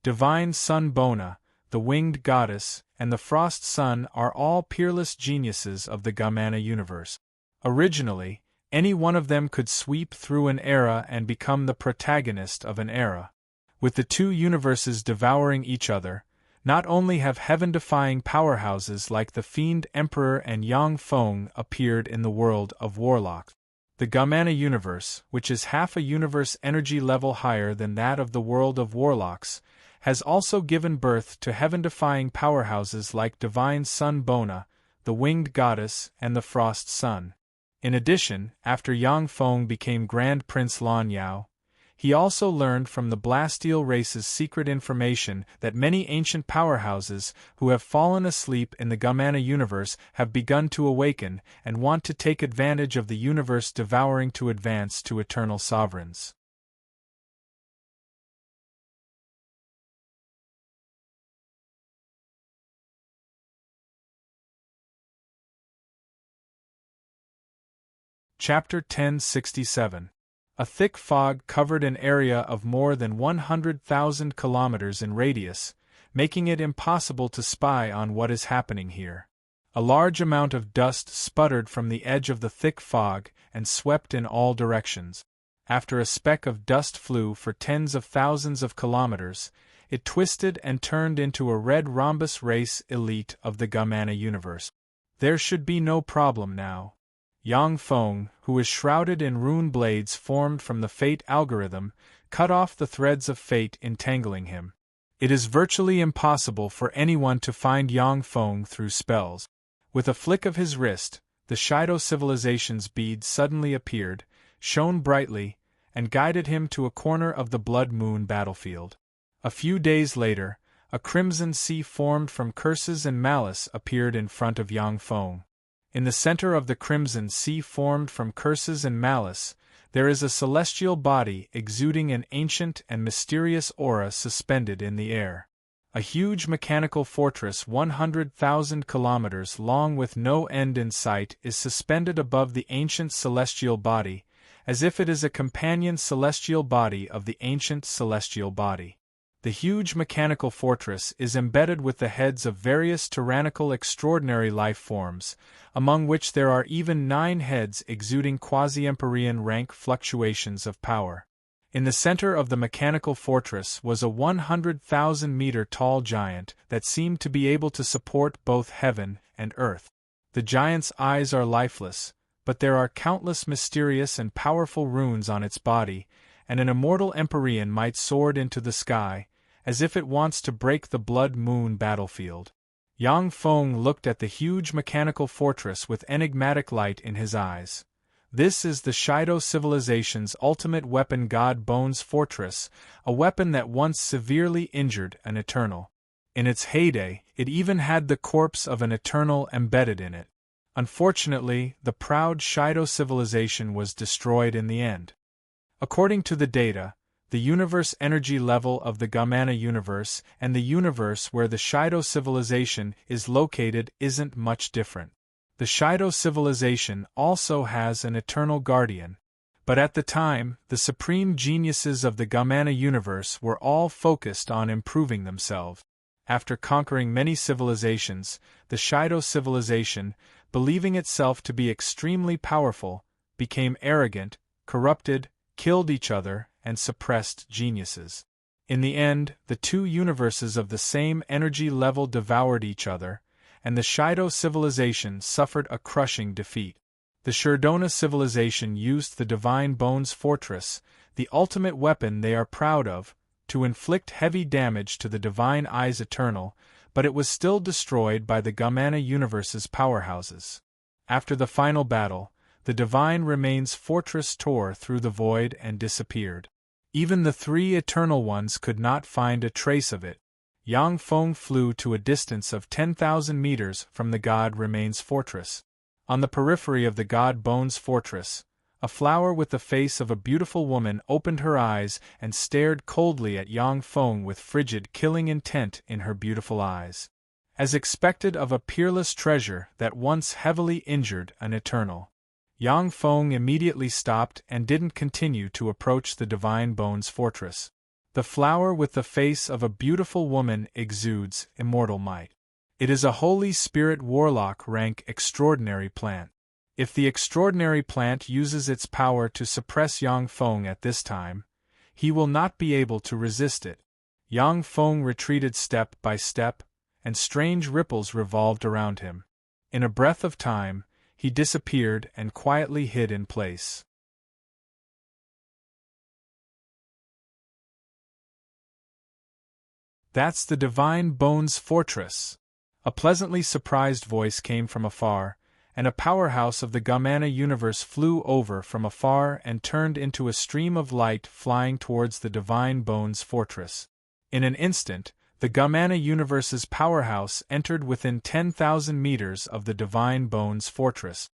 Divine Sun Bona, the Winged Goddess, and the Frost Sun are all peerless geniuses of the Gamana Universe. Originally, any one of them could sweep through an era and become the protagonist of an era. With the two universes devouring each other, not only have heaven-defying powerhouses like the Fiend Emperor and Yang Feng appeared in the world of warlocks. The Gamana Universe, which is half a universe energy level higher than that of the world of warlocks, has also given birth to heaven-defying powerhouses like Divine Sun Bona, the Winged Goddess, and the Frost Sun. In addition, after Yang Feng became Grand Prince Lan Yao, He also learned from the Blasteel race's secret information that many ancient powerhouses who have fallen asleep in the Gamana universe have begun to awaken and want to take advantage of the universe devouring to advance to eternal sovereigns. Chapter 1067. A thick fog covered an area of more than 100,000 kilometers in radius, making it impossible to spy on what is happening here. A large amount of dust sputtered from the edge of the thick fog and swept in all directions. After a speck of dust flew for tens of thousands of kilometers, it twisted and turned into a red rhombus race elite of the Gamana universe. There should be no problem now. Yang Feng, who is shrouded in rune blades formed from the fate algorithm, cut off the threads of fate entangling him. It is virtually impossible for anyone to find Yang Feng through spells. With a flick of his wrist, the Shido civilization's bead suddenly appeared, shone brightly, and guided him to a corner of the Blood Moon battlefield. A few days later, a crimson sea formed from curses and malice appeared in front of Yang Feng. In the center of the crimson sea formed from curses and malice, there is a celestial body exuding an ancient and mysterious aura suspended in the air. A huge mechanical fortress 100,000 kilometers long with no end in sight is suspended above the ancient celestial body, as if it is a companion celestial body of the ancient celestial body. The huge mechanical fortress is embedded with the heads of various tyrannical extraordinary life forms, among which there are even 9 heads exuding quasi-empyrean rank fluctuations of power. In the center of the mechanical fortress was a 100,000-meter tall giant that seemed to be able to support both heaven and earth. The giant's eyes are lifeless, but there are countless mysterious and powerful runes on its body, and an immortal empyrean might soar into the sky, as if it wants to break the Blood Moon battlefield. Yang Feng looked at the huge mechanical fortress with enigmatic light in his eyes. This is the Shido civilization's ultimate weapon, God Bone's Fortress, a weapon that once severely injured an Eternal. In its heyday, it even had the corpse of an Eternal embedded in it. Unfortunately, the proud Shido civilization was destroyed in the end. According to the data, the universe energy level of the Gamana universe and the universe where the Shido civilization is located isn't much different. The Shido civilization also has an eternal guardian, but at the time, the supreme geniuses of the Gamana universe were all focused on improving themselves. After conquering many civilizations, the Shido civilization, believing itself to be extremely powerful, became arrogant, corrupted, killed each other, and suppressed geniuses. In the end, the two universes of the same energy level devoured each other, and the Shido civilization suffered a crushing defeat. The Shurdona civilization used the Divine Bones Fortress, the ultimate weapon they are proud of, to inflict heavy damage to the Divine Eyes Eternal, but it was still destroyed by the Gamana universe's powerhouses. After the final battle, the Divine Remains Fortress tore through the void and disappeared. Even the 3 Eternal Ones could not find a trace of it. Yang Feng flew to a distance of 10,000 meters from the God Remains Fortress. On the periphery of the God Bones Fortress, a flower with the face of a beautiful woman opened her eyes and stared coldly at Yang Feng with frigid, killing intent in her beautiful eyes. As expected of a peerless treasure that once heavily injured an Eternal, Yang Feng immediately stopped and didn't continue to approach the Divine Bones Fortress. The flower with the face of a beautiful woman exudes immortal might. It is a Holy Spirit Warlock rank extraordinary plant. If the extraordinary plant uses its power to suppress Yang Feng at this time, he will not be able to resist it. Yang Feng retreated step by step, and strange ripples revolved around him. In a breath of time, he disappeared and quietly hid in place. That's the Divine Bones Fortress. A pleasantly surprised voice came from afar, and a powerhouse of the Gamana universe flew over from afar and turned into a stream of light flying towards the Divine Bones fortress. In an instant, the Gamana universe's powerhouse entered within 10,000 meters of the Divine Bones fortress.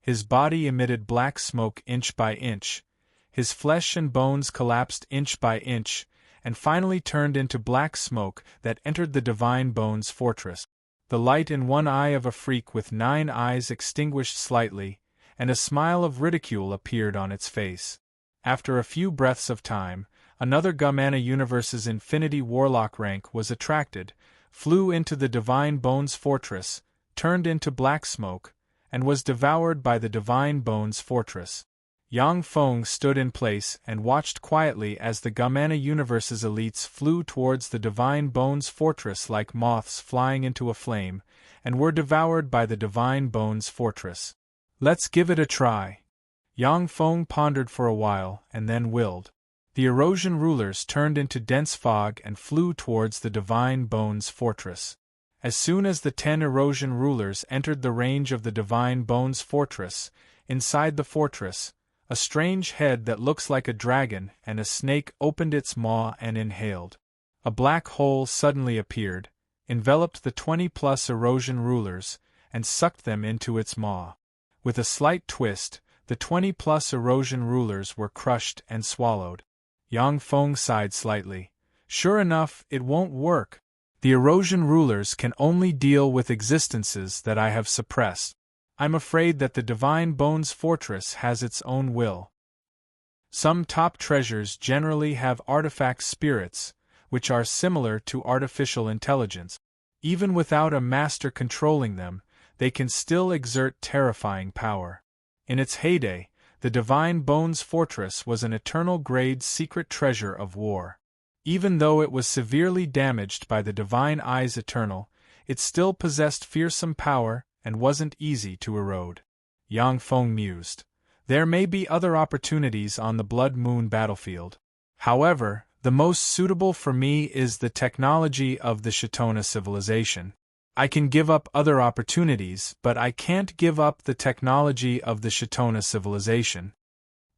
His body emitted black smoke inch by inch, his flesh and bones collapsed inch by inch, and finally turned into black smoke that entered the Divine Bones fortress. The light in one eye of a freak with 9 eyes extinguished slightly, and a smile of ridicule appeared on its face. After a few breaths of time, another Gamana universe's Infinity Warlock rank was attracted, flew into the Divine Bones fortress, turned into black smoke, and was devoured by the Divine Bones fortress. Yang Feng stood in place and watched quietly as the Gamana universe's elites flew towards the Divine Bones fortress like moths flying into a flame, and were devoured by the Divine Bones fortress. "Let's give it a try." Yang Feng pondered for a while and then willed. The erosion rulers turned into dense fog and flew towards the Divine Bones fortress. As soon as the 10 erosion rulers entered the range of the Divine Bones fortress, inside the fortress, a strange head that looks like a dragon and a snake opened its maw and inhaled. A black hole suddenly appeared, enveloped the 20-plus erosion rulers, and sucked them into its maw. With a slight twist, the 20-plus erosion rulers were crushed and swallowed. Yang Feng sighed slightly. "Sure enough, it won't work. The erosion rulers can only deal with existences that I have suppressed. I'm afraid that the Divine Bones fortress has its own will. Some top treasures generally have artifact spirits, which are similar to artificial intelligence. Even without a master controlling them, they can still exert terrifying power. In its heyday, the Divine Bones fortress was an eternal-grade secret treasure of war. Even though it was severely damaged by the Divine Eyes Eternal, it still possessed fearsome power and wasn't easy to erode." Yang Feng mused. "There may be other opportunities on the Blood Moon battlefield. However, the most suitable for me is the technology of the Shitona civilization. I can give up other opportunities, but I can't give up the technology of the Shitona civilization."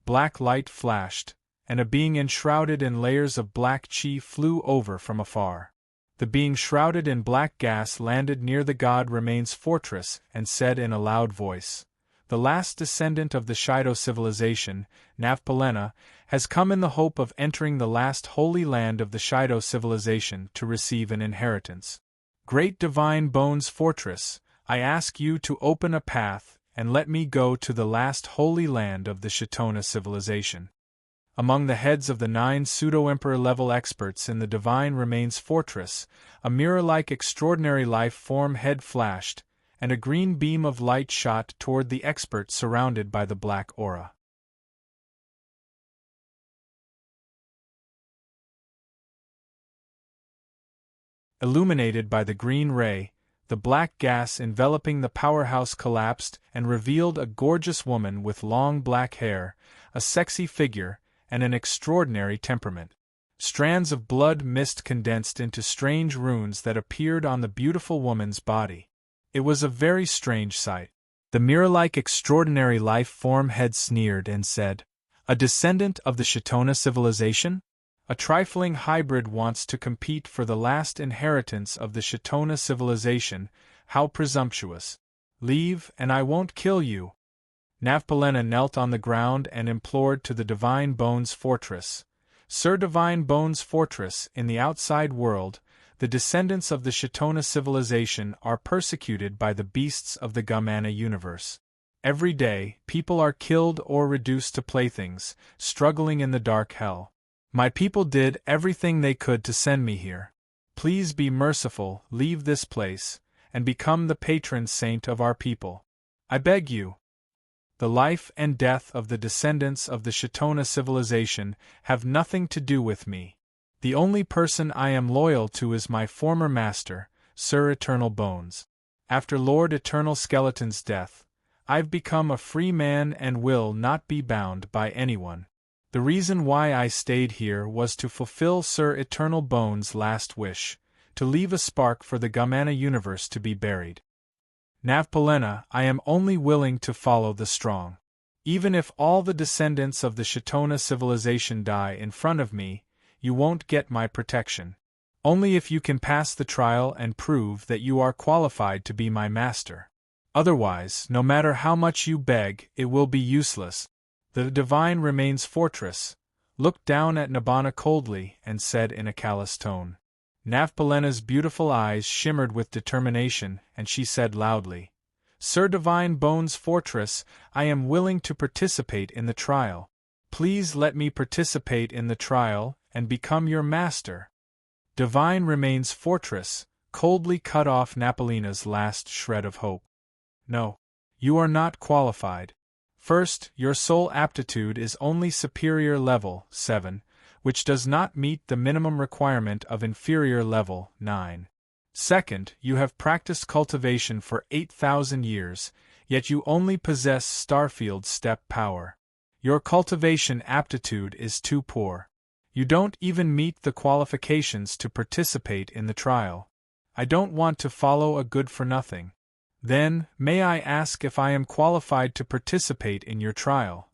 Black light flashed, and a being enshrouded in layers of black chi flew over from afar. The being shrouded in black gas landed near the God Remains fortress and said in a loud voice, "The last descendant of the Shido civilization, Navpalena, has come in the hope of entering the last holy land of the Shido civilization to receive an inheritance. Great Divine Bones fortress, I ask you to open a path and let me go to the last holy land of the Shitona civilization." Among the heads of the 9 pseudo-emperor-level experts in the Divine Remains fortress, a mirror-like extraordinary life-form head flashed, and a green beam of light shot toward the expert surrounded by the black aura. Illuminated by the green ray, the black gas enveloping the powerhouse collapsed and revealed a gorgeous woman with long black hair, a sexy figure, and an extraordinary temperament. Strands of blood mist condensed into strange runes that appeared on the beautiful woman's body. It was a very strange sight. The mirror-like extraordinary life-form head sneered and said, "A descendant of the Shitona civilization? A trifling hybrid wants to compete for the last inheritance of the Shitona civilization, how presumptuous. Leave, and I won't kill you." Navpalena knelt on the ground and implored to the Divine Bones fortress, "Sir Divine Bones fortress, in the outside world, the descendants of the Shitona civilization are persecuted by the beasts of the Gamana universe. Every day, people are killed or reduced to playthings, struggling in the dark hell. My people did everything they could to send me here. Please be merciful, leave this place, and become the patron saint of our people. I beg you. The life and death of the descendants of the Shitona civilization have nothing to do with me. The only person I am loyal to is my former master, Sir Eternal Bones. After Lord Eternal Skeleton's death, I've become a free man and will not be bound by anyone. The reason why I stayed here was to fulfill Sir Eternal Bones' last wish, to leave a spark for the Gamana universe to be buried." Navpalena, I am only willing to follow the strong. Even if all the descendants of the Shatona civilization die in front of me, you won't get my protection. Only if you can pass the trial and prove that you are qualified to be my master. Otherwise, no matter how much you beg, it will be useless. The divine remains fortress, looked down at Nibbana coldly, and said in a callous tone. Navpalena's beautiful eyes shimmered with determination, and she said loudly, Sir Divine Bones Fortress, I am willing to participate in the trial. Please let me participate in the trial, and become your master. Divine Remains Fortress coldly cut off Navpalena's last shred of hope. No. You are not qualified. First, your soul aptitude is only superior level 7, which does not meet the minimum requirement of inferior level 9. Second, you have practiced cultivation for 8,000 years, yet you only possess Starfield step power. Your cultivation aptitude is too poor. You don't even meet the qualifications to participate in the trial. I don't want to follow a good-for-nothing. Then, may I ask if I am qualified to participate in your trial?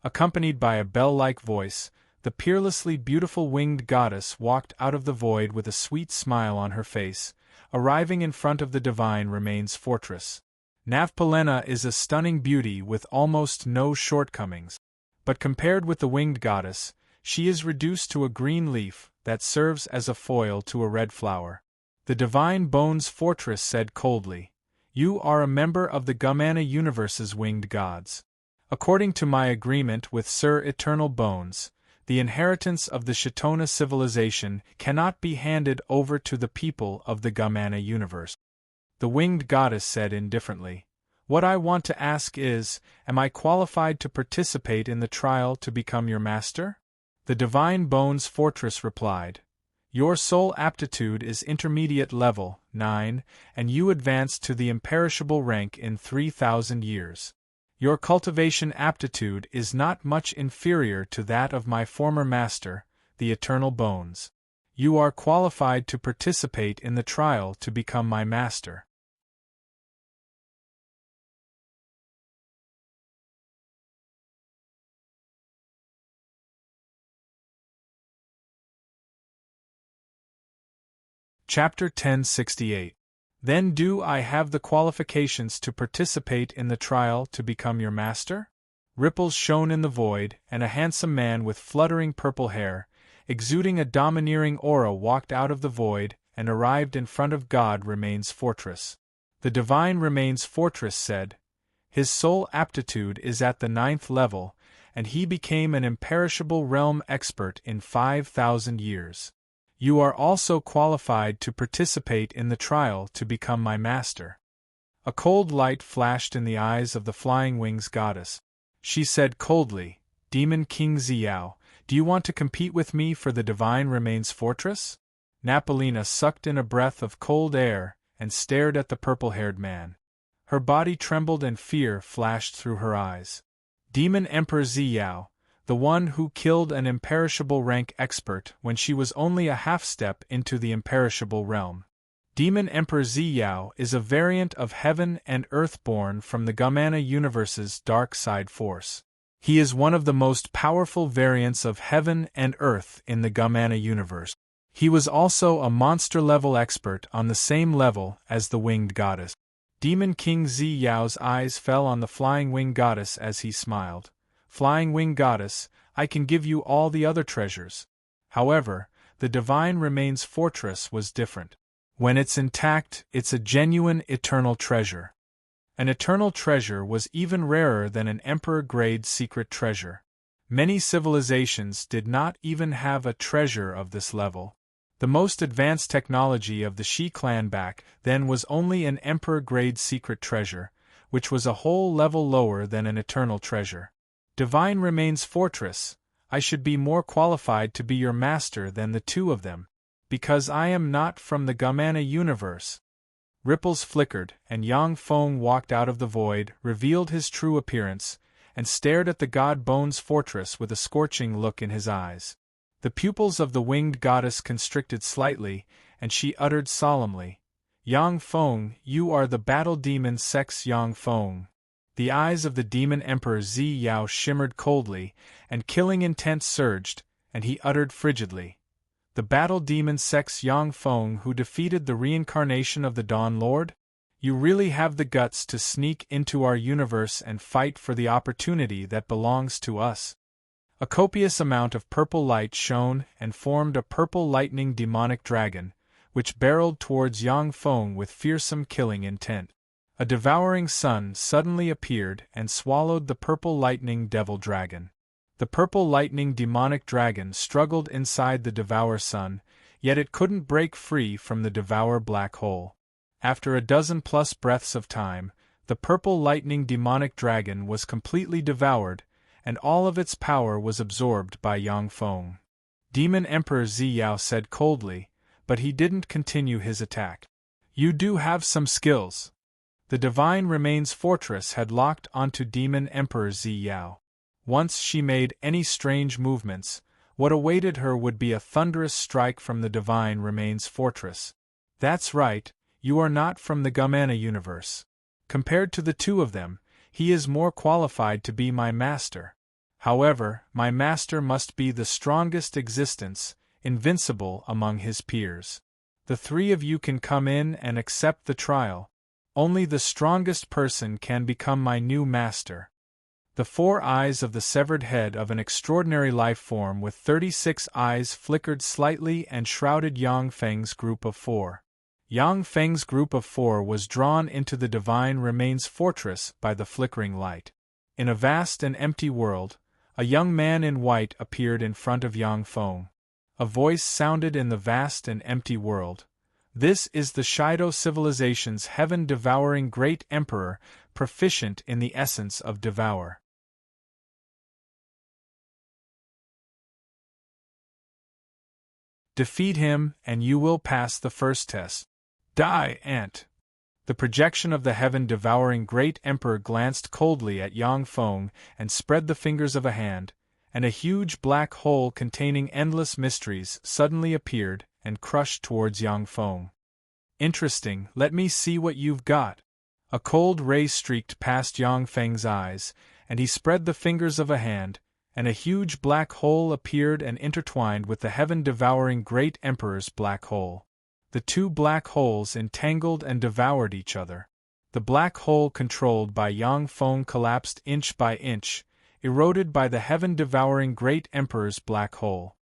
Accompanied by a bell-like voice, the peerlessly beautiful winged goddess walked out of the void with a sweet smile on her face, arriving in front of the Divine Remains Fortress. Navpalena is a stunning beauty with almost no shortcomings. But compared with the winged goddess, she is reduced to a green leaf that serves as a foil to a red flower. The Divine Bones Fortress said coldly, You are a member of the Gumana Universe's winged gods. According to my agreement with Sir Eternal Bones, the inheritance of the Shatona civilization cannot be handed over to the people of the Gumana Universe. The winged goddess said indifferently, What I want to ask is, am I qualified to participate in the trial to become your master? The Divine Bones Fortress replied, Your soul aptitude is intermediate level 9, and you advance to the imperishable rank in 3,000 years. Your cultivation aptitude is not much inferior to that of my former master, the Eternal Bones. You are qualified to participate in the trial to become my master. Chapter 1068. Then do I have the qualifications to participate in the trial to become your master? Ripples shone in the void, and a handsome man with fluttering purple hair, exuding a domineering aura walked out of the void and arrived in front of God Remains Fortress. The Divine Remains Fortress said, His soul aptitude is at the 9th level, and he became an imperishable realm expert in 5,000 years. You are also qualified to participate in the trial to become my master. A cold light flashed in the eyes of the Flying Wings goddess. She said coldly, Demon King Xiao, do you want to compete with me for the Divine Remains Fortress? Navpalena sucked in a breath of cold air and stared at the purple-haired man. Her body trembled and fear flashed through her eyes. Demon Emperor Xiao, the one who killed an imperishable rank expert when she was only a half-step into the imperishable realm. Demon Emperor Xiao is a variant of heaven and earth born from the Gumana Universe's dark side force. He is one of the most powerful variants of heaven and earth in the Gumana Universe. He was also a monster-level expert on the same level as the winged goddess. Demon King Xiao's eyes fell on the Flying Wing goddess as he smiled. Flying Wing Goddess, I can give you all the other treasures. However, the Divine Remains Fortress was different. When it's intact, it's a genuine eternal treasure. An eternal treasure was even rarer than an Emperor-grade secret treasure. Many civilizations did not even have a treasure of this level. The most advanced technology of the Shi clan back then was only an Emperor-grade secret treasure, which was a whole level lower than an eternal treasure. Divine Remains Fortress, I should be more qualified to be your master than the two of them, because I am not from the Gumana universe. Ripples flickered, and Yang Feng walked out of the void, revealed his true appearance, and stared at the God Bones Fortress with a scorching look in his eyes. The pupils of the winged goddess constricted slightly, and she uttered solemnly, Yang Feng, you are the battle demon Sex Yang Feng. The eyes of the demon Emperor Zi Yao shimmered coldly, and killing intent surged, and he uttered frigidly. The battle demon Sex Yang Feng who defeated the reincarnation of the Dawn Lord? You really have the guts to sneak into our universe and fight for the opportunity that belongs to us. A copious amount of purple light shone and formed a purple lightning demonic dragon, which barreled towards Yang Feng with fearsome killing intent. A devouring sun suddenly appeared and swallowed the purple lightning devil dragon. The purple lightning demonic dragon struggled inside the devour sun, yet it couldn't break free from the devour black hole. After a dozen-plus breaths of time, the purple lightning demonic dragon was completely devoured, and all of its power was absorbed by Yang Feng. Demon Emperor Zi Yao said coldly, but he didn't continue his attack. You do have some skills. The Divine Remains Fortress had locked onto Demon Emperor Zi Yao. Once she made any strange movements, what awaited her would be a thunderous strike from the Divine Remains Fortress. That's right, you are not from the Gamana universe. Compared to the two of them, he is more qualified to be my master. However, my master must be the strongest existence, invincible among his peers. The three of you can come in and accept the trial. Only the strongest person can become my new master. The 4 eyes of the severed head of an extraordinary life form with 36 eyes flickered slightly and shrouded Yang Feng's group of 4. Yang Feng's group of 4 was drawn into the Divine Remains Fortress by the flickering light. In a vast and empty world, a young man in white appeared in front of Yang Feng. A voice sounded in the vast and empty world. This is the Shido civilization's heaven-devouring great emperor, proficient in the essence of devour. Defeat him, and you will pass the first test. Die, ant! The projection of the heaven-devouring great emperor glanced coldly at Yang Feng and spread the fingers of a hand, and a huge black hole containing endless mysteries suddenly appeared and crushed towards Yang Feng. Interesting, let me see what you've got. A cold ray streaked past Yang Feng's eyes, and he spread the fingers of a hand, and a huge black hole appeared and intertwined with the heaven-devouring great emperor's black hole. The 2 black holes entangled and devoured each other. The black hole controlled by Yang Feng collapsed inch by inch, eroded by the heaven-devouring great emperor's black hole.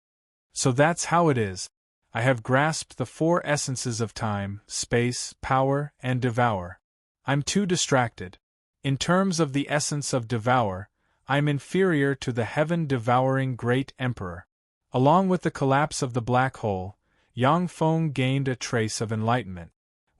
So that's how it is. I have grasped the 4 essences of time, space, power, and devour. I'm too distracted. In terms of the essence of devour, I'm inferior to the heaven-devouring great emperor. Along with the collapse of the black hole, Yang Feng gained a trace of enlightenment.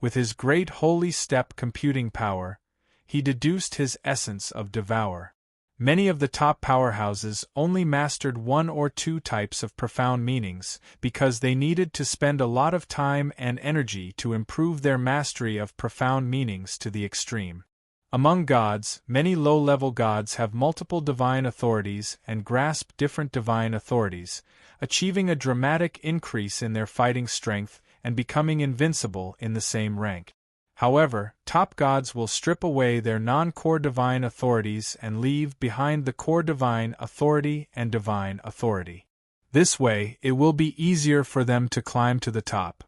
With his great holy step computing power, he deduced his essence of devour. Many of the top powerhouses only mastered 1 or 2 types of profound meanings because they needed to spend a lot of time and energy to improve their mastery of profound meanings to the extreme. Among gods, many low-level gods have multiple divine authorities and grasp different divine authorities, achieving a dramatic increase in their fighting strength and becoming invincible in the same rank. However, top gods will strip away their non-core divine authorities and leave behind the core divine authority and divine authority. This way, it will be easier for them to climb to the top.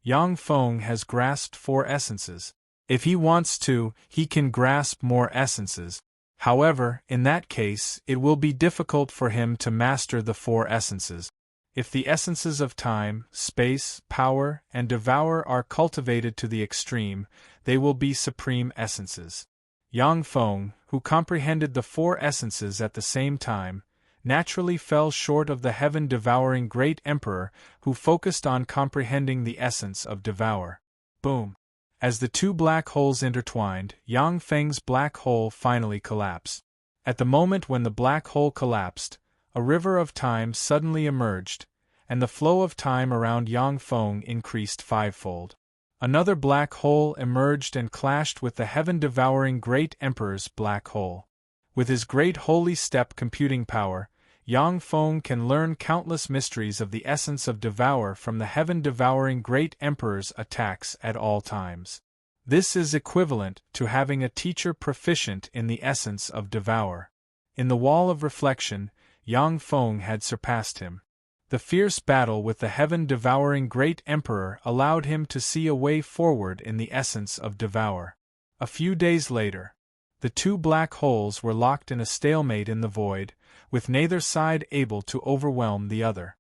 Yang Feng has grasped 4 essences. If he wants to, he can grasp more essences. However, in that case, it will be difficult for him to master the 4 essences. If the essences of time, space, power, and devour are cultivated to the extreme, they will be supreme essences. Yang Feng, who comprehended the 4 essences at the same time, naturally fell short of the heaven-devouring great emperor who focused on comprehending the essence of devour. Boom! As the 2 black holes intertwined, Yang Feng's black hole finally collapsed. At the moment when the black hole collapsed, a river of time suddenly emerged, and the flow of time around Yang Feng increased 5-fold. Another black hole emerged and clashed with the heaven-devouring great emperor's black hole. With his great holy step computing power, Yang Feng can learn countless mysteries of the essence of Devour from the heaven-devouring Great Emperor's attacks at all times. This is equivalent to having a teacher proficient in the essence of Devour. In the Wall of Reflection, Yang Feng had surpassed him. The fierce battle with the heaven-devouring Great Emperor allowed him to see a way forward in the essence of Devour. A few days later, the two black holes were locked in a stalemate in the void, with neither side able to overwhelm the other.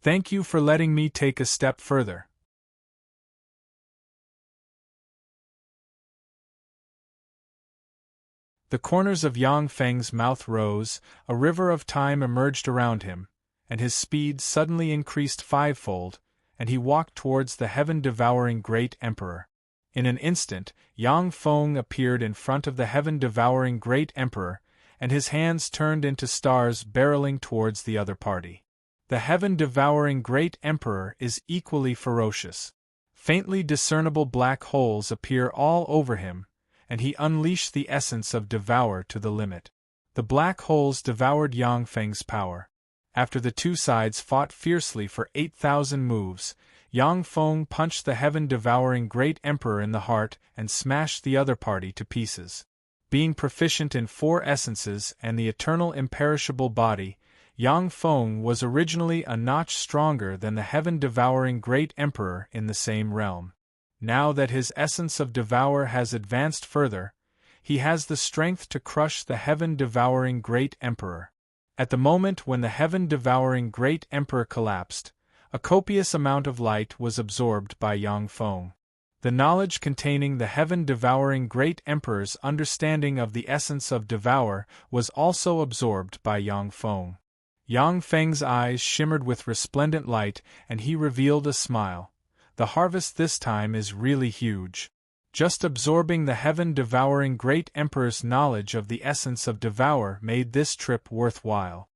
Thank you for letting me take a step further. The corners of Yang Feng's mouth rose, a river of time emerged around him, and his speed suddenly increased fivefold, and he walked towards the heaven-devouring Great Emperor. In an instant, Yang Feng appeared in front of the heaven-devouring Great Emperor, and his hands turned into stars barreling towards the other party. The heaven-devouring Great Emperor is equally ferocious. Faintly discernible black holes appear all over him, and he unleashed the essence of Devour to the limit. The black holes devoured Yang Feng's power. After the two sides fought fiercely for 8,000 moves, Yang Feng punched the heaven-devouring Great Emperor in the heart and smashed the other party to pieces. Being proficient in 4 essences and the eternal imperishable body, Yang Feng was originally a notch stronger than the heaven-devouring Great Emperor in the same realm. Now that his essence of Devour has advanced further, he has the strength to crush the heaven-devouring Great Emperor. At the moment when the heaven-devouring Great Emperor collapsed, a copious amount of light was absorbed by Yang Feng. The knowledge containing the heaven-devouring Great Emperor's understanding of the essence of Devour was also absorbed by Yang Feng. Yang Feng's eyes shimmered with resplendent light, and he revealed a smile. The harvest this time is really huge. Just absorbing the heaven-devouring Great Emperor's knowledge of the essence of Devour made this trip worthwhile.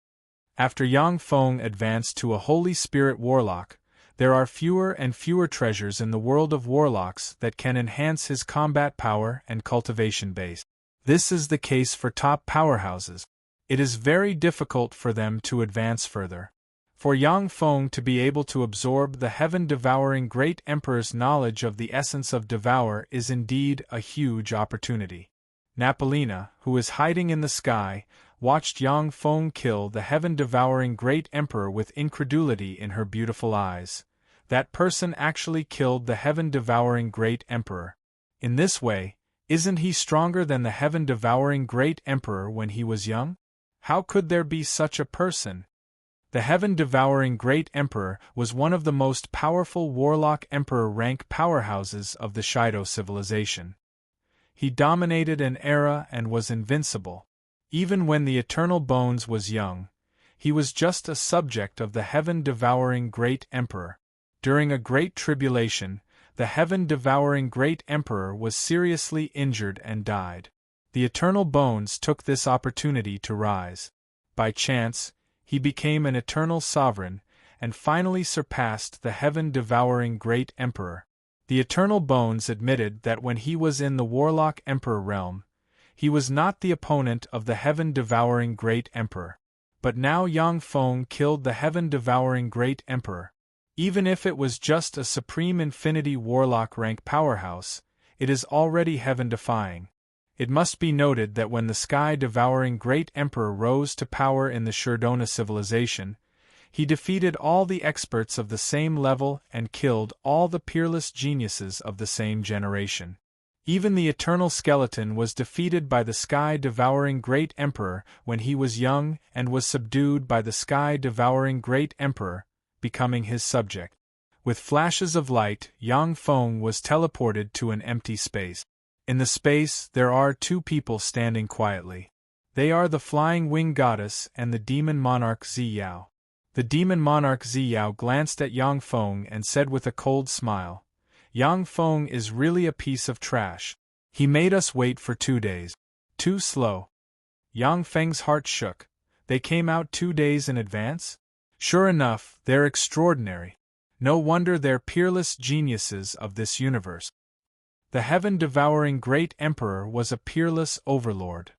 After Yang Feng advanced to a Holy Spirit Warlock, there are fewer and fewer treasures in the world of warlocks that can enhance his combat power and cultivation base. This is the case for top powerhouses. It is very difficult for them to advance further. For Yang Feng to be able to absorb the heaven-devouring Great Emperor's knowledge of the essence of Devour is indeed a huge opportunity. Napolina, who is hiding in the sky, watched Yang Feng kill the heaven-devouring Great Emperor with incredulity in her beautiful eyes. That person actually killed the heaven-devouring Great Emperor. In this way, isn't he stronger than the heaven-devouring Great Emperor when he was young? How could there be such a person? The heaven-devouring Great Emperor was one of the most powerful warlock emperor rank powerhouses of the Shido civilization. He dominated an era and was invincible. Even when the Eternal Bones was young, he was just a subject of the heaven-devouring Great Emperor. During a great tribulation, the heaven-devouring Great Emperor was seriously injured and died. The Eternal Bones took this opportunity to rise. By chance, he became an eternal sovereign, and finally surpassed the heaven-devouring Great Emperor. The Eternal Bones admitted that when he was in the Warlock Emperor realm, he was not the opponent of the heaven-devouring Great Emperor. But now Yang Feng killed the heaven-devouring Great Emperor. Even if it was just a Supreme Infinity Warlock rank powerhouse, it is already heaven-defying. It must be noted that when the sky-devouring Great Emperor rose to power in the Shurdona civilization, he defeated all the experts of the same level and killed all the peerless geniuses of the same generation. Even the Eternal Skeleton was defeated by the sky-devouring Great Emperor when he was young and was subdued by the sky-devouring Great Emperor, becoming his subject. With flashes of light, Yang Feng was teleported to an empty space. In the space, there are 2 people standing quietly. They are the Flying Wing Goddess and the Demon Monarch Ziyao. The Demon Monarch Ziyao glanced at Yang Feng and said with a cold smile, "Yang Feng is really a piece of trash. He made us wait for 2 days. Too slow." Yang Feng's heart shook. They came out 2 days in advance? Sure enough, they're extraordinary. No wonder they're peerless geniuses of this universe. The heaven-devouring Great Emperor was a peerless overlord.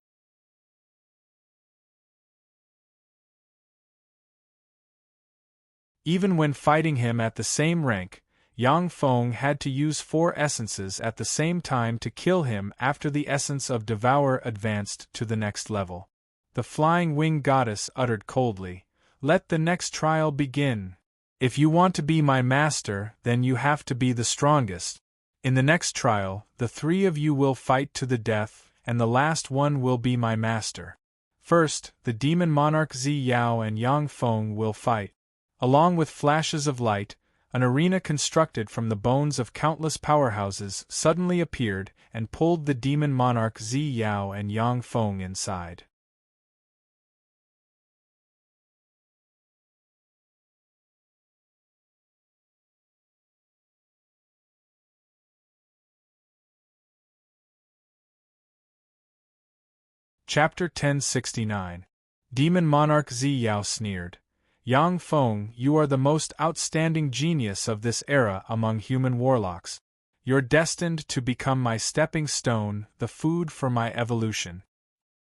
Even when fighting him at the same rank, Yang Feng had to use 4 essences at the same time to kill him after the essence of Devour advanced to the next level. The flying wing goddess uttered coldly, "Let the next trial begin. If you want to be my master, then you have to be the strongest. In the next trial, the 3 of you will fight to the death, and the last one will be my master. First, the demon monarch Zi Yao and Yang Feng will fight." Along with flashes of light, an arena constructed from the bones of countless powerhouses suddenly appeared and pulled the demon monarch Zi Yao and Yang Feng inside. Chapter 1069. Demon Monarch Zi Yao sneered, "Yang Feng, you are the most outstanding genius of this era among human warlocks. You're destined to become my stepping stone, the food for my evolution."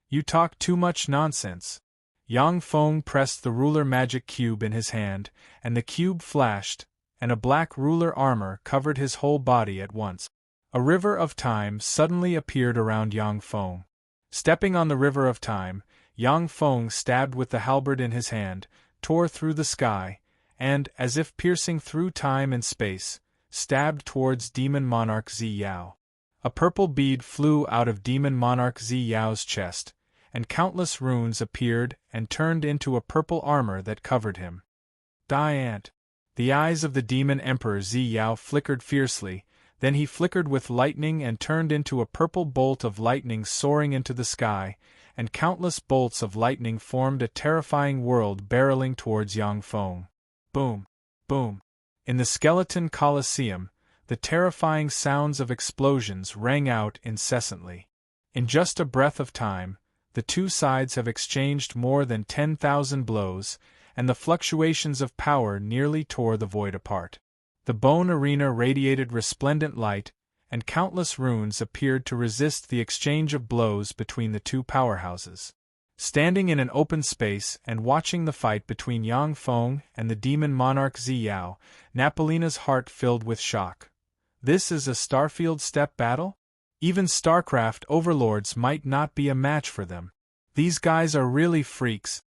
"You talk too much nonsense." Yang Feng pressed the ruler magic cube in his hand, and the cube flashed, and a black ruler armor covered his whole body at once. A river of time suddenly appeared around Yang Feng. Stepping on the river of time, Yang Feng stabbed with the halberd in his hand, tore through the sky, and, as if piercing through time and space, stabbed towards Demon Monarch Zi Yao. A purple bead flew out of Demon Monarch Zi Yao's chest, and countless runes appeared and turned into a purple armor that covered him. "Diant!" The eyes of the Demon Emperor Zi Yao flickered fiercely, then he flickered with lightning and turned into a purple bolt of lightning soaring into the sky, and countless bolts of lightning formed a terrifying world barreling towards Yang Feng. Boom! Boom! In the skeleton coliseum, the terrifying sounds of explosions rang out incessantly. In just a breath of time, the two sides have exchanged more than 10,000 blows, and the fluctuations of power nearly tore the void apart. The bone arena radiated resplendent light, and countless runes appeared to resist the exchange of blows between the two powerhouses. Standing in an open space and watching the fight between Yang Feng and the demon monarch Zi Yao, Napolina's heart filled with shock. This is a Starfield step battle? Even StarCraft overlords might not be a match for them. These guys are really freaks.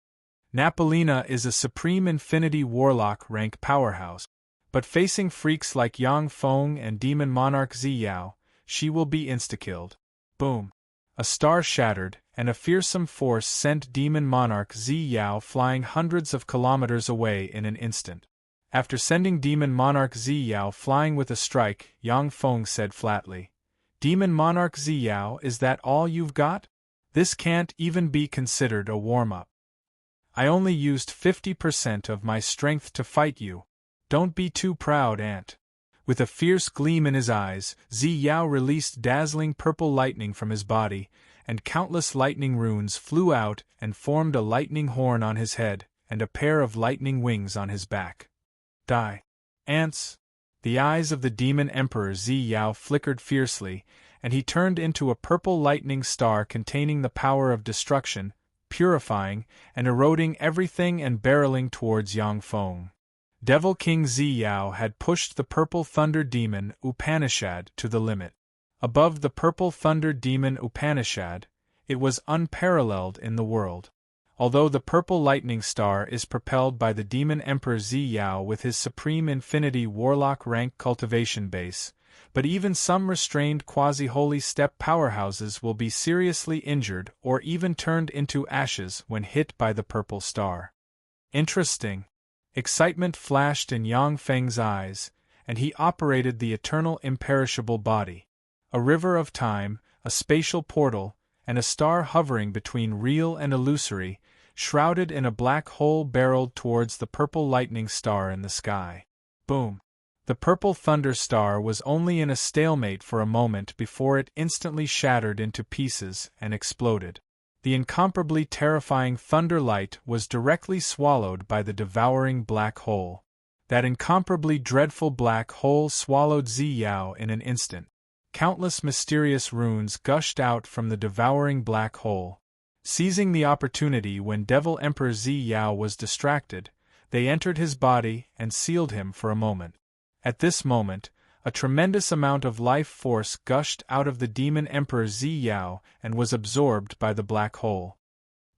Napolina is a Supreme Infinity Warlock rank powerhouse. But facing freaks like Yang Feng and Demon Monarch Zi Yao, she will be insta-killed. Boom! A star shattered, and a fearsome force sent Demon Monarch Zi Yao flying hundreds of kilometers away in an instant. After sending Demon Monarch Zi Yao flying with a strike, Yang Feng said flatly, "Demon Monarch Zi Yao, is that all you've got? This can't even be considered a warm-up. I only used 50% of my strength to fight you. Don't be too proud, Ant." With a fierce gleam in his eyes, Zi Yao released dazzling purple lightning from his body, and countless lightning runes flew out and formed a lightning horn on his head, and a pair of lightning wings on his back. "Die, ants!" The eyes of the Demon Emperor Zi Yao flickered fiercely, and he turned into a purple lightning star containing the power of destruction, purifying and eroding everything and barreling towards Yang Feng. Devil King Zi Yao had pushed the Purple Thunder Demon Upanishad to the limit. Above the Purple Thunder Demon Upanishad, it was unparalleled in the world. Although the Purple Lightning Star is propelled by the Demon Emperor Zi Yao with his Supreme Infinity Warlock rank cultivation base, but even some restrained quasi-holy step powerhouses will be seriously injured or even turned into ashes when hit by the Purple Star. Interesting. Excitement flashed in Yang Feng's eyes, and he operated the eternal imperishable body. A river of time, a spatial portal, and a star hovering between real and illusory, shrouded in a black hole barreled towards the purple lightning star in the sky. Boom! The purple thunder star was only in a stalemate for a moment before it instantly shattered into pieces and exploded. The incomparably terrifying thunder light was directly swallowed by the devouring black hole. That incomparably dreadful black hole swallowed Zi Yao in an instant. Countless mysterious runes gushed out from the devouring black hole. Seizing the opportunity when Devil Emperor Zi Yao was distracted, They entered his body and sealed him for a moment. At this moment, a tremendous amount of life force gushed out of the demon Emperor Zi Yao and was absorbed by the black hole.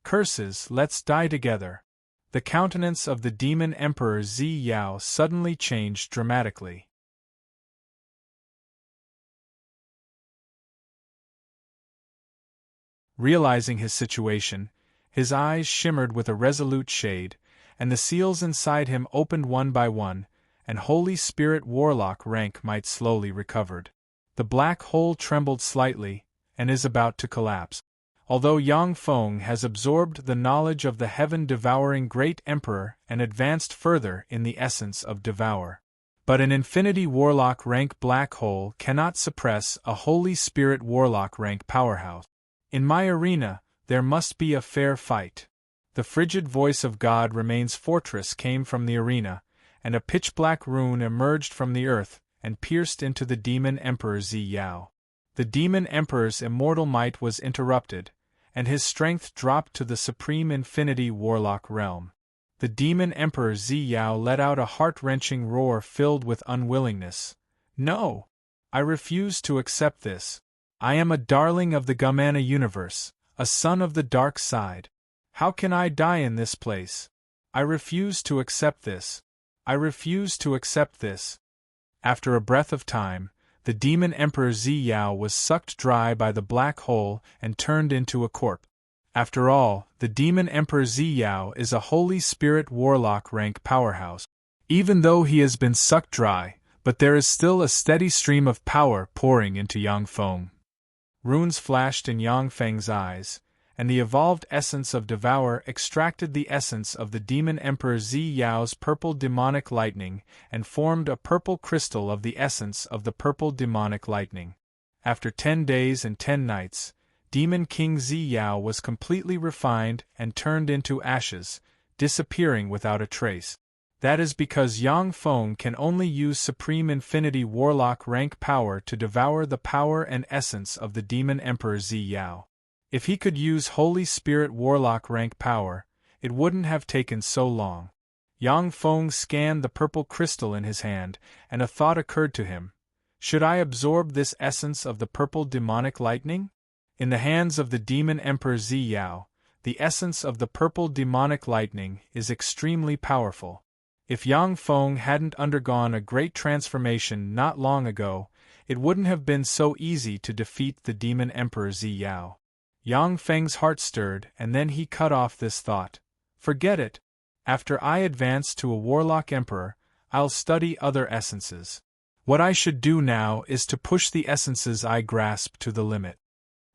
Curses, let's die together. The countenance of the demon Emperor Zi Yao suddenly changed dramatically. Realizing his situation, his eyes shimmered with a resolute shade, and the seals inside him opened one by one, and Holy Spirit Warlock rank might slowly recovered. The black hole trembled slightly, and is about to collapse. Although Yang Feng has absorbed the knowledge of the heaven-devouring Great Emperor and advanced further in the essence of Devour. But an Infinity Warlock rank black hole cannot suppress a Holy Spirit Warlock rank powerhouse. In my arena, there must be a fair fight. The frigid voice of God Remains Fortress came from the arena, and a pitch-black rune emerged from the earth and pierced into the demon Emperor Zi Yao. The demon Emperor's immortal might was interrupted, and his strength dropped to the supreme Infinity Warlock realm. The demon Emperor Zi Yao let out a heart-wrenching roar filled with unwillingness. No! I refuse to accept this. I am a darling of the Gamana universe, a son of the dark side. How can I die in this place? I refuse to accept this. I refuse to accept this. After a breath of time, the demon Emperor Zi Yao was sucked dry by the black hole and turned into a corpse. After all, the demon Emperor Zi Yao is a Holy Spirit Warlock rank powerhouse. Even though he has been sucked dry, but there is still a steady stream of power pouring into Yang Feng. Runes flashed in Yang Feng's eyes, and the evolved essence of Devour extracted the essence of the demon Emperor Zi Yao's purple demonic lightning and formed a purple crystal of the essence of the purple demonic lightning. After 10 days and 10 nights, Demon King Zi Yao was completely refined and turned into ashes, disappearing without a trace. That is because Yang Feng can only use Supreme Infinity Warlock rank power to devour the power and essence of the Demon Emperor Zi Yao. If he could use Holy Spirit Warlock rank power, it wouldn't have taken so long. Yang Feng scanned the purple crystal in his hand, and a thought occurred to him. Should I absorb this essence of the purple demonic lightning? In the hands of the Demon Emperor Zi Yao, the essence of the purple demonic lightning is extremely powerful. If Yang Feng hadn't undergone a great transformation not long ago, it wouldn't have been so easy to defeat the Demon Emperor Zi Yao. Yang Feng's heart stirred, and then he cut off this thought. Forget it. After I advance to a Warlock Emperor, I'll study other essences. What I should do now is to push the essences I grasp to the limit.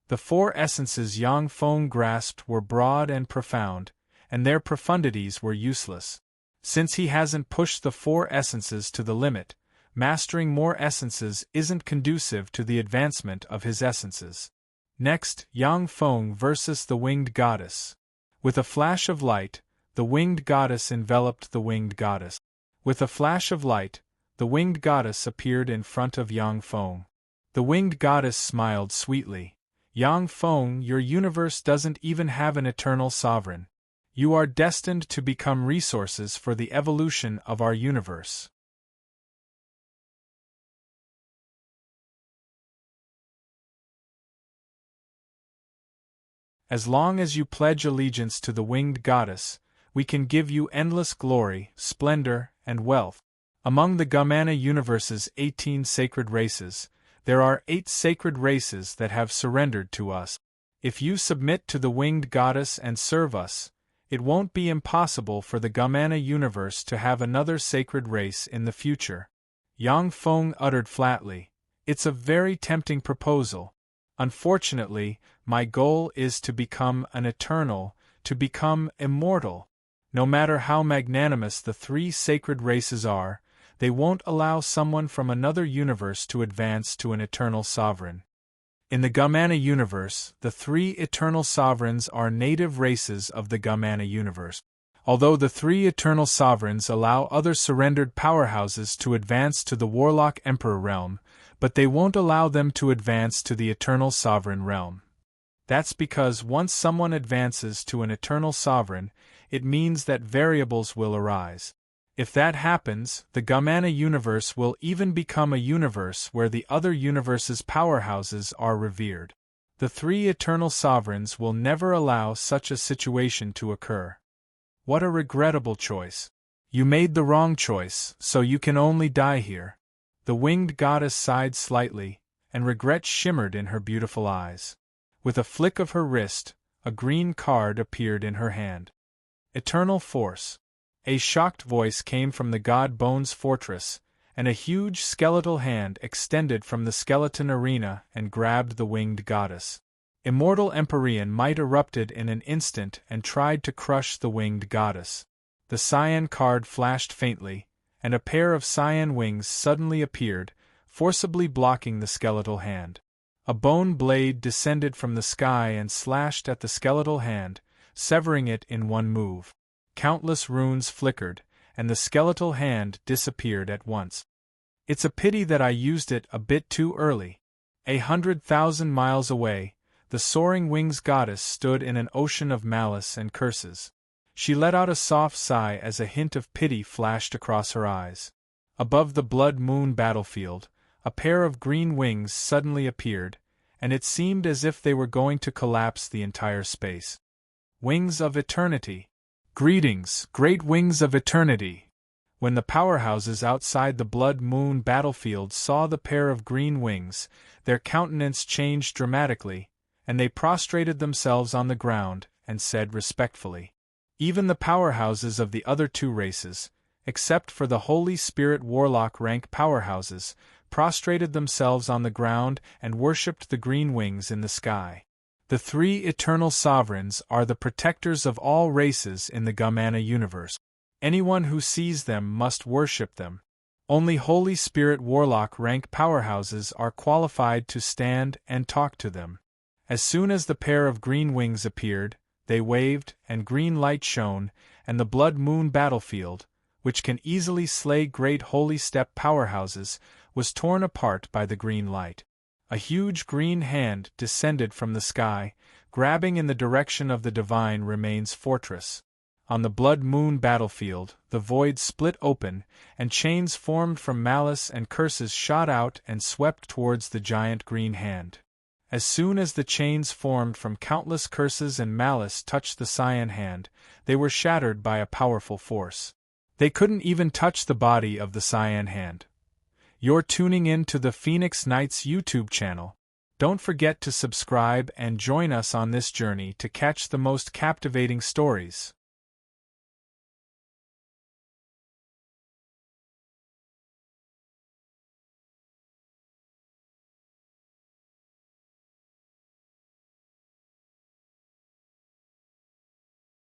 The 4 essences Yang Feng grasped were broad and profound, and their profundities were useless. Since he hasn't pushed the 4 essences to the limit, mastering more essences isn't conducive to the advancement of his essences. Next, Yang Feng versus the Winged Goddess. With a flash of light, the Winged Goddess enveloped the Winged Goddess. With a flash of light, the Winged Goddess appeared in front of Yang Feng. The Winged Goddess smiled sweetly. Yang Feng, your universe doesn't even have an eternal sovereign. You are destined to become resources for the evolution of our universe. As long as you pledge allegiance to the Winged Goddess, we can give you endless glory, splendor, and wealth. Among the Gamana universe's 18 sacred races, there are 8 sacred races that have surrendered to us. If you submit to the Winged Goddess and serve us, it won't be impossible for the Gamana universe to have another sacred race in the future. Yang Feng uttered flatly, "It's a very tempting proposal. Unfortunately, my goal is to become an eternal, to become immortal. No matter how magnanimous the 3 sacred races are, they won't allow someone from another universe to advance to an eternal sovereign. In the Gamana universe, the 3 eternal sovereigns are native races of the Gamana universe. Although the 3 eternal sovereigns allow other surrendered powerhouses to advance to the Warlock Emperor realm, but they won't allow them to advance to the eternal sovereign realm. That's because once someone advances to an eternal sovereign, it means that variables will arise. If that happens, the Gamana universe will even become a universe where the other universe's powerhouses are revered. The three eternal sovereigns will never allow such a situation to occur. What a regrettable choice. You made the wrong choice, so you can only die here. The winged goddess sighed slightly, and regret shimmered in her beautiful eyes. With a flick of her wrist, a green card appeared in her hand. Eternal Force. A shocked voice came from the god Bones Fortress, and a huge skeletal hand extended from the skeleton arena and grabbed the winged goddess. Immortal Empyrean might erupted in an instant and tried to crush the winged goddess. The cyan card flashed faintly, and a pair of cyan wings suddenly appeared, forcibly blocking the skeletal hand. A bone blade descended from the sky and slashed at the skeletal hand, severing it in one move. Countless runes flickered, and the skeletal hand disappeared at once. It's a pity that I used it a bit too early. 100,000 miles away, the soaring wings goddess stood in an ocean of malice and curses. She let out a soft sigh as a hint of pity flashed across her eyes. Above the blood moon battlefield, a pair of green wings suddenly appeared, and it seemed as if they were going to collapse the entire space. Wings of Eternity. Greetings, great wings of eternity! When the powerhouses outside the blood moon battlefield saw the pair of green wings, their countenance changed dramatically, and they prostrated themselves on the ground and said respectfully. Even the powerhouses of the other two races, except for the Holy Spirit Warlock rank powerhouses, prostrated themselves on the ground and worshipped the green wings in the sky. The three eternal sovereigns are the protectors of all races in the Gamana universe. Anyone who sees them must worship them. Only Holy Spirit Warlock rank powerhouses are qualified to stand and talk to them. As soon as the pair of green wings appeared, they waved, and green light shone, and the blood moon battlefield, which can easily slay great holy step powerhouses, was torn apart by the green light. A huge green hand descended from the sky, grabbing in the direction of the Divine Remains Fortress. On the blood moon battlefield, the void split open, and chains formed from malice and curses shot out and swept towards the giant green hand. As soon as the chains formed from countless curses and malice touched the cyan hand, they were shattered by a powerful force. They couldn't even touch the body of the cyan hand. You're tuning in to the Phoenix Knights YouTube channel. Don't forget to subscribe and join us on this journey to catch the most captivating stories.